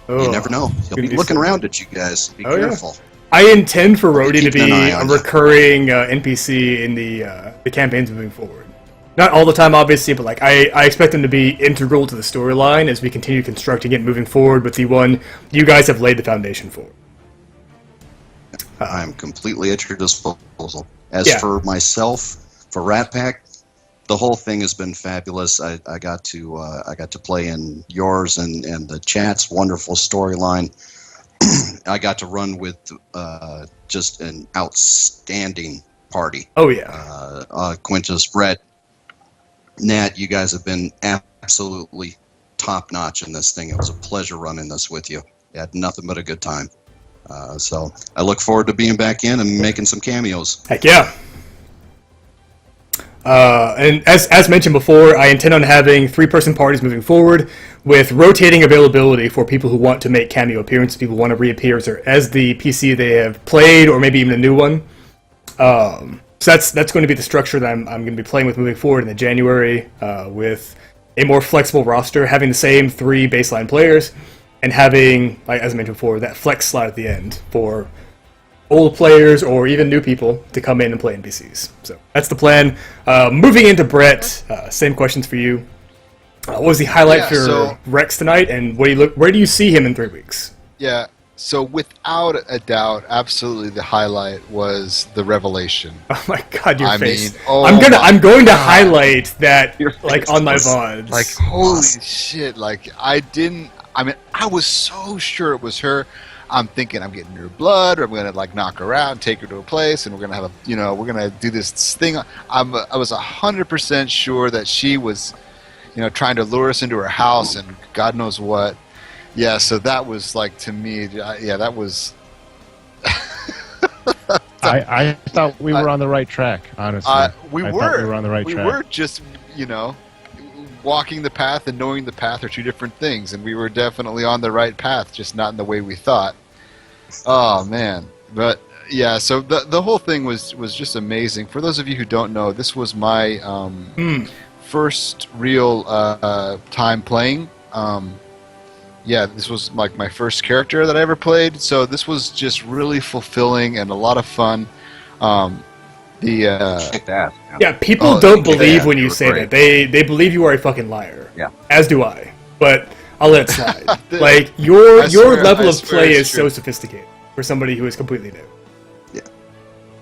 Oh, You never know. He'll gonna be do looking some- around at you guys. Be Oh, yeah. careful. I intend for Rhodey to keeping be an eye a on you. recurring NPC in the campaigns moving forward. Not all the time, obviously, but like I expect him to be integral to the storyline as we continue constructing it moving forward with the one you guys have laid the foundation for. I'm completely at your disposal. As Yeah. for myself, for Rat Pack, the whole thing has been fabulous. I got to play in yours and the chat's wonderful storyline. I got to run with just an outstanding party. Oh yeah. Quintus, Brett, Nat, you guys have been absolutely top notch in this thing. It was a pleasure running this with you. I had nothing but a good time. So I look forward to being back in and making some cameos. Heck yeah. And as mentioned before, I intend on having 3-person parties moving forward with rotating availability for people who want to make cameo appearances, people who want to reappear as the PC they have played, or maybe even a new one. So that's going to be the structure that I'm going to be playing with moving forward in the January, with a more flexible roster, having the same 3 baseline players, and having, like as I mentioned before, that flex slot at the end for old players or even new people to come in and play NPCs. So that's the plan. Moving into Brett, same questions for you. What was the highlight Yeah, for so- Rex tonight, and where do you see him in 3 weeks? Yeah, So without a doubt, absolutely the highlight was the revelation. Oh my god, your I face. mean, oh I'm my going to God. highlight that Your like face on my was, VODs. Like, holy shit, like, I was so sure it was her. I'm thinking I'm getting her blood, or I'm going to, like, knock her out and take her to a place, and we're going to have we're going to do this thing. I was 100% sure that she was, trying to lure us into her house and God knows what. Yeah, so that was, like, to me, that was... I thought we were on the right track, honestly. We I were. thought we were on the right we track. were just, walking the path and knowing the path are two different things, and we were definitely on the right path, just not in the way we thought. Oh man, but yeah. So the whole thing was just amazing. For those of you who don't know, this was my first real time playing. This was like my first character that I ever played. So this was just really fulfilling and a lot of fun. Kicked ass, man. Yeah, people Oh, don't yeah, believe when you you were say great. that. They believe you are a fucking liar. Yeah. As do I. But I'll let it slide. Like your level I of swear play it's is true. so sophisticated for somebody who is completely new.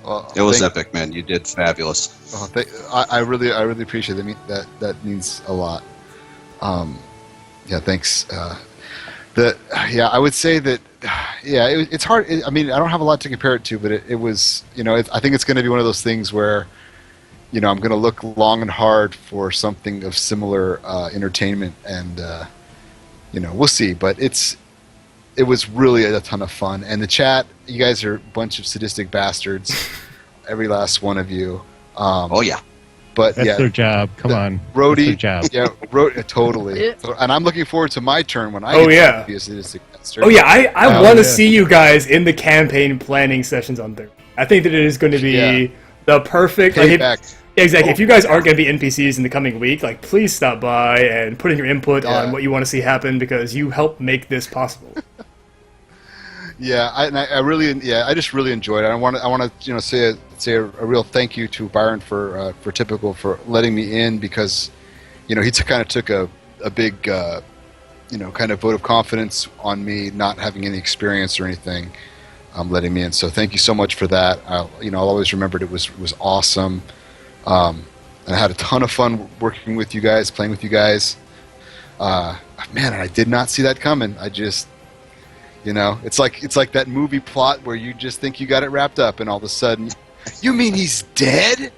Well, It was thank- epic, man. You did fabulous. Oh, I really appreciate that. That means a lot. Thanks. I would say that. It's hard. I mean, I don't have a lot to compare it to, but it was. I think it's going to be one of those things where, I'm going to look long and hard for something of similar entertainment, and we'll see. But it was really a ton of fun, and the chat. You guys are a bunch of sadistic bastards, every last one of you. Oh yeah. But That's yeah, their job. Come on. Rhodey, That's their job. totally. And I'm looking forward to my turn when I Oh, get yeah. to be a sadistic bastard. Oh yeah, I Oh, want to yeah. see you guys in the campaign planning sessions on Thursday. I think that it is going to be Yeah. the perfect. Like, Payback. yeah, exactly. If you guys aren't going to be NPCs in the coming week, like please stop by and put in your input Yeah. on what you want to see happen because you help make this possible. Yeah, I just really enjoyed it. I want to say a real thank you to Byron for Typical for letting me in, because he kind of took a big kind of vote of confidence on me not having any experience or anything, letting me in. So thank you so much for that. I'll always remember it was awesome. And I had a ton of fun working with you guys, playing with you guys. Man, I did not see that coming. I just it's like that movie plot where you just think you got it wrapped up, and all of a sudden, you mean he's dead?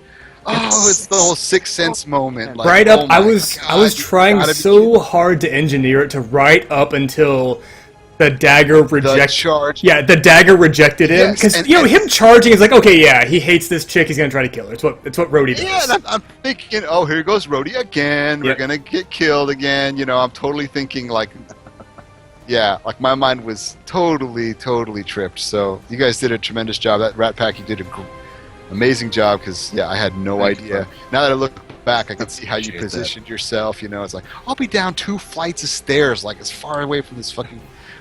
Oh, it's the whole Sixth Sense moment. Like, right oh up, I my was God, you trying gotta be so kidding. hard to engineer it to right up until the dagger The rejected. charge. Yeah, the dagger rejected him Yes, because and- him charging is like, okay, yeah, he hates this chick, he's gonna try to kill her. It's what Rhodey does. Yeah, and I'm thinking, oh, here goes Rhodey again. We're Yep. gonna get killed again. I'm totally thinking like, yeah, like my mind was totally tripped. So you guys did a tremendous job. That Rat Pack, you did a amazing job, because I had no Thanks, idea. bro. Now that I look back, I can see how you Appreciate that. positioned yourself. It's like, I'll be down 2 flights of stairs, like as far away from this fucking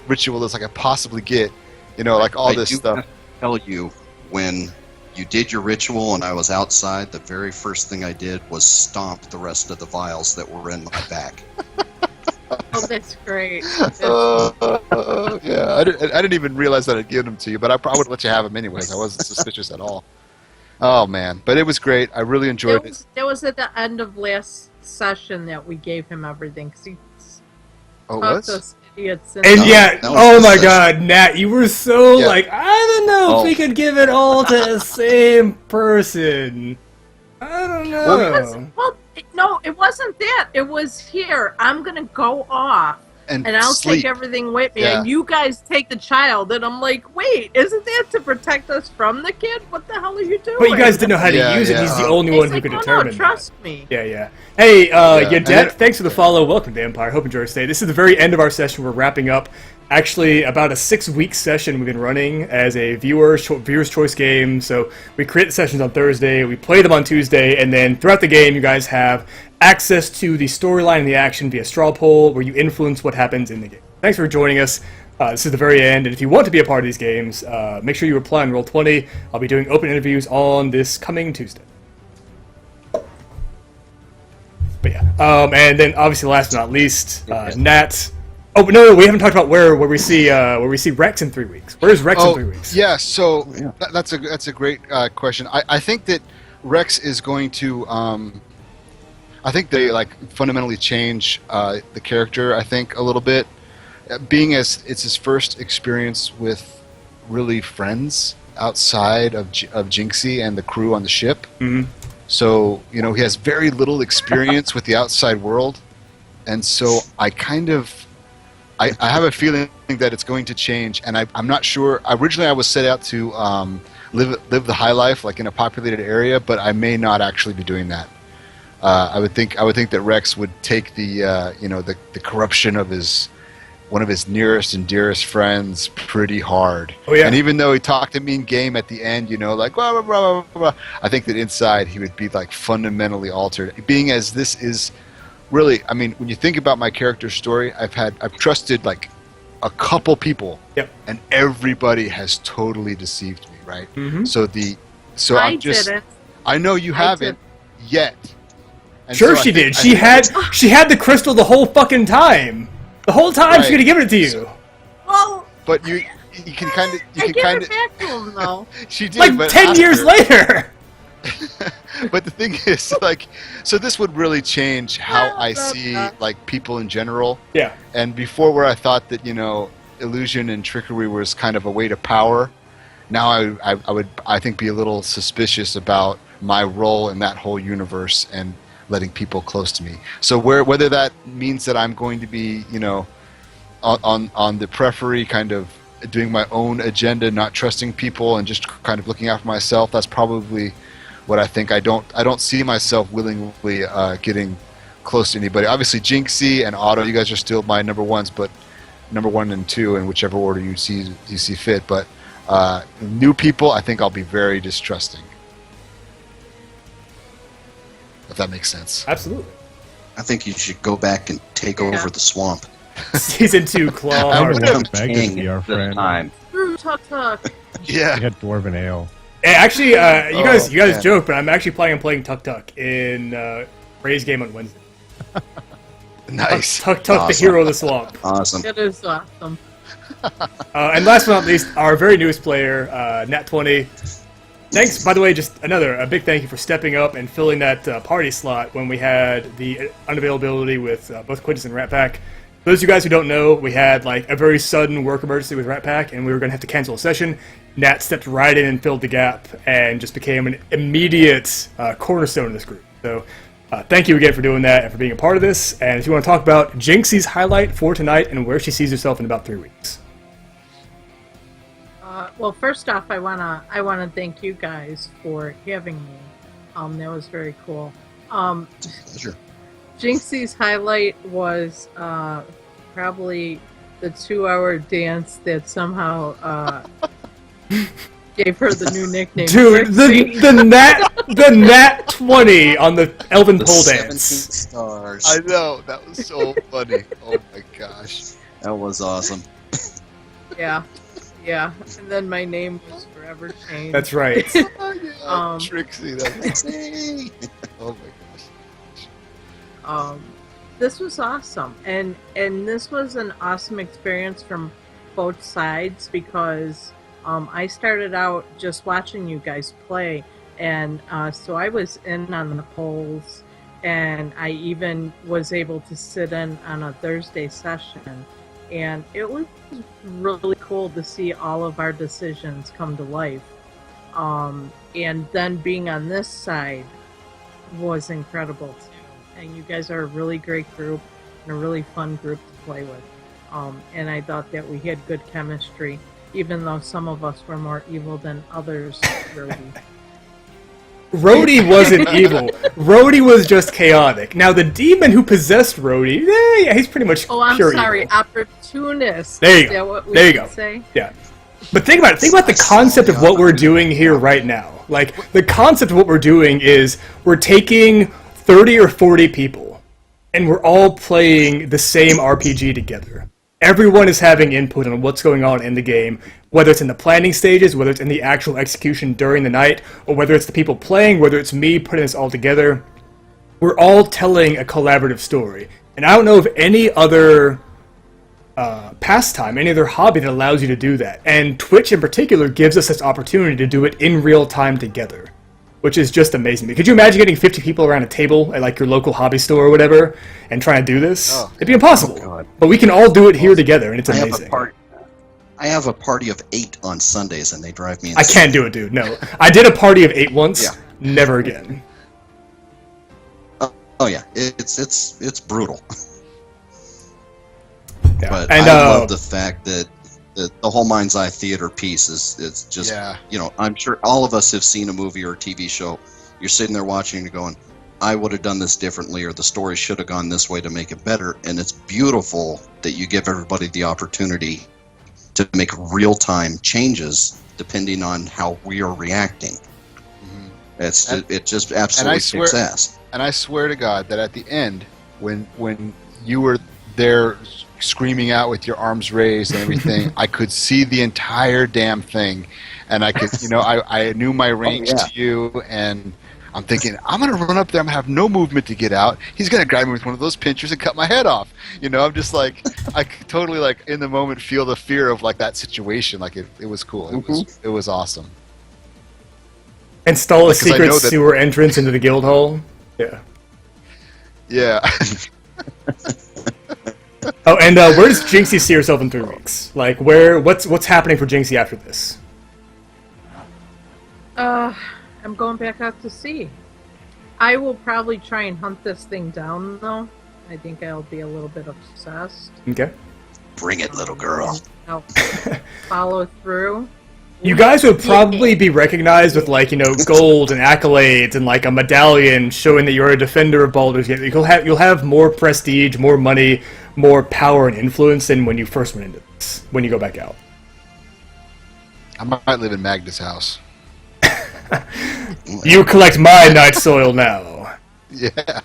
ritual as I could possibly get. Like all I this do stuff. have to tell you, when you did your ritual and I was outside, the very first thing I did was stomp the rest of the vials that were in my back. Oh, that's great. Yeah, I didn't even realize that I'd given them to you, but I probably would let you have them anyways. I wasn't suspicious at all. Oh man, but it was great. I really enjoyed it. That was at the end of last session that we gave him everything, because he Oh, it talked was? us idiots. And No, yeah, that was oh the my session. god, Nat, you were so Yeah. like, I don't know if we could give it all to the same person. I don't know. No, it wasn't that. It was here. I'm gonna go off, and I'll sleep. take everything with me, Yeah. and you guys take the child. And I'm like, wait, isn't that to protect us from the kid? What the hell are you doing? But you guys didn't know how to Yeah, use it. yeah. He's the only He's one who like, could oh, determine no, that. trust me. Yeah. Hey, And Yadet, then- thanks for the follow. Welcome to Empire. Hope you enjoy your stay. This is the very end of our session. We're wrapping up. Actually, about a 6-week session we've been running as a viewer's choice game. So we create the sessions on Thursday, we play them on Tuesday, and then throughout the game, you guys have access to the storyline and the action via straw poll, where you influence what happens in the game. Thanks for joining us. This is the very end, and if you want to be a part of these games, make sure you apply on Roll20. I'll be doing open interviews on this coming Tuesday. But yeah, and then obviously last but not least, Nat, Oh no, we haven't talked about where we see Rex in 3 weeks. Where's Rex in 3 weeks? Yeah, so Yeah. that's a great question. I think that Rex is going to. I think they fundamentally change the character. I think a little bit, being as it's his first experience with really friends outside of Jinxie and the crew on the ship. Mhm. So he has very little experience with the outside world, and so I have a feeling that it's going to change, and I'm not sure. Originally, I was set out to live the high life, like in a populated area, but I may not actually be doing that. I would think that Rex would take the the corruption of one of his nearest and dearest friends pretty hard. Oh, yeah. And even though he talked to me in game at the end, like blah blah blah blah blah, I think that inside he would be fundamentally altered. Being as this is really, I mean, when you think about my character's story, I've trusted a couple people, Yep. and everybody has totally deceived me, right? Mhm. So I I'm just, didn't. I know you haven't yet. And Sure, so I she think- did. I She had the crystal the whole fucking time. The whole time Right. she could have given it to you. So- Well, But you can kind of, I give it back to him though. she did, Like but 10 years after. later. But the thing is, so this would really change how I see people in general. Yeah. And before, where I thought that illusion and trickery was kind of a way to power, now I would be a little suspicious about my role in that whole universe and letting people close to me. So whether that means that I'm going to be on the periphery, kind of doing my own agenda, not trusting people, and just kind of looking after myself, that's probably what I think. I don't see myself willingly getting close to anybody. Obviously, Jinxie and Otto, you guys are still my number ones, but number 1 and 2 in whichever order you see fit. But new people, I think I'll be very distrusting. If that makes sense. Absolutely. I think you should go back and take over the swamp. Season 2 Claw. I Hard would to have beg to king be our This friend. time. Tuck tuck. Yeah. We had dwarven ale. Actually, you guys man. joke, but I'm actually planning on playing Tuck Tuck in Ray's game on Wednesday. Nice. Tuck Tuck, the Awesome. hero of the swamp. Awesome. It is awesome. And last but not least, our very newest player, Nat20. Thanks, by the way, just a big thank you for stepping up and filling that party slot when we had the unavailability with both Quintus and Rat Pack. For those of you guys who don't know, we had a very sudden work emergency with Rat Pack, and we were going to have to cancel a session. Nat stepped right in and filled the gap, and just became an immediate cornerstone of this group. So, thank you again for doing that and for being a part of this. And if you want to talk about Jinxie's highlight for tonight and where she sees herself in about 3 weeks. Well, first off, I wanna thank you guys for having me. That was very cool. Pleasure. Jinxie's highlight was probably the 2-hour dance that somehow gave her the new nickname. Dude, Jinxie. the Nat 20 on the Elven The pole 17 dance. stars. I know, that was so funny. Oh my gosh. That was awesome. Yeah. And then my name was forever changed. That's right. Trixie, that's oh my gosh. This was awesome, and this was an awesome experience from both sides because I started out just watching you guys play, and so I was in on the polls, and I even was able to sit in on a Thursday session, and it was really cool to see all of our decisions come to life. And then being on this side was incredible too. And you guys are a really great group and a really fun group to play with. And I thought that we had good chemistry, even though some of us were more evil than others. Really. Rhodey wasn't evil. Rhodey was just chaotic. Now, the demon who possessed Rhodey, yeah, he's pretty much Oh, I'm pure sorry, evil. opportunist. There you Is go. that what we There you should go. Say? Yeah. But think about it. Think about the concept of what we're doing here right now. Like, the concept of what we're doing is we're taking 30 or 40 people, and we're all playing the same RPG together. Everyone is having input on what's going on in the game, whether it's in the planning stages, whether it's in the actual execution during the night, or whether it's the people playing, whether it's me putting this all together. We're all telling a collaborative story. And I don't know of any other pastime, any other hobby that allows you to do that. And Twitch in particular gives us this opportunity to do it in real time together, which is just amazing. Could you imagine getting 50 people around a table at like your local hobby store or whatever and trying to do this? Oh. It'd be impossible. Oh, God. But we can all do it here together, and it's I amazing. I have a party of 8 on Sundays, and they drive me I insane. can't do it, dude. No. I did a party of 8 once. Yeah. Never again. Oh yeah, it's brutal. Yeah. But And I love the fact that the whole Mind's Eye Theater piece is just, Yeah. you know, I'm sure all of us have seen a movie or a TV show. You're sitting there watching and going, I would have done this differently, or the story should have gone this way to make it better. And it's beautiful that you give everybody the opportunity to make real-time changes depending on how we are reacting. It just absolutely swear- kicks ass. And I swear to God that at the end, when you were there screaming out with your arms raised and everything, I could see the entire damn thing, and I could, I knew my range yeah. to you, and I'm thinking, I'm gonna run up there, I'm gonna have no movement to get out. He's gonna grab me with one of those pinchers and cut my head off. I'm just like, I could totally like in the moment feel the fear of like that situation. Like it was cool. It was awesome. Install a Because I secret know that- sewer entrance into the guild hall. Yeah. Yeah. Oh, and where does Jinxie see herself in 3 weeks? Like, what's happening for Jinxie after this? I'm going back out to sea. I will probably try and hunt this thing down, though. I think I'll be a little bit obsessed. Okay. Bring it, little girl. I'll follow through. You guys would probably be recognized with, like, gold and accolades and, like, a medallion showing that you're a defender of Baldur's Gate. You'll have more prestige, more money, more power and influence than when you first went into this, when you go back out. I might live in Magda's house. You collect my night soil now. Yeah.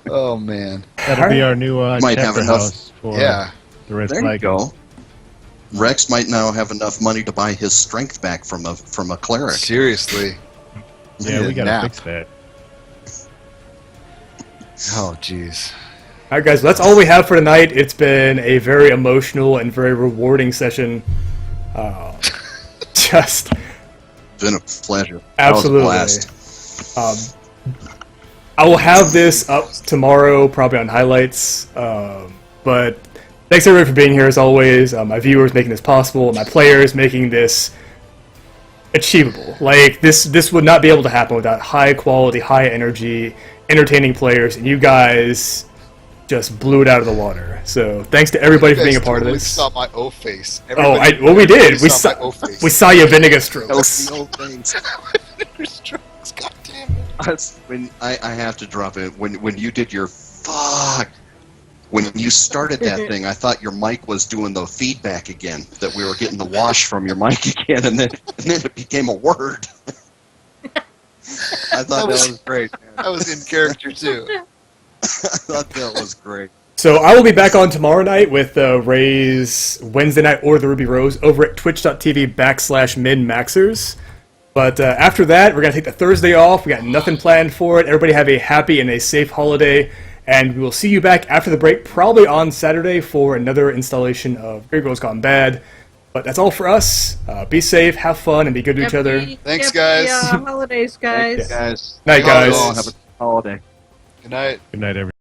Oh man. That'll be our new Might have chapter enough- house for Yeah. the Red There you Flag. go. Rex might now have enough money to buy his strength back from a cleric. Seriously. Yeah, we gotta Nap. fix that. Oh jeez. Alright guys, that's all we have for tonight. It's been a very emotional and very rewarding session. Just It's been a pleasure. absolutely. That was a blast. I will have this up tomorrow, probably on highlights. But thanks everybody for being here as always. My viewers making this possible, my players making this achievable. Like this would not be able to happen without high quality, high energy, entertaining players, and you guys just blew it out of the water. So thanks to everybody for being a part of We this. saw my O face. We Everybody did. We saw saw my O face. we saw your vinegar strokes. Strokes, God damn it. When I have to drop it, when you did your fuck, when you started that thing, I thought your mic was doing the feedback again, that we were getting the wash from your mic again, and then it became a word. I thought that was great. Man. I was in character too. I thought that was great. So I will be back on tomorrow night with Ray's Wednesday night or the Ruby Rose over at twitch.tv/minmaxers. But after that, we're going to take the Thursday off. We got nothing planned for it. Everybody have a happy and a safe holiday. And we will see you back after the break, probably on Saturday, for another installation of Great Girls Gone Bad. But that's all for us. Be safe, have fun, and be good to each other. Thanks, Happy, guys. holidays, guys. Guys, Night, guys. have a holiday. Good night. Good night, everyone.